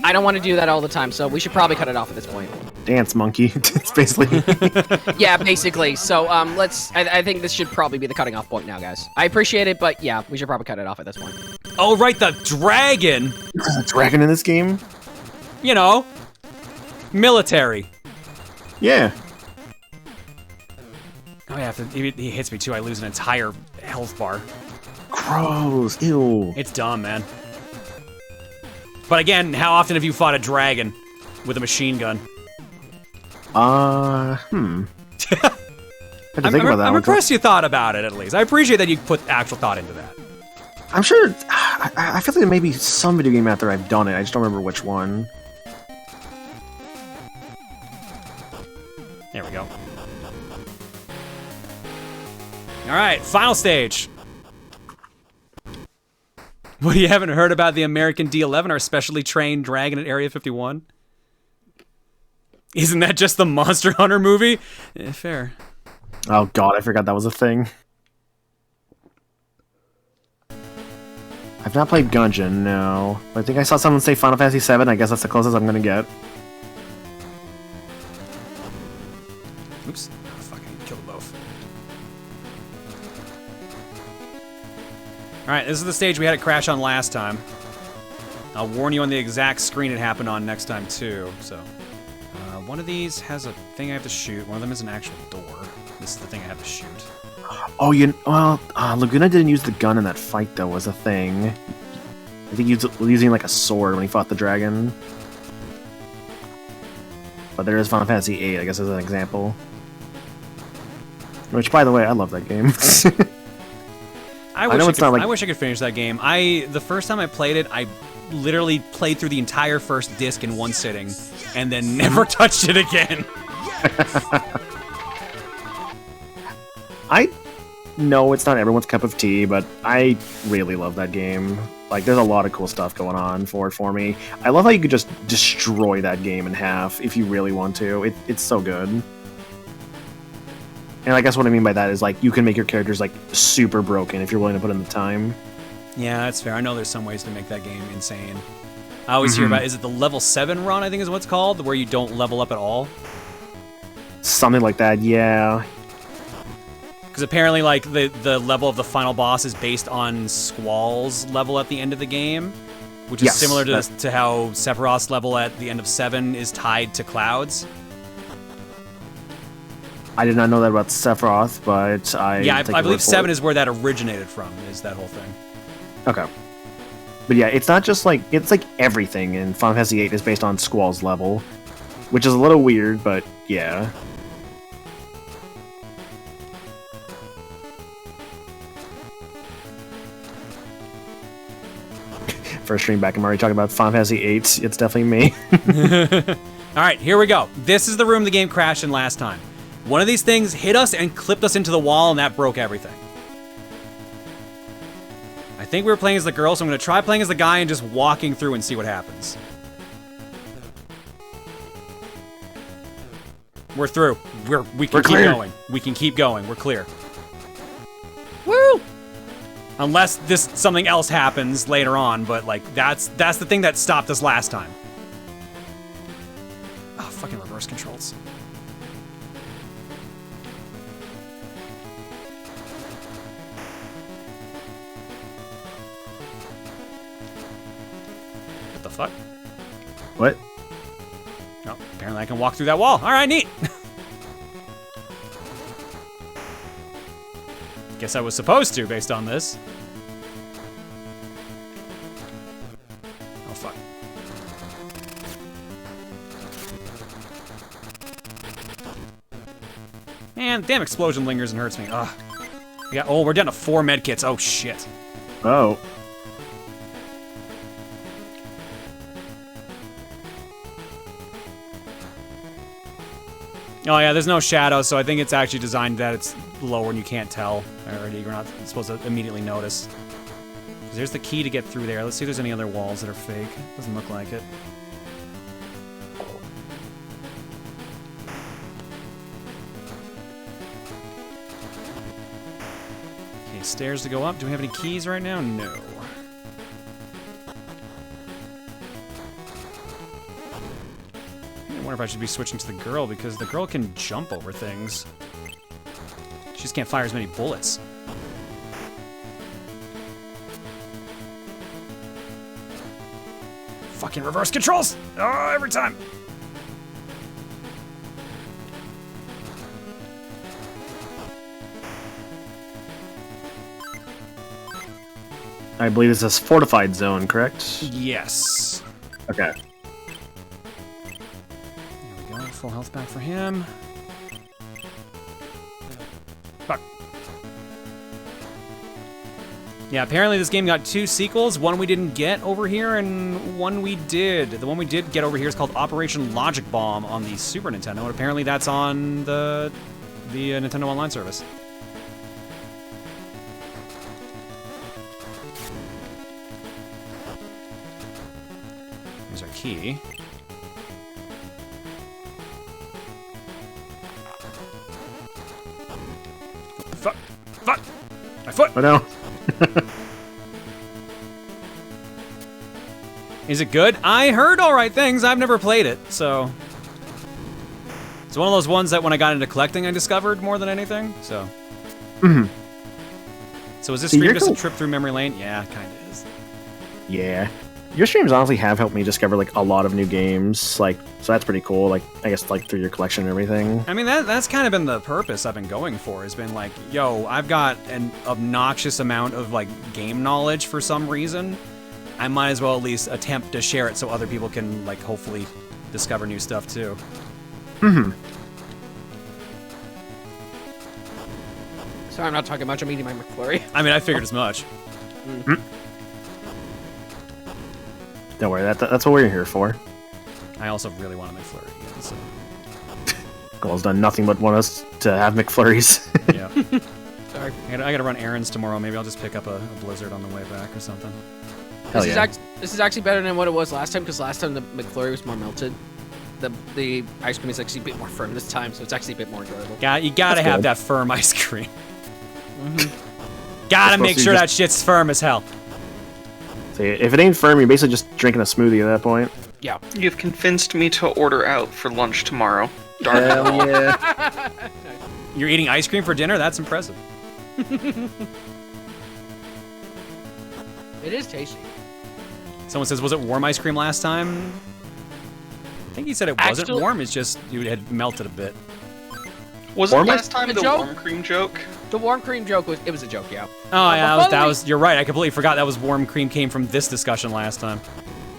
I don't want to do that all the time, so we should probably cut it off at this point. Dance monkey. It's basically. Yeah, basically. So let's. I think this should probably be the cutting off point now, guys. I appreciate it, but yeah, we should probably cut it off at this point. Oh right, the dragon. There's a dragon in this game. Military. Yeah. Oh yeah, if he hits me too, I lose an entire health bar. Gross. Ew. It's dumb, man. But again, how often have you fought a dragon with a machine gun? I'm impressed you thought about it, at least. I appreciate that you put actual thought into that. I'm sure. I feel like there may be some video game out there I've done it. I just don't remember which one. There we go. Alright, final stage. What, you haven't heard about the American D-11, our specially trained dragon at Area 51? Isn't that just the Monster Hunter movie? Fair. Oh god, I forgot that was a thing. I've not played Gungeon, no. I think I saw someone say Final Fantasy VII. I guess that's the closest I'm gonna get. Oops. Oh, fuck, I killed them both. Alright, this is the stage we had it crash on last time. I'll warn you on the exact screen it happened on next time, too. So, one of these has a thing I have to shoot. One of them is an actual door. This is the thing I have to shoot. Oh, Laguna didn't use the gun in that fight, though, was a thing. I think he was using, like, a sword when he fought the dragon. But there is Final Fantasy VIII, I guess, as an example. Which, by the way, I love that game. I wish I could finish that game. The first time I played it, I literally played through the entire first disc in one sitting, and then never touched it again. I know it's not everyone's cup of tea, but I really love that game. Like, there's a lot of cool stuff going on for me. I love how you could just destroy that game in half if you really want to. It's so good. And I guess what I mean by that is, like, you can make your characters, like, super broken if you're willing to put in the time. Yeah, that's fair. I know there's some ways to make that game insane. I always hear about, is it the level 7 run, I think is what it's called, where you don't level up at all? Something like that, yeah. Because apparently, like, the level of the final boss is based on Squall's level at the end of the game, which is similar to how Sephiroth's level at the end of 7 is tied to Cloud's. I did not know that about Sephiroth, but I believe 7 is where that originated from, is that whole thing. Okay. But yeah, it's not just like, it's like everything in Final Fantasy VIII is based on Squall's level, which is a little weird, but yeah. First stream back, I'm already talking about Final Fantasy VIII. It's definitely me. Alright, here we go. This is the room the game crashed in last time. One of these things hit us and clipped us into the wall, and that broke everything. I think we were playing as the girl, so I'm going to try playing as the guy and just walking through and see what happens. We're through. We can keep going. We can keep going. We're clear. Woo! Unless something else happens later on, but like that's the thing that stopped us last time. Oh, fucking reverse controls. What the fuck? What? Oh, apparently I can walk through that wall. All right, neat. Guess I was supposed to, based on this. Oh, fuck. Man, damn explosion lingers and hurts me. Ugh. Oh, we're down to 4 medkits. Oh, shit. Oh. Oh yeah, there's no shadow, so I think it's actually designed that it's lower and you can't tell. Or you're not supposed to immediately notice. There's the key to get through there. Let's see if there's any other walls that are fake. Doesn't look like it. Okay, stairs to go up. Do we have any keys right now? No. I wonder if I should be switching to the girl, because the girl can jump over things. She just can't fire as many bullets. Fucking reverse controls! Oh, every time! I believe this is Fortified Zone, correct? Yes. Okay. There we go. Full health back for him. Fuck. Yeah, apparently this game got 2 sequels. One we didn't get over here, and one we did. The one we did get over here is called Operation Logic Bomb on the Super Nintendo, and apparently that's on the Nintendo Online service. Here's our key. Fuck! Fuck! My foot! Oh no. Is it good? I heard all right things. I've never played it, so it's one of those ones that when I got into collecting, I discovered more than anything. So, so is this stream just a trip through memory lane? Yeah, kind of is. Yeah, your streams honestly have helped me discover like a lot of new games. Like, so that's pretty cool. Like, I guess like through your collection and everything. I mean, that's kind of been the purpose I've been going for. Has been like, yo, I've got an obnoxious amount of like game knowledge for some reason. I might as well at least attempt to share it so other people can, like, hopefully discover new stuff, too. Sorry, I'm not talking much. I'm eating my McFlurry. I mean, I figured as much. Don't worry, that's what we're here for. I also really want a McFlurry again, so... Goal's done nothing but want us to have McFlurries. Yeah. Sorry. I gotta run errands tomorrow. Maybe I'll just pick up a Blizzard on the way back or something. This is actually better than what it was last time, because last time the McFlurry was more melted. The ice cream is actually a bit more firm this time, so it's actually a bit more enjoyable. You gotta have that firm ice cream. Gotta make sure that shit's firm as hell. See, if it ain't firm, you're basically just drinking a smoothie at that point. Yeah. You've convinced me to order out for lunch tomorrow. Hell yeah. You're eating ice cream for dinner? That's impressive. It is tasty. Someone says, was it warm ice cream last time? I think he said it wasn't warm, it's just you had melted a bit. Was it last time the warm cream joke? The warm cream joke was a joke, yeah. Oh yeah, that was you're right, I completely forgot that was warm cream came from this discussion last time.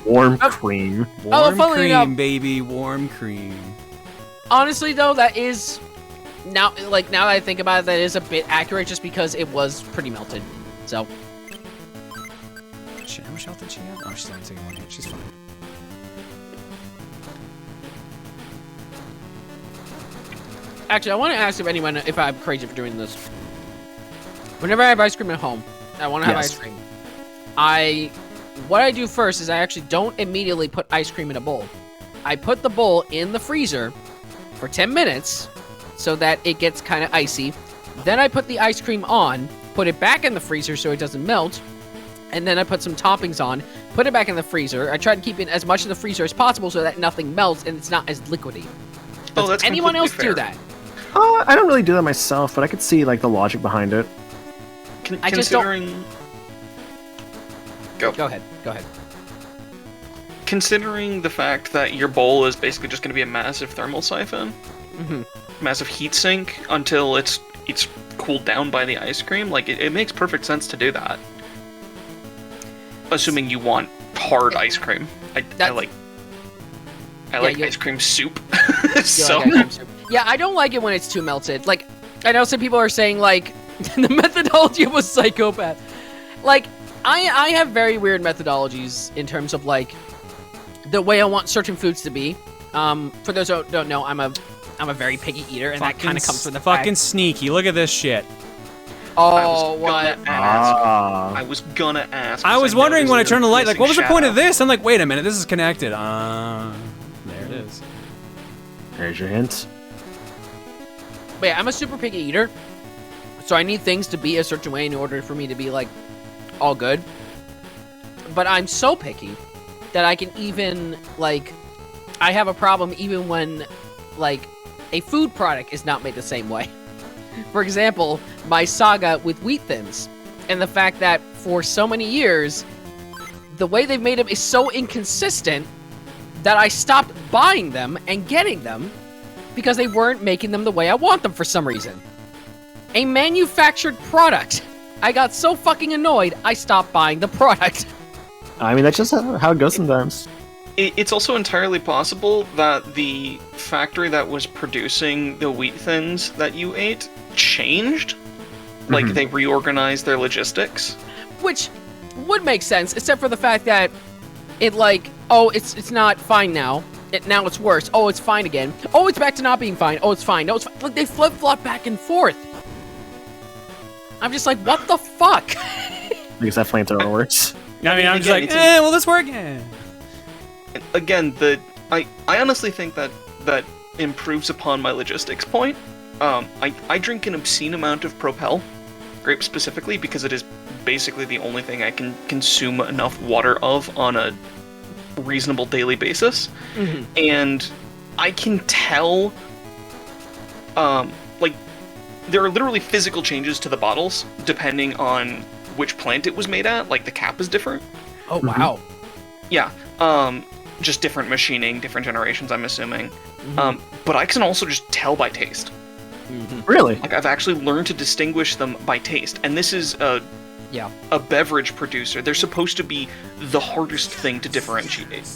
Warm cream. Warm cream, baby, warm cream. Honestly though, that is now that I think about it, that is a bit accurate just because it was pretty melted. So how much health did she have? Oh, she's only taking 1 hit. She's fine. Actually, I want to ask if I'm crazy for doing this. Whenever I have ice cream at home, I want to have ice cream. What I do first is I actually don't immediately put ice cream in a bowl. I put the bowl in the freezer for 10 minutes so that it gets kind of icy. Then I put the ice cream on, put it back in the freezer so it doesn't melt, and then I put some toppings on, put it back in the freezer. I try to keep it as much in the freezer as possible so that nothing melts and it's not as liquidy. Does anyone else do that? I don't really do that myself, but I could see like the logic behind it. I just don't... Go ahead. Considering the fact that your bowl is basically just going to be a massive thermal siphon, massive heat sink until it's cooled down by the ice cream, like it makes perfect sense to do that. Assuming you want hard ice cream. I like ice cream soup. So yeah, I don't like it when it's too melted. Like, I know some people are saying like the methodology of a psychopath. Like, I have very weird methodologies in terms of like the way I want certain foods to be. For those who don't know, I'm a very picky eater, and that kind of comes from the fucking sneaky. Look at this shit. Oh, what? I was gonna ask. I was wondering when I turned the light, like, what was the point of this? I'm like, wait a minute, this is connected. There it is. There's your hint. But yeah, I'm a super picky eater, so I need things to be a certain way in order for me to be, like, all good. But I'm so picky that I can even, like, I have a problem even when, like, a food product is not made the same way. For example, my saga with Wheat Thins, and the fact that for so many years, the way they've made them is so inconsistent that I stopped buying them and getting them because they weren't making them the way I want them for some reason. A manufactured product. I got so fucking annoyed, I stopped buying the product. I mean, that's just how it goes sometimes. It's also entirely possible that the factory that was producing the wheat thins that you ate changed. Like, they reorganized their logistics. Which would make sense, except for the fact that it, like, oh, it's not fine now. Now it's worse. Oh, it's fine again. Oh, it's back to not being fine. Oh, it's fine. No, it's fine. Like, they flip-flop back and forth. I'm just like, what the fuck? Because that flamethrower works. I mean, I'm just like, will this work? Again, I honestly think that improves upon my logistics point. I drink an obscene amount of Propel grape specifically because it is basically the only thing I can consume enough water of on a reasonable daily basis. And I can tell, like, there are literally physical changes to the bottles depending on which plant it was made at. Like, the cap is different. Oh, wow. Yeah. Just different machining, different generations, I'm assuming. But I can also just tell by taste. Really? Like, I've actually learned to distinguish them by taste. And this is a beverage producer. They're supposed to be the hardest thing to differentiate.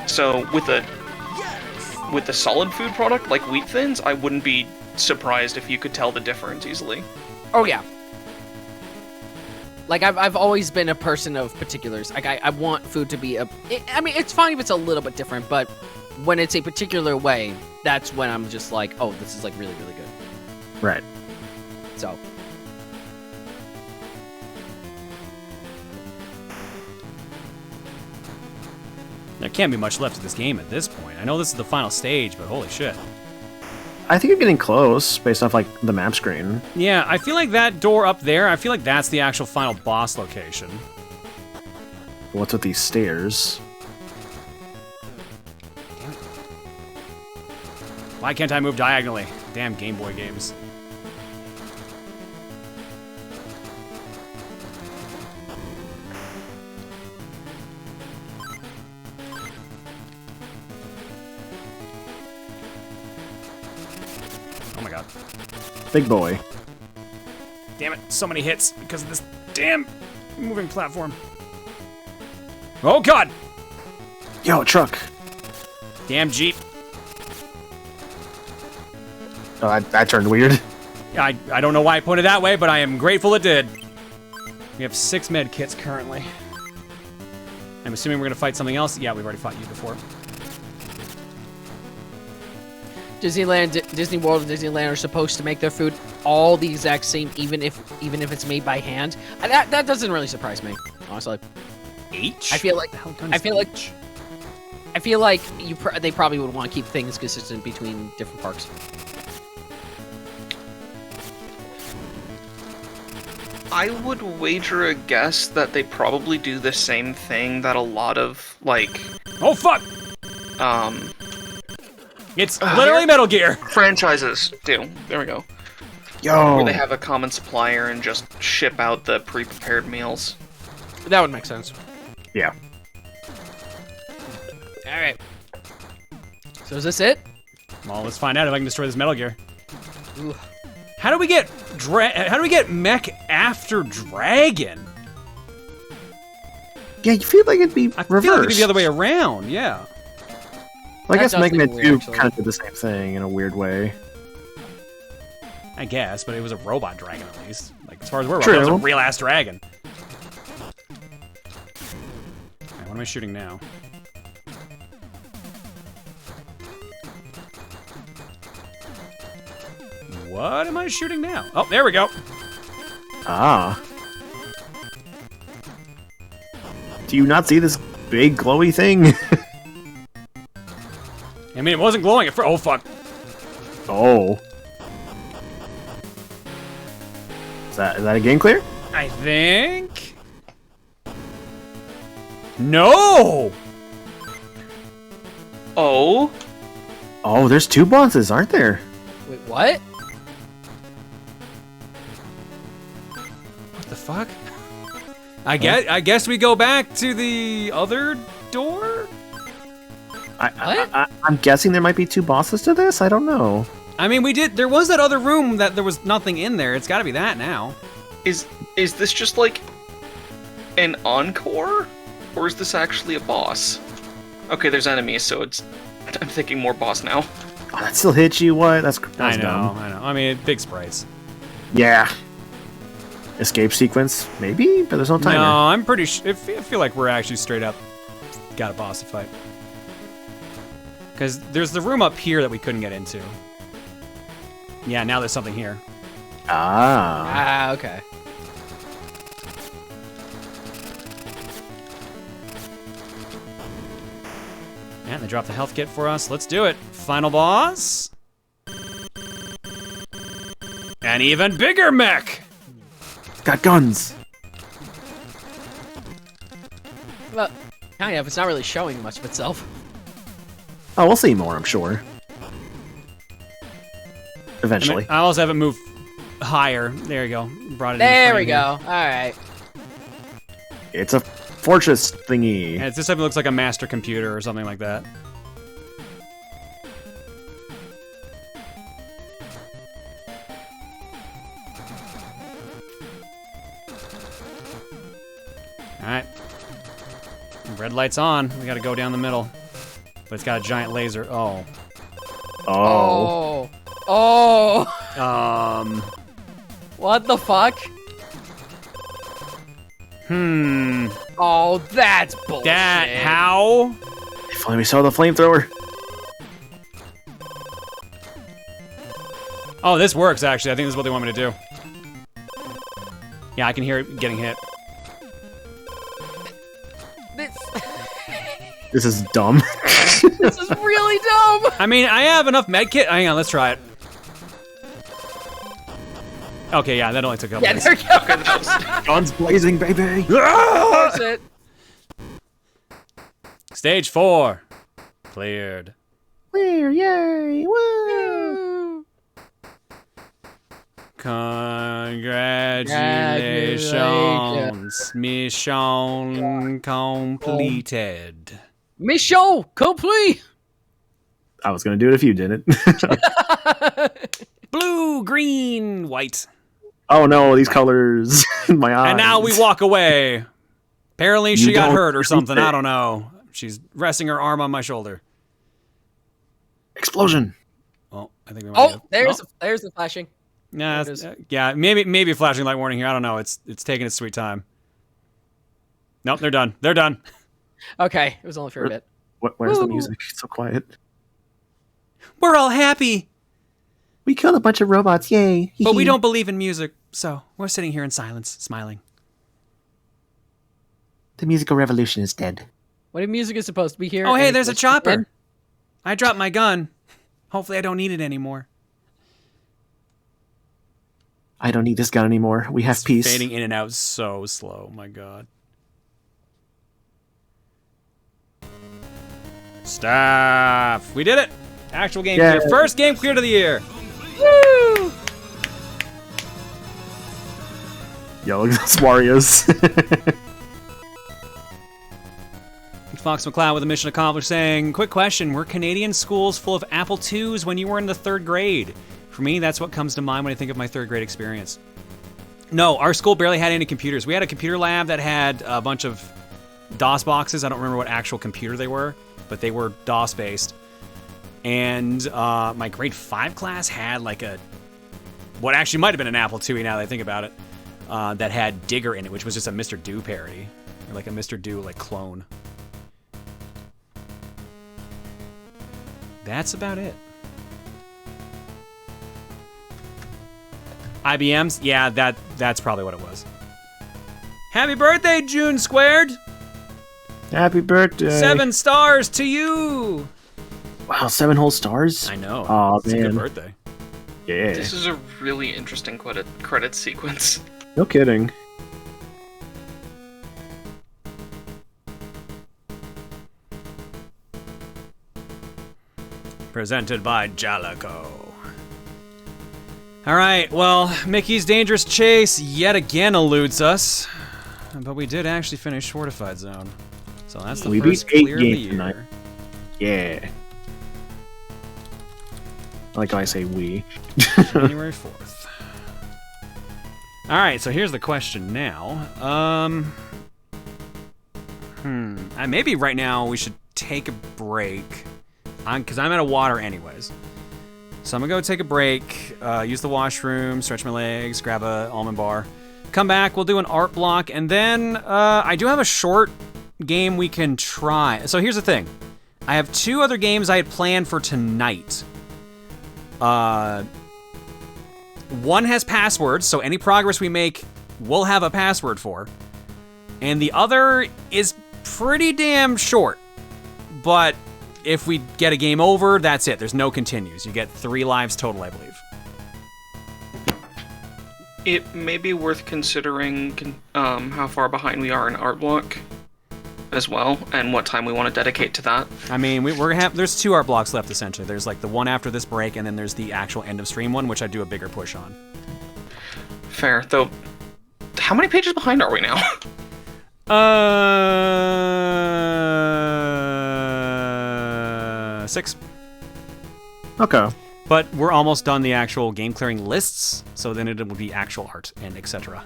So with a solid food product like wheat thins, I wouldn't be surprised if you could tell the difference easily. Oh, yeah. Like, I've always been a person of particulars. Like, I want food to be I mean, it's fine if it's a little bit different, but when it's a particular way, that's when I'm just like, oh, this is, like, really, really good. Right. So. There can't be much left of this game at this point. I know this is the final stage, but holy shit. I think you're getting close based off, like, the map screen. Yeah, I feel like that door up there, I feel like that's the actual final boss location. What's with these stairs? Why can't I move diagonally? Damn Game Boy games. Oh my god. Big boy. Damn it, so many hits because of this damn moving platform. Oh god! Yo, truck. Damn Jeep. Oh, that turned weird. I don't know why I pointed that way, but I am grateful it did. We have 6 med kits currently. I'm assuming we're gonna fight something else. Yeah, we've already fought you before. Disneyland, Disney World, and Disneyland are supposed to make their food all the exact same, even if it's made by hand. That doesn't really surprise me, honestly. H? I feel like they probably would want to keep things consistent between different parks. I would wager a guess that they probably do the same thing that a lot of, like... Oh, fuck! It's literally Metal Gear! Franchises do. There we go. Yo! Where they have a common supplier and just ship out the pre-prepared meals. That would make sense. Yeah. Alright. So is this it? Well, let's find out if I can destroy this Metal Gear. Ooh. How do we get mech after dragon? Yeah, you feel like it'd be I reversed. feel like it'd be the other way around, yeah. Well, I guess That does Mega Man seem 2 weird, kind of did the same thing in a weird way. I guess, but it was a robot dragon at least. Like, as far as we're True. aware, it was a real-ass dragon. Alright, what am I shooting now? What am I shooting now? Oh, there we go. Ah. Do you not see this big glowy thing? I mean, it wasn't glowing at first. Oh, fuck. Oh. Is that a game clear? I think... No! Oh? Oh, there's 2 bosses, aren't there? Wait, what? What the fuck? I guess we go back to the other door? I'm guessing there might be 2 bosses to this? I don't know. I mean, there was that other room that there was nothing in there. It's gotta be that now. Is this just like an encore? Or is this actually a boss? Okay, there's enemies, so it's. I'm thinking more boss now. Oh, that still hits you? What? That's I know, dumb. I know. I mean, big sprites. Yeah. Escape sequence? Maybe? But there's no timer. No, I'm pretty sure. I feel like we're actually straight up got a boss to fight. Because there's the room up here that we couldn't get into. Yeah, now there's something here. Ah, okay. And they dropped the health kit for us. Let's do it. Final boss. An even bigger mech. Got guns. Well, kind of. It's not really showing much of itself. Oh, we'll see more, I'm sure. Eventually. I also haven't moved higher. There you go. Brought it. There we go. All right. It's a fortress thingy. And this time it looks like a master computer or something like that. Alright. Red light's on. We gotta go down the middle. But it's got a giant laser. Oh. Oh. Oh. What the fuck? Oh, that's bullshit. That, how? If only we saw the flamethrower. Oh, this works, actually. I think this is what they want me to do. Yeah, I can hear it getting hit. This is dumb. This is really dumb. I mean, I have enough medkit. Hang on, let's try it. Okay, yeah, that only took a couple Yeah, minutes. there we go. Guns blazing, baby. That's it. Stage 4. Cleared. Clear, yay, woo. Congratulations. Mission completed. Mission complete. I was gonna do it if you didn't. Blue, green, white. Oh no, these colors in my eyes. And now we walk away. Apparently she got hurt or something. I don't know. She's resting her arm on my shoulder. Explosion. Oh, I think we might Oh, there's the flashing. Nah, yeah, maybe a flashing light warning here. I don't know. It's taking its sweet time. Nope, they're done. They're done. Okay, it was only for a bit. Where's the music? It's so quiet. We're all happy. We killed a bunch of robots, yay. But we don't believe in music, so we're sitting here in silence, smiling. The musical revolution is dead. What if music is supposed to be here? Oh, hey, and there's a it's chopper. dead? I dropped my gun. Hopefully I don't need it anymore. I don't need this gun anymore. We have peace. Fading in and out so slow. My God. Staff. We did it. Actual game clear. First game cleared of the year. Woo! Yo, look at those Warriors. Fox McCloud with a mission accomplished saying, quick question, were Canadian schools full of Apple IIs when you were in the 3rd grade? For me, that's what comes to mind when I think of my 3rd grade experience. No, our school barely had any computers. We had a computer lab that had a bunch of DOS boxes. I don't remember what actual computer they were, but they were DOS-based. And my grade 5 class had like what actually might have been an Apple IIe now that I think about it, that had Digger in it, which was just a Mr. Do parody. Or like a Mr. Do like clone. That's about it. IBM's? Yeah, that's probably what it was. Happy birthday, June Squared! Happy birthday. 7 stars to you! Wow, 7 whole stars? I know. Oh, it's man. a good birthday. Yeah. This is a really interesting credit sequence. No kidding. Presented by Jalico. Alright, well, Mickey's Dangerous Chase yet again eludes us. But we did actually finish Fortified Zone. So that's the first beat 8 clear of the games year. tonight. Yeah. I like how I say we. January 4th. Alright, so here's the question now. Maybe right now we should take a break, because I'm out of water anyways. So I'm gonna go take a break, use the washroom, stretch my legs, grab a almond bar, come back. We'll do an art block, and then I do have a short game we can try. So here's the thing: I have 2 other games I had planned for tonight. One has passwords, so any progress we make, we'll have a password for. And the other is pretty damn short. But if we get a game over, that's it. There's no continues. You get 3 lives total, I believe. It may be worth considering how far behind we are in art block as well, and what time we want to dedicate to that. I mean, we're gonna have, there's 2 art blocks left essentially. There's like the one after this break, and then there's the actual end of stream one, which I do a bigger push on. Fair, though. How many pages behind are we now? 6. Okay. But we're almost done the actual game clearing lists, so then it will be actual art and etc.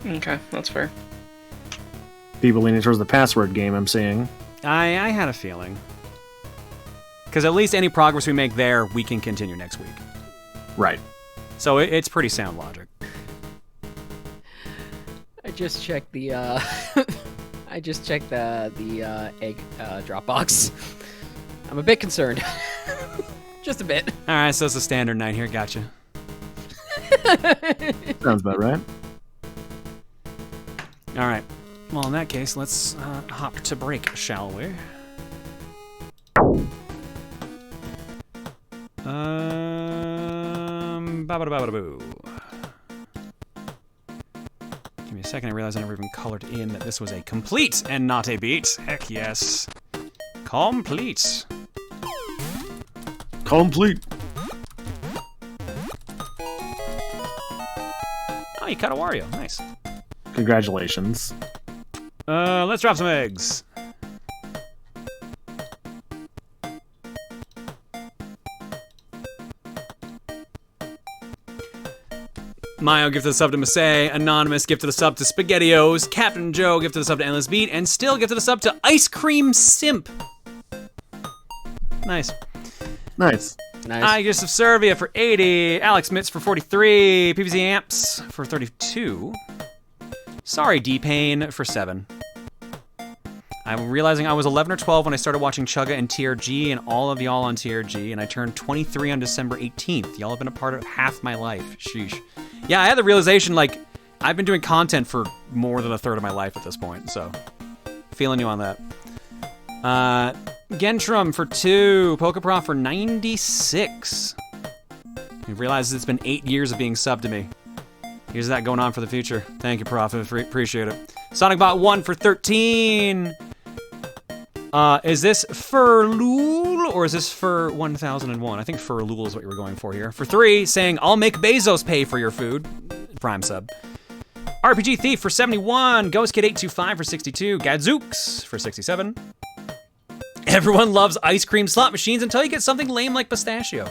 Okay, that's fair. People leaning towards the password game, I'm seeing. I had a feeling. Because at least any progress we make there, we can continue next week. Right. So it's pretty sound logic. I just checked the I just checked the egg drop box. I'm a bit concerned. Just a bit. All right, so it's a standard night here. Gotcha. Sounds about right. All right. Well, in that case, let's hop to break, shall we? Ba-ba-da-ba-ba-da-boo. Give me a second. I realize I never even colored in that this was a complete and not a beat. Heck yes. Complete. Complete. Oh, you cut a Wario. Nice. Congratulations. Let's drop some eggs. Mayo gifted a sub to Masay, Anonymous gifted a sub to SpaghettiOs, Captain Joe gifted a sub to Endless Beat, and Still gifted a sub to Ice Cream Simp. Nice. Nice. I gift of Servia for 80, Alex Mitz for 43, PVZ Amps for 32. Sorry, D-Pain for 7. I'm realizing I was 11 or 12 when I started watching Chugga and TRG and all of y'all on TRG, and I turned 23 on December 18th. Y'all have been a part of half my life. Sheesh. Yeah, I had the realization, like, I've been doing content for more than a third of my life at this point, so feeling you on that. Gentrum for 2, Pokeprof for 96. You realize it's been 8 years of being subbed to me. Here's that going on for the future. Thank you, Prof. Appreciate it. SonicBot 1 for 13. Is this Furlul or is this for 1001? I think Furlul is what you were going for here. For 3, saying, I'll make Bezos pay for your food. Prime sub. RPG Thief for 71. Ghost Kid 825 for 62. Gadzooks for 67. Everyone loves ice cream slot machines until you get something lame like pistachio.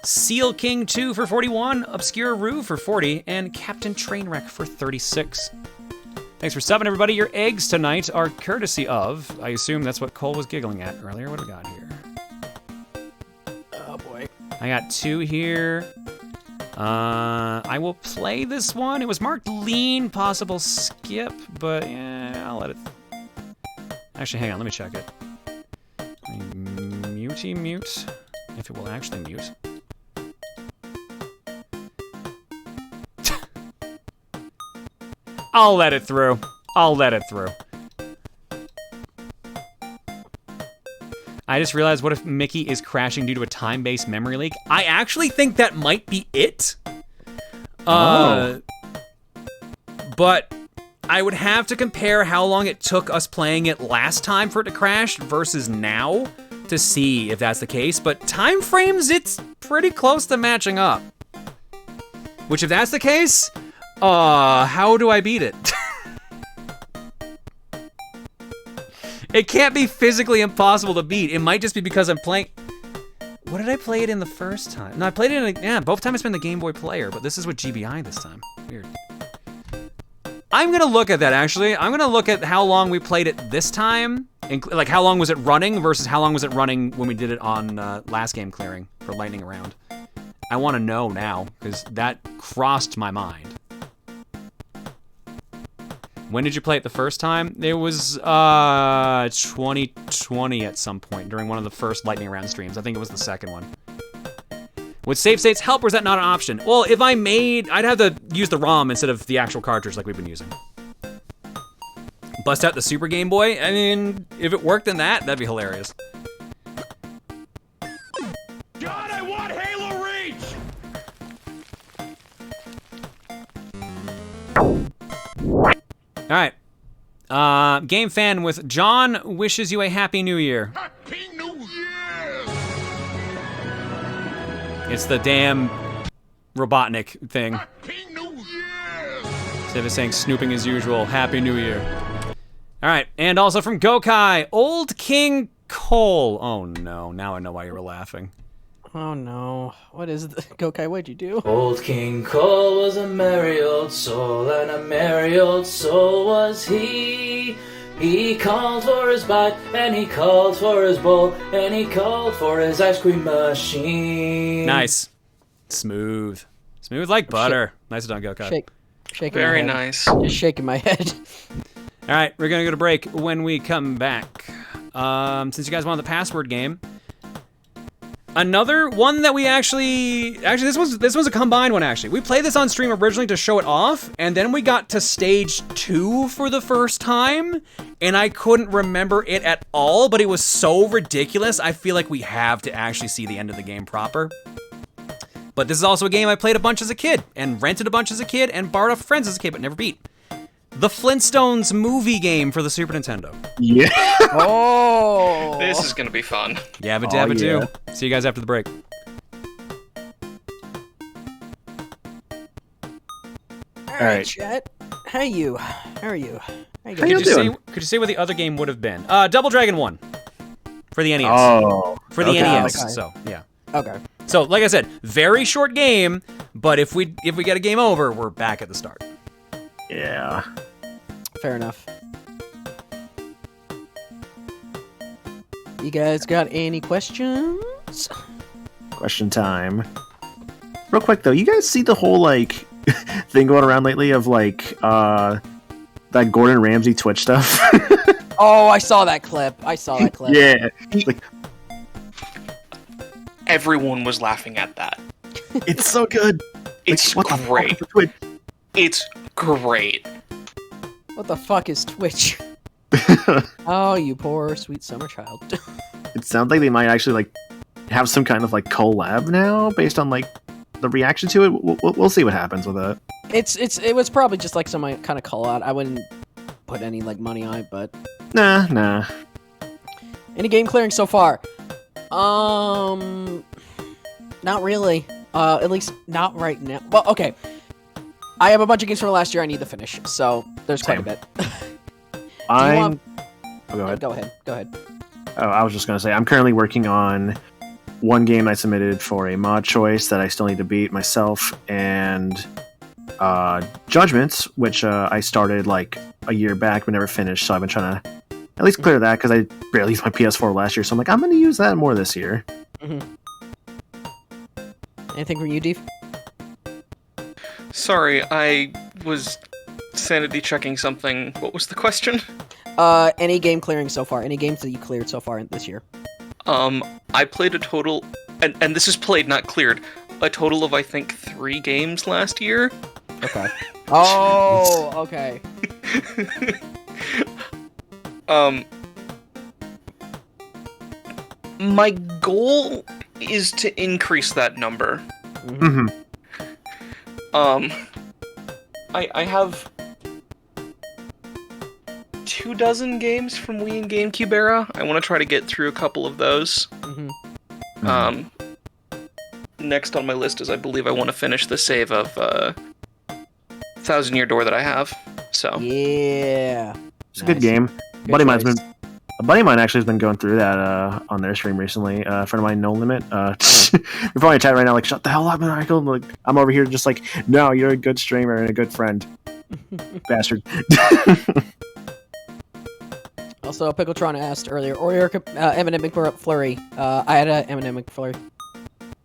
Seal King 2 for 41. Obscure Rue for 40. And Captain Trainwreck for 36. Thanks for subbing, everybody. Your eggs tonight are courtesy of, I assume that's what Cole was giggling at earlier. What do we got here? Oh, boy. I got 2 here. I will play this one. It was marked lean, possible skip, but yeah, I'll let it. Actually, hang on, let me check it. Mute, if it will actually mute. I'll let it through. I'll let it through. I just realized, what if Mickey is crashing due to a time-based memory leak? I actually think that might be it. But I would have to compare how long it took us playing it last time for it to crash versus now to see if that's the case. But time frames, it's pretty close to matching up. Which, if that's the case, how do I beat it? It can't be physically impossible to beat. It might just be because I'm playing... What did I play it in the first time? No, I played it in... Yeah, both times it's been the Game Boy Player, but this is with GBI this time. Weird. I'm gonna look at that, actually. I'm gonna look at how long we played it this time Like, how long was it running versus how long was it running when we did it on last game clearing for lightning round? I want to know now, because that crossed my mind. When did you play it the first time? It was 2020 at some point during one of the first lightning round streams. I think it was the second one. Would save states help, or is that not an option? Well, if I made, I'd have to use the ROM instead of the actual cartridge like we've been using. Bust out the Super Game Boy? I mean, if it worked in that, that'd be hilarious. God, I want Halo Reach! Alright. Game Fan with John wishes you a Happy New Year. Happy New Year! It's the damn Robotnik thing. Happy New Year! Instead of saying snooping as usual, Happy New Year. Alright, and also from Gokai, Old King Cole. Oh no, now I know why you were laughing. Oh no. What is it? Gokai, what'd you do? Old King Cole was a merry old soul, and a merry old soul was he. He called for his bite, and he called for his bowl, and he called for his ice cream machine. Nice. Smooth. Smooth like butter. Nice done, Gokai. Shaking Very my head. nice. Just shaking my head. Alright, we're gonna go to break. When we come back, since you guys wanted the password game, another one that we actually this was a combined one actually. We played this on stream originally to show it off, and then we got to stage 2 for the first time, and I couldn't remember it at all, but it was so ridiculous, I feel like we have to actually see the end of the game proper. But this is also a game I played a bunch as a kid, and rented a bunch as a kid, and borrowed off friends as a kid, but never beat. The Flintstones movie game for the Super Nintendo. Yeah. Oh. This is gonna be fun. Yabba dabba do. See you guys after the break. Alright, chat. Hey you. How are you? How you Could guys you say what the other game would have been? Double Dragon 1 for the NES. Oh. For the okay. NES. Okay. So yeah. Okay. So like I said, very short game, but if we get a game over, we're back at the start. Yeah. Fair enough. You guys got any questions? Question time. Real quick though, you guys see the whole like thing going around lately of like that Gordon Ramsay Twitch stuff? Oh, I saw that clip. Yeah. Like, Everyone was laughing at that. it's so good. It's like, great. It's great. What the fuck is Twitch? Oh, you poor sweet summer child. It sounds like they might actually like have some kind of like collab now based on like the reaction to it. We'll see what happens with it. It was probably just like some kind of call out. I wouldn't put any like money on it, but Nah. Any game clearing so far? Not really. At least not right now. Well, okay. I have a bunch of games from last year I need to finish, so there's quite a bit. Oh, go ahead. Go ahead. Oh, I was just gonna say I'm currently working on one game I submitted for a mod choice that I still need to beat myself, and Judgments, which I started like a year back but never finished. So I've been trying to at least clear that because I barely used my PS4 last year. So I'm like, I'm gonna use that more this year. Mm-hmm. Anything from you, Deef? Sorry, I was sanity checking something. What was the question? Any game clearing so far? Any games that you cleared so far this year? I played a total, and this is played, not cleared, a total of, I think, 3 games last year. Okay. Oh, okay. My goal is to increase that number. Mm-hmm. I have 24 games from Wii and GameCube era. I want to try to get through a couple of those. Mm-hmm. Next on my list is I believe I want to finish the save of Thousand Year Door that I have. So yeah, it's a good game. A buddy of mine actually has been going through that on their stream recently. A friend of mine, No Limit. You're probably in chat right now, like, shut the hell up, Michael. Like, I'm over here just like, no, you're a good streamer and a good friend. Bastard. Also, Pickletron asked earlier, or your M&M McFlurry. I had a M&M McFlurry.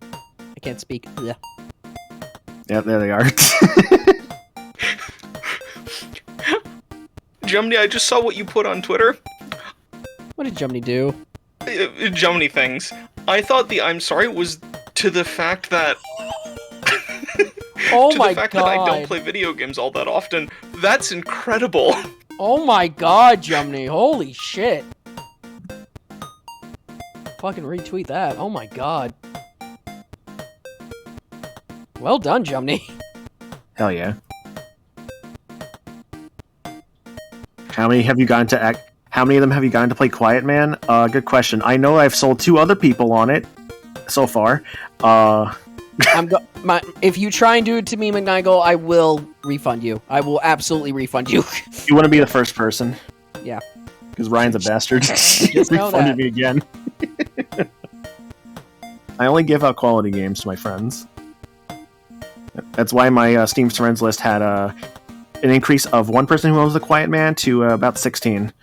I can't speak. Yeah. Yeah, there they are. Jumny, I just saw what you put on Twitter. What did Jumny do? Jumny things. I thought the I'm sorry was to the fact that... Oh to my the fact god. that I don't play video games all that often. That's incredible. Oh my god, Jumny. Holy shit. Fucking retweet that. Oh my god. Well done, Jumny. Hell yeah. How many have you gotten to act? How many of them have you gotten to play Quiet Man? Good question. I know I've sold 2 other people on it so far. If you try and do it to me, McNigle, I will refund you. I will absolutely refund you. You want to be the first person? Yeah. Because Ryan's a bastard. Just know Refunded that. me again. I only give out quality games to my friends. That's why my Steam friends list had an increase of 1 person who owns the Quiet Man to about 16.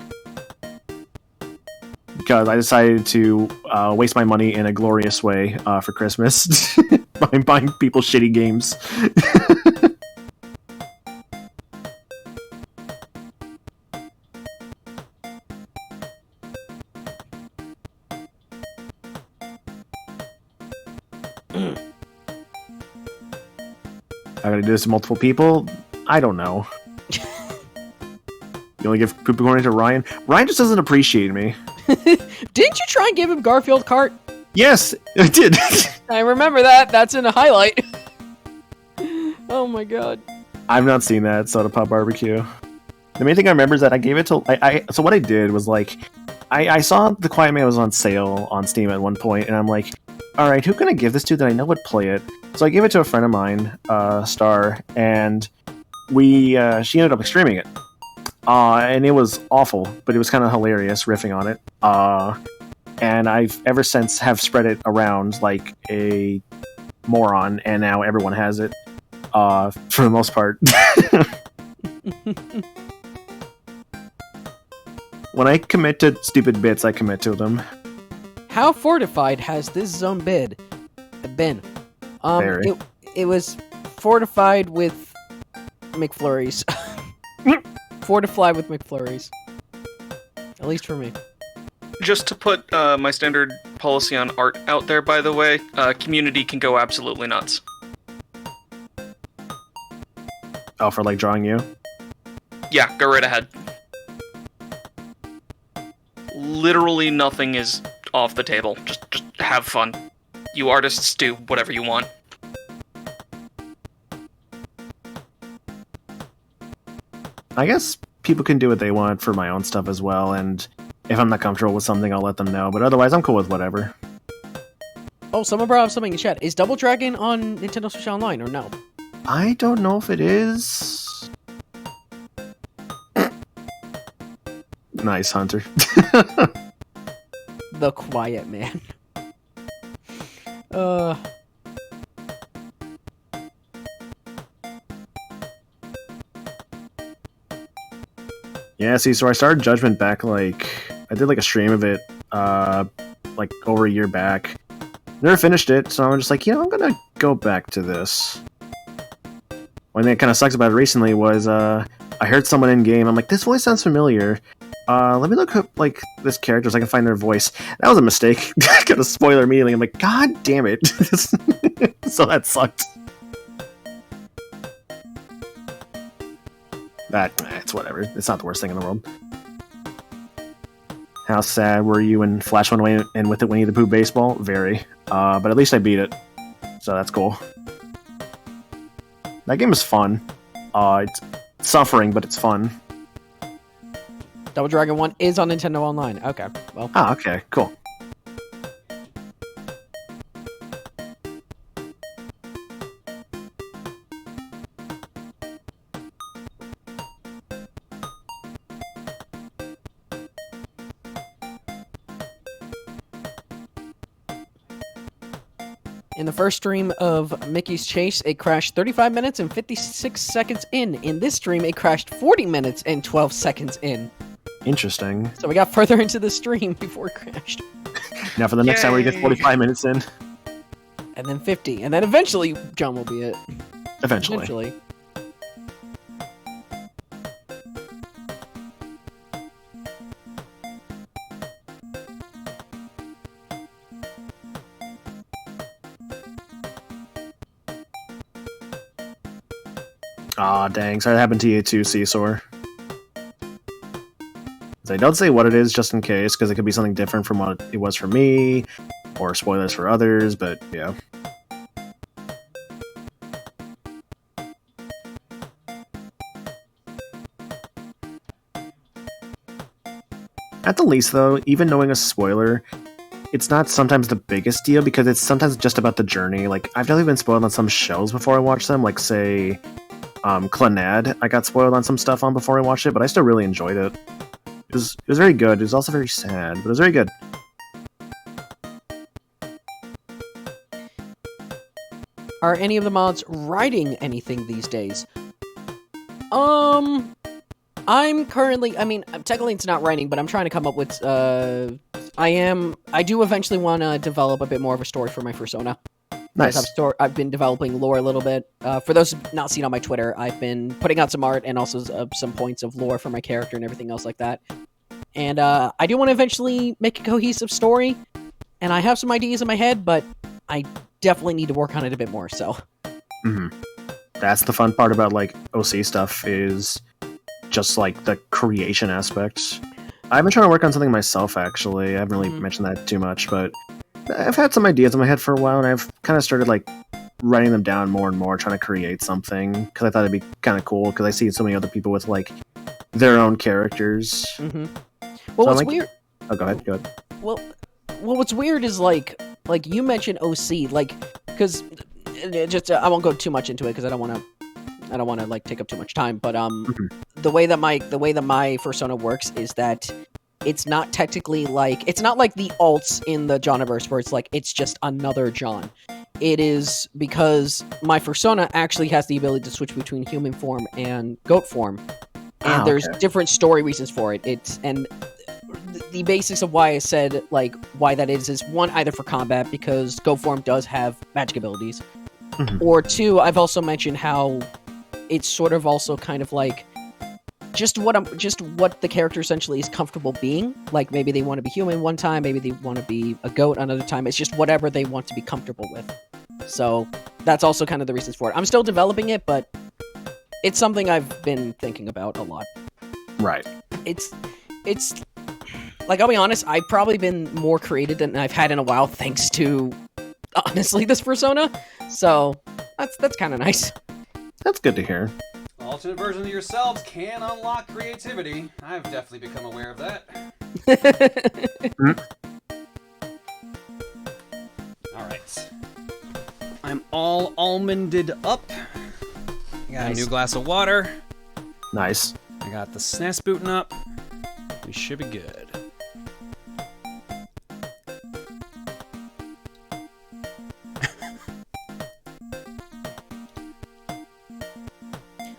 Because I decided to waste my money in a glorious way for Christmas by buying people shitty games. I gotta do this to multiple people? I don't know. You only give poopy corn to Ryan? Ryan just doesn't appreciate me. Didn't you try and give him Garfield Kart? Yes, I did. I remember that. That's in a highlight. Oh my god. I've not seen that Soda Pop Barbecue. The main thing I remember is that I gave it to... So what I did was, like... I saw The Quiet Man was on sale on Steam at one point, and I'm like, alright, who can I give this to that I know would play it? So I gave it to a friend of mine, Star, and she ended up streaming it. And it was awful, but it was kind of hilarious riffing on it. And I've ever since have spread it around like a moron, and now everyone has it. For the most part. When I commit to stupid bits, I commit to them. How fortified has this zone been? Very. It was fortified with McFlurries. Fortified with McFlurries. At least for me. Just to put my standard policy on art out there, by the way, community can go absolutely nuts. Oh, for like drawing you? Yeah, go right ahead. Literally nothing is off the table. Just have fun. You artists do whatever you want. I guess people can do what they want for my own stuff as well, and if I'm not comfortable with something, I'll let them know, but otherwise I'm cool with whatever. Oh, someone brought up something in chat. Is Double Dragon on Nintendo Switch Online, or no? I don't know if it is. Nice, Hunter. The Quiet Man. Yeah, see, so I started Judgment back, like, I did like a stream of it, like over a year back. Never finished it, so I'm just like, I'm gonna go back to this. One thing that kind of sucks about it recently was, I heard someone in game, I'm like, this voice sounds familiar. Let me look up, like, this character so I can find their voice. That was a mistake. Got a spoiler immediately. I'm like, god damn it. So that sucked. It's whatever. It's not the worst thing in the world. How sad were you when Flash went away and with it Winnie the Pooh baseball? Very. But at least I beat it. So that's cool. That game is fun. It's suffering, but it's fun. Double Dragon 1 is on Nintendo Online. Okay, well. Ah, okay, cool. In the first stream of Mickey's Chase, it crashed 35 minutes and 56 seconds in. In this stream, it crashed 40 minutes and 12 seconds in. Interesting. So we got further into the stream before it crashed. Now for the next time we get 45 minutes in. And then 50. And then eventually John will be it. Eventually. Aw, dang. Sorry that happened to you too, Seesaw. I don't say what it is just in case, because it could be something different from what it was for me, or spoilers for others, but yeah. At the least, though, even knowing a spoiler, it's not sometimes the biggest deal, because it's sometimes just about the journey. Like, I've definitely been spoiled on some shows before I watch them, like, say, Clannad. I got spoiled on some stuff on before I watched it, but I still really enjoyed it. It was very good. It was also very sad, but it was very good. Are any of the mods writing anything these days? I'm currently, I mean, technically it's not writing, but I'm trying to come up with, I do eventually want to develop a bit more of a story for my persona. Nice. I've been developing lore a little bit. For those who've not seen on my Twitter, I've been putting out some art and also some points of lore for my character and everything else like that. And I do want to eventually make a cohesive story, and I have some ideas in my head, but I definitely need to work on it a bit more, so. That's the fun part about, like, OC stuff, is just, like, the creation aspect. I've been trying to work on something myself, actually. I haven't really mentioned that too much, but I've had some ideas in my head for a while, and I've kind of started, like, writing them down more and more, trying to create something, because I thought it'd be kind of cool, because I see so many other people with, like, their own characters. Well, So what's weird... Oh, go ahead. Well, what's weird is, like you mentioned OC, like, because, just, I won't go too much into it, because I don't want to, like, take up too much time, but, the way that my persona works is that it's not technically like, it's not like the alts in the Johniverse where it's like, it's just another John. It is because my persona actually has the ability to switch between human form and goat form. And there's different story reasons for it. And the basics of why I said, like, why that is one, either for combat, because goat form does have magic abilities. Or two, I've also mentioned how it's sort of also kind of like, just what the character essentially is comfortable being. Like, maybe they want to be human one time, maybe they want to be a goat another time. It's just whatever they want to be comfortable with. So that's also kind of the reasons for it. I'm still developing it, but it's something I've been thinking about a lot. Right. It's like, I'll be honest, I've probably been more creative than I've had in a while, thanks to, honestly, this persona. So that's kind of nice. That's good to hear. Alternate versions of yourselves can unlock creativity. I've definitely become aware of that. Alright. I'm all almonded up. I got a new glass of water. Nice. I got the SNES booting up. We should be good.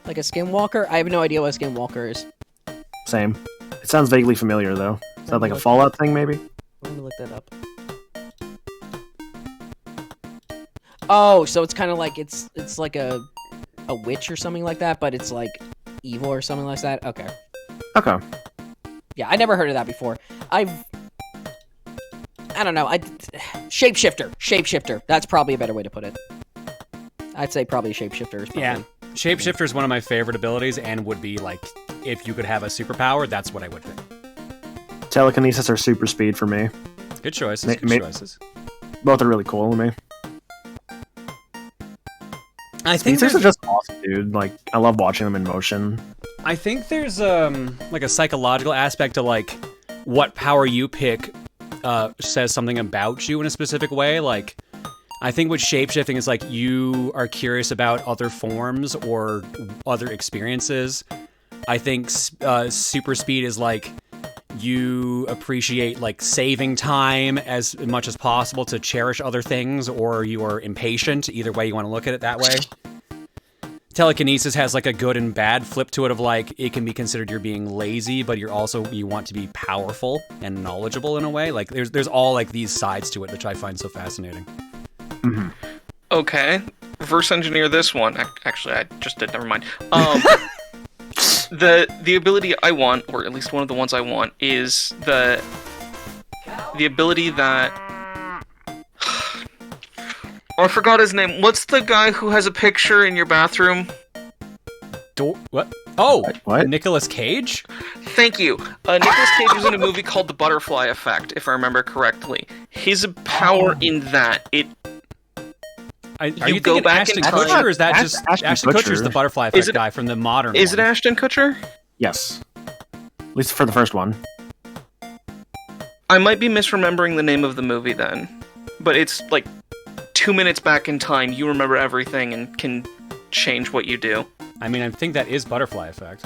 Like a skinwalker? I have no idea what a skinwalker is. Same. It sounds vaguely familiar, though. Is that like a Fallout thing, maybe? Let me look that up. Oh, so it's kind of like, it's like a witch or something like that, but it's like evil or something like that? Okay. Okay. Yeah, I never heard of that before. I don't know. Shapeshifter. That's probably a better way to put it. I'd say probably shapeshifter is probably... Yeah. Shapeshifter is one of my favorite abilities and would be like, if you could have a superpower, that's what I would pick. Telekinesis or super speed for me. Good choices. Good choices. Both are really cool to me. I think these are just awesome, dude. Like, I love watching them in motion. I think there's like a psychological aspect to like what power you pick says something about you in a specific way. Like, I think with shapeshifting is like you are curious about other forms or other experiences. I think super speed is like you appreciate like saving time as much as possible to cherish other things, or you are impatient. Either way you want to look at it that way. telekinesis has like a good and bad flip to it of like, it can be considered you're being lazy, but you want to be powerful and knowledgeable in a way. Like there's all like these sides to it, which I find so fascinating. Mm-hmm. Okay, reverse engineer this one. Actually, I just did. Never mind. The ability I want, or at least one of the ones I want, is the ability that I forgot his name. What's the guy who has a picture in your bathroom? What? Oh, what? Nicolas Cage? Thank you. Nicolas Cage was in a movie called The Butterfly Effect, if I remember correctly. His power in that, Are you thinking Ashton Kutcher, or is that just Ashton Kutcher's the Butterfly Effect guy from the modern Is it Ashton Kutcher? Yes. At least for the first one. I might be misremembering the name of the movie then. But it's like 2 minutes back in time, you remember everything and can change what you do. I mean, I think that is Butterfly Effect.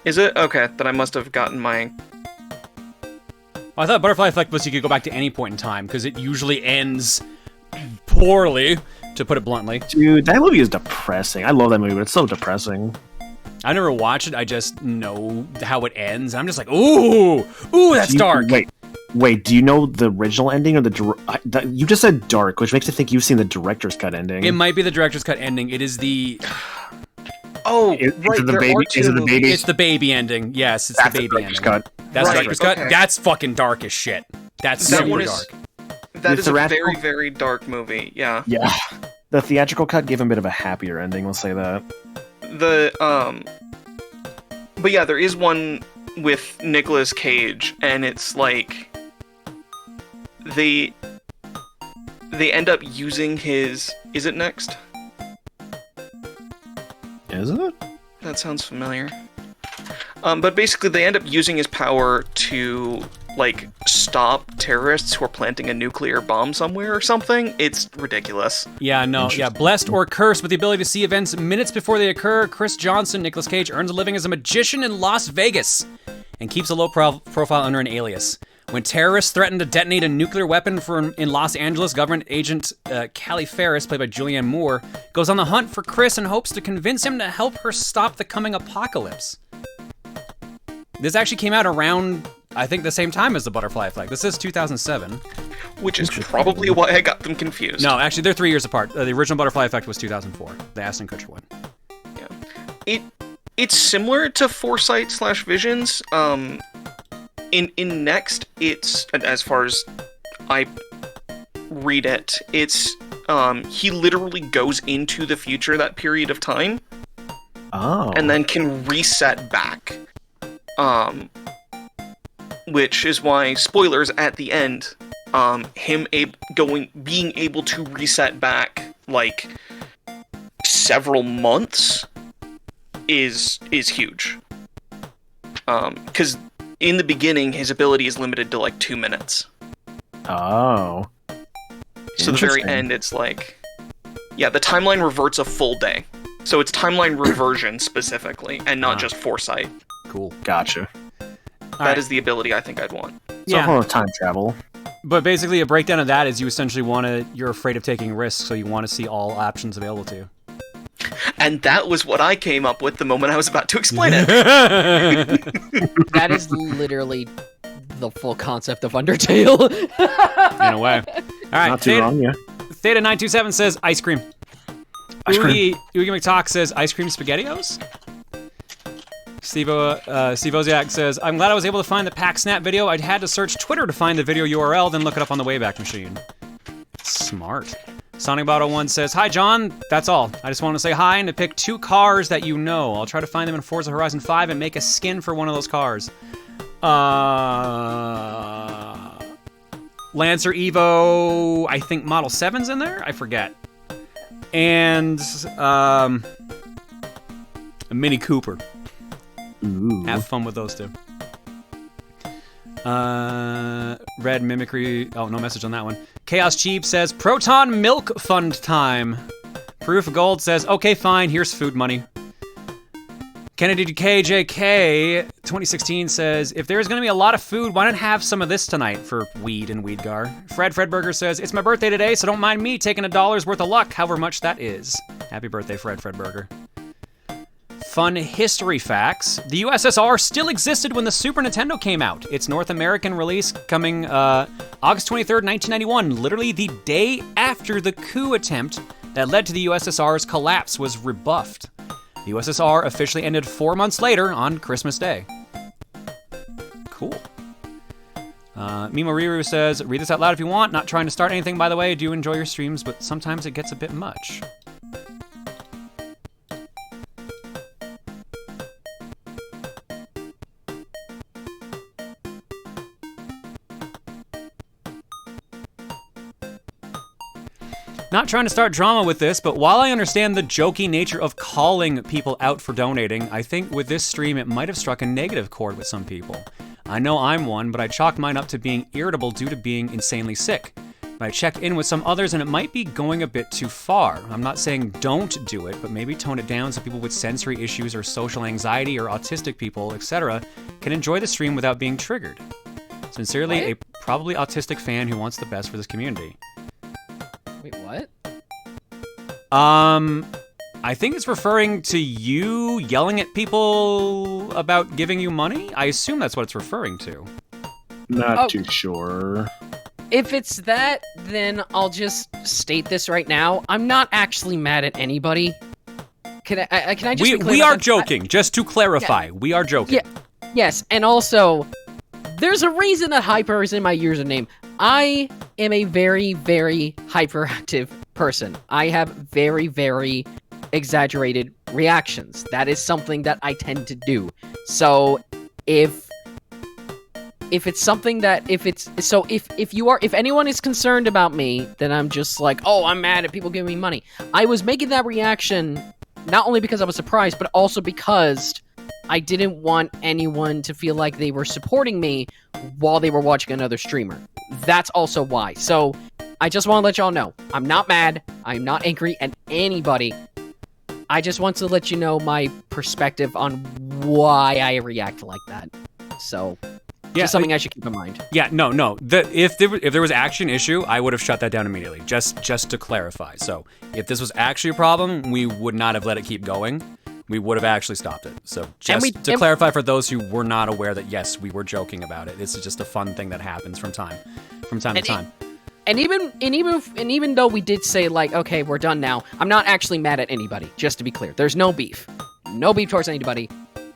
Is it? Okay, then I must have gotten my... I thought Butterfly Effect was you could go back to any point in time, because it usually ends poorly, to put it bluntly. Dude, that movie is depressing. I love that movie, but it's so depressing. I never watched it, I just know how it ends. I'm just like, ooh, that's dark. Wait, do you know the original ending or you just said dark, which makes me think you've seen the director's cut ending. It might be the director's cut ending. It is the... Oh, Is it the baby? It's the baby ending. Yes, it's the baby ending. Cut. That's the director's cut. That's fucking dark as shit. That's super dark. That is a very, very dark movie, yeah. Yeah. The theatrical cut gave him a bit of a happier ending, we'll say that. But yeah, there is one with Nicolas Cage, and it's like... They end up using his... Is it next? Is it? That sounds familiar. But basically, they end up using his power to, like, stop terrorists who are planting a nuclear bomb somewhere or something. It's ridiculous. Yeah, no, yeah. Blessed or cursed with the ability to see events minutes before they occur, Chris Johnson, Nicolas Cage, earns a living as a magician in Las Vegas and keeps a low profile under an alias. When terrorists threaten to detonate a nuclear weapon in Los Angeles, government agent Callie Ferris, played by Julianne Moore, goes on the hunt for Chris and hopes to convince him to help her stop the coming apocalypse. This actually came out around, I think, the same time as the Butterfly Effect. This is 2007. Which is probably why I got them confused. No, actually, they're 3 years apart. The original Butterfly Effect was 2004, the Ashton Kutcher one. Yeah. It's similar to Foresight/Visions. In Next, it's, as far as I read it, it's, he literally goes into the future that period of time. Oh. And then can reset back. Which is why, spoilers at the end, being able to reset back, like, several months is huge. 'Cause in the beginning, his ability is limited to like 2 minutes. Oh. So the very end, it's like... Yeah, the timeline reverts a full day. So it's timeline reversion specifically, and not just foresight. Cool. Gotcha. That is the ability I think I'd want. It's a form of time travel. But basically, a breakdown of that is you essentially you're afraid of taking risks, so you want to see all options available to you. And that was what I came up with the moment I was about to explain it. That is literally the full concept of Undertale. In a way. All right. Not too wrong, yeah. Theta927 says ice cream. Oogie McTalk says ice cream SpaghettiOs. Steve Oziak says, I'm glad I was able to find the Pack Snap video. I had to search Twitter to find the video URL, then look it up on the Wayback Machine. Smart. SonicBottle1 says, hi, John. That's all. I just want to say hi and to pick 2 cars that you know. I'll try to find them in Forza Horizon 5 and make a skin for one of those cars. Lancer Evo, I think Model 7's in there? I forget. And a Mini Cooper. Ooh. Have fun with those 2. Red Mimicry. Oh, no message on that one. Chaos Cheap says, Proton Milk Fund time. Proof of Gold says, okay, fine, here's food money. Kennedy KJK 2016 says, if there's going to be a lot of food, why not have some of this tonight for weed and Weedgar? Fredburger says, it's my birthday today, so don't mind me taking $1 worth of luck, however much that is. Happy birthday, Fredburger. Fun history facts. The USSR still existed when the Super Nintendo came out. Its North American release coming August 23rd, 1991, literally the day after the coup attempt that led to the USSR's collapse was rebuffed. The USSR officially ended 4 months later on Christmas Day. Cool. Mimo Riru says, read this out loud if you want. Not trying to start anything, by the way. I do enjoy your streams, but sometimes it gets a bit much. Not trying to start drama with this, but while I understand the jokey nature of calling people out for donating, I think with this stream it might have struck a negative chord with some people. I know I'm one, but I chalked mine up to being irritable due to being insanely sick. I checked in with some others and it might be going a bit too far. I'm not saying don't do it, but maybe tone it down so people with sensory issues or social anxiety or autistic people, etc. can enjoy the stream without being triggered. Sincerely, a probably autistic fan who wants the best for this community. Wait, what? I think it's referring to you yelling at people about giving you money? I assume that's what it's referring to. Not too sure. If it's that, then I'll just state this right now. I'm not actually mad at anybody. Can I just be clear we about are that? joking, just to clarify. Yeah. We are joking. Yeah. Yes, and also, there's a reason that hyper is in my username. I am a very, very hyperactive person. I have very, very exaggerated reactions. That is something that I tend to do. So if it's something that if anyone is concerned about me, then I'm just like, oh, I'm mad at people giving me money. I was making that reaction not only because I was surprised, but also because I didn't want anyone to feel like they were supporting me while they were watching another streamer. That's also why. So I just want to let y'all know, I'm not mad. I'm not angry at anybody. I just want to let you know my perspective on why I react like that. So, just something I should keep in mind. Yeah, no. If there was actually an issue, I would have shut that down immediately. Just to clarify. So, if this was actually a problem, we would not have let it keep going. We would have actually stopped it. So, to clarify for those who were not aware that yes, we were joking about it. This is just a fun thing that happens from time to time. And even though we did say, like, okay, we're done now, I'm not actually mad at anybody, just to be clear. There's no beef. No beef towards anybody.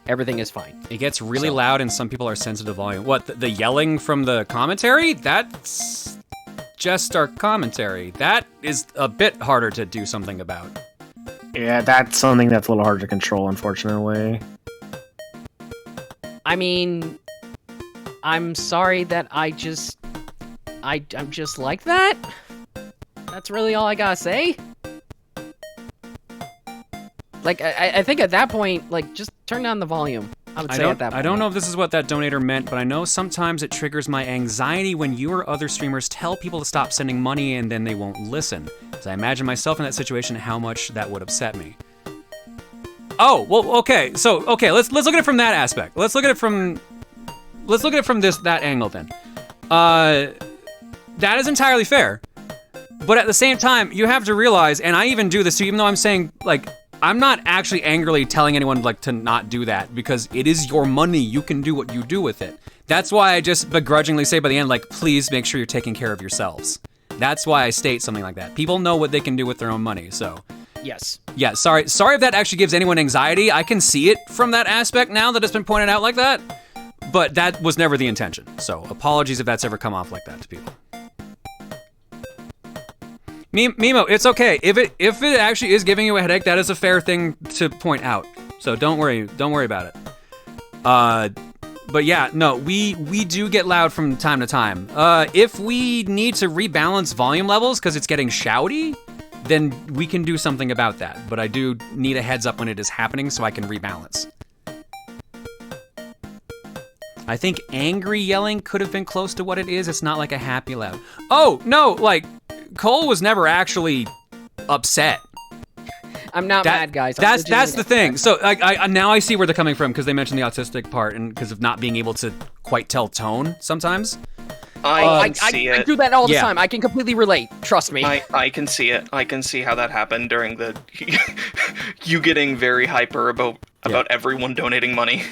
Everything is fine. It gets really loud and some people are sensitive to volume. What, the yelling from the commentary? That's just our commentary. That is a bit harder to do something about. Yeah, that's something that's a little hard to control, unfortunately. I mean, I'm sorry that I'm just like that. That's really all I gotta say. Like, I think at that point, like, just turn down the volume. I would say at that point. I don't know if this is what that donator meant, but I know sometimes it triggers my anxiety when you or other streamers tell people to stop sending money and then they won't listen. So I imagine myself in that situation, how much that would upset me. Oh, well, okay. So, okay, let's look at it from that aspect. Let's look at it from that angle then. That is entirely fair. But at the same time, you have to realize, and I even do this too, even though I'm saying, like, I'm not actually angrily telling anyone, like, to not do that, because it is your money. You can do what you do with it. That's why I just begrudgingly say by the end, like, please make sure you're taking care of yourselves. That's why I state something like that. People know what they can do with their own money, so. Yes. Yeah, sorry if that actually gives anyone anxiety. I can see it from that aspect now that it's been pointed out like that, but that was never the intention. So apologies if that's ever come off like that to people. Mimo, it's okay. If it actually is giving you a headache, that is a fair thing to point out. So don't worry about it. But yeah, no, we do get loud from time to time. If we need to rebalance volume levels because it's getting shouty, then we can do something about that. But I do need a heads up when it is happening so I can rebalance. I think angry yelling could have been close to what it is. It's not like a happy loud. Oh, no, like, Cole was never actually upset. I'm not mad, guys. That's the thing. So I now I see where they're coming from because they mentioned the autistic part and because of not being able to quite tell tone sometimes. I can see it. I do that all the time. I can completely relate. Trust me. I can see it. I can see how that happened during the you getting very hyper about everyone donating money.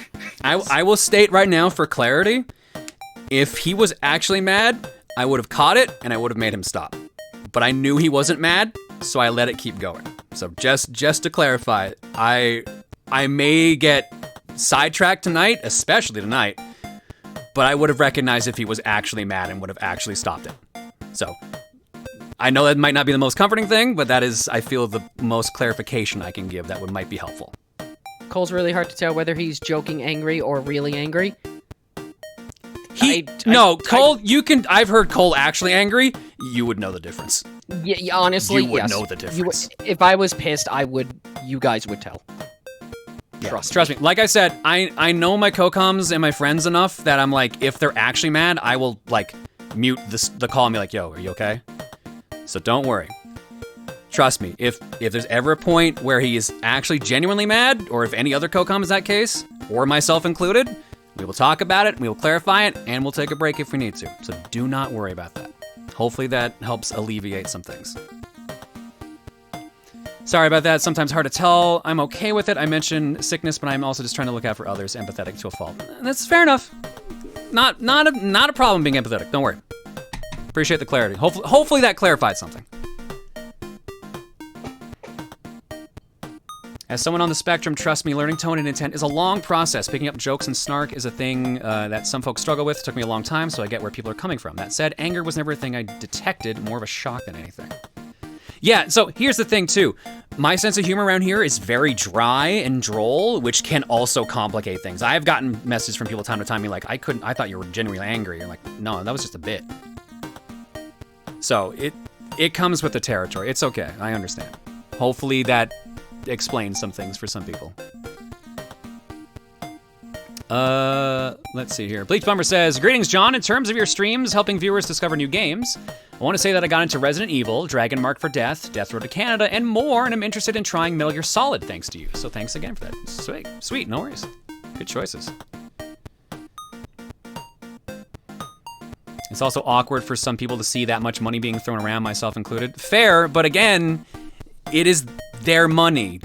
I will state right now for clarity, if he was actually mad, I would have caught it and I would have made him stop. But I knew he wasn't mad, so I let it keep going. So just to clarify, I may get sidetracked tonight, especially tonight, but I would have recognized if he was actually mad and would have actually stopped it. So I know that might not be the most comforting thing, but that is, I feel, the most clarification I can give that might be helpful. Cole's really hard to tell whether he's joking angry or really angry. Cole, I've heard Cole actually angry. You would know the difference. Yeah, honestly, you would yes. know the difference. If I was pissed, you guys would tell. Yeah, trust me. Like I said, I know my co-coms and my friends enough that I'm like, if they're actually mad, I will like mute the call and be like, yo, are you okay? So don't worry. Trust me, if there's ever a point where he is actually genuinely mad, or if any other co-com is that case, or myself included, we will talk about it, we will clarify it, and we'll take a break if we need to. So do not worry about that. Hopefully that helps alleviate some things. Sorry about that, sometimes hard to tell. I'm okay with it. I mentioned sickness, but I'm also just trying to look out for others, empathetic to a fault. And that's fair enough. Not a problem being empathetic, don't worry. Appreciate the clarity. Hopefully that clarified something. As someone on the spectrum, trust me, learning tone and intent is a long process. Picking up jokes and snark is a thing that some folks struggle with. It took me a long time, so I get where people are coming from. That said, anger was never a thing I detected, more of a shock than anything. Yeah, so here's the thing, too. My sense of humor around here is very dry and droll, which can also complicate things. I've gotten messages from people time to time being like, I thought you were genuinely angry. You're like, no, that was just a bit. So it comes with the territory. It's okay, I understand. Hopefully that explains some things for some people. Let's see here. Bleach Bummer says, greetings, John. In terms of your streams helping viewers discover new games, I want to say that I got into Resident Evil, Dragon Mark for Death, Death Road to Canada, and more, and I'm interested in trying Metal Gear Solid thanks to you. So thanks again for that. Sweet, no worries. Good choices. It's also awkward for some people to see that much money being thrown around, myself included. Fair, but again, it is their money.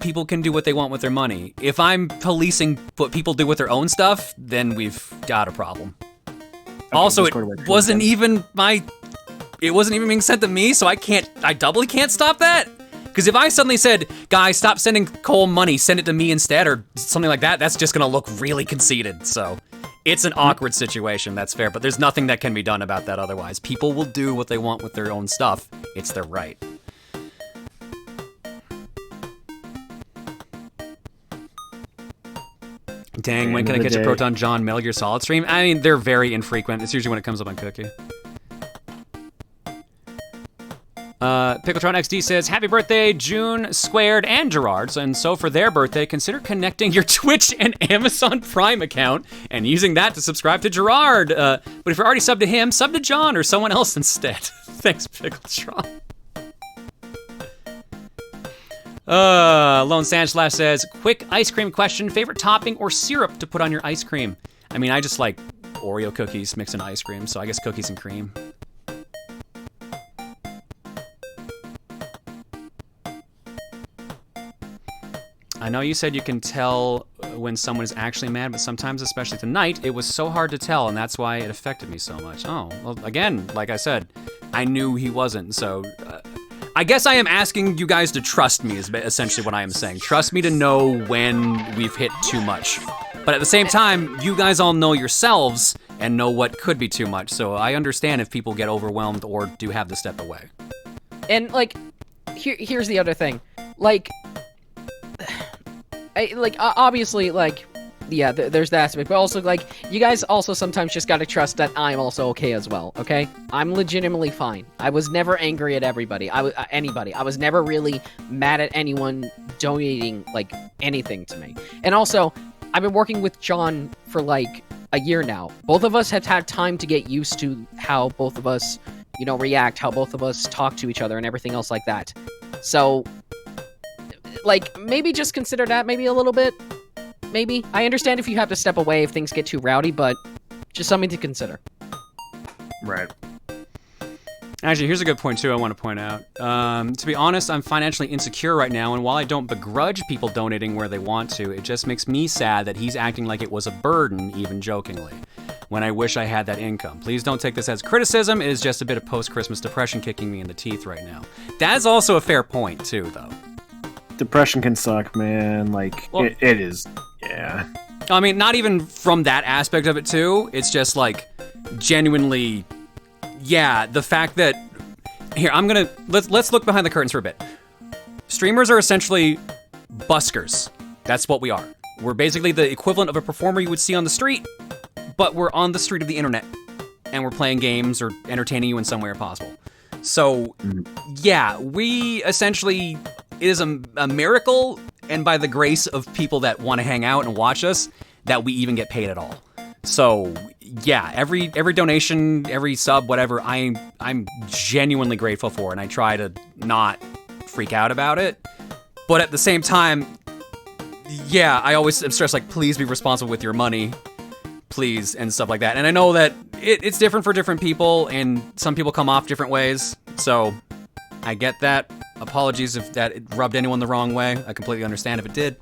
People can do what they want with their money. If I'm policing what people do with their own stuff, then we've got a problem. Also, it wasn't even being sent to me, so I doubly can't stop that? Because if I suddenly said, guys, stop sending Cole money, send it to me instead, or something like that, that's just gonna look really conceited, so. It's an awkward situation, that's fair, but there's nothing that can be done about that otherwise. People will do what they want with their own stuff. It's their right. Dang, when can I catch a Proton John Metal Gear Solid stream? I mean, they're very infrequent. It's usually when it comes up on Cookie. Pickletron XD says, happy birthday, June, Squared, and Gerard. And so for their birthday, consider connecting your Twitch and Amazon Prime account and using that to subscribe to Gerard. But if you're already subbed to him, sub to John or someone else instead. Thanks, Pickletron. Lone Sand Slash says, quick ice cream question, favorite topping or syrup to put on your ice cream? I mean, I just like Oreo cookies mixed in ice cream, so I guess cookies and cream. I know you said you can tell when someone is actually mad, but sometimes, especially tonight, it was so hard to tell, and that's why it affected me so much. Oh, well, again, like I said, I knew he wasn't, so... I guess I am asking you guys to trust me is essentially what I am saying. Trust me to know when we've hit too much. But at the same time, you guys all know yourselves and know what could be too much, so I understand if people get overwhelmed or do have to step away. And, like, here's the other thing. Like... obviously, like, yeah, there's that aspect, but also, like, you guys also sometimes just gotta trust that I'm also okay as well, okay? I'm legitimately fine. I was never angry at anybody. I was never really mad at anyone donating, like, anything to me. And also, I've been working with John for, like, a year now. Both of us have had time to get used to how both of us, you know, react, how both of us talk to each other and everything else like that. So... like, maybe just consider that maybe a little bit. Maybe. I understand if you have to step away if things get too rowdy, but just something to consider. Right. Actually, here's a good point, too, I want to point out. To be honest, I'm financially insecure right now, and while I don't begrudge people donating where they want to, it just makes me sad that he's acting like it was a burden, even jokingly, when I wish I had that income. Please don't take this as criticism. It is just a bit of post-Christmas depression kicking me in the teeth right now. That's also a fair point, too, though. Depression can suck, man. Like, Well, it is. Yeah. I mean, not even from that aspect of it, too. It's just, like, genuinely... Yeah, the fact that... Here, I'm gonna... Let's look behind the curtains for a bit. Streamers are essentially buskers. That's what we are. We're basically the equivalent of a performer you would see on the street, but we're on the street of the internet, and we're playing games or entertaining you in some way possible. So, yeah, we essentially... It is a miracle, and by the grace of people that want to hang out and watch us, that we even get paid at all. So, yeah, every donation, every sub, whatever, I'm genuinely grateful for, and I try to not freak out about it. But at the same time, yeah, I always am stressed, like, please be responsible with your money, please, and stuff like that. And I know that it's different for different people, and some people come off different ways, so I get that. Apologies if that rubbed anyone the wrong way. I completely understand if it did,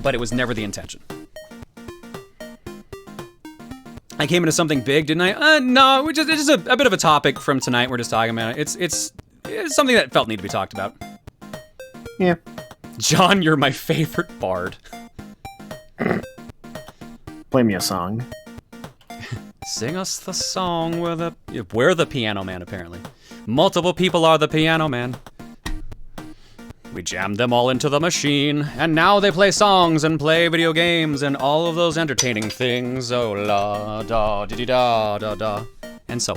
but it was never the intention. I came into something big, didn't I? No, it's just a bit of a topic from tonight. We're just talking about it. It's something that felt need to be talked about. Yeah. John, you're my favorite bard. Play me a song. Sing us the song. We're the piano man, apparently. Multiple people are the piano man. We jammed them all into the machine, and now they play songs and play video games and all of those entertaining things. Oh la da dee da da da, and so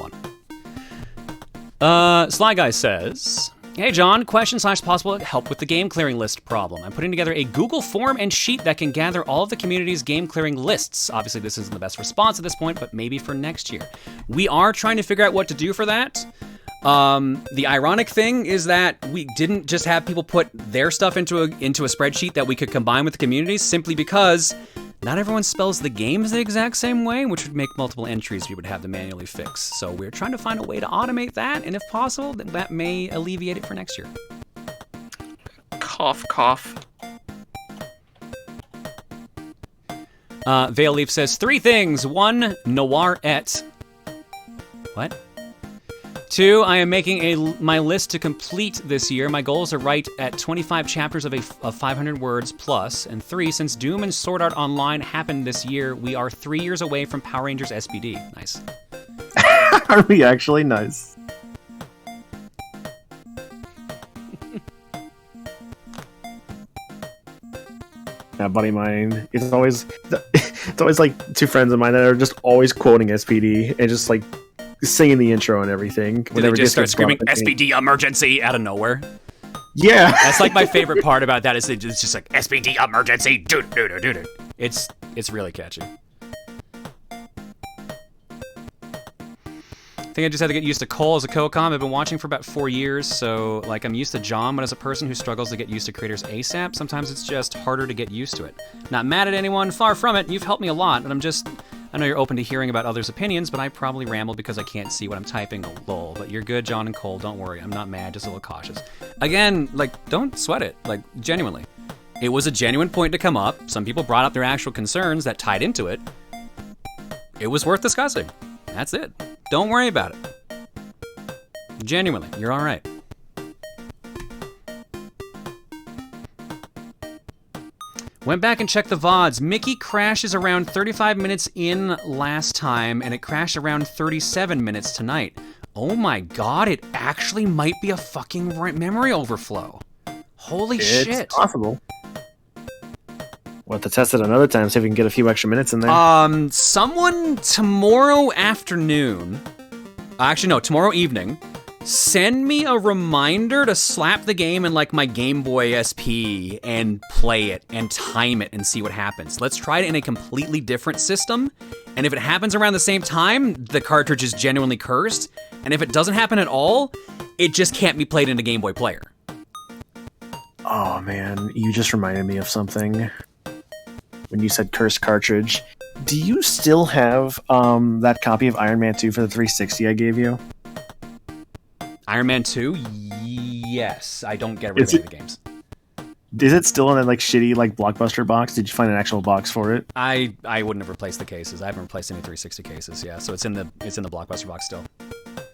on. Sly Guy says, "Hey John, question/possible help with the game clearing list problem. I'm putting together a Google form and sheet that can gather all of the community's game clearing lists. Obviously, this isn't the best response at this point, but maybe for next year. We are trying to figure out what to do for that." The ironic thing is that we didn't just have people put their stuff into a spreadsheet that we could combine with the community, simply because not everyone spells the games the exact same way, which would make multiple entries we would have to manually fix. So we're trying to find a way to automate that, and if possible, that may alleviate it for next year. Cough, cough. Veil Leaf says 3 things. 1, Noir-et. What? 2, I am making my list to complete this year. My goals are right at 25 chapters of 500 words plus. And 3, since Doom and Sword Art Online happened this year, we are 3 years away from Power Rangers SPD. Nice. Are we actually? Nice. Yeah, buddy of mine. It's always like 2 friends of mine that are just always quoting SPD and just like singing the intro and everything. Do they just start screaming SPD emergency out of nowhere? Yeah. That's like my favorite part about that is it's just like SPD emergency. Dude. It's really catchy. I think I just had to get used to Cole as a co-com. I've been watching for about 4 years, so like I'm used to John, but as a person who struggles to get used to creators ASAP, sometimes it's just harder to get used to it. Not mad at anyone, far from it. You've helped me a lot, and I know you're open to hearing about others' opinions, but I probably ramble because I can't see what I'm typing, lol. But you're good, John and Cole, don't worry. I'm not mad, just a little cautious. Again, like, don't sweat it, like, genuinely. It was a genuine point to come up. Some people brought up their actual concerns that tied into it. It was worth discussing. That's it. Don't worry about it. Genuinely, you're all right. Went back and checked the VODs. Mickey crashes around 35 minutes in last time, and it crashed around 37 minutes tonight. Oh my god, it actually might be a fucking memory overflow. Holy shit. It's possible. We'll have to test it another time, see if we can get a few extra minutes in there. Someone tomorrow afternoon, actually no, tomorrow evening, send me a reminder to slap the game in like my Game Boy SP and play it and time it and see what happens. Let's try it in a completely different system, and if it happens around the same time, the cartridge is genuinely cursed, and if it doesn't happen at all, it just can't be played in a Game Boy player. Oh man, you just reminded me of something. When you said cursed cartridge, Do you still have that copy of Iron Man 2 for the 360 I gave you? Iron Man 2? Yes. I don't get rid of any of the games. Is it still in that like shitty like Blockbuster box? Did you find an actual box for it? I wouldn't have replaced the cases. I haven't replaced any 360 cases. Yeah, so it's in the Blockbuster box still.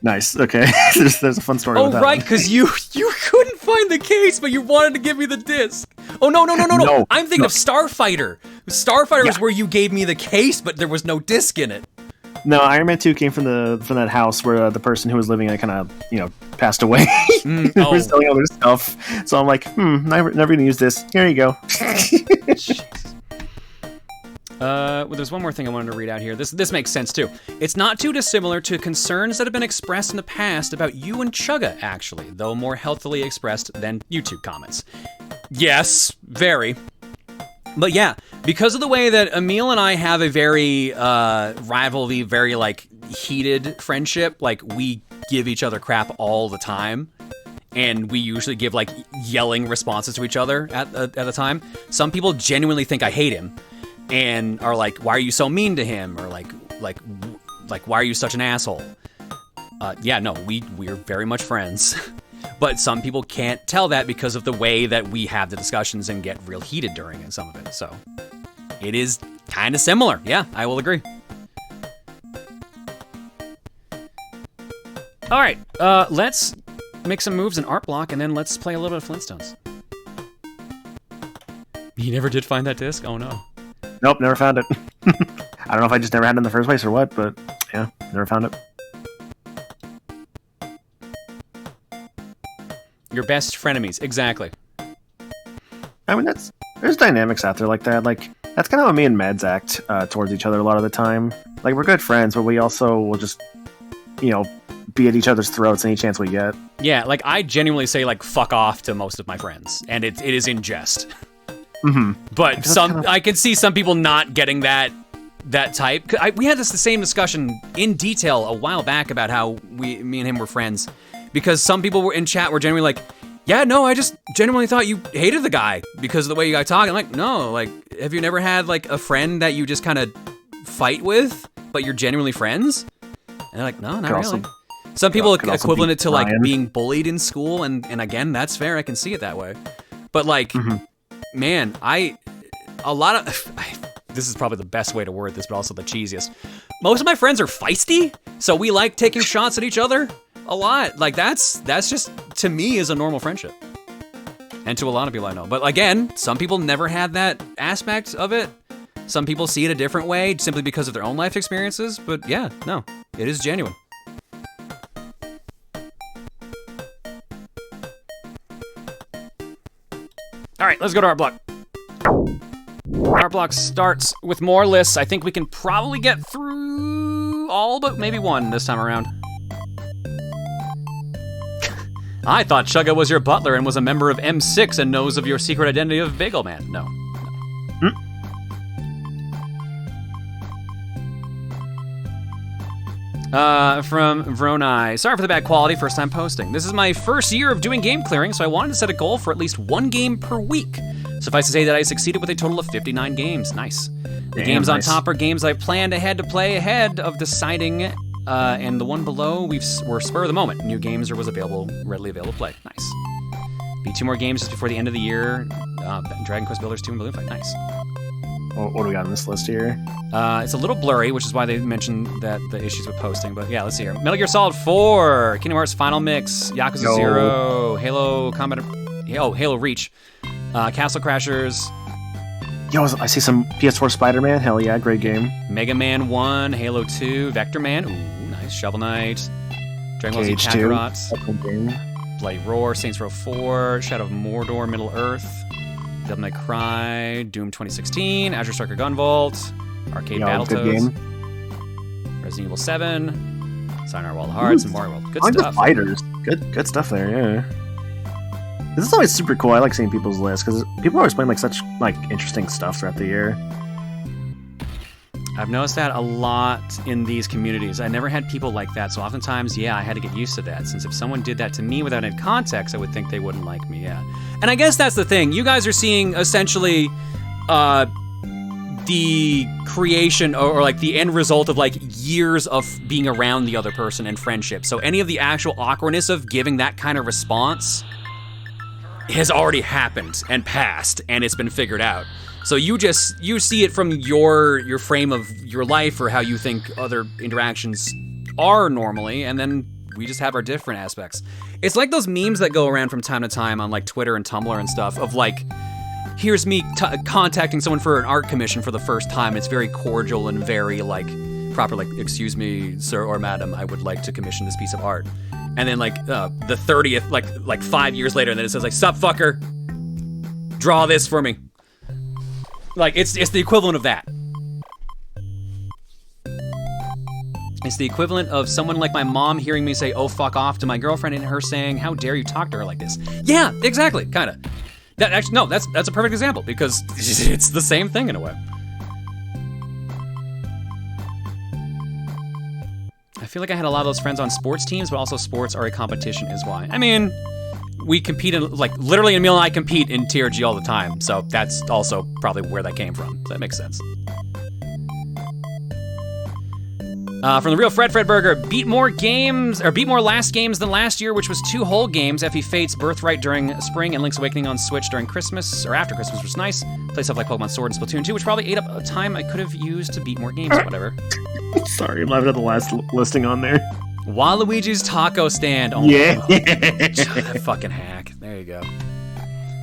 Nice. Okay. there's a fun story. with that right, one. because you couldn't find the case, but you wanted to give me the disc. Oh no! I'm thinking of Starfighter. Starfighter was where you gave me the case, but there was no disc in it. No, Iron Man 2 came from that house where the person who was living in it kind of, passed away. Was selling all their stuff. So I'm like, never gonna use this. Here you go. Well, there's one more thing I wanted to read out here. This makes sense too. It's not too dissimilar to concerns that have been expressed in the past about you and Chugga, actually, though more healthily expressed than YouTube comments. Yes, very. But yeah, because of the way that Emil and I have a very rivalry, very like heated friendship, like we give each other crap all the time, and we usually give like yelling responses to each other at the time. Some people genuinely think I hate him, and are like, "Why are you so mean to him?" Or like, "Why are you such an asshole?" Yeah, no, we're very much friends. But some people can't tell that because of the way that we have the discussions and get real heated during it, some of it. So it is kind of similar. Yeah, I will agree. All right, let's make some moves in Art Block, and then let's play a little bit of Flintstones. You never did find that disc? Oh no. Nope, never found it. I don't know if I just never had it in the first place or what, but yeah, never found it. Your best frenemies, exactly. I mean, there's dynamics out there like that. Like, that's kind of how me and Meds act towards each other a lot of the time. Like, we're good friends, but we also will just, be at each other's throats any chance we get. Yeah, like, I genuinely say, like, fuck off to most of my friends, and it is in jest. Mm-hmm. But I can see some people not getting that type. We had the same discussion in detail a while back about how me and him were friends. Because some people were in chat were genuinely like, yeah, no, I just genuinely thought you hated the guy because of the way you guys talk. I'm like, no, like, have you never had like a friend that you just kind of fight with, but you're genuinely friends? And they're like, no, not really. Some people equivalent it to like being bullied in school, and again, that's fair. I can see it that way. But like, man, this is probably the best way to word this, but also the cheesiest. Most of my friends are feisty, so we like taking shots at each other a lot. Like that's just, to me, is a normal friendship. And to a lot of people I know. But again, some people never had that aspect of it. Some people see it a different way simply because of their own life experiences. But yeah, no, it is genuine. All right, let's go to Art Block. Art Block starts with more lists. I think we can probably get through all but maybe one this time around. I thought Chugga was your butler and was a member of M6 and knows of your secret identity of Bagel Man. No. From Vroni. Sorry for the bad quality, first time posting. This is my first year of doing game clearing, so I wanted to set a goal for at least one game per week. Suffice to say that I succeeded with a total of 59 games. Nice. The games on top are games I planned ahead to play ahead of deciding, and the one below were spur of the moment. New games was readily available to play. Nice. Be 2 more games just before the end of the year. Dragon Quest Builders 2 and Balloon Fight. Nice. What do we got on this list here? It's a little blurry, which is why they mentioned that the issues with posting. But yeah, let's see here. Metal Gear Solid 4, Kingdom Hearts Final Mix, Yakuza 0, Halo Combat, Halo Reach, Castle Crashers. Yo, I see some PS4 Spider-Man. Hell yeah, great game. Mega Man 1, Halo 2, Vector Man. Ooh, nice. Shovel Knight, Dragon Ball Z Kakarot, Bloody Roar, Saints Row 4, Shadow of Mordor, Middle Earth, Devil May Cry, Doom 2016, Azure Striker Gunvolt, Arcade Battletoads, Resident Evil 7, Sayonara Wild Hearts, and Mario World. Good stuff. The fighters. Good stuff there, yeah. This is always super cool. I like seeing people's lists because people are always playing such interesting stuff throughout the year. I've noticed that a lot in these communities. I never had people like that, so oftentimes, I had to get used to that, since if someone did that to me without any context, I would think they wouldn't like me, yeah. And I guess that's the thing. You guys are seeing, essentially, the creation or like the end result of like years of being around the other person and friendship. So any of the actual awkwardness of giving that kind of response has already happened and passed, and it's been figured out. So you see it from your frame of your life or how you think other interactions are normally, and then we just have our different aspects. It's like those memes that go around from time to time on like Twitter and Tumblr and stuff of like, here's me contacting someone for an art commission for the first time. It's very cordial and very like proper, like, excuse me, sir or madam, I would like to commission this piece of art. And then like the 30th, like 5 years later, and then it says like, sup fucker, draw this for me. Like it's the equivalent of that. It's the equivalent of someone like my mom hearing me say, oh fuck off to my girlfriend, and her saying, how dare you talk to her like this? Yeah, exactly, kinda. That actually, no, that's a perfect example because it's the same thing in a way. I feel like I had a lot of those friends on sports teams, but also sports are a competition is why. I mean, we compete in, like, literally Emil and I compete in TRG all the time, so that's also probably where that came from. So that makes sense. From the real Fredburger, beat more last games than last year, which was 2 whole games. FE Fates, Birthright during spring, and Link's Awakening on Switch during Christmas, or after Christmas, which was nice. Play stuff like Pokemon Sword and Splatoon 2, which probably ate up a time I could have used to beat more games, or whatever. Sorry, I'm laughing at the last listing on there. Waluigi's Taco Stand. Oh, yeah. That fucking hack. There you go.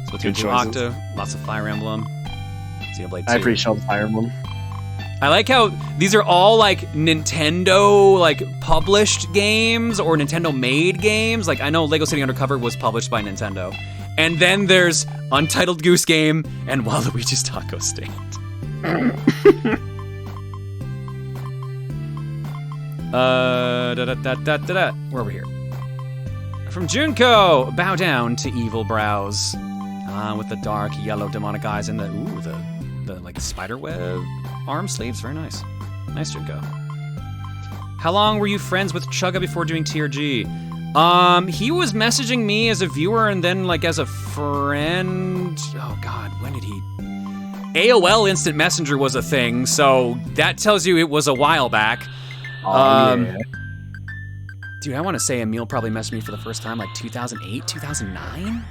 Splatoon 2 Octo, lots of Fire Emblem. Xenoblade 2. I appreciate Fire Emblem. I like how these are all like Nintendo like published games or Nintendo made games. Like I know Lego City Undercover was published by Nintendo. And then there's Untitled Goose Game and Waluigi's Taco Stand. We're over here. From Junko, bow down to evil brows. With the dark yellow demonic eyes and the like spider web arm sleeves. Very nice. Nice, Junko. How long were you friends with Chugga before doing TRG? He was messaging me as a viewer and then like as a friend. Oh God, when did he? AOL Instant Messenger was a thing, so that tells you it was a while back. Yeah. Dude, I want to say Emil probably messaged me for the first time like 2008, 2009?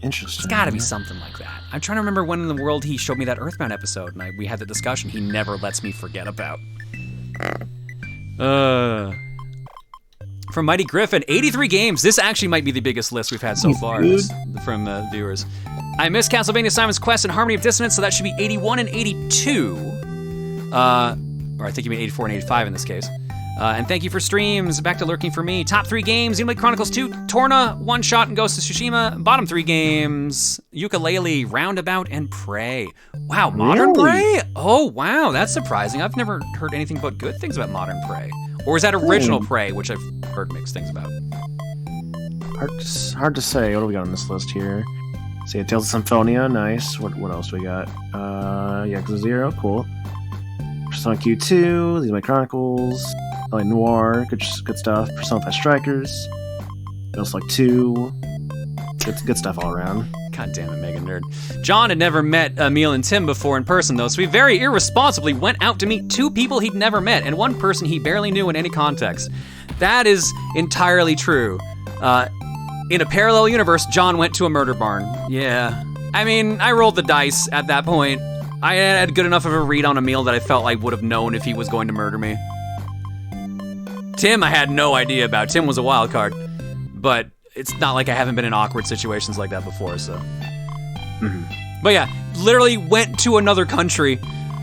Interesting. It's gotta be something like that. I'm trying to remember when in the world he showed me that Earthbound episode and we had the discussion he never lets me forget about. From Mighty Griffin, 83 games. This actually might be the biggest list we've had so far from viewers. I missed Castlevania Simon's Quest and Harmony of Dissonance, so that should be 81 and 82. Or I think you mean 84 and 85 in this case. And thank you for streams. Back to lurking for me. Top 3 games: Xenoblade Chronicles 2, Torna, One Shot, and Ghost of Tsushima. Bottom 3 games: Yooka-Laylee, Roundabout, and Prey. Wow, Modern Prey? Oh, wow, that's surprising. I've never heard anything but good things about Modern Prey. Or is that original Prey, which I've heard mixed things about? Hard to say. What do we got on this list here? See, Tales of Symphonia, nice. What else do we got? Yakuza 0, cool. Persona Q2, These are My Chronicles, LA Noir, good stuff. Persona 5 Strikers, Ghost Like 2, good stuff all around. God damn it, Mega Nerd. John had never met Emil and Tim before in person, though, so he very irresponsibly went out to meet 2 people he'd never met and 1 person he barely knew in any context. That is entirely true. In a parallel universe, John went to a murder barn. Yeah. I mean, I rolled the dice at that point. I had good enough of a read on Emil that I felt I would have known if he was going to murder me. Tim, I had no idea about. Tim was a wild card. But it's not like I haven't been in awkward situations like that before, so. But yeah, literally went to another country,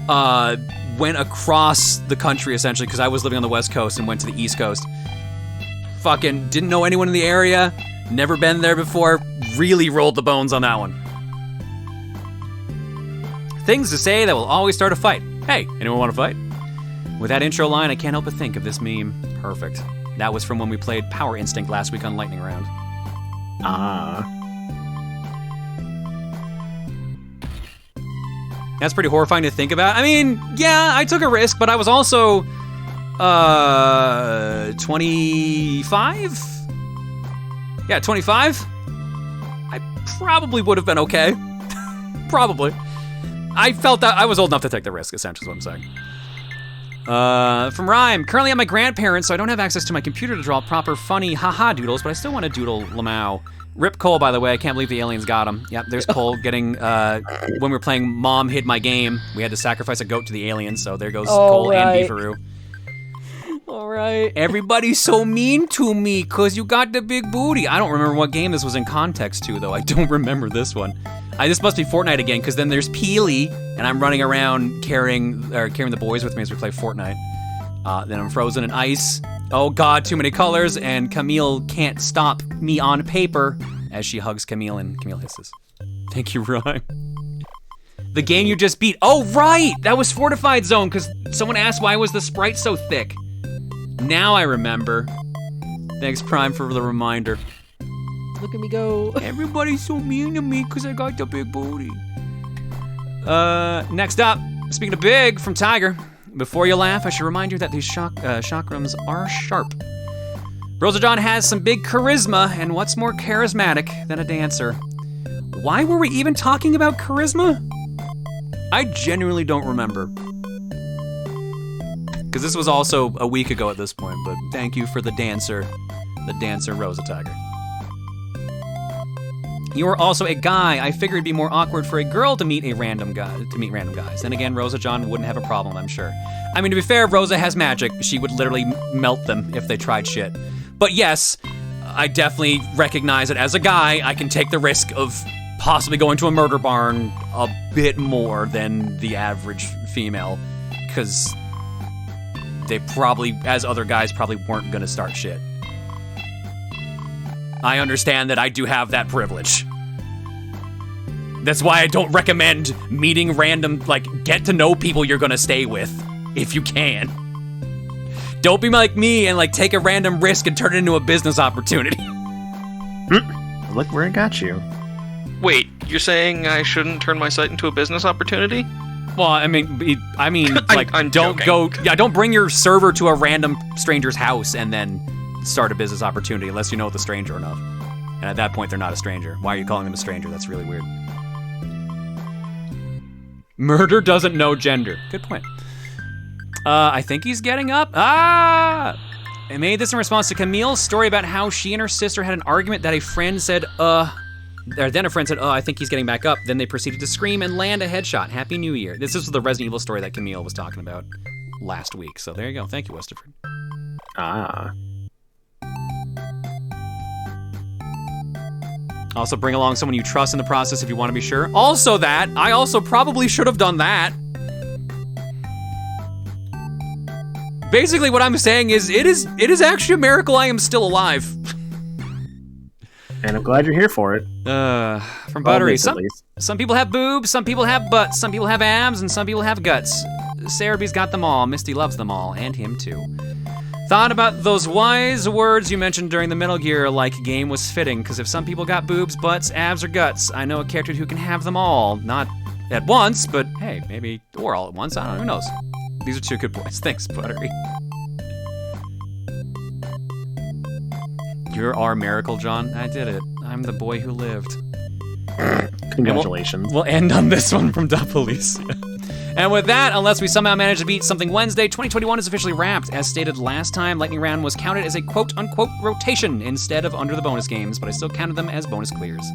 went across the country essentially, because I was living on the West Coast and went to the East Coast. Fucking didn't know anyone in the area, never been there before, really rolled the bones on that one. Things to say that will always start a fight. Hey, anyone want to fight? With that intro line, I can't help but think of this meme. Perfect. That was from when we played Power Instinct last week on Lightning Round. That's pretty horrifying to think about. I mean, yeah, I took a risk, but I was also 25? Yeah, 25? I probably would have been okay. Probably. I felt that I was old enough to take the risk, essentially is what I'm saying. From Rhyme, currently at my grandparents', so I don't have access to my computer to draw proper funny haha doodles, but I still want to doodle Lamau. Rip Cole, by the way, I can't believe the aliens got him. Yep, there's Cole getting, when we were playing Mom Hid My Game, we had to sacrifice a goat to the aliens, so there goes Cole and Beefaroo. Alright. Everybody's so mean to me, cause you got the big booty. I don't remember what game this was in context to, though. I don't remember this one. This must be Fortnite again, because then there's Peely, and I'm running around carrying the boys with me as we play Fortnite. Then I'm frozen in ice. Oh god, too many colors, and Camille can't stop me on paper as she hugs Camille, and Camille hisses. Thank you, Ryan. The game you just beat. Oh, right! That was Fortified Zone, because someone asked why was the sprite so thick. Now I remember. Thanks, Prime, for the reminder. Look at me go. Everybody's so mean to me because I got the big booty. Next up, speaking of big, from Tiger. Before you laugh, I should remind you that these chakrams are sharp. Rosa John has some big charisma, and what's more charismatic than a dancer? Why were we even talking about charisma? I genuinely don't remember. Because this was also a week ago at this point, but thank you for the dancer Rosa Tiger. You are also a guy. I figured it'd be more awkward for a girl to meet random guys. Then again, Rosa John wouldn't have a problem, I'm sure. I mean, to be fair, Rosa has magic. She would literally melt them if they tried shit. But yes, I definitely recognize it as a guy. I can take the risk of possibly going to a murder barn a bit more than the average female, because they probably, as other guys, probably weren't gonna start shit. I understand that I do have that privilege. That's why I don't recommend meeting random, get to know people you're gonna stay with, if you can. Don't be like me and take a random risk and turn it into a business opportunity. Look where it got you. Wait, you're saying I shouldn't turn my site into a business opportunity? Well, I mean, I'm don't joking. don't bring your server to a random stranger's house and then start a business opportunity unless you know the stranger enough. And at that point, they're not a stranger. Why are you calling them a stranger? That's really weird. Murder doesn't know gender. Good point. I think he's getting up. I made this in response to Camille's story about how she and her sister had an argument that a friend said, then a friend said, I think he's getting back up. Then they proceeded to scream and land a headshot. Happy New Year. This is the Resident Evil story that Camille was talking about last week. So there you go. Thank you, Westerford. Also, bring along someone you trust in the process if you want to be sure. Also that, I also probably should have done that. Basically, what I'm saying is, it is actually a miracle I am still alive. And I'm glad you're here for it. From Buttery. Some people have boobs, some people have butts, some people have abs, and some people have guts. Cereby's got them all. Misty loves them all, and him too. Thought about those wise words you mentioned during the Metal Gear-like game was fitting, because if some people got boobs, butts, abs, or guts, I know a character who can have them all. Not at once, but hey, maybe, or all at once, I don't know, who knows. These are two good points. Thanks, Buttery. You're our miracle, John. I did it. I'm the boy who lived. Congratulations. We'll end on this one from Da Police. And with that, unless we somehow manage to beat something Wednesday, 2021 is officially wrapped. As stated last time, Lightning Round was counted as a quote-unquote rotation instead of under the bonus games, but I still counted them as bonus clears.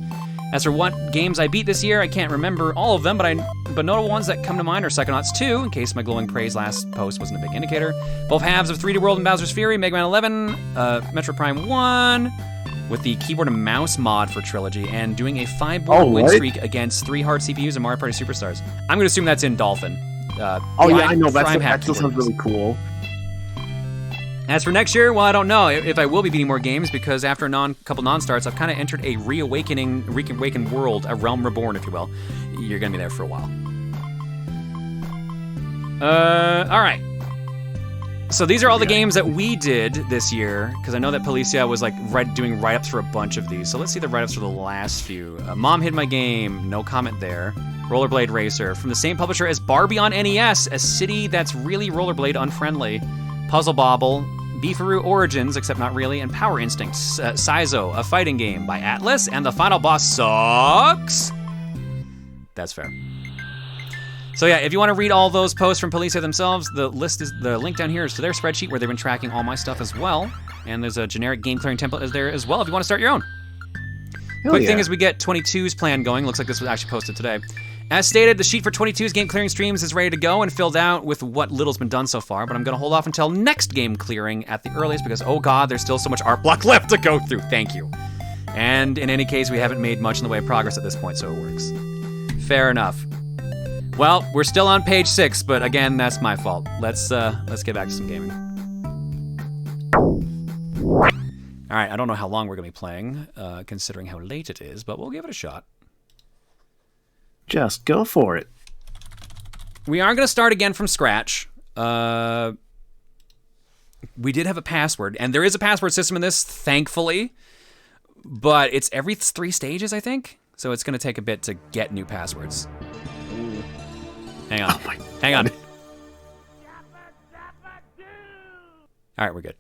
As for what games I beat this year, I can't remember all of them, but notable ones that come to mind are Psychonauts 2, in case my glowing praise last post wasn't a big indicator, both halves of 3D World and Bowser's Fury, Mega Man 11, Metro Prime 1, with the keyboard and mouse mod for Trilogy, and doing a 5-board win streak against 3 hard CPUs and Mario Party Superstars. I'm going to assume that's in Dolphin. I know, that still sounds really cool. As for next year, well, I don't know if I will be beating more games, because after a couple non-starts, I've kind of entered a reawakened world, a realm reborn, if you will. You're going to be there for a while. All right. So these are all the games that we did this year, because I know that Policia was doing write-ups for a bunch of these. So let's see the write-ups for the last few. Mom Hid My Game, no comment there. Rollerblade Racer, from the same publisher as Barbie on NES, a city that's really rollerblade unfriendly. Puzzle Bobble, Beefaroo Origins, except not really, and Power Instinct, Saizo, a fighting game by Atlas, and the final boss sucks. That's fair. So yeah, if you want to read all those posts from Policia themselves, the link down here is to their spreadsheet where they've been tracking all my stuff as well. And there's a generic game clearing template there as well if you want to start your own. Quick thing is we get 22's plan going. Looks like this was actually posted today. As stated, the sheet for 22's game clearing streams is ready to go and filled out with what little's been done so far, but I'm going to hold off until next game clearing at the earliest because, oh god, there's still so much art block left to go through. Thank you. And in any case, we haven't made much in the way of progress at this point, so it works. Fair enough. Well, we're still on page 6, but again, that's my fault. Let's get back to some gaming. All right, I don't know how long we're going to be playing, considering how late it is, but we'll give it a shot. Just go for it. We are going to start again from scratch. We did have a password, and there is a password system in this, thankfully, but it's every 3 stages, I think, so it's going to take a bit to get new passwords. Ooh. Hang on. Oh Hang on. All right, we're good.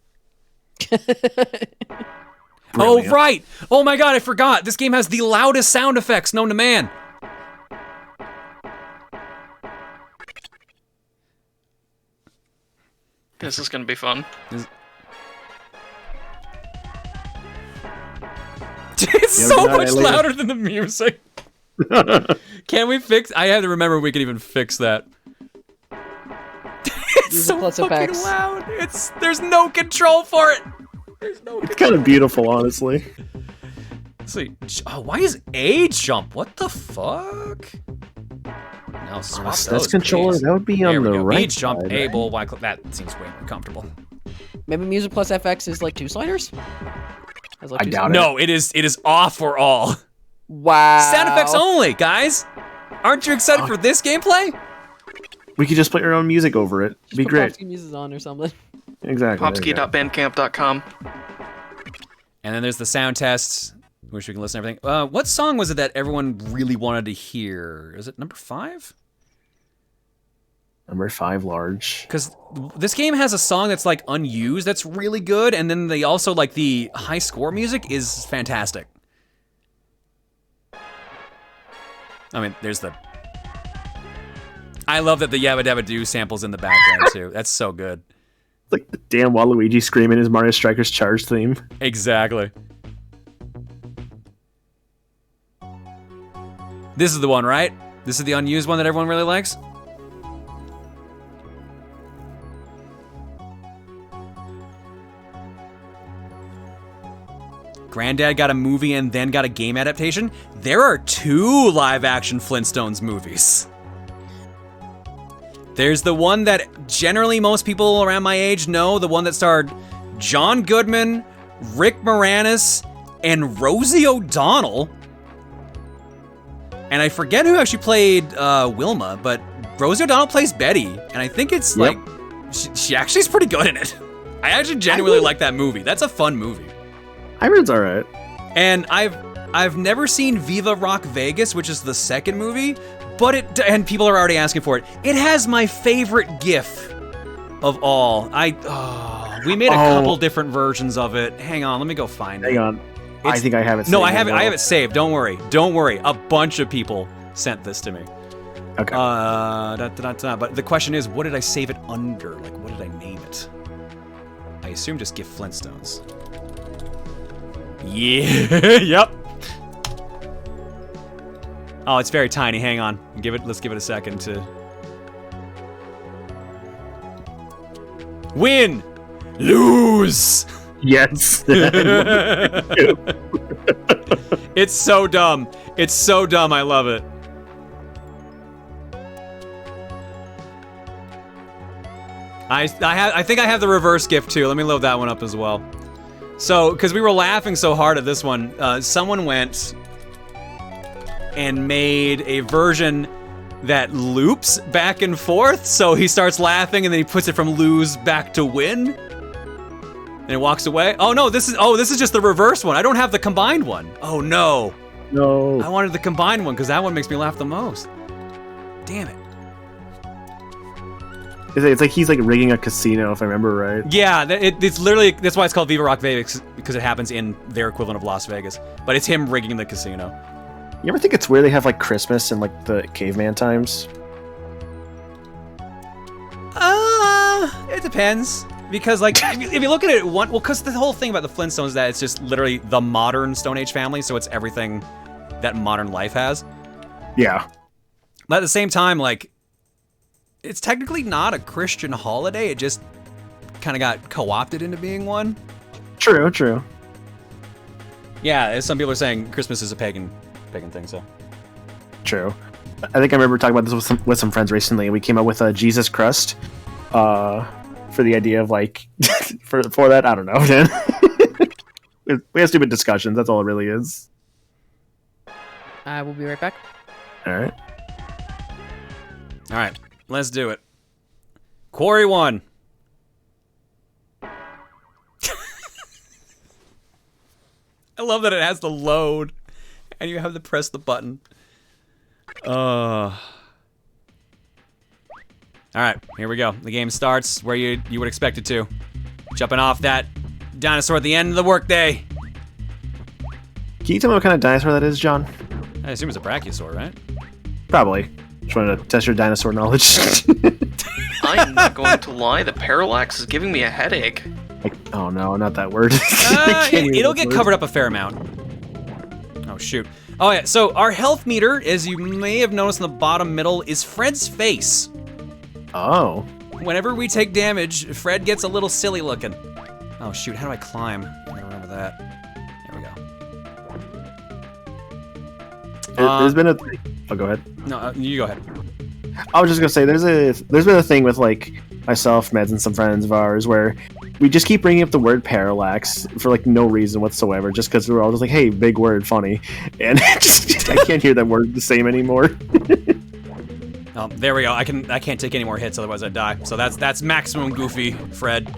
Oh, right! Oh my god, I forgot! This game has the loudest sound effects known to man! This is gonna be fun. It's so much louder than the music! Can we fix... I have to remember we can even fix that. It's so fucking loud! There's no control for it! It's kind of beautiful, honestly. Let's see. Oh, why is A jump? What the fuck? No, swap those, controller, please. that would be on the right B jump, side, A bull, Y click. That seems way more comfortable. Maybe Music plus FX is like 2 sliders? I doubt it. No, it is off for all. Wow. Sound effects only, guys. Aren't you excited for this gameplay? We could just put your own music over it. It'd be great. Popsky Music on or something. Exactly. Popsky.bandcamp.com. And then there's the sound tests, which we can listen to everything. What song was it that everyone really wanted to hear? Is it number 5? Number 5, large. Because this game has a song that's like unused that's really good, and then they also like the high score music is fantastic. I mean, there's the... I love that the Yabba Dabba Doo sample's in the background too. That's so good. Like the damn Waluigi screaming his Mario Strikers Charge theme. Exactly. This is the one, right? This is the unused one that everyone really likes? Granddad got a movie and then got a game adaptation? There are 2 live-action Flintstones movies. There's the one that generally most people around my age know, the one that starred John Goodman, Rick Moranis, and Rosie O'Donnell. And I forget who actually played Wilma, but Rosie O'Donnell plays Betty, and I think it's like, she actually is pretty good in it. I actually genuinely like that movie. That's a fun movie. I heard it's alright. And I've never seen Viva Rock Vegas, which is the second movie, but and people are already asking for it. It has my favorite GIF of all. We made a couple different versions of it. Hang on, let me go find it. Hang on. I think I have it saved. No, I have it saved. Don't worry. Don't worry. A bunch of people sent this to me. Okay. But the question is, what did I save it under? Like, what did I name it? I assume just GIF Flintstones. Yeah. Yep. Oh, it's very tiny. Hang on. Let's give it a second to... Win! Lose! Yes. It's so dumb. It's so dumb. I love it. I think I have the reverse GIF too. Let me load that one up as well. So, because we were laughing so hard at this one, someone went and made a version that loops back and forth. So he starts laughing and then he puts it from lose back to win. And it walks away. Oh no, this is just the reverse one. I don't have the combined one. Oh no. No. I wanted the combined one because that one makes me laugh the most. Damn it. It's like he's like rigging a casino, if I remember right. Yeah, it's literally, that's why it's called Viva Rock Vegas, because it happens in their equivalent of Las Vegas. But it's him rigging the casino. You ever think it's weird they have like Christmas in like the caveman times? It depends. Because, like, if you look at it, because the whole thing about the Flintstones is that it's just literally the modern Stone Age family, so it's everything that modern life has. Yeah. But at the same time, like, it's technically not a Christian holiday. It just kind of got co-opted into being one. True. Yeah, as some people are saying, Christmas is a pagan thing, so. True. I think I remember talking about this with some friends recently, and we came up with a Jesus crust for the idea of, like, for that, I don't know, man. We have stupid discussions, that's all it really is. We'll be right back. Alright. Alright, let's do it. Quarry 1. I love that it has to load, and you have to press the button. Alright, here we go. The game starts where you would expect it to. Jumping off that dinosaur at the end of the workday. Can you tell me what kind of dinosaur that is, John? I assume it's a brachiosaur, right? Probably. Just wanted to test your dinosaur knowledge. I'm not going to lie, the parallax is giving me a headache. Oh no, not that word. It'll get covered up a fair amount. Oh, shoot. Oh, yeah, so our health meter, as you may have noticed in the bottom middle, is Fred's face. Oh. Whenever we take damage, Fred gets a little silly looking. Oh, shoot, how do I climb? I gotta remember that. There we go. There's been a... Oh, go ahead. No, you go ahead. I was just gonna say, there's been a thing with, like, myself, Meds, and some friends of ours where we just keep bringing up the word parallax for, like, no reason whatsoever, just because we're all just like, hey, big word, funny. And I can't hear that word the same anymore. Oh, there we go. I can't take any more hits, otherwise I'd die. So that's maximum goofy, Fred.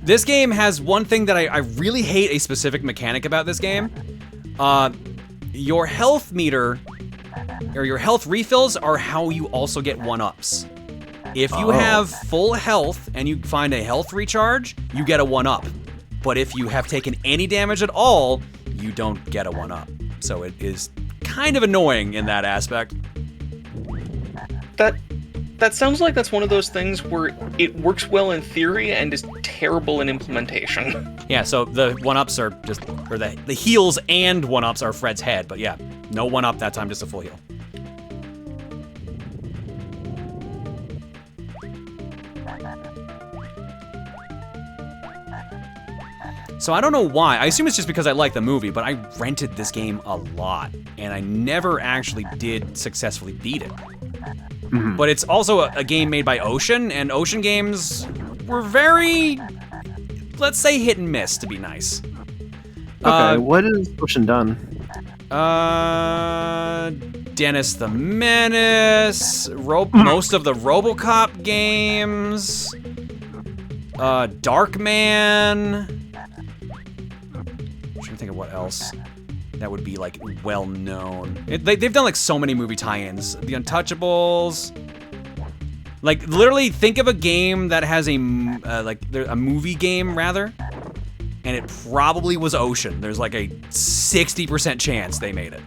This game has one thing that I really hate, a specific mechanic about this game. Your health meter, or your health refills, are how you also get 1-ups. If you have full health and you find a health recharge, you get a 1-up. But if you have taken any damage at all, you don't get a 1-up. So it is kind of annoying in that aspect. That sounds like that's one of those things where it works well in theory and is terrible in implementation. Yeah, so the 1-ups are just, or the heals and 1-ups are Fred's head, but yeah, no 1-up that time, just a full heal. So I don't know why. I assume it's just because I like the movie, but I rented this game a lot, and I never actually did successfully beat it. Mm-hmm. But it's also a game made by Ocean, and Ocean games were very, let's say, hit and miss, to be nice. Okay, what has Ocean done? Dennis the Menace, most of the RoboCop games, Darkman. I'm trying to think of what else that would be, like, well known. They've done, like, so many movie tie-ins. The Untouchables. Like, literally, think of a game that has a movie game, rather, and it probably was Ocean. There's, like, a 60% chance they made it.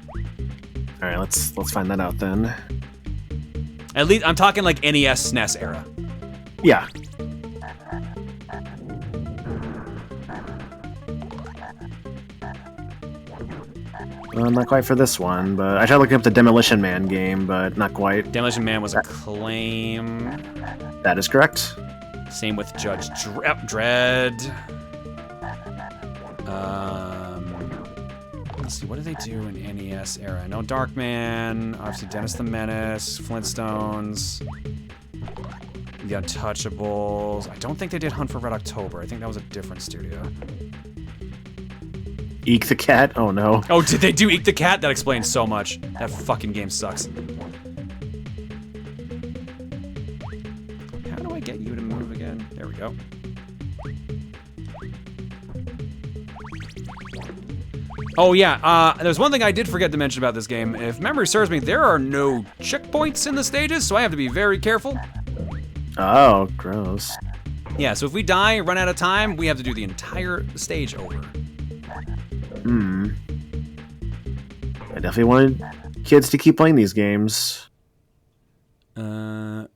All right, let's find that out then. At least, I'm talking, like, NES, SNES era. Yeah. Not quite for this one, but I tried looking up the Demolition Man game, but not quite. Demolition Man was Acclaim. That is correct. Same with Judge Dredd. Let's see, what did they do in NES era? I know Darkman, obviously Dennis the Menace, Flintstones, The Untouchables. I don't think they did Hunt for Red October. I think that was a different studio. Eek the Cat? Oh no. Oh, did they do Eek the Cat? That explains so much. That fucking game sucks. How do I get you to move again? There we go. Oh yeah, there's one thing I did forget to mention about this game. If memory serves me, there are no checkpoints in the stages, so I have to be very careful. Oh, gross. Yeah, so if we die, run out of time, we have to do the entire stage over. I definitely wanted kids to keep playing these games. So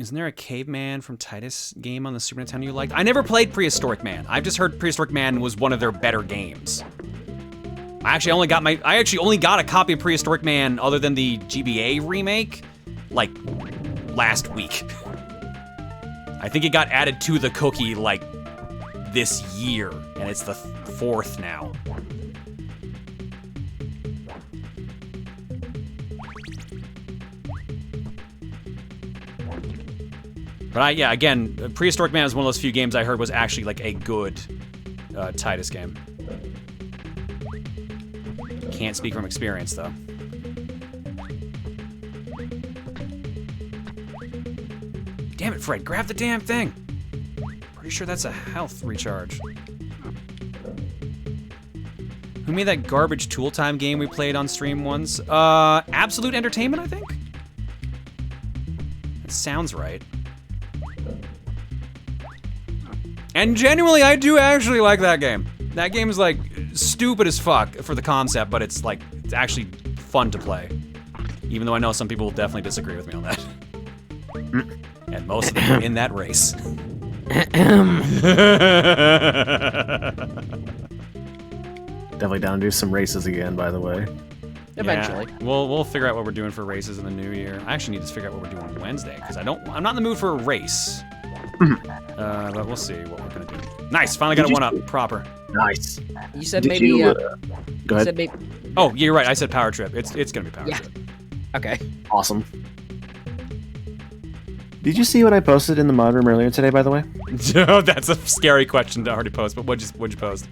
Isn't there a Caveman from Titus game on the Super Nintendo you liked? I never played Prehistoric Man. I've just heard Prehistoric Man was one of their better games. I actually only got a copy of Prehistoric Man other than the GBA remake, like, last week. I think it got added to the cookie, like, this year, and it's the 4th now. But yeah, again, Prehistoric Man is one of those few games I heard was actually like a good Titus game. Can't speak from experience though. Damn it, Fred, grab the damn thing. Pretty sure that's a health recharge. Who made that garbage Tool Time game we played on stream once? Absolute Entertainment, I think? That sounds right. And genuinely, I do actually like that game. That game is like stupid as fuck for the concept, but it's like, it's actually fun to play. Even though I know some people will definitely disagree with me on that. And most of them are in that race. Definitely down to do some races again, by the way. Eventually. Yeah, we'll figure out what we're doing for races in the new year. I actually need to figure out what we're doing on Wednesday, because I'm not in the mood for a race. But we'll see what we're gonna do. Nice, finally got a one up proper. Nice. You said maybe. Go ahead. Said maybe. Oh, you're right. I said Power Trip. It's gonna be Power Trip. Okay. Awesome. Did you see what I posted in the mod room earlier today, by the way? Oh, that's a scary question to already post. But what'd you post?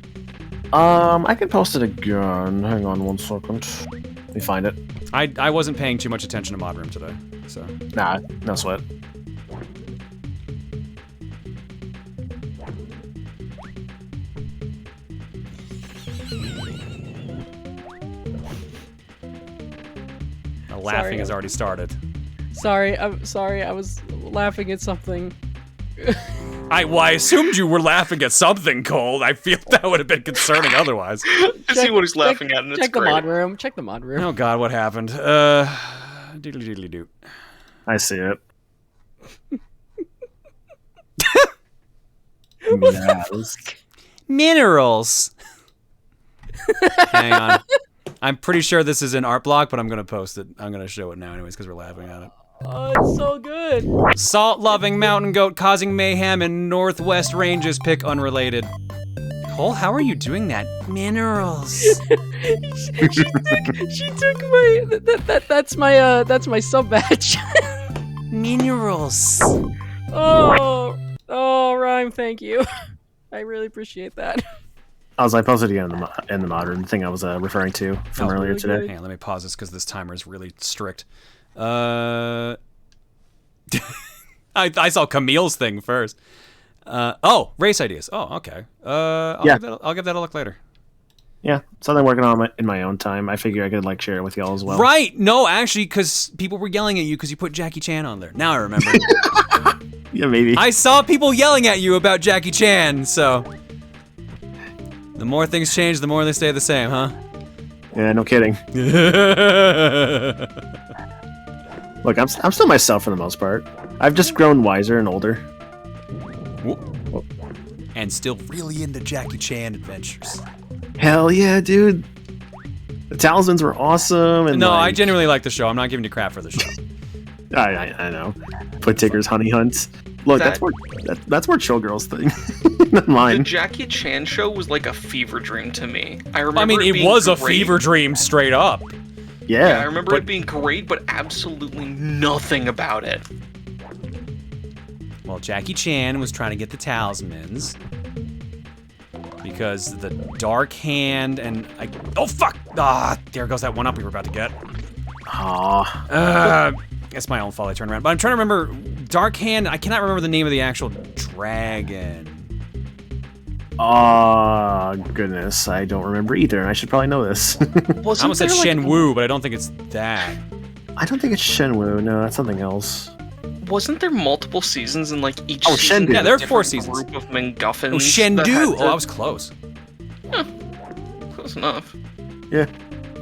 I can post it again. Hang on 1 second. Let me find it. I wasn't paying too much attention to mod room today, so. Nah, no sweat. Laughing has already started. Sorry, I'm sorry. I was laughing at something. I assumed you were laughing at something, Cole. I feel that would have been concerning otherwise. I see what he's laughing at, and it's Check the great. mod room. Check the mod room. Oh God, what happened? Doodly doodly doo. I see it. Minerals. Hang on. I'm pretty sure this is an art block, but I'm gonna post it. I'm gonna show it now anyways, because we're laughing at it. Oh, it's so good. Salt-loving mountain goat causing mayhem in Northwest Ranges. Pick unrelated. Cole, how are you doing that? Minerals. she took my that's my sub badge. Minerals. Oh, Rhyme, thank you. I really appreciate that. I posted again in the modern thing I was referring to from earlier today. Hang on, let me pause this because this timer is really strict. I saw Camille's thing first. Oh, race ideas. Oh, okay. I'll give that a look later. Yeah, something I'm working on in my own time. I figure I could like share it with y'all as well. Right? No, actually, because people were yelling at you because you put Jackie Chan on there. Now I remember. Yeah, maybe. I saw people yelling at you about Jackie Chan, so. The more things change, the more they stay the same, huh? Yeah, no kidding. Look, I'm still myself for the most part. I've just grown wiser and older. Whoop. And still really into Jackie Chan adventures. Hell yeah, dude. The Talismans were awesome. And no, like, I genuinely like the show. I'm not giving you crap for the show. I know. Put Tigger's honey hunts. Look, that's more chill girls thing. Not mine. The Jackie Chan show was like a fever dream to me. I remember. I mean, it was a fever dream straight up. Yeah. I remember it being great, but absolutely nothing about it. Well, Jackie Chan was trying to get the talismans because the Dark Hand and oh fuck! Ah, there goes that one up we were about to get. It's my own fault. I turned around, but I'm trying to remember Dark Hand. I cannot remember the name of the actual dragon. Oh, goodness. I don't remember either, and I should probably know this. I almost said Shenwu, but I don't think it's that. I don't think it's Shenwu. No, that's something else. Wasn't there multiple seasons in like each season? Shendu. Yeah, there are 4 seasons. Group of MacGuffins. Oh, Shendu! Oh, I was close. Close enough. Yeah.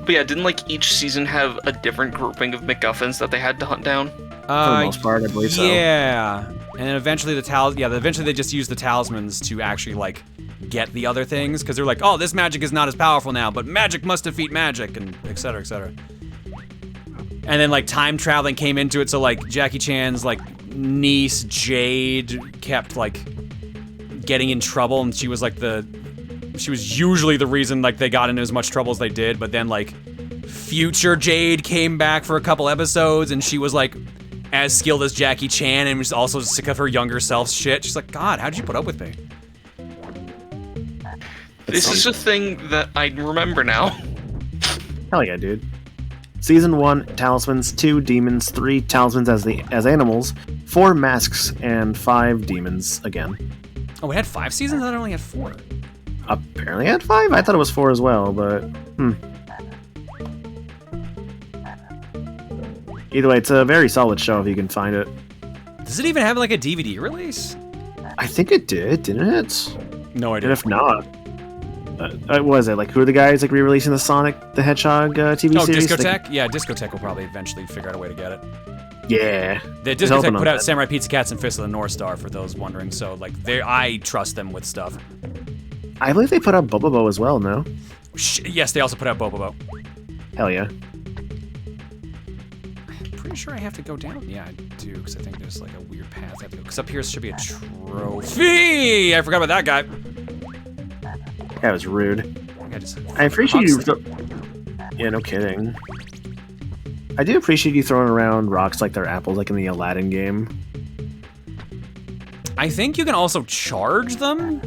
But yeah, didn't like each season have a different grouping of MacGuffins that they had to hunt down? For the most part, I believe so. Yeah. And then eventually eventually they just use the talismans to actually, like, get the other things, because they're like, oh, this magic is not as powerful now, but magic must defeat magic, and et cetera, et cetera. And then, like, time traveling came into it, so, like, Jackie Chan's, like, niece, Jade, kept, like, getting in trouble, and she was, like, she was usually the reason, like, they got into as much trouble as they did, but then, like, future Jade came back for a couple episodes, and she was, like, as skilled as Jackie Chan, and was also sick of her younger self's shit. She's like, God, how'd you put up with me? This is a thing that I remember now. Hell yeah, dude. Season 1, talismans, 2 demons, 3 talismans as animals, 4 masks, and 5 demons again. Oh, we had 5 seasons? I thought it only had 4. Apparently I had 5? I thought it was 4 as well, but Either way, it's a very solid show if you can find it. Does it even have, like, a DVD release? I think it did, didn't it? No idea. And if not, what was it? Like, who are the guys, like, re-releasing the Sonic the Hedgehog TV series? Oh, Discotheque? Yeah, Discotheque will probably eventually figure out a way to get it. Yeah. The Discotheque put out Samurai Pizza Cats and Fist of the North Star, for those wondering, so, like, I trust them with stuff. I believe they put out Bobobo as well, no? Yes, they also put out Bobobo. Hell yeah. Pretty sure I have to go down. Yeah, I do, because I think there's, like, a weird path I have to go. Because up here should be a trophy! I forgot about that guy. That was rude. I appreciate you. Yeah, no kidding. I do appreciate you throwing around rocks like they're apples, like in the Aladdin game. I think you can also charge them,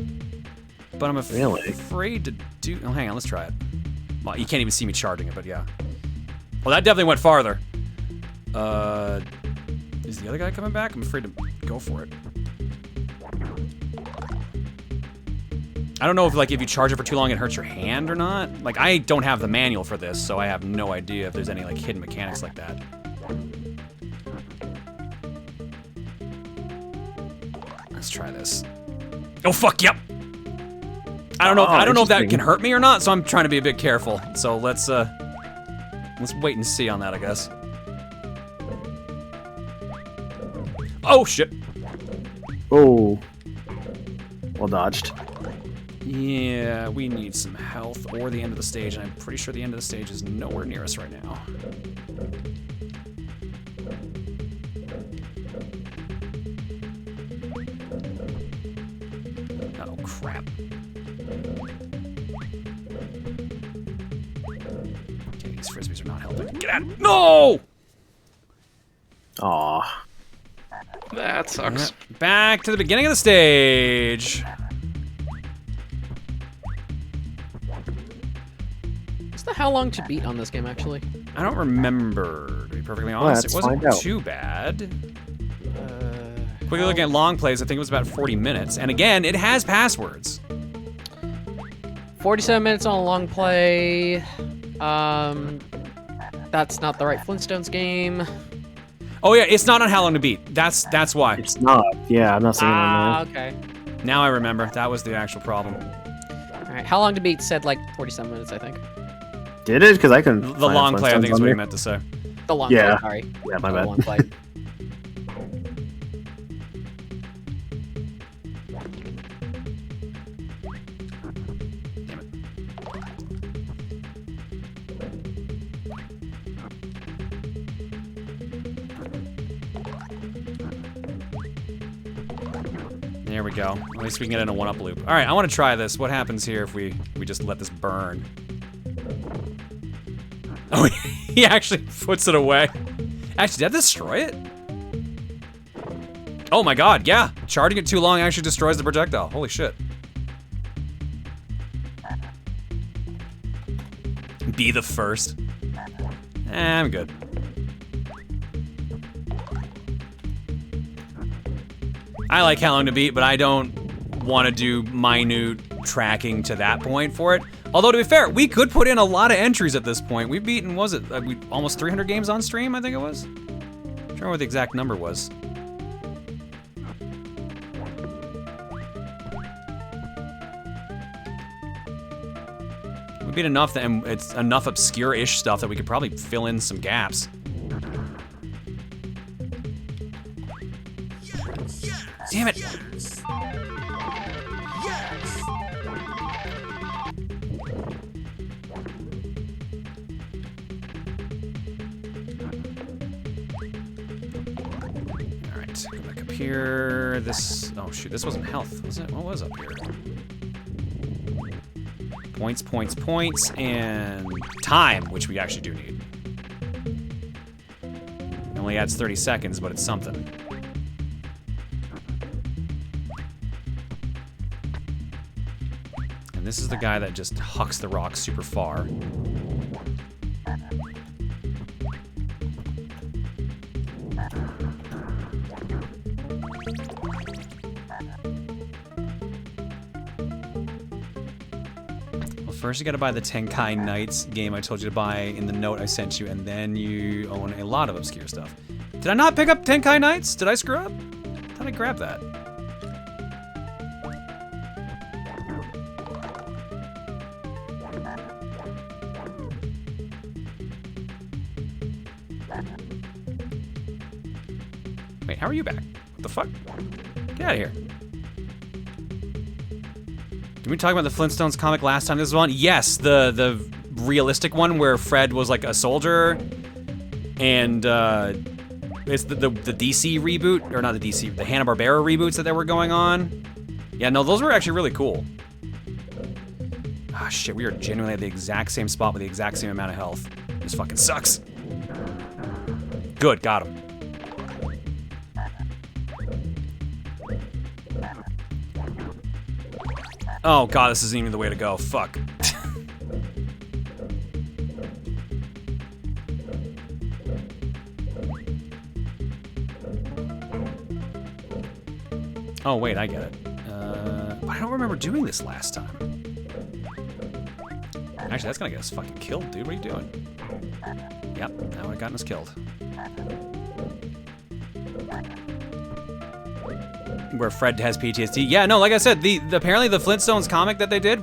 but I'm afraid to do. Oh, hang on, let's try it. Well, you can't even see me charging it, but yeah. Well, that definitely went farther. Is the other guy coming back? I'm afraid to go for it. I don't know if, like, if you charge it for too long, it hurts your hand or not. Like, I don't have the manual for this, so I have no idea if there's any, like, hidden mechanics like that. Let's try this. Oh, fuck, yep! I don't know if that can hurt me or not, so I'm trying to be a bit careful. So let's wait and see on that, I guess. Oh, shit! Oh. Well dodged. Yeah, we need some health or the end of the stage, and I'm pretty sure the end of the stage is nowhere near us right now. Oh, crap. Okay, these frisbees are not helping. Get out! No! Aw. That sucks. Yeah. Back to the beginning of the stage. How long to beat on this game, actually? I don't remember, to be perfectly honest. It wasn't too bad. Quickly looking at long plays, I think it was about 40 minutes. And again, it has passwords. 47 minutes on a long play. That's not the right Flintstones game. Oh yeah, it's not on How Long to Beat. That's why. It's not. Yeah, I'm not seeing it on there. Okay. Now I remember. That was the actual problem. All right, How Long to Beat said like 47 minutes, I think. Did it? Because I couldn't. The long play, I think, is what you meant to say. The long play, sorry. Yeah, my bad. Long play. Damn it. There we go. At least we can get in a one-up loop. All right, I want to try this. What happens here if we just let this burn? Oh, he actually puts it away. Actually, did that destroy it? Oh my god, yeah. Charging it too long actually destroys the projectile. Holy shit. Be the first. I'm good. I like How Long to Beat, but I don't want to do minute tracking to that point for it. Although, to be fair, we could put in a lot of entries at this point. We've beaten, was it, almost 300 games on stream, I think it was? I don't remember what the exact number was. We beat enough, that, and it's enough obscure-ish stuff that we could probably fill in some gaps. Damn it. Alright, go back up here. This, oh shoot, this wasn't health, was it? What was up here? Points, points, points, and time, which we actually do need. It only adds 30 seconds, but it's something. And this is the guy that just hucks the rock super far. First, you gotta buy the Tenkai Knights game I told you to buy in the note I sent you, and then you own a lot of obscure stuff. Did I not pick up Tenkai Knights? Did I screw up? I thought I grabbed that. Wait, how are you back? What the fuck? Get out of here. Did we talk about the Flintstones comic last time? This one? Yes, the realistic one where Fred was like a soldier, and it's the DC reboot, or not the DC, the Hanna-Barbera reboots that were going on. Yeah, no, those were actually really cool. Ah, shit, we are genuinely at the exact same spot with the exact same amount of health. This fucking sucks. Good, got him. Oh god, this isn't even the way to go. Fuck. Oh wait, I get it. I don't remember doing this last time. Actually, that's gonna get us fucking killed, dude. What are you doing? Yep, that would have gotten us killed. Where Fred has PTSD. Yeah, no, like I said, apparently the Flintstones comic that they did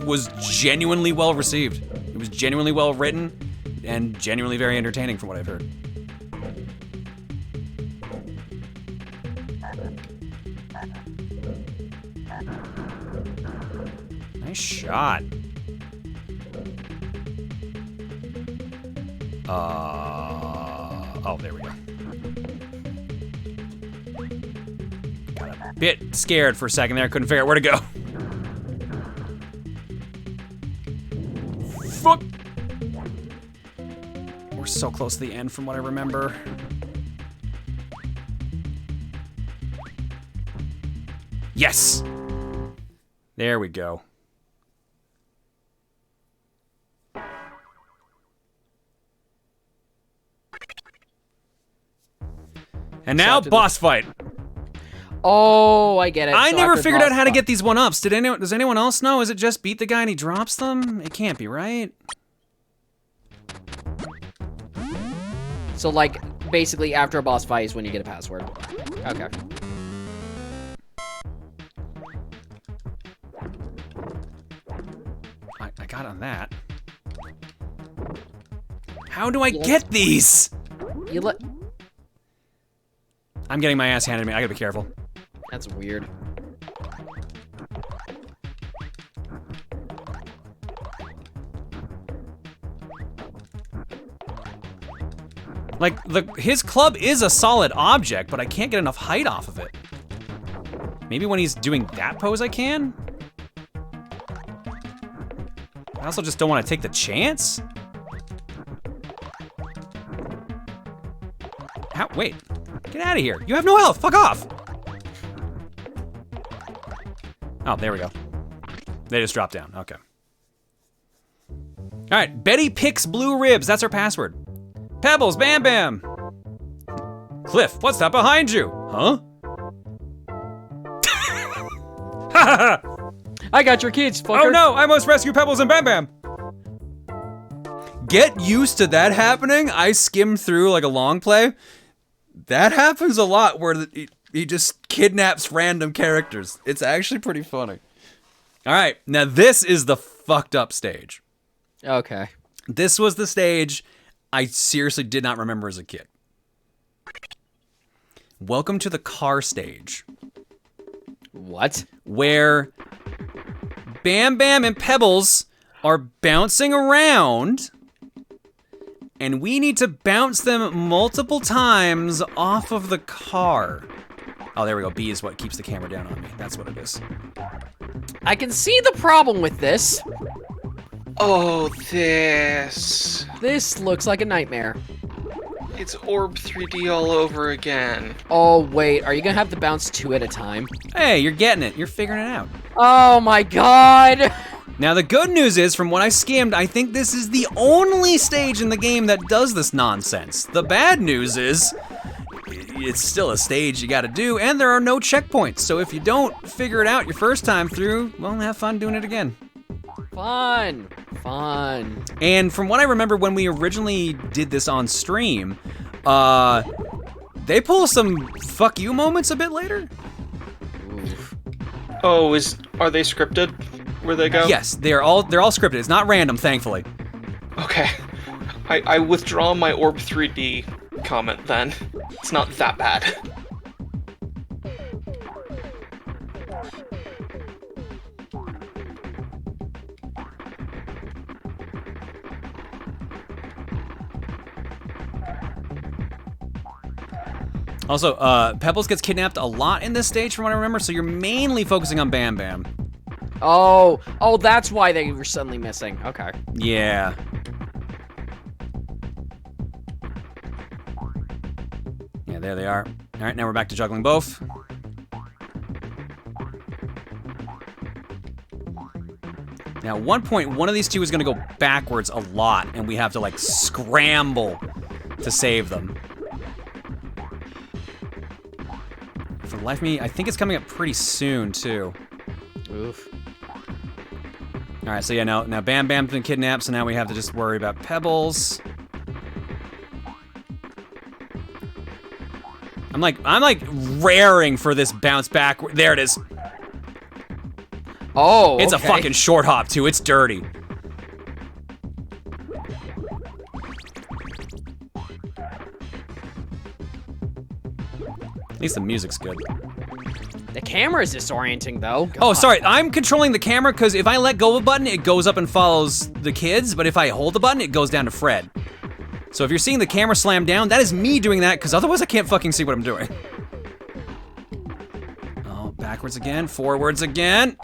was genuinely well received. It was genuinely well written and genuinely very entertaining from what I've heard. Nice shot. Oh, there we go. Bit scared for a second there, couldn't figure out where to go. Fuck! We're so close to the end from what I remember. Yes! There we go. And now, boss fight. Oh, I get it. I So never after figured out boss how to fight- get these one-ups. Does anyone else know? Is it just beat the guy and he drops them? It can't be, right? So, like, basically after a boss fight is when you get a password. Okay. I got on that. How do I get these? You let... I'm getting my ass handed to me. I gotta be careful. That's weird. Like, his club is a solid object, but I can't get enough height off of it. Maybe when he's doing that pose I can? I also just don't want to take the chance. How? Wait. Get out of here. You have no health. Fuck off. Oh, there we go. They just dropped down. Okay. All right. Betty picks blue ribs. That's her password. Pebbles, Bam Bam. Cliff, what's that behind you? Huh? I got your kids, fucker. Oh no, I must rescue Pebbles and Bam Bam. Get used to that happening. I skimmed through like a long play. That happens a lot where he just kidnaps random characters. It's actually pretty funny. All right, now this is the fucked up stage. Okay. This was the stage I seriously did not remember as a kid. welcome to the car stage. What? Where Bam Bam and Pebbles are bouncing around, and we need to bounce them multiple times off of the car. Oh, there we go. B is what keeps the camera down on me. That's what it is. I can see the problem with this. Oh, this. This looks like a nightmare. It's Orb 3D all over again. Oh, wait. Are you gonna have to bounce 2 at a time? Hey, you're getting it. You're figuring it out. Oh my god! Now, the good news is, from what I skimmed, I think this is the only stage in the game that does this nonsense. The bad news is, it's still a stage you gotta do, and there are no checkpoints. So if you don't figure it out your first time through, well, have fun doing it again. Fun. And from what I remember when we originally did this on stream, they pull some fuck you moments a bit later. Oof. Oh, are they scripted? Where they go? Yes, they're all scripted. It's not random, thankfully. Okay. I withdraw my Orb 3D comment then. It's not that bad. Also, Pebbles gets kidnapped a lot in this stage from what I remember, so you're mainly focusing on Bam Bam. Oh, that's why they were suddenly missing. Okay. Yeah. Yeah, there they are. All right, now we're back to juggling both. Now, at one point, one of these two is gonna go backwards a lot, and we have to, like, scramble to save them. For the life of me, I think it's coming up pretty soon, too. Oof. All right, so yeah, now Bam Bam's been kidnapped, so now we have to just worry about Pebbles. I'm like raring for this bounce back. There it is. Oh, it's a fucking short hop too. It's dirty. At least the music's good. The camera is disorienting, though. God. Oh, sorry. I'm controlling the camera because if I let go of a button, it goes up and follows the kids. But if I hold the button, it goes down to Fred. So if you're seeing the camera slam down, that is me doing that because otherwise I can't fucking see what I'm doing. Oh, backwards again. Forwards again.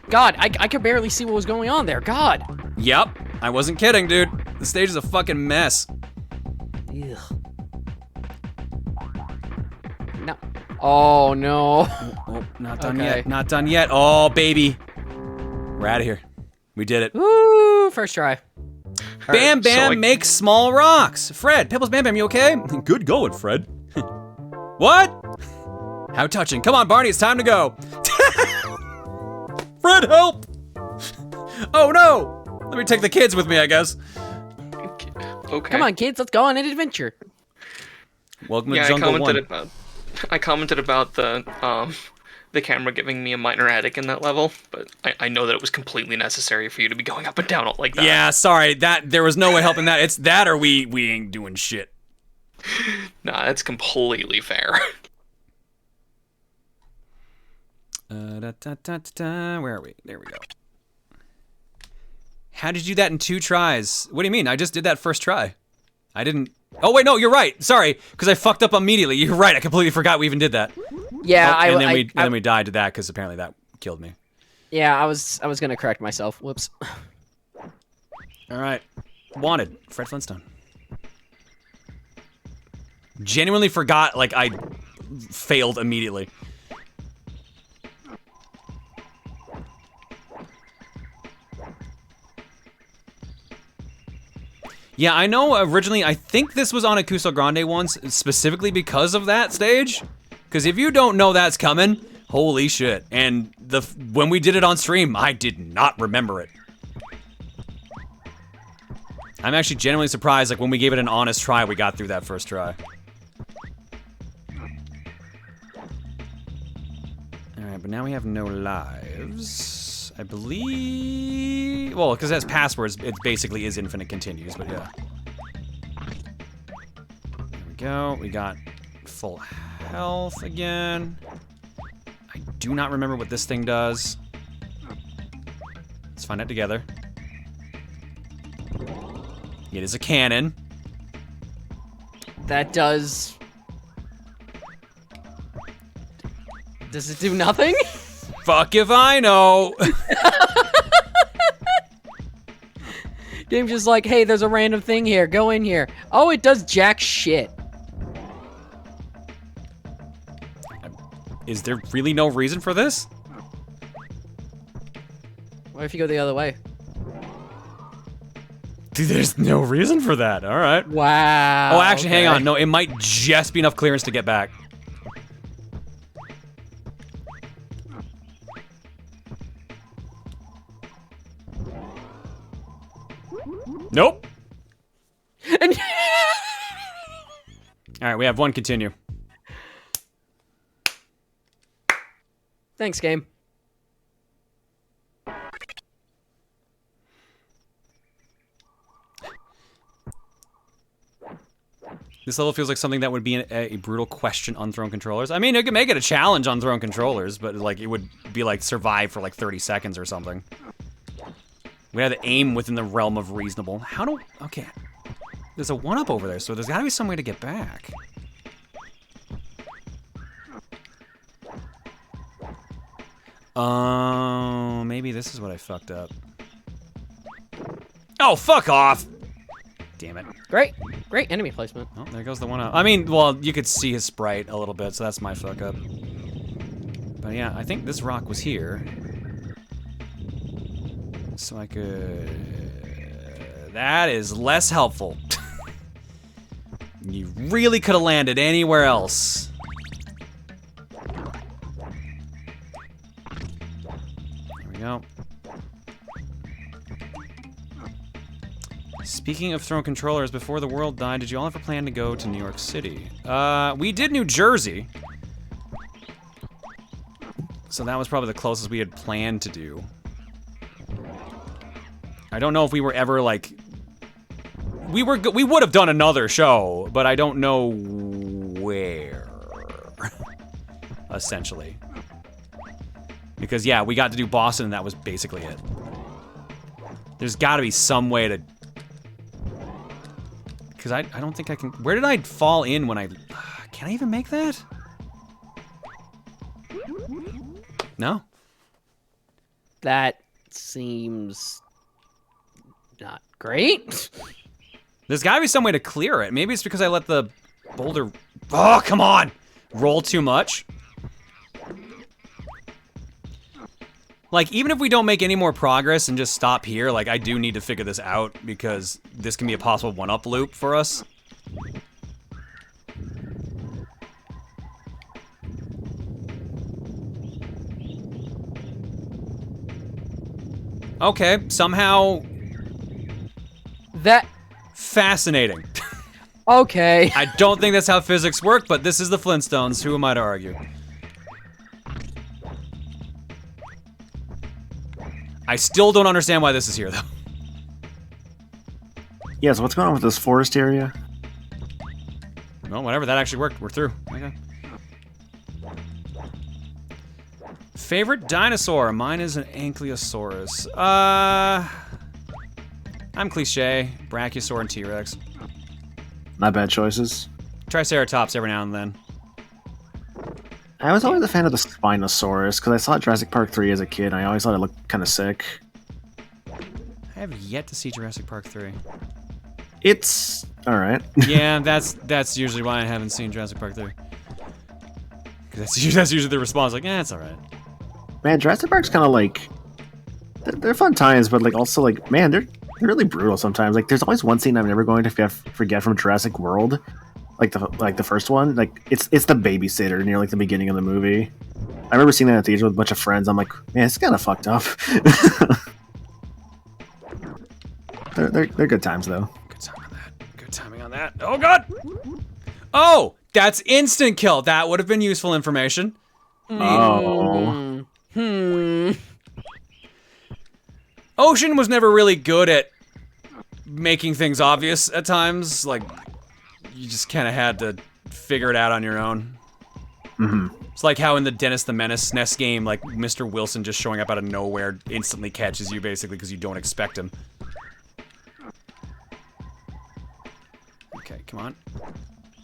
God, I could barely see what was going on there. God. Yep. I wasn't kidding, dude. The stage is a fucking mess. Ugh. No. Oh, no. Oh, not done yet. Not done yet. Oh, baby. We're out of here. We did it. Woo! First try. Bam Bam makes small rocks. Fred, Pebbles, Bam Bam, you okay? Good going, Fred. What? How touching. Come on, Barney, it's time to go. Fred, help! Oh, no! Let me take the kids with me, I guess. Okay. Come on, kids, let's go on an adventure. Welcome to Jungle 1. I commented about the camera giving me a minor headache in that level, but I know that it was completely necessary for you to be going up and down like that. Yeah, sorry, there was no way helping that. It's that or we ain't doing shit. Nah, that's completely fair. Where are we? There we go. How did you do that in 2 tries? What do you mean? I just did that first try. I didn't... Oh, wait, no, you're right. Sorry, because I fucked up immediately. You're right, I completely forgot we even did that. Yeah, and then we died to that, because apparently that killed me. Yeah, I was gonna correct myself. Whoops. All right. Wanted. Fred Flintstone. Genuinely forgot, like, I failed immediately. Yeah, I know originally, I think this was on Acousto Grande once, specifically because of that stage. Because if you don't know that's coming, holy shit. And when we did it on stream, I did not remember it. I'm actually genuinely surprised, like when we gave it an honest try, we got through that first try. Alright, but now we have no lives. I believe... Well, because it has passwords, it basically is infinite continues, but yeah. There we go. We got full health again. I do not remember what this thing does. Let's find out together. It is a cannon. That does... Does it do nothing? Fuck if I know. Game's just like, hey, there's a random thing here. Go in here. Oh, it does jack shit. Is there really no reason for this? What if you go the other way? Dude, there's no reason for that. All right. Wow. Oh, actually, hang on. No, it might just be enough clearance to get back. Nope. All right, we have one continue. Thanks, game. This level feels like something that would be a brutal question on thrown controllers. I mean, you could make it a challenge on thrown controllers, but like it would be like survive for like 30 seconds or something. We had to aim within the realm of reasonable. How do... Okay. There's a 1-up over there, so there's gotta be some way to get back. Oh, maybe this is what I fucked up. Oh, fuck off! Damn it. Great. Great enemy placement. Oh, there goes the 1-up. I mean, well, you could see his sprite a little bit, so that's my fuck up. But yeah, I think this rock was here. So I could... That is less helpful. You really could have landed anywhere else. There we go. Speaking of thrown controllers, before the world died, did you all ever plan to go to New York City? We did New Jersey. So that was probably the closest we had planned to do. I don't know if we were ever like... We would have done another show, but I don't know where. Essentially. Because yeah, we got to do Boston and that was basically it. There's gotta be some way to... Because I don't think I can... Where did I fall in when I... Can I even make that? No? That seems... not great. There's gotta be some way to clear it. Maybe it's because I let the boulder... Oh, come on! Roll too much. Like, even if we don't make any more progress and just stop here, like, I do need to figure this out because this can be a possible 1-up loop for us. Okay, somehow... That... Fascinating. Okay. I don't think that's how physics work, but this is the Flintstones. Who am I to argue? I still don't understand why this is here, though. Yeah, so what's going on with this forest area? Well, whatever, that actually worked. We're through. Okay. Favorite dinosaur? Mine is an Ankylosaurus. I'm cliche. Brachiosaur and T-Rex. Not bad choices. Triceratops every now and then. I was always a fan of the Spinosaurus, because I saw Jurassic Park 3 as a kid, and I always thought it looked kind of sick. I have yet to see Jurassic Park 3. It's... alright. Yeah, that's usually why I haven't seen Jurassic Park 3. That's usually the response, like, it's alright. Man, Jurassic Park's kind of like... They're fun times, but like also like, man, they're really brutal sometimes. Like, there's always one scene I'm never going to forget from Jurassic World. Like the first one, like it's the babysitter near like the beginning of the movie. I remember seeing that at the theater with a bunch of friends. I'm like, man, it's kind of fucked up. they're good times though. Good time on that. Good timing on that. Oh god! Oh, that's instant kill. That would have been useful information. Oh. Ocean was never really good at making things obvious at times. Like, you just kind of had to figure it out on your own. It's like how in the Dennis the Menace SNES game, like Mr. Wilson just showing up out of nowhere instantly catches you basically because you don't expect him. Okay, come on.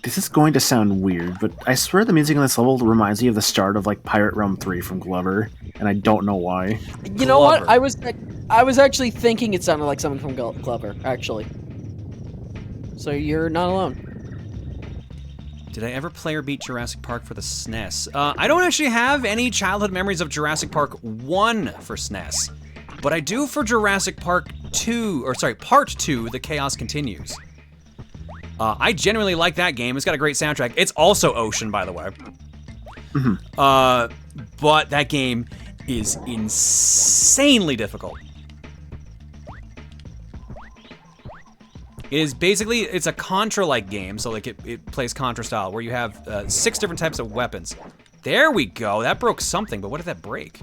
This is going to sound weird, but I swear the music on this level reminds me of the start of like Pirate Realm 3 from Glover, and I don't know why. You know what? I was actually thinking it sounded like something from Glover, actually. So you're not alone. Did I ever play or beat Jurassic Park for the SNES? I don't actually have any childhood memories of Jurassic Park 1 for SNES, but I do for Jurassic Park 2, or sorry, Part 2, The Chaos Continues. I genuinely like that game. It's got a great soundtrack. It's also Ocean, by the way. But that game is insanely difficult. It is basically, it's a Contra-like game, so like it plays Contra style, where you have 6 different types of weapons. There we go. That broke something, but what did that break?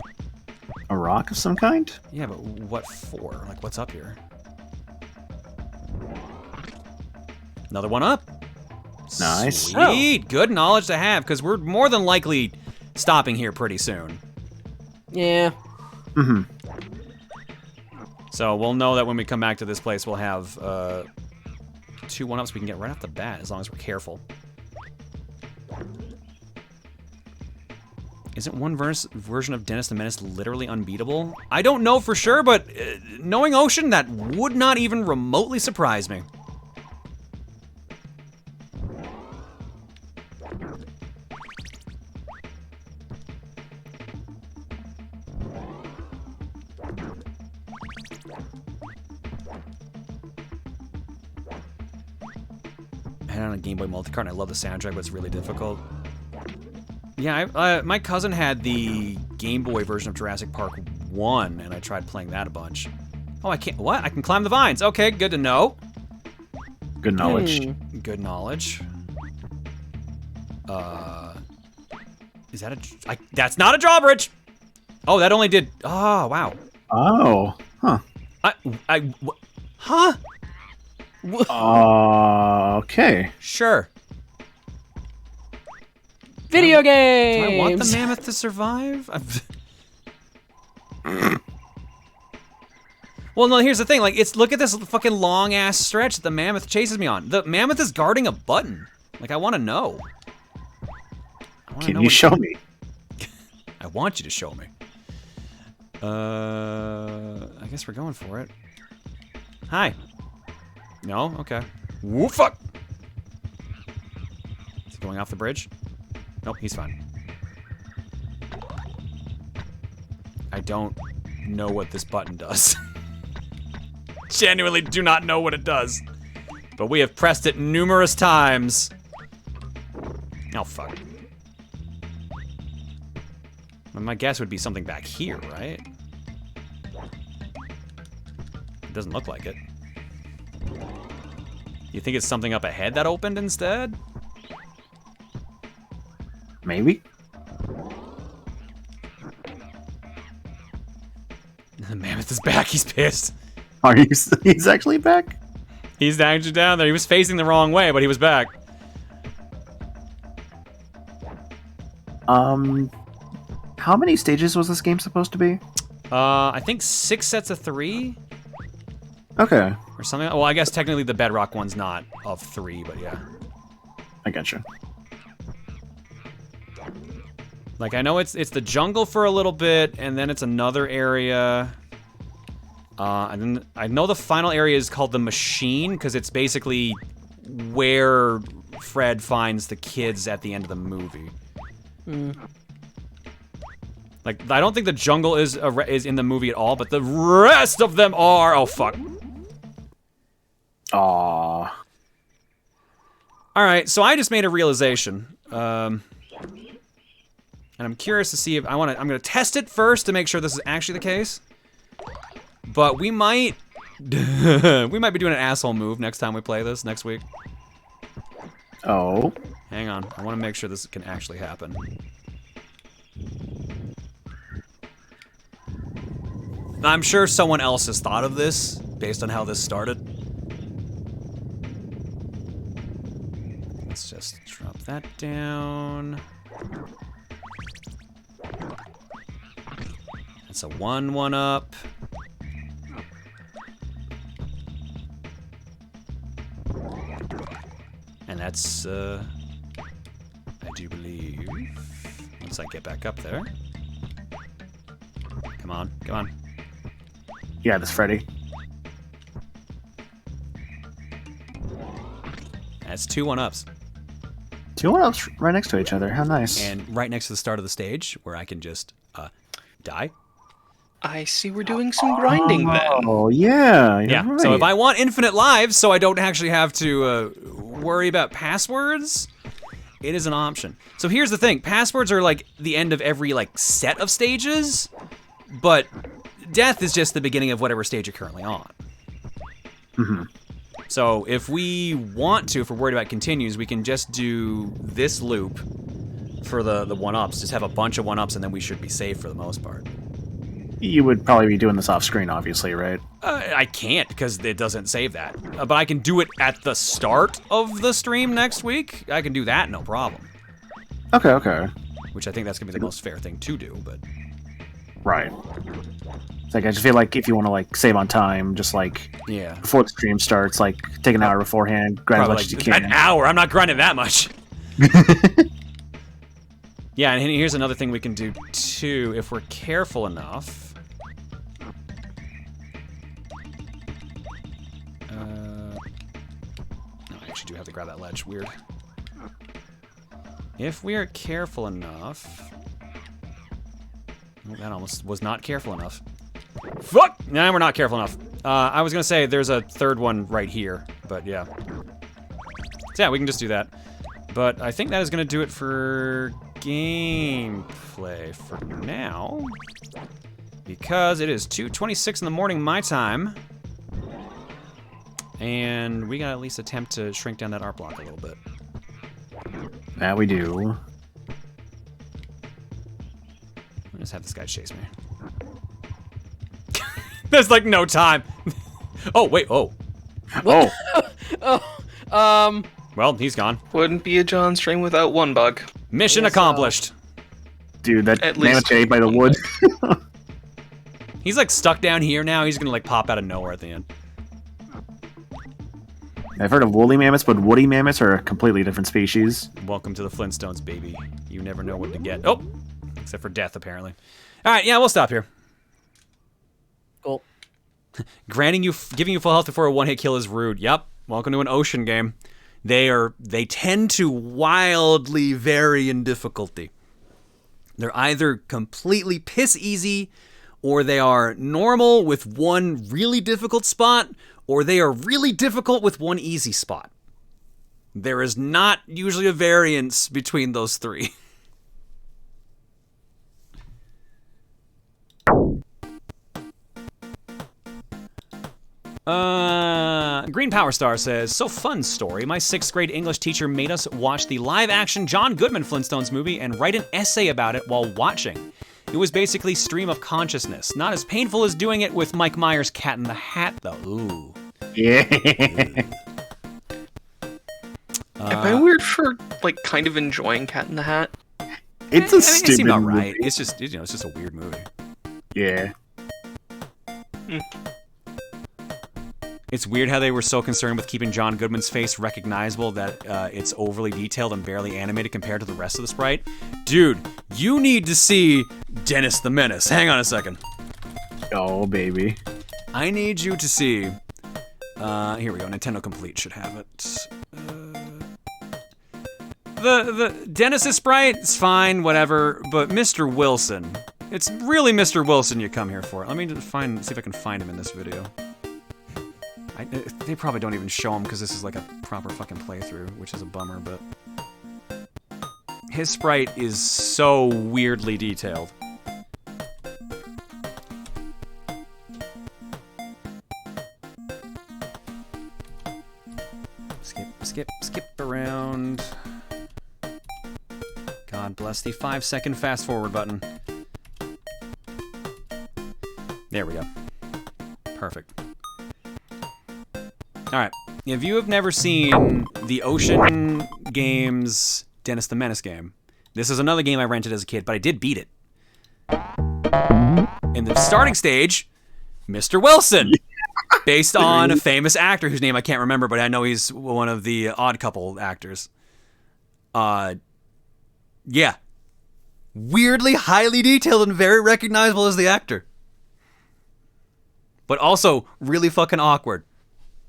A rock of some kind? Yeah, but what for? Like, what's up here? Another one up. Nice. Sweet. Good knowledge to have, because we're more than likely stopping here pretty soon. Yeah. So we'll know that when we come back to this place, we'll have 2 1-ups we can get right off the bat, as long as we're careful. Isn't one version of Dennis the Menace literally unbeatable? I don't know for sure, but knowing Ocean, that would not even remotely surprise me. I had it on a Game Boy multi-cart, and I love the soundtrack, but it's really difficult. Yeah, my cousin had the Game Boy version of Jurassic Park 1, and I tried playing that a bunch. Oh, I can't, what? I can climb the vines. Okay, good to know. Good knowledge. Good knowledge. Is that that's not a drawbridge! Oh, that only did, oh, wow. Oh, huh. Huh? Okay. Sure. Video games! Do I want the mammoth to survive? Well, no, here's the thing. Like, look at this fucking long-ass stretch that the mammoth chases me on. The mammoth is guarding a button. Like, I want to know. Can you show me? I want you to show me. I guess we're going for it. Hi. No? Okay. Woo, fuck! Is he going off the bridge? Nope, he's fine. I don't know what this button does. Genuinely do not know what it does. But we have pressed it numerous times. Oh, fuck. Well, my guess would be something back here, right? It doesn't look like it. You think it's something up ahead that opened instead? Maybe. The mammoth is back. He's pissed. Are you? He's actually back? He's actually down there. He was facing the wrong way, but he was back. How many stages was this game supposed to be? I think 6 sets of 3. Okay. Or something. Well, I guess technically the bedrock one's not of 3, but yeah. I gotcha. Like, I know it's the jungle for a little bit, and then it's another area. And then I know the final area is called the machine, because it's basically where Fred finds the kids at the end of the movie. Like, I don't think the jungle is in the movie at all, but the rest of them are. Oh, fuck. Aww. Alright, so I just made a realization. And I'm curious to see if I'm gonna test it first to make sure this is actually the case. But we might be doing an asshole move next time we play this next week. Oh. Hang on, I want to make sure this can actually happen. I'm sure someone else has thought of this based on how this started. Let's just drop that down. That's a 1-1-up. And that's, I do believe, once I get back up there. Come on, come on. Yeah, this Freddy. That's 2 1-ups. 2 1-ups right next to each other. How nice. And right next to the start of the stage, where I can just, die. I see we're doing some grinding then. Oh, yeah. Yeah, Right. so if I want infinite lives so I don't actually have to worry about passwords, it is an option. So here's the thing. Passwords are like the end of every like set of stages, but death is just the beginning of whatever stage you're currently on. Mm-hmm. So if we want to, if we're worried about continues, we can just do this loop for the 1-ups. Just have a bunch of 1-ups and then we should be safe for the most part. You would probably be doing this off screen, obviously, right? I can't because it doesn't save that. But I can do it at the start of the stream next week. I can do that, no problem. Okay, okay. Which I think that's gonna be the most fair thing to do, but... Right. It's like, I just feel like if you want to, like, save on time, just, like, yeah, before the stream starts, like, take an hour beforehand, grind as much as you can. An hour? I'm not grinding that much. Yeah, and here's another thing we can do, too, if we're careful enough. No, I actually do have to grab that ledge. Weird. If we are careful enough... Oh, that almost was not careful enough. Fuck! Nah, we're not careful enough. I was gonna say there's a third one right here, but yeah. So yeah, we can just do that. But I think that is gonna do it for gameplay for now. Because it is 2:26 in the morning my time. And we gotta at least attempt to shrink down that art block a little bit. That we do. I'll just have this guy chase me. There's like no time. Oh, wait, oh. Oh. Well, he's gone. Wouldn't be a John stream without one bug. Mission accomplished. Dude, that At mammoth least- ate by the wood. He's like stuck down here now. He's gonna like pop out of nowhere at the end. I've heard of woolly mammoths, but woody mammoths are a completely different species. Welcome to the Flintstones, baby. You never know what to get. Oh, except for death, apparently. All right, yeah, we'll stop here. Cool. Giving you full health before a one-hit kill is rude. Yep. Welcome to an ocean game. They tend to wildly vary in difficulty. They're either completely piss easy, or they are normal with one really difficult spot, or they are really difficult with one easy spot. There is not usually a variance between those three. Green Power Star says, so fun story. My 6th grade English teacher made us watch the live-action John Goodman Flintstones movie and write an essay about it while watching. It was basically stream of consciousness. Not as painful as doing it with Mike Myers' Cat in the Hat, though. Ooh. Yeah. Am I weird for, like, kind of enjoying Cat in the Hat? It's a It stupid seemed alright. movie. It's just, it's just a weird movie. Yeah. It's weird how they were so concerned with keeping John Goodman's face recognizable that it's overly detailed and barely animated compared to the rest of the sprite. Dude, you need to see Dennis the Menace. Hang on a second. Oh, baby. I need you to see... here we go. Nintendo Complete should have it. The Dennis' sprite is fine, whatever, but Mr. Wilson... It's really Mr. Wilson you come here for. Let me just see if I can find him in this video. They probably don't even show him because this is like a proper fucking playthrough, which is a bummer, but... His sprite is so weirdly detailed. Skip around. God bless the 5-second fast forward button. There we go. Perfect. Alright, if you have never seen the Ocean Games Dennis the Menace game. This is another game I rented as a kid, but I did beat it. In the starting stage, Mr. Wilson, based on a famous actor whose name I can't remember, but I know he's one of the Odd Couple actors. Yeah. Weirdly highly detailed and very recognizable as the actor. But also really fucking awkward.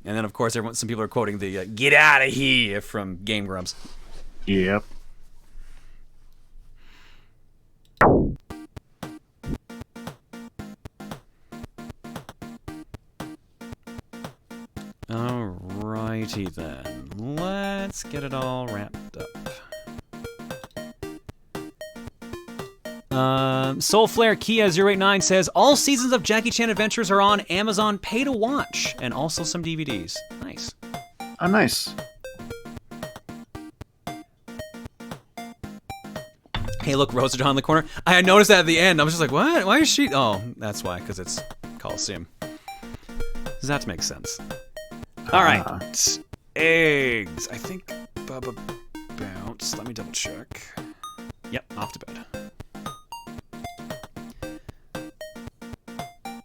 And then, of course, some people are quoting the "Get out of here" from Game Grumps. Yep. Alrighty then. Let's get it all wrapped up. Soulflare Kia089 says, all seasons of Jackie Chan Adventures are on Amazon Pay to Watch, and also some DVDs. Nice. Oh, nice. Hey, look, Rosa John in the corner. I had noticed that at the end. I was just like, what? Why is she? Oh, that's why, because it's Coliseum. Does that make sense? All right. Eggs. I think Bubba bounced. Let me double check. Yep, off to bed.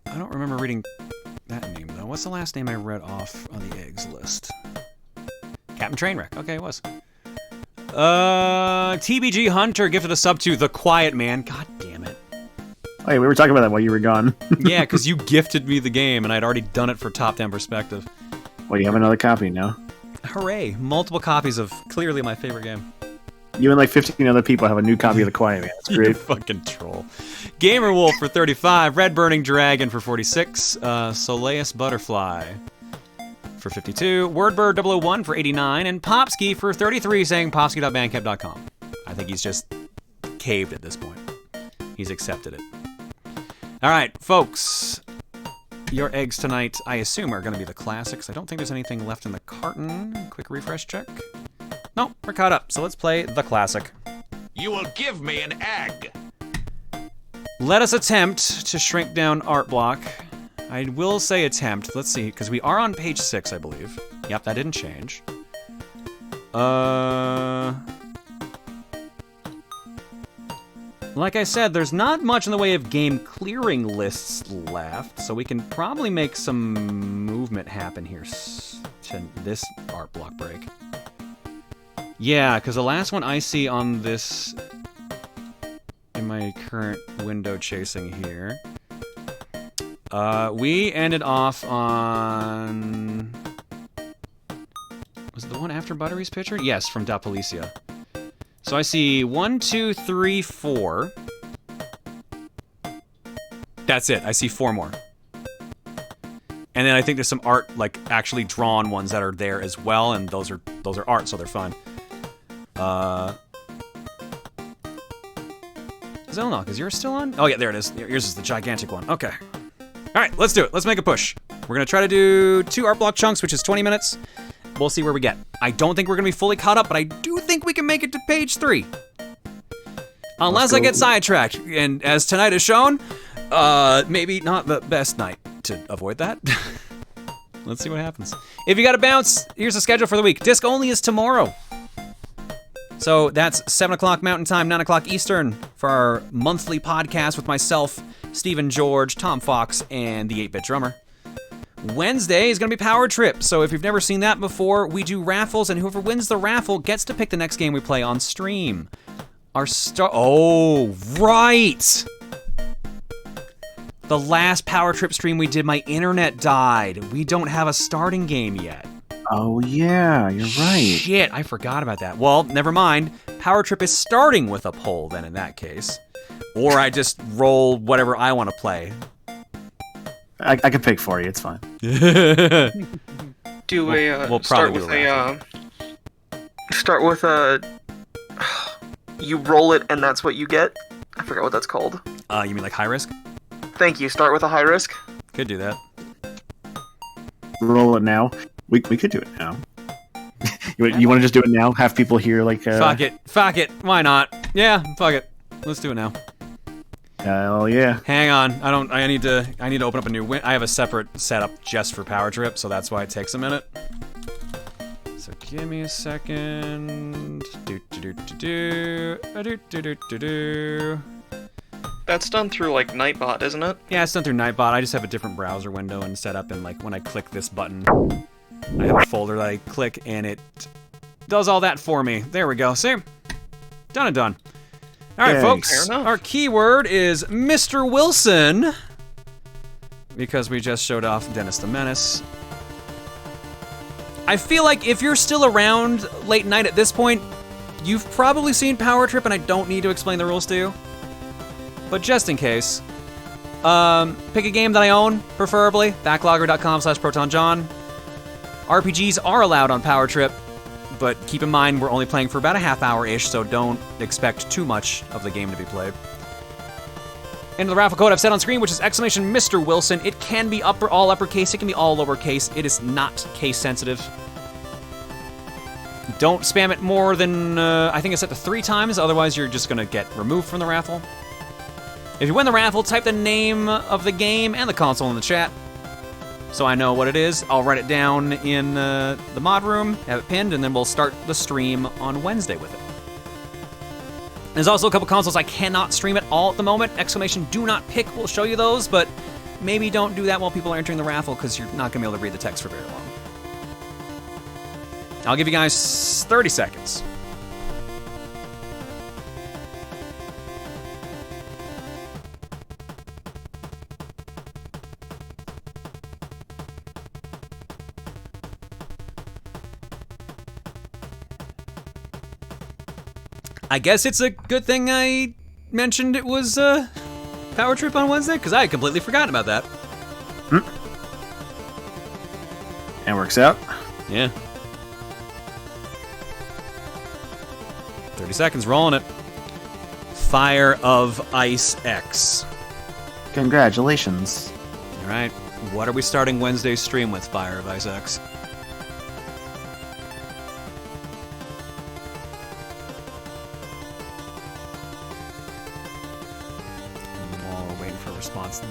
I don't remember reading that name, though. What's the last name I read off on the eggs list? Captain Trainwreck. Okay, it was. TBG Hunter gifted a sub to The Quiet Man. God damn it. Oh, yeah, we were talking about that while you were gone. Yeah, because you gifted me the game, and I'd already done it for top-down perspective. Well, you have another copy now. Hooray. Multiple copies of clearly my favorite game. You and like 15 other people have a new copy of The Quiet Man. That's great. You fucking troll. Gamer Wolf for 35, Red Burning Dragon for 46, Soleus Butterfly for 52, Wordbird 001 for 89, and Popsky for 33, saying popsky.bandcamp.com. I think he's just caved at this point. He's accepted it. All right, folks. Your eggs tonight, I assume, are going to be the classics. I don't think there's anything left in the carton. Quick refresh check. Nope, we're caught up. So let's play the classic. You will give me an egg. Let us attempt to shrink down art block. I will say attempt. Let's see, because we are on page 6, I believe. Yep, that didn't change. Like I said, there's not much in the way of game clearing lists left, so we can probably make some movement happen here to this art block break. Yeah, because the last one I see on this, in my current window chasing here, we ended off on... Was it the one after Buttery's picture? Yes, from Da Policia. So I see 1, 2, 3, 4. That's it. I see 4 more. And then I think there's some art, like actually drawn ones that are there as well, and those are art, so they're fun. Zelnock, is yours still on? Oh yeah, there it is. Yours is the gigantic one. Okay. All right, let's do it. Let's make a push. We're gonna try to do 2 art block chunks, which is 20 minutes. We'll see where we get. I don't think we're gonna be fully caught up, but I do think we can make it to page 3. Unless I get sidetracked, and as tonight has shown, maybe not the best night to avoid that. Let's see what happens. If you gotta bounce, here's the schedule for the week. Disc only is tomorrow. So that's 7 o'clock Mountain Time, 9 o'clock Eastern for our monthly podcast with myself, Stephen George, Tom Fox, and the 8-Bit Drummer. Wednesday is going to be Power Trip, so if you've never seen that before, we do raffles, and whoever wins the raffle gets to pick the next game we play on stream. Oh, right! The last Power Trip stream we did, my internet died. We don't have a starting game yet. Oh yeah, you're right. Shit, I forgot about that. Well, never mind. Power Trip is starting with a poll then in that case. Or I just roll whatever I want to play. I can pick for you, it's fine. We'll start with a you roll it and that's what you get. I forgot what that's called. You mean like high risk? Thank you. Start with a high risk. Could do that. Roll it now. We could do it now. You want to just do it now? Have people hear like... Fuck it. Why not? Yeah, fuck it. Let's do it now. Hell yeah. Hang on. I need to open up a new I have a separate setup just for Power Trip, so that's why it takes a minute. So give me a second. That's done through like Nightbot, isn't it? Yeah, it's done through Nightbot. I just have a different browser window and set up, and like when I click this button, I have a folder that I click, and it does all that for me. There we go. See? Done and done. All right, folks. Our keyword is Mr. Wilson, because we just showed off Dennis the Menace. I feel like if you're still around late night at this point, you've probably seen Power Trip, and I don't need to explain the rules to you. But just in case, pick a game that I own, preferably. Backlogger.com/ProtonJohn. RPGs are allowed on Power Trip, but keep in mind we're only playing for about a half hour-ish, so don't expect too much of the game to be played. Into the raffle code I've set on screen, which is exclamation Mr. Wilson. It can be all uppercase, it can be all lowercase. It is not case sensitive. Don't spam it more than, I think it's set to 3 times, otherwise you're just gonna get removed from the raffle. If you win the raffle, type the name of the game and the console in the chat, so I know what it is. I'll write it down in the mod room, have it pinned, and then we'll start the stream on Wednesday with it. There's also a couple consoles I cannot stream at all at the moment. Exclamation do not pick will show you those, but maybe don't do that while people are entering the raffle because you're not going to be able to read the text for very long. I'll give you guys 30 seconds. I guess it's a good thing I mentioned it was Power Trip on Wednesday, because I had completely forgotten about that. It works out. Yeah. 30 seconds, rolling it. Fire of Ice X. Congratulations. All right, what are we starting Wednesday's stream with, Fire of Ice X?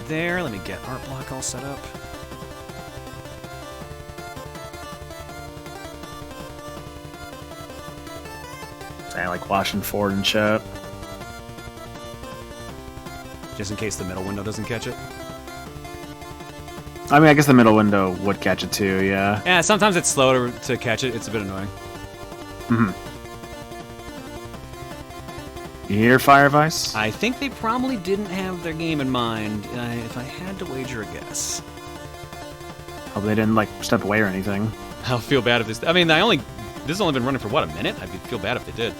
There, let me get art block all set up. I like watching forward and chat. Just in case the middle window doesn't catch it. I mean, I guess the middle window would catch it too, yeah. Yeah, sometimes it's slow to catch it. It's a bit annoying. You hear Fire of Ice? I think they probably didn't have their game in mind, if I had to wager a guess. Hope they didn't, like, step away or anything. I'll feel bad if this... I mean, this has only been running for, what, a minute? I'd feel bad if they did.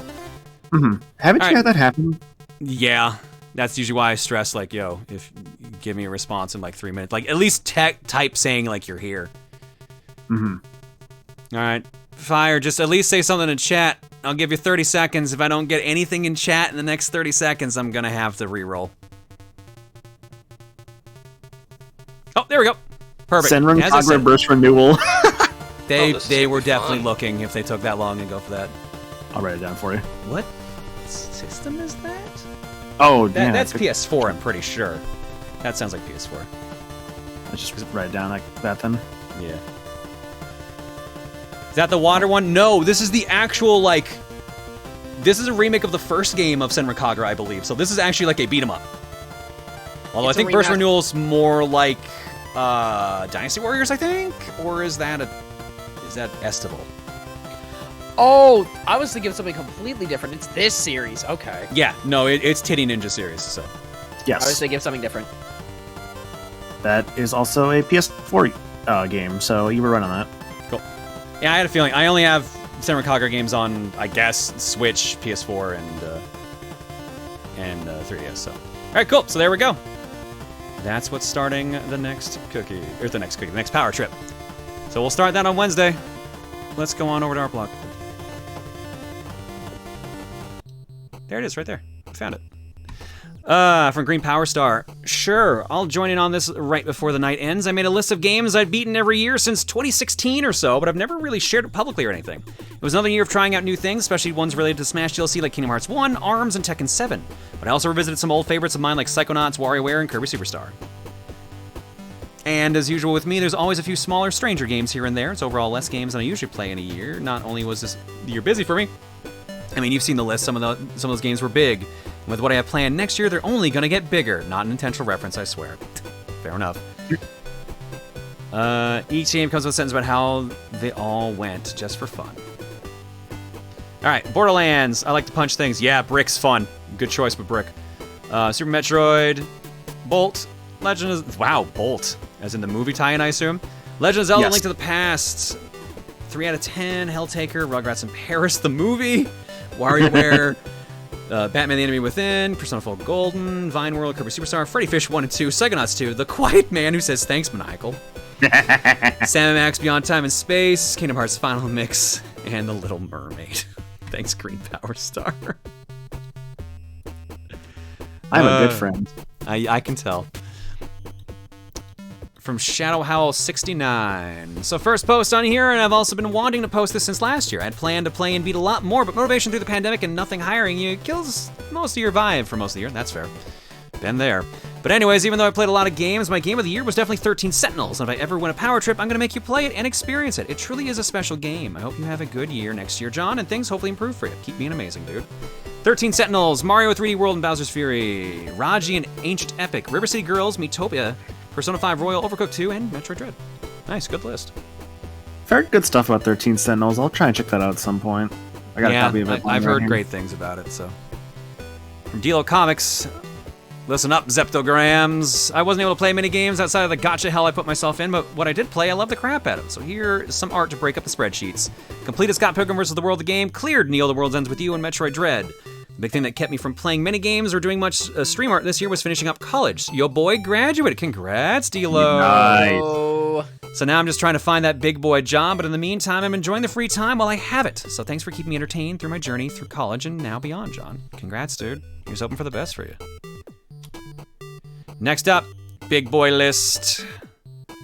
Haven't you had that happen? Yeah. That's usually why I stress, like, yo, if you give me a response in, like, 3 minutes. Like, at least type saying, like, you're here. All right. Fire, just at least say something in chat. I'll give you 30 seconds. If I don't get anything in chat in the next 30 seconds, I'm gonna have to re-roll. Oh, there we go. Perfect. Senran Kagura Burst Renewal. They were definitely looking if they took that long and go for that. I'll write it down for you. What system is that? Oh, yeah. That's PS4, I'm pretty sure. That sounds like PS4. Let's just write it down like that then. Yeah. Is that the water one? No, this is the actual, like... This is a remake of the first game of Senran Kagura, I believe. So this is actually like a beat-em-up. Although I think Burst Renewal's more like Dynasty Warriors, I think? Or is that Estival? Oh, I was thinking of something completely different. It's this series. Okay. Yeah, no, it's Titty Ninja series, so... Yes. I was thinking of something different. That is also a PS4 game, so you were right on that. Cool. Yeah, I had a feeling. I only have Senran Kagura games on, I guess, Switch, PS4, and 3DS. So, all right, cool. So there we go. That's what's starting the next the next Power Trip. So we'll start that on Wednesday. Let's go on over to our block. There it is, right there. I found it. From Green Power Star. Sure, I'll join in on this right before the night ends. I made a list of games I'd beaten every year since 2016 or so, but I've never really shared it publicly or anything. It was another year of trying out new things, especially ones related to Smash DLC like Kingdom Hearts 1, ARMS, and Tekken 7. But I also revisited some old favorites of mine like Psychonauts, WarioWare, and Kirby Superstar. And as usual with me, there's always a few smaller stranger games here and there. It's overall less games than I usually play in a year. Not only was this year busy for me, I mean, you've seen the list. Some of those games were big. And with what I have planned next year, they're only gonna get bigger. Not an intentional reference, I swear. Fair enough. Each game comes with a sentence about how they all went, just for fun. All right, Borderlands. I like to punch things. Yeah, Brick's fun. Good choice with Brick. Super Metroid, Bolt, Legend of... Wow, Bolt. As in the movie tie-in, I assume. Legend of Zelda, Yes. Link to the Past. 3 out of 10. Helltaker, Rugrats in Paris, the movie. WarioWare, Batman the Enemy Within, Persona 4 Golden, Vine World, Kirby Superstar, Freddy Fish 1 and 2, Psychonauts 2, The Quiet Man Who Says Thanks, Maniacal. Sam & Max Beyond Time and Space, Kingdom Hearts Final Mix, and The Little Mermaid. Thanks, Green Power Star. I'm a good friend. I can tell. From Shadow Howl 69. So first post on here, and I've also been wanting to post this since last year. I had planned to play and beat a lot more, but motivation through the pandemic and nothing hiring you kills most of your vibe for most of the year. That's fair. Been there. But anyways, even though I played a lot of games, my game of the year was definitely 13 Sentinels. And if I ever win a power trip, I'm going to make you play it and experience it. It truly is a special game. I hope you have a good year next year, John, and things hopefully improve for you. Keep being amazing, dude. 13 Sentinels, Mario 3D World and Bowser's Fury, Raji and Ancient Epic, River City Girls, Miitopia, Persona 5 Royal, Overcooked 2, and Metroid Dread. Nice, good list. I've heard good stuff about 13 Sentinels. I'll try and check that out at some point. I got a copy of it. I've heard great things about it, so. From Delo Comics, listen up, Zeptograms. I wasn't able to play many games outside of the gotcha hell I put myself in, but what I did play, I love the crap out of. So here's some art to break up the spreadsheets. Completed Scott Pilgrim vs. the World the game, cleared Neo the World Ends With You and Metroid Dread. The big thing that kept me from playing many games or doing much stream art this year was finishing up college. Yo boy graduated. Congrats, Delo. Nice. So now I'm just trying to find that big boy job, but in the meantime, I'm enjoying the free time while I have it. So thanks for keeping me entertained through my journey through college and now beyond, John. Congrats, dude. Here's hoping for the best for you. Next up, big boy list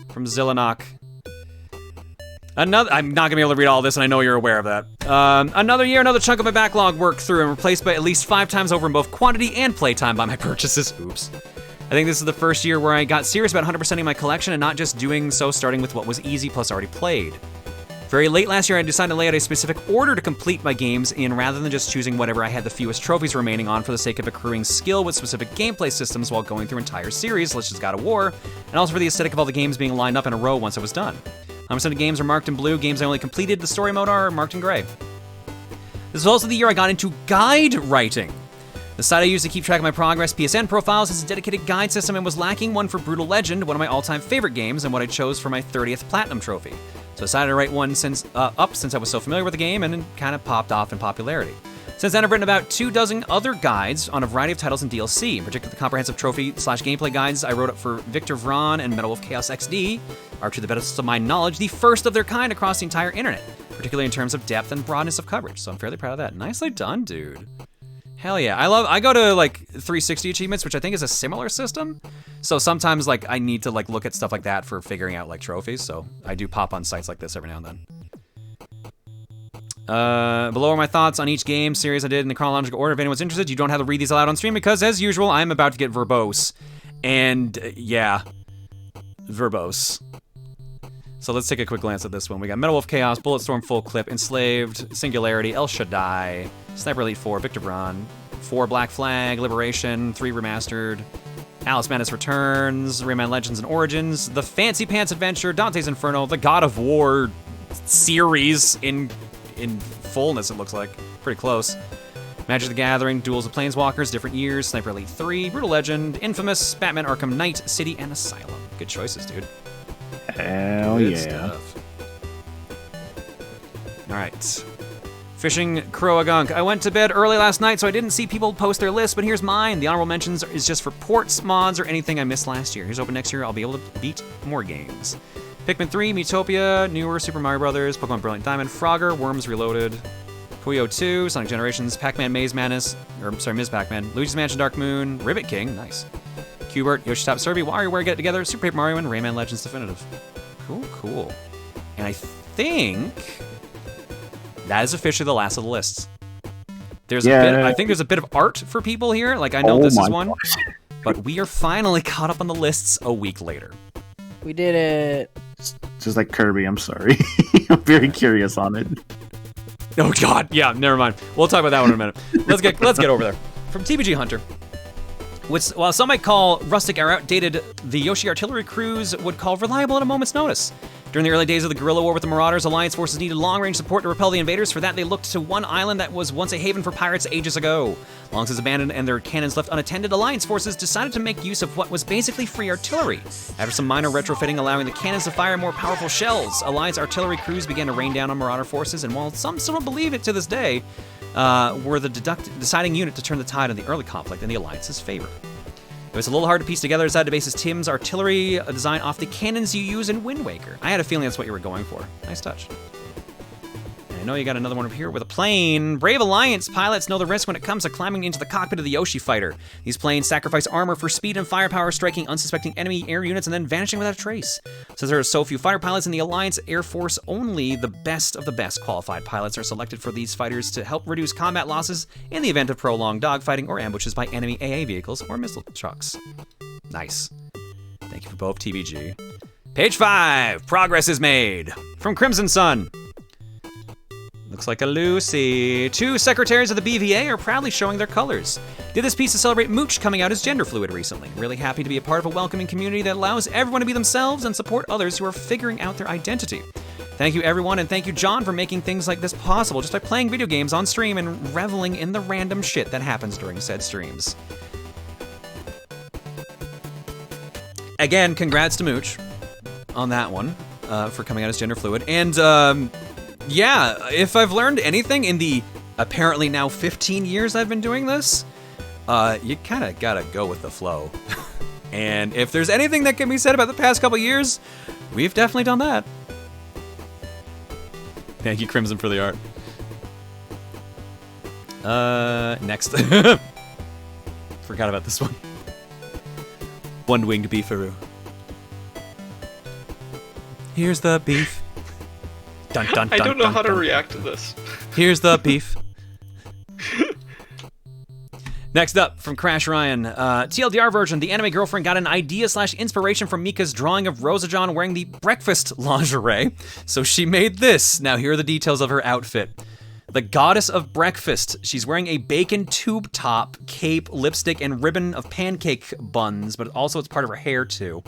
from Zillanok. I'm not gonna be able to read all this, and I know you're aware of that. Another year, another chunk of my backlog worked through and replaced by at least 5 times over in both quantity and playtime by my purchases. Oops. I think this is the first year where I got serious about 100%ing my collection and not just doing so starting with what was easy plus already played. Very late last year, I decided to lay out a specific order to complete my games in rather than just choosing whatever I had the fewest trophies remaining on for the sake of accruing skill with specific gameplay systems while going through entire series, such as God of War, and also for the aesthetic of all the games being lined up in a row once I was done. 100% of games are marked in blue, games I only completed the story mode are marked in gray. This was also the year I got into guide writing. The site I use to keep track of my progress, PSN Profiles, has a dedicated guide system and was lacking one for Brutal Legend, one of my all-time favorite games and what I chose for my 30th Platinum Trophy. So I decided to write one since I was so familiar with the game and it kind of popped off in popularity. Since then, I've written about 24 other guides on a variety of titles and DLC, in particular the comprehensive trophy/gameplay guides I wrote up for Victor Vron and Metal Wolf Chaos XD are, to the best of my knowledge, the first of their kind across the entire internet, particularly in terms of depth and broadness of coverage, so I'm fairly proud of that. Nicely done, dude. Hell yeah. I go to like 360 achievements, which I think is a similar system. So sometimes like I need to like look at stuff like that for figuring out like trophies. So I do pop on sites like this every now and then. Below are my thoughts on each game series I did in the chronological order. If anyone's interested, you don't have to read these aloud on stream because as usual, I'm about to get verbose. And yeah, verbose. So let's take a quick glance at this one. We got Metal Wolf Chaos, Bulletstorm Full Clip, Enslaved, Singularity, El Shaddai, Sniper Elite 4, Victor Vron, 4 Black Flag, Liberation, 3 Remastered, Alice Madness Returns, Rayman Legends and Origins, The Fancy Pants Adventure, Dante's Inferno, the God of War series in fullness, it looks like. Pretty close. Magic the Gathering, Duels of Planeswalkers, different years, Sniper Elite 3, Brutal Legend, Infamous, Batman Arkham Knight, City, and Asylum. Good choices, dude. Hell Good yeah. stuff. Alright. Fishing Croagunk. I went to bed early last night, so I didn't see people post their lists, but here's mine. The honorable mentions is just for ports, mods, or anything I missed last year. Here's hoping next year I'll be able to beat more games. Pikmin 3, Miitopia, newer Super Mario Brothers, Pokemon Brilliant Diamond, Frogger, Worms Reloaded, Puyo 2, Sonic Generations, Pac-Man Maze Madness, Ms. Pac-Man, Luigi's Mansion Dark Moon, Ribbit King, nice. Qbert, Yoshi Top Survey, WarioWare Get It Together, Super Paper Mario, and Rayman Legends Definitive. Cool, cool. And I think that is officially the last of the lists. There's I think there's a bit of art for people here. Like I know this is one, but we are finally caught up on the lists a week later. We did it. Just like Kirby, I'm sorry. I'm very curious on it. Oh God, yeah, never mind. We'll talk about that one in a minute. Let's get over there. From TBG Hunter. Which, while some might call rustic or outdated, the Yoshi artillery crews would call reliable at a moment's notice. During the early days of the guerrilla war with the Marauders, Alliance forces needed long-range support to repel the invaders. For that, they looked to one island that was once a haven for pirates ages ago. Long since abandoned and their cannons left unattended, Alliance forces decided to make use of what was basically free artillery. After some minor retrofitting allowing the cannons to fire more powerful shells, Alliance artillery crews began to rain down on Marauder forces, and while some still don't believe it to this day, were the deciding unit to turn the tide in the early conflict in the Alliance's favor. It was a little hard to piece together. Decided to base Tim's artillery design off the cannons you use in Wind Waker. I had a feeling that's what you were going for. Nice touch. And I know you got another one up here with a plane. Brave Alliance pilots know the risk when it comes to climbing into the cockpit of the Yoshi fighter. These planes sacrifice armor for speed and firepower, striking unsuspecting enemy air units and then vanishing without a trace. Since there are so few fighter pilots in the Alliance Air Force, only the best of the best qualified pilots are selected for these fighters to help reduce combat losses in the event of prolonged dogfighting or ambushes by enemy AA vehicles or missile trucks. Nice. Thank you for both, TBG. Page 5, progress is made. From Crimson Sun. Looks like a Lucy. 2 secretaries of the BVA are proudly showing their colors. Did this piece to celebrate Mooch coming out as gender fluid recently. Really happy to be a part of a welcoming community that allows everyone to be themselves and support others who are figuring out their identity. Thank you everyone, and thank you John for making things like this possible just by playing video games on stream and reveling in the random shit that happens during said streams. Again, congrats to Mooch on that one for coming out as gender fluid. And yeah, if I've learned anything in the apparently now 15 years I've been doing this, you kind of gotta go with the flow. And if there's anything that can be said about the past couple years, we've definitely done that. Thank you, Crimson, for the art. Next. Forgot about this one. One-winged beefaroo. Here's the beef. Dun, dun, dun, I don't know dun, how to dun. react to this. Here's the beef. Next up, from Crash Ryan. TLDR version, the anime girlfriend got an idea/inspiration from Mika's drawing of Rosa John wearing the breakfast lingerie, so she made this. Now here are the details of her outfit. The goddess of breakfast. She's wearing a bacon tube top, cape, lipstick, and ribbon of pancake buns, but also it's part of her hair too.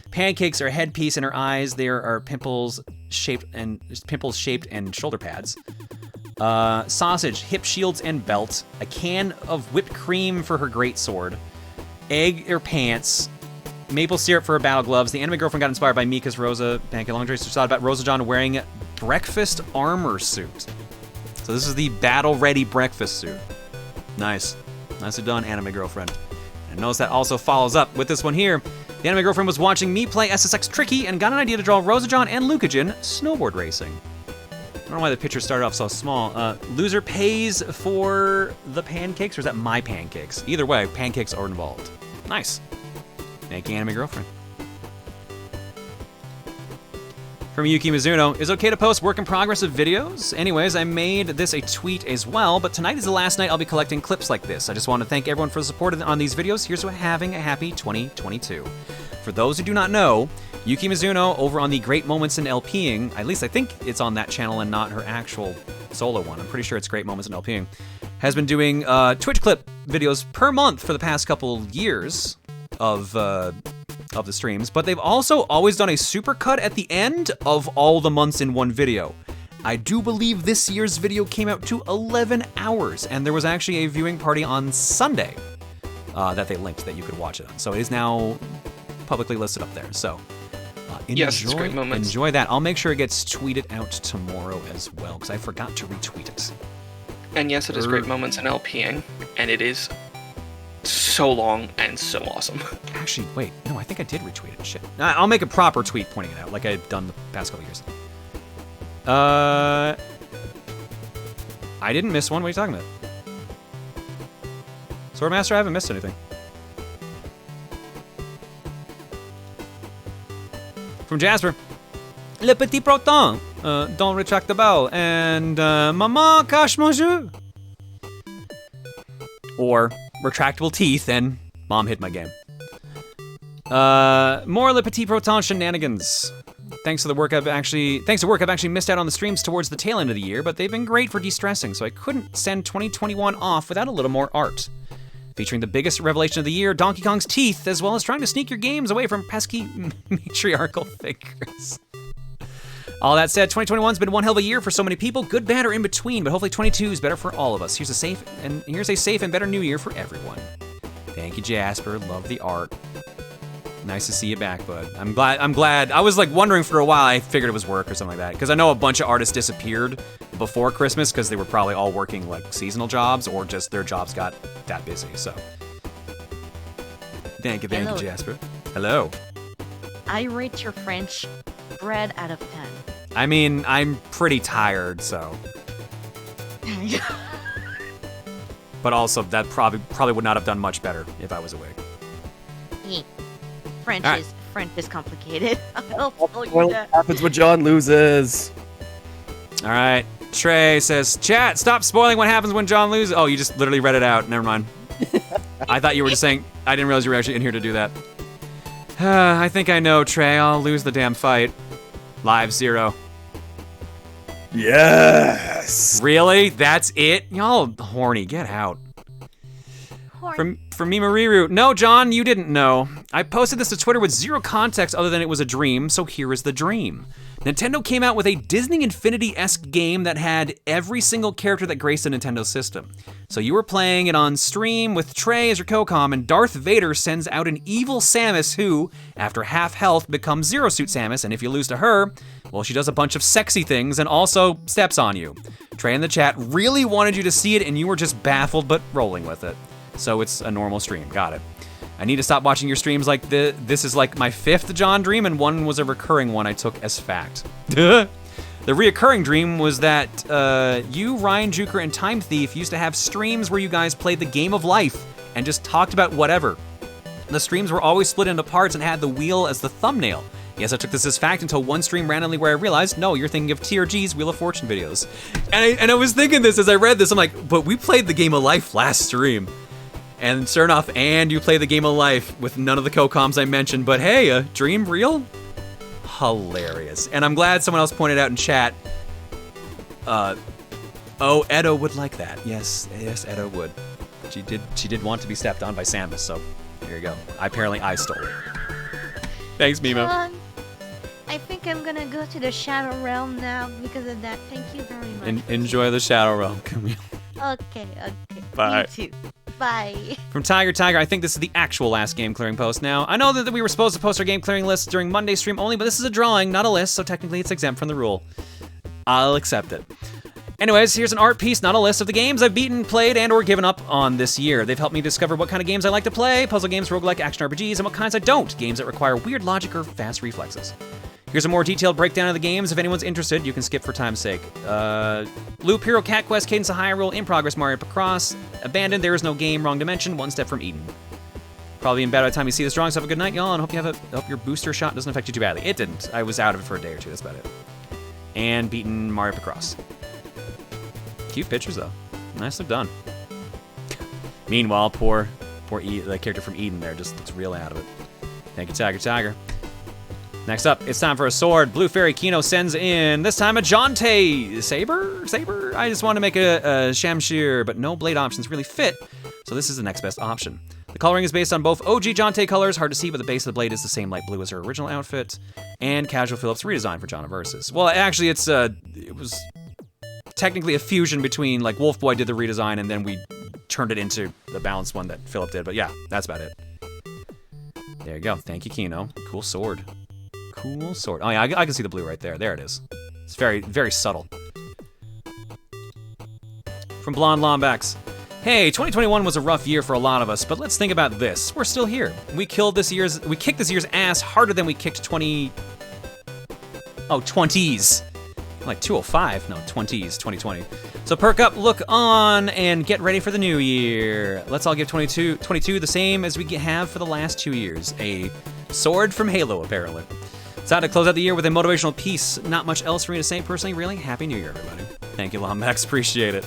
Pancakes are a headpiece in her eyes. There are pimples shaped and shoulder pads. Sausage, hip shields and belt. A can of whipped cream for her greatsword. Egg or pants. Maple syrup for her battle gloves. The anime girlfriend got inspired by Mika's Rosa pancake long dress. She thought about Rosa John wearing breakfast armor suit. So this is the battle-ready breakfast suit. Nice. Nicely done, anime girlfriend. And notice that also follows up with this one here. The anime girlfriend was watching me play SSX Tricky and got an idea to draw Rosa John and Lucajin snowboard racing. I don't know why the picture started off so small. Loser pays for the pancakes, or is that my pancakes? Either way, pancakes are involved. Nice. Thank you, anime girlfriend. From Yuki Mizuno, is it okay to post work in progress of videos? Anyways, I made this a tweet as well, but tonight is the last night I'll be collecting clips like this. I just want to thank everyone for the support on these videos. Here's to having a happy 2022. For those who do not know, Yuki Mizuno over on the Great Moments in LPing, at least I think it's on that channel and not her actual solo one. I'm pretty sure it's Great Moments in LPing, has been doing Twitch clip videos per month for the past couple years of the streams, but they've also always done a supercut at the end of all the months in one video. I do believe this year's video came out to 11 hours, and there was actually a viewing party on Sunday that they linked that you could watch it on. So it is now publicly listed up there. So yes, it's Great Moments. Enjoy that. I'll make sure it gets tweeted out tomorrow as well, because I forgot to retweet it. And yes, it is Great Moments in LPing, and it is so long and so awesome. Actually, wait, no, I think I did retweet it. Shit. I'll make a proper tweet pointing it out, like I've done the past couple years. I didn't miss one. What are you talking about? Swordmaster, I haven't missed anything. From Jasper. Le petit Proton. Don't retract the bell. And Maman cache mon jeu. Or retractable teeth and Mom hit my game. More Le Petit Proton shenanigans. Thanks to work I've actually missed out on the streams towards the tail end of the year, but they've been great for de-stressing, so I couldn't send 2021 off without a little more art. Featuring the biggest revelation of the year, Donkey Kong's teeth, as well as trying to sneak your games away from pesky matriarchal figures. All that said, 2021's been one hell of a year for so many people, good, bad, or in between, but hopefully 22 is better for all of us. Here's a safe and better new year for everyone. Thank you, Jasper. Love the art. Nice to see you back, bud. I'm glad. I was like wondering for a while. I figured it was work or something like that, because I know a bunch of artists disappeared before Christmas because they were probably all working like seasonal jobs or just their jobs got that busy. So, thank you, Jasper. Hello. I rate your French bread out of 10. I mean, I'm pretty tired, so. But also, that probably would not have done much better if I was awake. French is complicated. I'll tell you What that. happens when John loses? All right. Trey says, chat, stop spoiling what happens when John loses. Oh, you just literally read it out. Never mind. I thought you were just saying, I didn't realize you were actually in here to do that. I think I know, Trey. I'll lose the damn fight. Live 0. Yes. Really? That's it? Y'all horny. Get out. From me, Mariru. No, John, you didn't know. I posted this to Twitter with zero context other than it was a dream, so here is the dream. Nintendo came out with a Disney Infinity-esque game that had every single character that graced a Nintendo system. So you were playing it on stream with Trey as your co-com, and Darth Vader sends out an evil Samus who, after half health, becomes Zero Suit Samus, and if you lose to her, well, she does a bunch of sexy things and also steps on you. Trey in the chat really wanted you to see it, and you were just baffled but rolling with it. So it's a normal stream. Got it. I need to stop watching your streams like this is like my 5th John dream, and one was a recurring one I took as fact. The reoccurring dream was that you, Ryan Juker, and Time Thief used to have streams where you guys played the game of life and just talked about whatever. The streams were always split into parts and had the wheel as the thumbnail. Yes, I took this as fact until one stream randomly where I realized, no, you're thinking of TRG's Wheel of Fortune videos. And I was thinking this as I read this, I'm like, but we played the game of life last stream. And sure enough, and you play the game of life with none of the co-coms I mentioned, but hey, a dream real? Hilarious. And I'm glad someone else pointed out in chat, oh, Edo would like that. Yes, Edo would. She did want to be stepped on by Samus, so here you go. Apparently I stole it. Thanks, Mimo. I think I'm gonna go to the Shadow Realm now because of that. Thank you very much. Enjoy the Shadow Realm, Camille. Okay. Bye. You too. Bye. From Tiger, I think this is the actual last game clearing post now. I know that we were supposed to post our game clearing list during Monday's stream only, but this is a drawing, not a list, so technically it's exempt from the rule. I'll accept it. Anyways, here's an art piece, not a list of the games I've beaten, played, and or given up on this year. They've helped me discover what kind of games I like to play, puzzle games, roguelike, action RPGs, and what kinds I don't, games that require weird logic or fast reflexes. Here's a more detailed breakdown of the games. If anyone's interested, you can skip for time's sake. Loop, Hero, Cat Quest, Cadence of Hyrule, In Progress, Mario Picross, Abandoned, There Is No Game, Wrong Dimension, One Step from Eden. Probably in bed by the time you see this drawing, so have a good night, y'all, and hope your booster shot doesn't affect you too badly. It didn't. I was out of it for a day or two, that's about it. And beaten Mario Picross. Cute pictures, though. Nicely done. Meanwhile, poor the character from Eden there just looks real out of it. Thank you, Tiger. Next up, it's time for a sword. Blue Fairy Kino sends in, this time a Jonte Saber? I just want to make a Shamshir, but no blade options really fit, so this is the next best option. The coloring is based on both OG Jonte colors, hard to see, but the base of the blade is the same light blue as her original outfit, and Casual Phillips redesign for Jonna Versus. Well, actually, it was technically a fusion between, like, Wolf Boy did the redesign, and then we turned it into the balanced one that Philip did, but yeah, that's about it. There you go. Thank you, Kino. Cool sword. Cool sword. Oh yeah, I can see the blue right there. There it is. It's very, very subtle. From Blonde Lombax. Hey, 2021 was a rough year for a lot of us, but let's think about this. We're still here. We kicked this year's ass harder than we kicked 20s. Like 205. No, 20s, 2020. So perk up, look on, and get ready for the new year. Let's all give 22 the same as we have for the last 2 years. A sword from Halo, apparently. It's time to close out the year with a motivational piece. Not much else for me to say personally, really. Happy New Year, everybody. Thank you, Lombax. Appreciate it.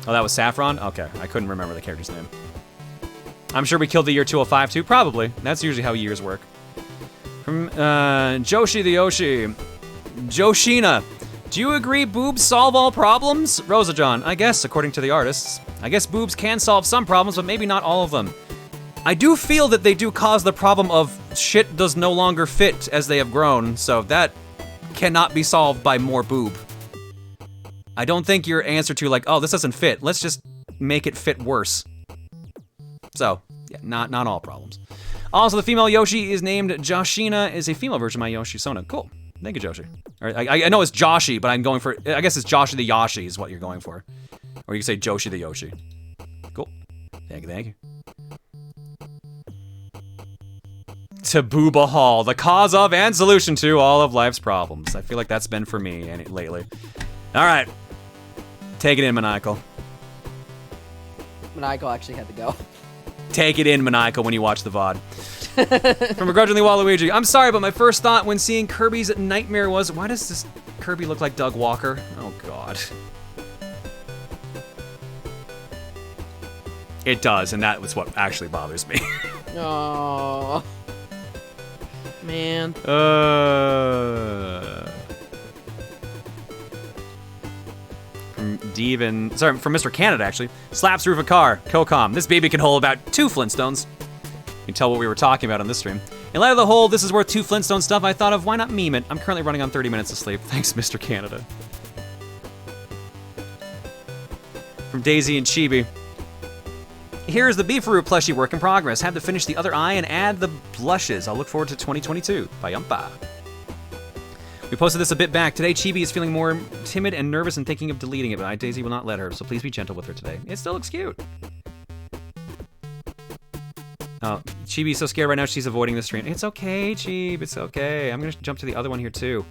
Oh, that was Saffron? Okay, I couldn't remember the character's name. I'm sure we killed the year 205 too. Probably. That's usually how years work. From Joshi the Yoshi. Joshina. Do you agree boobs solve all problems? Rosa John. I guess, according to the artists. I guess boobs can solve some problems, but maybe not all of them. I do feel that they do cause the problem of shit does no longer fit as they have grown, so that cannot be solved by more boob. I don't think your answer to like, oh, this doesn't fit, let's just make it fit worse. So, yeah, not all problems. Also, the female Yoshi is named Joshina, is a female version of my Yoshi Sona. Cool. Thank you, Joshi. All right, I know it's Joshi, but I'm going for, I guess it's Joshi the Yoshi is what you're going for. Or you can say Joshi the Yoshi. Cool. Thank you. To Booba Hall, the cause of and solution to all of life's problems. I feel like that's been for me lately. All right. Take it in, Maniacal. Maniacal actually had to go. Take it in, Maniacal, when you watch the VOD. From Begrudgingly Waluigi. I'm sorry, but my first thought when seeing Kirby's nightmare was, why does this Kirby look like Doug Walker? Oh, God. It does, and that was what actually bothers me. Oh. Man. From Mr. Canada, actually. Slaps roof a car. Cocom. This baby can hold about 2 Flintstones. You can tell what we were talking about on this stream. In light of the whole, this is worth 2 Flintstone stuff, I thought of why not meme it. I'm currently running on 30 minutes of sleep. Thanks, Mr. Canada. From Daisy and Chibi. Here's the Beefaroo plushie work in progress. Have to finish the other eye and add the blushes. I'll look forward to 2022. Bayumpa. We posted this a bit back. Today, Chibi is feeling more timid and nervous and thinking of deleting it, but Daisy will not let her, so please be gentle with her today. It still looks cute. Oh, Chibi's so scared right now she's avoiding the stream. It's okay, Chibi, it's okay. I'm gonna jump to the other one here too.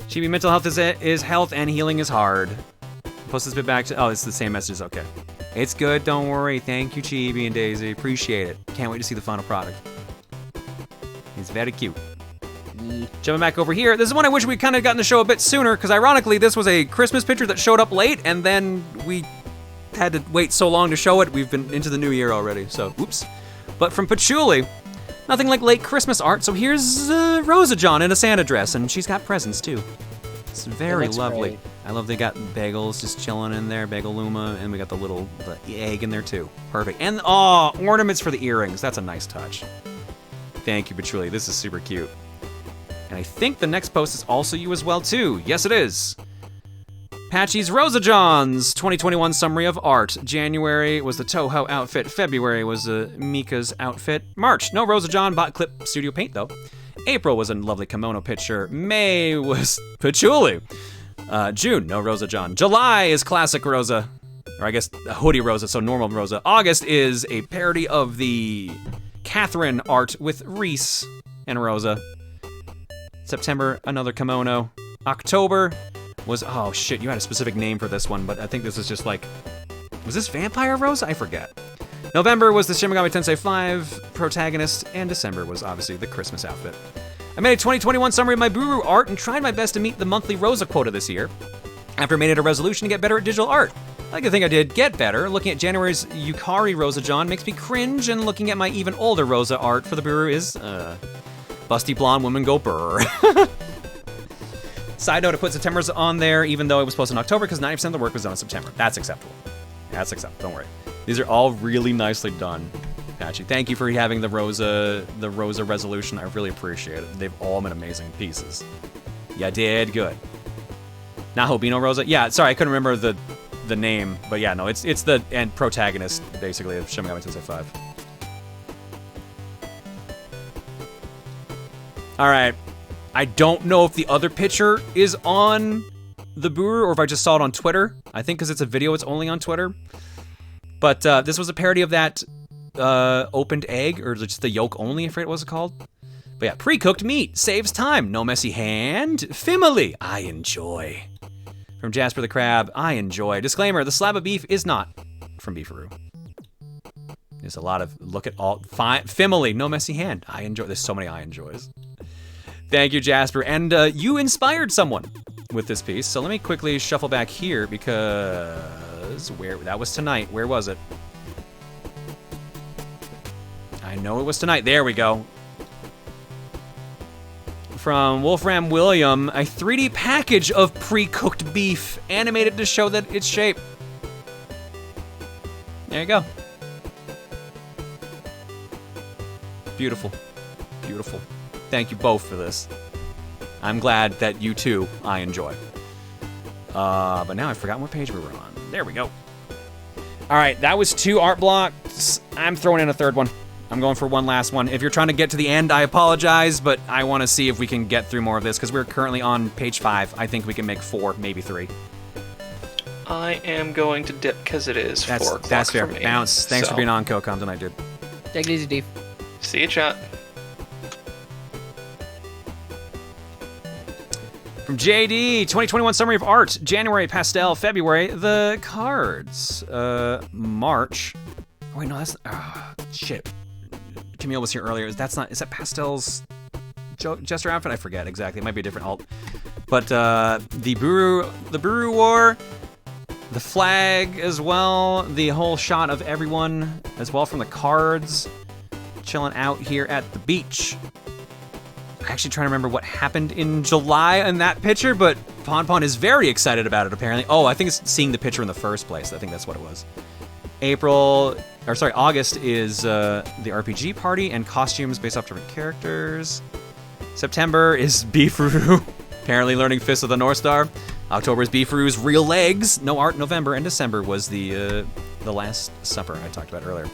Chibi, mental health is health and healing is hard. Post this bit back to, oh, it's the same messages, okay. It's good, don't worry. Thank you, Chibi and Daisy. Appreciate it. Can't wait to see the final product. It's very cute. Jumping back over here, this is one I wish we'd kind of gotten the show a bit sooner, because ironically, this was a Christmas picture that showed up late, and then we had to wait so long to show it. We've been into the new year already, so oops. But from Patchouli, nothing like late Christmas art, so here's Rosa John in a Santa dress, and she's got presents too. It's very lovely. Great. I love they got bagels just chilling in there, Bagel Luma, and we got the egg in there too. Perfect. And oh, ornaments for the earrings. That's a nice touch. Thank you, Patchouli. This is super cute. And I think the next post is also you as well too. Yes, it is. Patchy's Rosa John's 2021 summary of art. January was the Toho outfit. February was Mika's outfit. March, no Rosa John, bought Clip Studio Paint though. April was a lovely kimono picture. May was Patchouli. June, no Rosa John. July is classic Rosa. Or I guess hoodie Rosa, so normal Rosa. August is a parody of the Catherine art with Reese and Rosa. September, another kimono. October was, oh shit, you had a specific name for this one, but I think this is just like, was this Vampire Rosa? I forget. November was the Shin Megami Tensei 5 protagonist, and December was obviously the Christmas outfit. I made a 2021 summary of my Booru art and tried my best to meet the monthly Rosa quota this year. After I made it a resolution to get better at digital art. I like to think I did get better. Looking at January's Yukari Rosa John makes me cringe, and looking at my even older Rosa art for the Booru is, busty blonde woman go brr. Side note, I put September's on there even though it was posted in October because 90% of the work was done in September. That's acceptable. That's acceptable, don't worry. These are all really nicely done, Patchy. Thank you for having the Rosa resolution. I really appreciate it. They've all been amazing pieces. You did good. Nahobino Rosa? Yeah, sorry, I couldn't remember the name, but yeah, no, it's the protagonist, basically, of Shin Megami Tensei 5. Alright. I don't know if the other picture is on the Booru or if I just saw it on Twitter. I think because it's a video, it's only on Twitter. But this was a parody of that opened egg, or just the yolk only, I forget what it was called. But yeah, pre-cooked meat saves time. No messy hand. Family, I enjoy. From Jasper the Crab, I enjoy. Disclaimer, the slab of beef is not from Beefaroo. There's a lot of, look at all, family, no messy hand. I enjoy, there's so many I enjoys. Thank you, Jasper. And you inspired someone with this piece. So let me quickly shuffle back here because that was tonight. Where was it? I know it was tonight. There we go. from Wolfram William, a 3D package of pre-cooked beef, animated to show that its shape. There you go. Beautiful. Beautiful. Thank you both for this. I'm glad that you too, I enjoy. But now I've forgotten what page we were on. There we go. All right, that was 2 art blocks. I'm throwing in a third one. I'm going for one last one. If you're trying to get to the end, I apologize, but I want to see if we can get through more of this, because we're currently on page 5. I think we can make 4, maybe 3. I am going to dip because it is 4 o'clock That's fair. for me. Bounce. Thanks for being on CoCom tonight, dude. Take it easy, Dave. See you, chat. From JD, 2021 summary of art. January, pastel. February, the cards. March. Oh, wait, no, that's... shit. Camille was here earlier. Is that Pastel's Jester outfit? I forget exactly. It might be a different alt. But the Booru War, the flag as well, the whole shot of everyone as well from the cards, chilling out here at the beach. I'm actually trying to remember what happened in July in that picture, but Pon is very excited about it apparently. Oh, I think it's seeing the picture in the first place. I think that's what it was. August is the RPG party and costumes based off different characters. September is Beefroo, apparently learning Fist of the North Star. October is Beefroo's real legs, no art November, and December was the Last Supper I talked about earlier.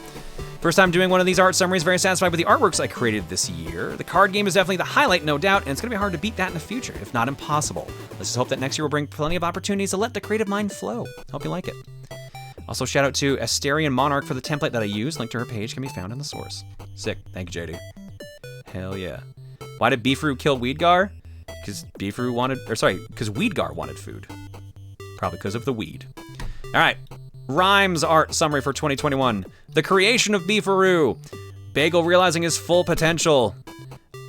First time doing one of these art summaries, very satisfied with the artworks I created this year. The card game is definitely the highlight, no doubt, and it's gonna be hard to beat that in the future, if not impossible. Let's just hope that next year will bring plenty of opportunities to let the creative mind flow. Hope you like it. Also, shout out to Asterian Monarch for the template that I used. Link to her page can be found in the source. Sick. Thank you, JD. Hell yeah. Why did Beefroo kill Weedgar? Because Weedgar wanted food. Probably because of the weed. All right. Rhymes art summary for 2021. The creation of Beefaroo. Bagel realizing his full potential.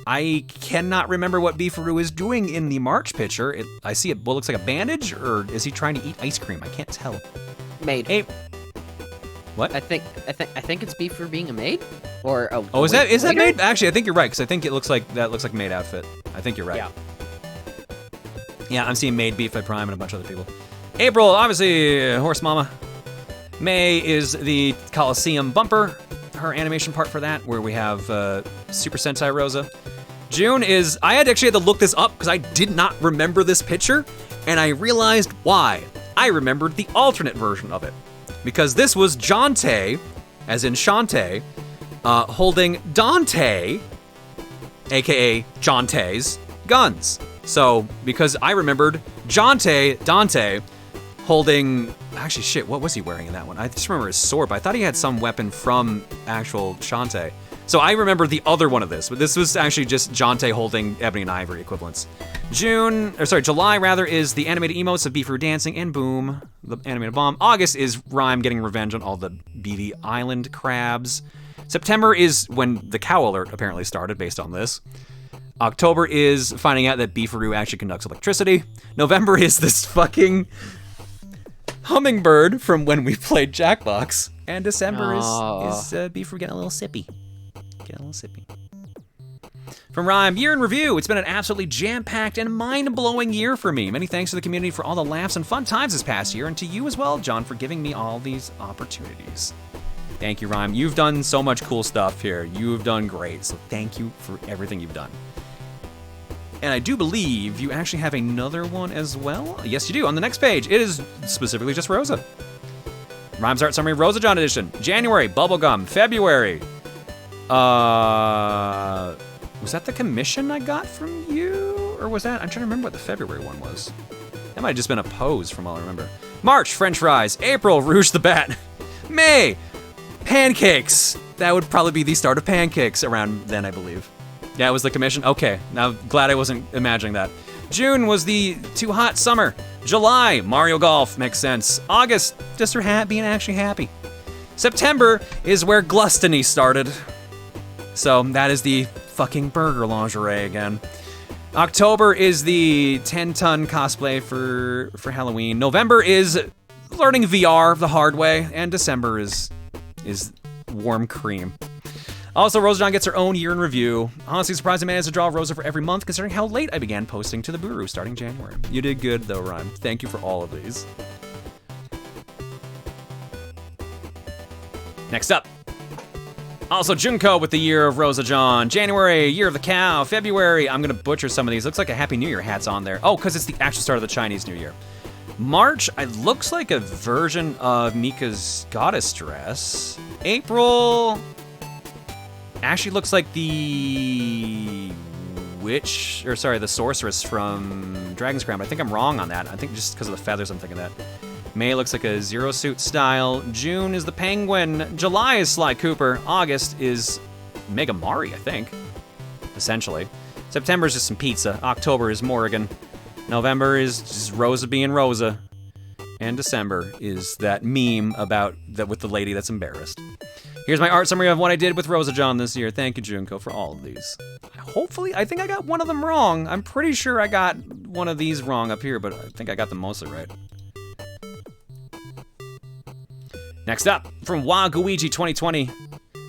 I cannot remember what Beefaroo is doing in the March picture. I see it looks like a bandage, or is he trying to eat ice cream? I can't tell. Maid. Hey. What? I think it's beef for being a maid, or a. Oh, is that maid? Actually, I think you're right, because I think it looks like maid outfit. I think you're right. Yeah. Yeah, I'm seeing maid beef at Prime and a bunch of other people. April, obviously, Horse Mama. May is the Coliseum bumper, her animation part for that, where we have Super Sentai Rosa. June is, I actually had to look this up because I did not remember this picture, and I realized why. I remembered the alternate version of it. Because this was Jonte, as in Shantae, holding Dante, aka Jonte's, guns. So, because I remembered Dante, holding, actually shit, what was he wearing in that one? I just remember his sword, but I thought he had some weapon from actual Shantae. So I remember the other one of this, but this was actually just Jonte holding Ebony and Ivory equivalents. July rather, is the animated emotes of Beefroo dancing and Boom, the animated bomb. August is Rhyme getting revenge on all the BV Island crabs. September is when the cow alert apparently started based on this. October is finding out that Beefaroo actually conducts electricity. November is this fucking hummingbird from when we played Jackbox. And December is Beefroo getting a little sippy. From Rhyme, year in review. It's been an absolutely jam-packed and mind-blowing year for me. Many thanks to the community for all the laughs and fun times this past year, and to you as well, John, for giving me all these opportunities. Thank you, Rhyme. You've done so much cool stuff here. You've done great, so thank you for everything you've done. And I do believe you actually have another one as well. Yes, you do. On the next page, it is specifically just Rosa. Rhymes Art Summary, Rosa John Edition. January, Bubblegum. February. Was that the commission I got from you? Or was that, I'm trying to remember what the February one was. That might have just been a pose from all I remember. March, French fries. April, Rouge the Bat. May, pancakes. That would probably be the start of pancakes around then, I believe. Yeah, it was the commission. Okay, now glad I wasn't imagining that. June was the too hot summer. July, Mario Golf, makes sense. August, just her being actually happy. September is where gluttony started. So that is the fucking burger lingerie again. October is the 10-ton cosplay for Halloween. November is learning VR the hard way, and December is warm cream. Also, Rosa John gets her own year in review. Honestly surprised I managed to draw Rosa for every month, considering how late I began posting to the Booru starting January. You did good, though, Rhyme. Thank you for all of these. Next up. Also, Junko with the year of Rosa John. January, year of the cow. February, I'm gonna butcher some of these. Looks like a Happy New Year hat's on there. Oh, because it's the actual start of the Chinese New Year. March, it looks like a version of Mika's goddess dress. April actually looks like the the sorceress from Dragon's Crown, but I think I'm wrong on that. I think just because of the feathers, I'm thinking that. May looks like a Zero Suit style. June is the Penguin. July is Sly Cooper. August is Mega Mari, I think, essentially. September is just some pizza. October is Morrigan. November is just Rosa being Rosa. And December is that meme about that with the lady that's embarrassed. Here's my art summary of what I did with Rosa John this year. Thank you, Junko, for all of these. Hopefully, I think I got one of them wrong. I'm pretty sure I got one of these wrong up here, but I think I got them mostly right. Next up, from Waguigi 2020,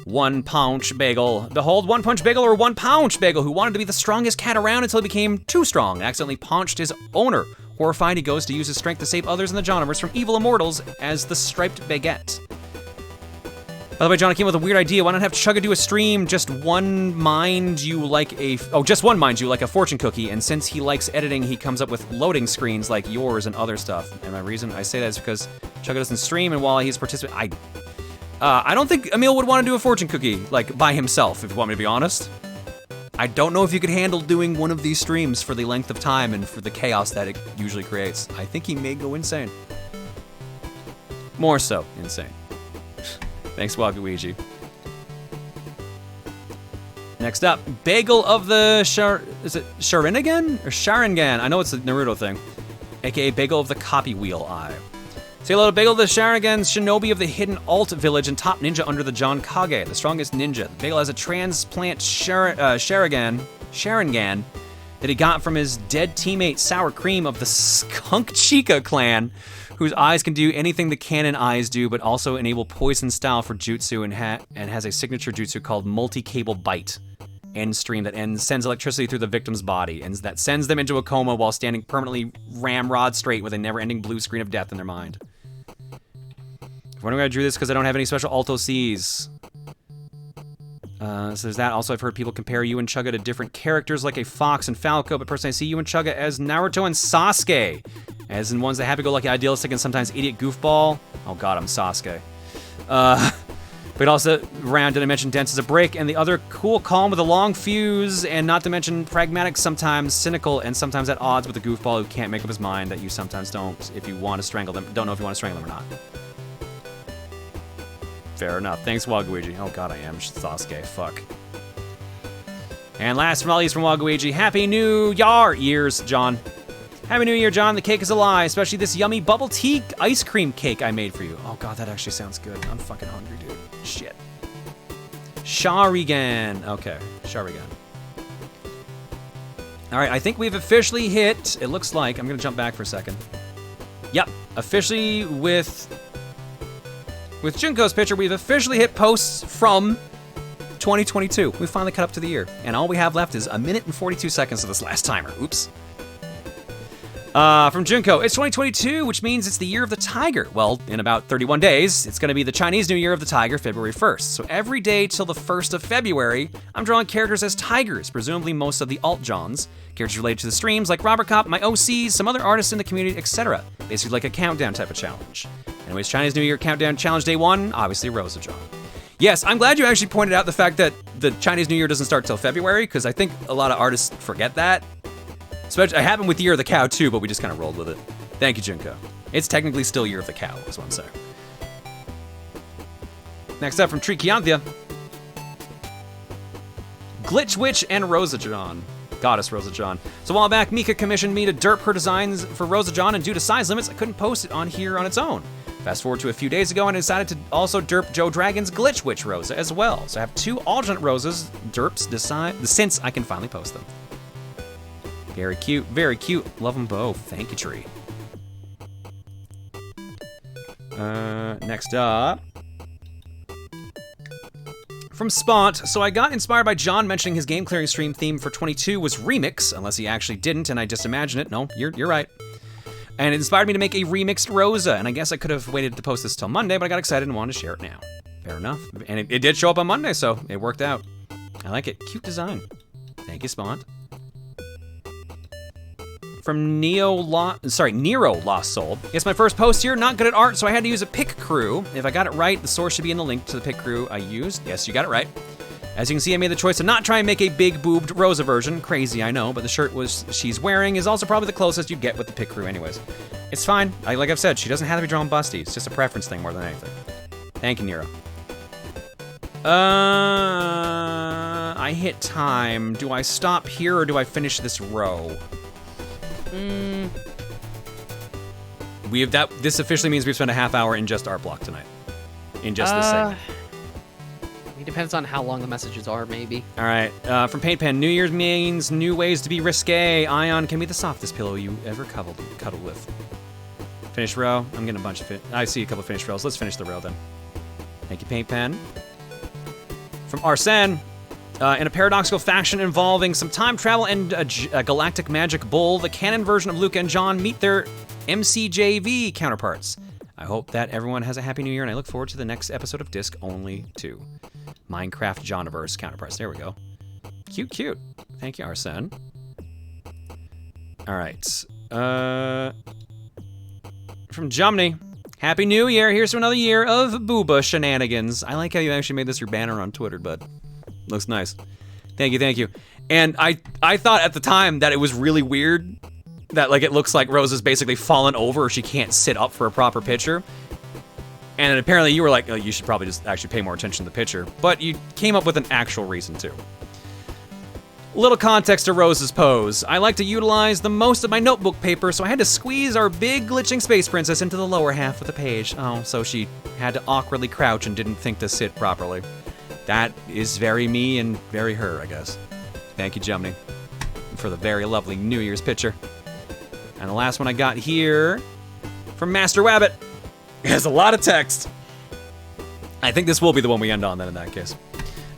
One Punch Bagel. Behold, One Punch Bagel, or One Punch Bagel, who wanted to be the strongest cat around until he became too strong and accidentally punched his owner. Horrified, he goes to use his strength to save others in the Johniverse from evil immortals as the Striped Baguette. By the way, John, I came up with a weird idea. Why not have Chugga do a stream, just one mind you like a fortune cookie, and since he likes editing, he comes up with loading screens like yours and other stuff. And my reason I say that is because Chugga doesn't stream, and while he's participating, I don't think Emil would want to do a fortune cookie, like, by himself, if you want me to be honest. I don't know if you could handle doing one of these streams for the length of time and for the chaos that it usually creates. I think he may go insane. More so insane. Thanks, Waguigi. Next up, Bagel of the is it Sharingan or Sharingan? I know it's a Naruto thing, aka Bagel of the Copy Wheel Eye. Say hello to Bagel of the Sharingan, shinobi of the hidden alt village and top ninja under the John Kage, the strongest ninja. Bagel has a transplant Sharingan that he got from his dead teammate Sour Cream of the Skunk Chica clan, whose eyes can do anything the cannon eyes do, but also enable poison style for jutsu and has a signature jutsu called multi-cable bite end stream that sends electricity through the victim's body and that sends them into a coma while standing permanently ramrod straight with a never-ending blue screen of death in their mind. If wondering why I drew this because I don't have any special Alto Cs. So there's that. Also, I've heard people compare you and Chugga to different characters like a Fox and Falco, but personally I see you and Chugga as Naruto and Sasuke. As in one's the happy-go-lucky idealistic and sometimes idiot goofball. Oh god, I'm Sasuke. But also, round did I mention dense as a brick, and the other cool, calm with a long fuse, and not to mention pragmatic, sometimes cynical, and sometimes at odds with the goofball who can't make up his mind that you sometimes don't if you want to strangle them. Don't know if you want to strangle them or not. Fair enough. Thanks, Waguigi. Oh god, I am Sasuke. Fuck. And last from all these from Waguigi, Happy New Year's, John. Happy New Year, John. The cake is a lie, especially this yummy bubble tea ice cream cake I made for you. Oh god, that actually sounds good. I'm fucking hungry, dude. Shit. Sharingan. Okay, Sharingan. All right, I think we've officially hit, it looks like, I'm gonna jump back for a second. Yep, officially with Junko's picture, we've officially hit posts from 2022. We finally cut up to the year, and all we have left is 1 minute and 42 seconds of this last timer. Oops. From Junko, it's 2022, which means it's the year of the tiger. Well, in about 31 days, it's going to be the Chinese New Year of the tiger, February 1st. So every day till the 1st of February, I'm drawing characters as tigers, presumably most of the alt-Johns. Characters related to the streams, like Robert Kopp, my OCs, some other artists in the community, etc. Basically like a countdown type of challenge. Anyways, Chinese New Year Countdown Challenge Day 1, obviously Rosa John. Yes, I'm glad you actually pointed out the fact that the Chinese New Year doesn't start till February, because I think a lot of artists forget that. Especially, it happened with Year of the Cow too, but we just kind of rolled with it. Thank you, Junko. It's technically still Year of the Cow, is what I'm saying. Next up from Trichianthia. Glitch Witch and Rosa John. Goddess Rosa John. So a while back, Mika commissioned me to derp her designs for Rosa John, and due to size limits, I couldn't post it on here on its own. Fast forward to a few days ago, and I decided to also derp Joe Dragon's Glitch Witch Rosa as well. So I have 2 alternate Rosas, derps, since I can finally post them. Very cute, very cute. Love them both. Thank you, Tree. Next up. From Spot, so I got inspired by John mentioning his game clearing stream theme for 22 was remix, unless he actually didn't and I just imagined it. No, you're right. And it inspired me to make a remixed Rosa, and I guess I could have waited to post this till Monday, but I got excited and wanted to share it now. Fair enough. And it did show up on Monday, so it worked out. I like it. Cute design. Thank you, Spot. From Nero Lost Soul. It's my first post here, not good at art, so I had to use a pick crew. If I got it right, the source should be in the link to the pick crew I used. Yes, you got it right. As you can see, I made the choice to not try and make a big boobed Rosa version. Crazy, I know, but the shirt she's wearing is also probably the closest you get with the pick crew anyways. It's fine. Like I've said, she doesn't have to be drawn busty. It's just a preference thing more than anything. Thank you, Nero. I hit time. Do I stop here or do I finish this row? This officially means we've spent a half hour in just art block tonight. In just this segment. It depends on how long the messages are, maybe. All right. From Paint Pen, New Year's means new ways to be risque. Ion can be the softest pillow you ever cuddled with. Finish row. I'm getting a bunch of it. I see a couple of finished rows. Let's finish the row then. Thank you, Paint Pen. From Arsene. In a paradoxical faction involving some time travel and a galactic magic bull, the canon version of Luke and John meet their MCJV counterparts. I hope that everyone has a happy new year, and I look forward to the next episode of Disc Only 2. Minecraft Johniverse counterparts. There we go. Cute, cute. Thank you, Arsene. All right. From Jumney. Happy New Year. Here's to another year of booba shenanigans. I like how you actually made this your banner on Twitter, bud. Looks nice. Thank you, thank you. And I thought at the time that it was really weird that like it looks like Rose is basically fallen over or she can't sit up for a proper picture. And apparently you were like, oh, you should probably just actually pay more attention to the picture. But you came up with an actual reason too. Little context to Rose's pose. I like to utilize the most of my notebook paper, so I had to squeeze our big glitching space princess into the lower half of the page. Oh, so she had to awkwardly crouch and didn't think to sit properly. That is very me and very her, I guess. Thank you, Jumney, for the very lovely New Year's picture. And the last one I got here from Master Wabbit. It has a lot of text. I think this will be the one we end on then in that case.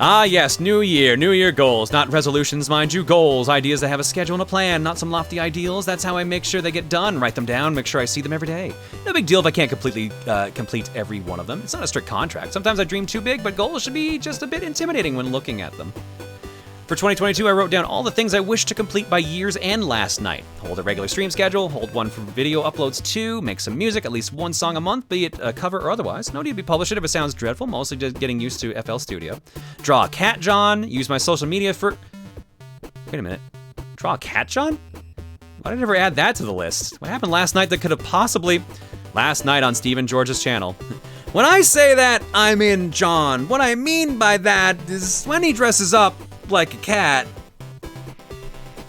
Ah, yes, New Year goals. Not resolutions, mind you, goals. Ideas that have a schedule and a plan, not some lofty ideals. That's how I make sure they get done. Write them down, make sure I see them every day. No big deal if I can't completely complete every one of them. It's not a strict contract. Sometimes I dream too big, but goals should be just a bit intimidating when looking at them. For 2022, I wrote down all the things I wish to complete by year's end last night. Hold a regular stream schedule, hold one for video uploads too, make some music, at least one song a month, be it a cover or otherwise. No need to be published if it sounds dreadful, mostly just getting used to FL Studio. Draw a cat, John. Use my social media for... Wait a minute. Draw a cat, John? Why did I ever add that to the list? What happened last night that could have possibly... Last night on Steve and George's channel. When I say that I'm in John, what I mean by that is when he dresses up like a cat.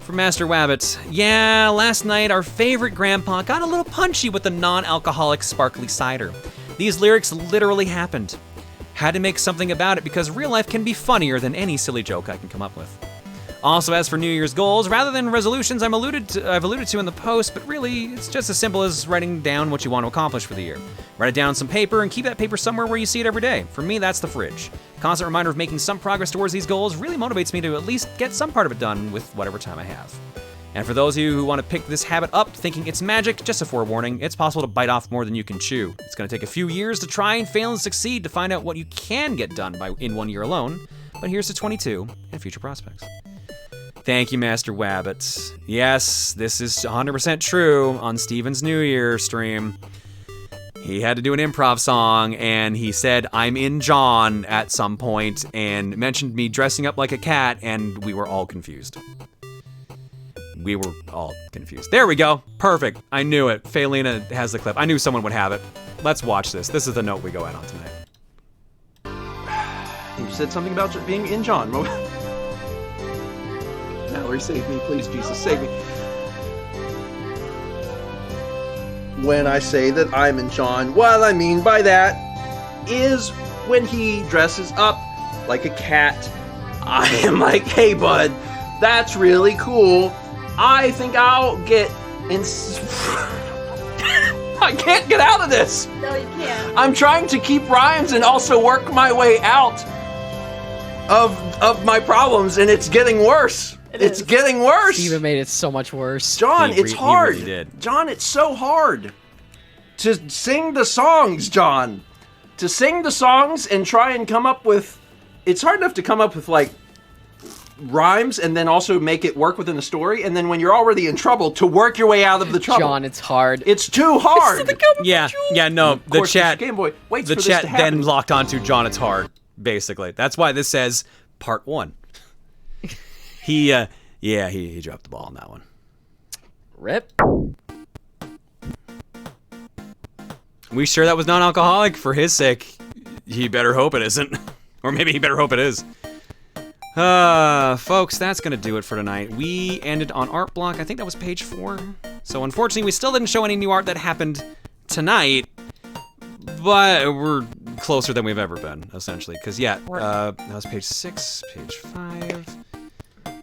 From Master Wabbit. Yeah, last night our favorite grandpa got a little punchy with the non-alcoholic sparkly cider. These lyrics literally happened. Had to make something about it because real life can be funnier than any silly joke I can come up with. Also, as for New Year's goals, rather than resolutions I've alluded to in the post, but really, it's just as simple as writing down what you want to accomplish for the year. Write it down on some paper and keep that paper somewhere where you see it every day. For me, that's the fridge. Constant reminder of making some progress towards these goals really motivates me to at least get some part of it done with whatever time I have. And for those of you who want to pick this habit up thinking it's magic, just a forewarning, it's possible to bite off more than you can chew. It's going to take a few years to try and fail and succeed to find out what you can get done in 1 year alone, but here's to 22 and future prospects. Thank you, Master Wabbit. Yes, this is 100% true on Steven's New Year stream. He had to do an improv song, and he said, I'm in John at some point, and mentioned me dressing up like a cat, and we were all confused. We were all confused. There we go. Perfect. I knew it. Faylina has the clip. I knew someone would have it. Let's watch this. This is the note we go out on tonight. You said something about being in John. Mallory, save me, please, Jesus, save me. When I say that I'm in John, what I mean by that is when he dresses up like a cat, I am like, hey bud, that's really cool. I think I'll get in... I can't get out of this! No, you can't. I'm trying to keep rhymes and also work my way out. of my problems, and it's getting worse. It's getting worse. Steven made it so much worse. John, it's hard. He really did. John, it's so hard to sing the songs, John. To sing the songs and try and come up with... It's hard enough to come up with, like, rhymes and then also make it work within the story, and then when you're already in trouble, to work your way out of the trouble. John, it's hard. It's too hard. Yeah, no, Of the course, chat... Game Boy waits the for this chat to happen. then locked onto John, it's hard, basically. That's why this says part 1. He dropped the ball on that one. Rip. We sure that was non-alcoholic? For his sake, he better hope it isn't. Or maybe he better hope it is. Folks, that's gonna do it for tonight. We ended on art block. I think that was page 4. So unfortunately, we still didn't show any new art that happened tonight, but we're closer than we've ever been, essentially. Because that was page 6, page 5,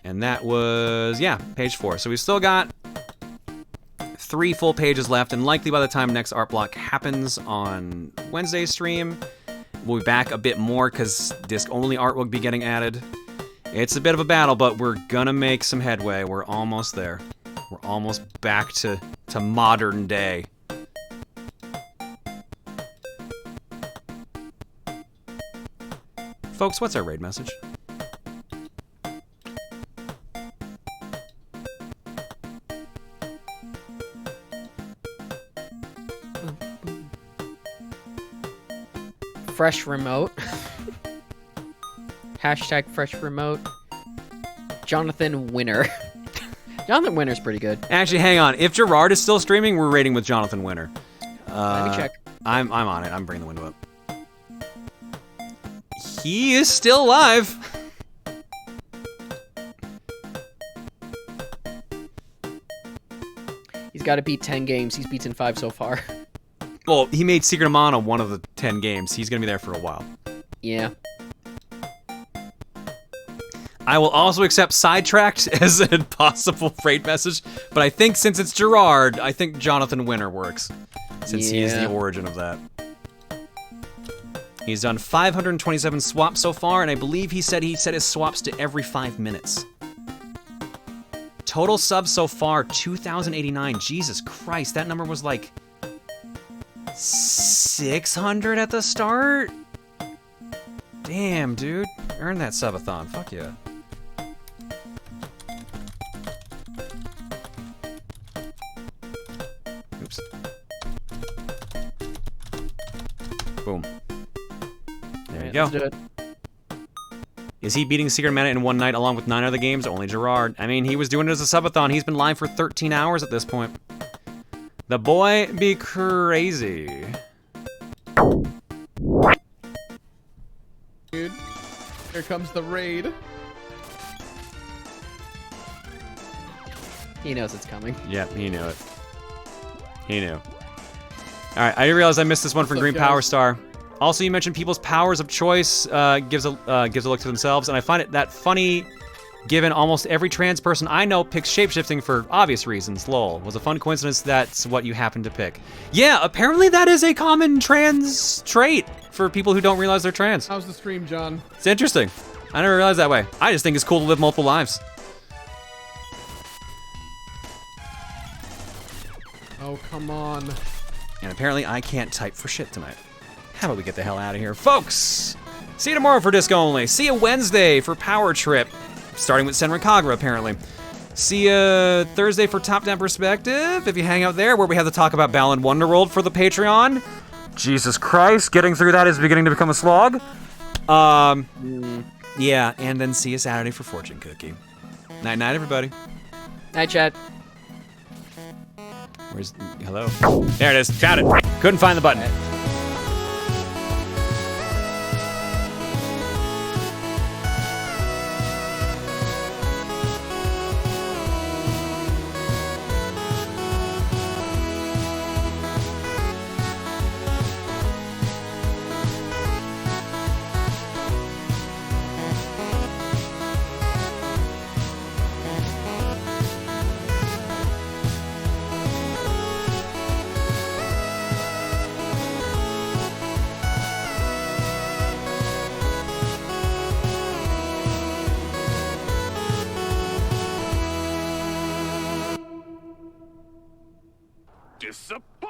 and that was page 4. So we've still got 3 full pages left, and likely by the time next art block happens on Wednesday's stream, we'll be back a bit more because disc-only art will be getting added. It's a bit of a battle, but we're gonna make some headway. We're almost there. We're almost back to modern day. Folks, what's our raid message? Fresh remote. Hashtag fresh remote. Jonathan Winner. Jonathan Winner's pretty good. Actually, hang on. If Gerard is still streaming, we're raiding with Jonathan Winner. Let me check. I'm on it. I'm bringing the window up. He is still alive. He's got to beat 10 games. He's beaten 5 so far. Well, he made Secret of Mana one of the 10 games. He's going to be there for a while. Yeah. I will also accept Sidetracked as a possible raid message, but I think since it's Gerard, I think Jonathan Winner works, since he is the origin of that. He's done 527 swaps so far, and I believe he set his swaps to every 5 minutes. Total subs so far, 2,089. Jesus Christ, that number was like 600 at the start? Damn, dude. Earn that subathon. Fuck yeah. Oops. Boom. There you go. Let's do it. Is he beating Secret Mana in one night along with 9 other games? Only Gerard. I mean, he was doing it as a subathon. He's been live for 13 hours at this point. The boy be crazy. Dude, here comes the raid. He knows it's coming. Yep, he knew it. He knew. Alright, I realized I missed this one from Green Power Star. Also, you mentioned people's powers of choice gives a look to themselves, and I find it that funny, given almost every trans person I know picks shapeshifting for obvious reasons. Lol. Was a fun coincidence that's what you happen to pick. Yeah, apparently that is a common trans trait for people who don't realize they're trans. How's the stream, John? It's interesting. I never realized that way. I just think it's cool to live multiple lives. Oh, come on. And apparently I can't type for shit tonight. How about we get the hell out of here? Folks, see you tomorrow for Disc Only. See you Wednesday for Power Trip, starting with Senran Kagura, apparently. See you Thursday for Top Down Perspective, if you hang out there, where we have to talk about Balan Wonderworld for the Patreon. Jesus Christ, getting through that is beginning to become a slog. Yeah, and then see you Saturday for Fortune Cookie. Night-night, everybody. Night, chat. Where's... Hello? There it is. Found it. Couldn't find the button. Disappointed.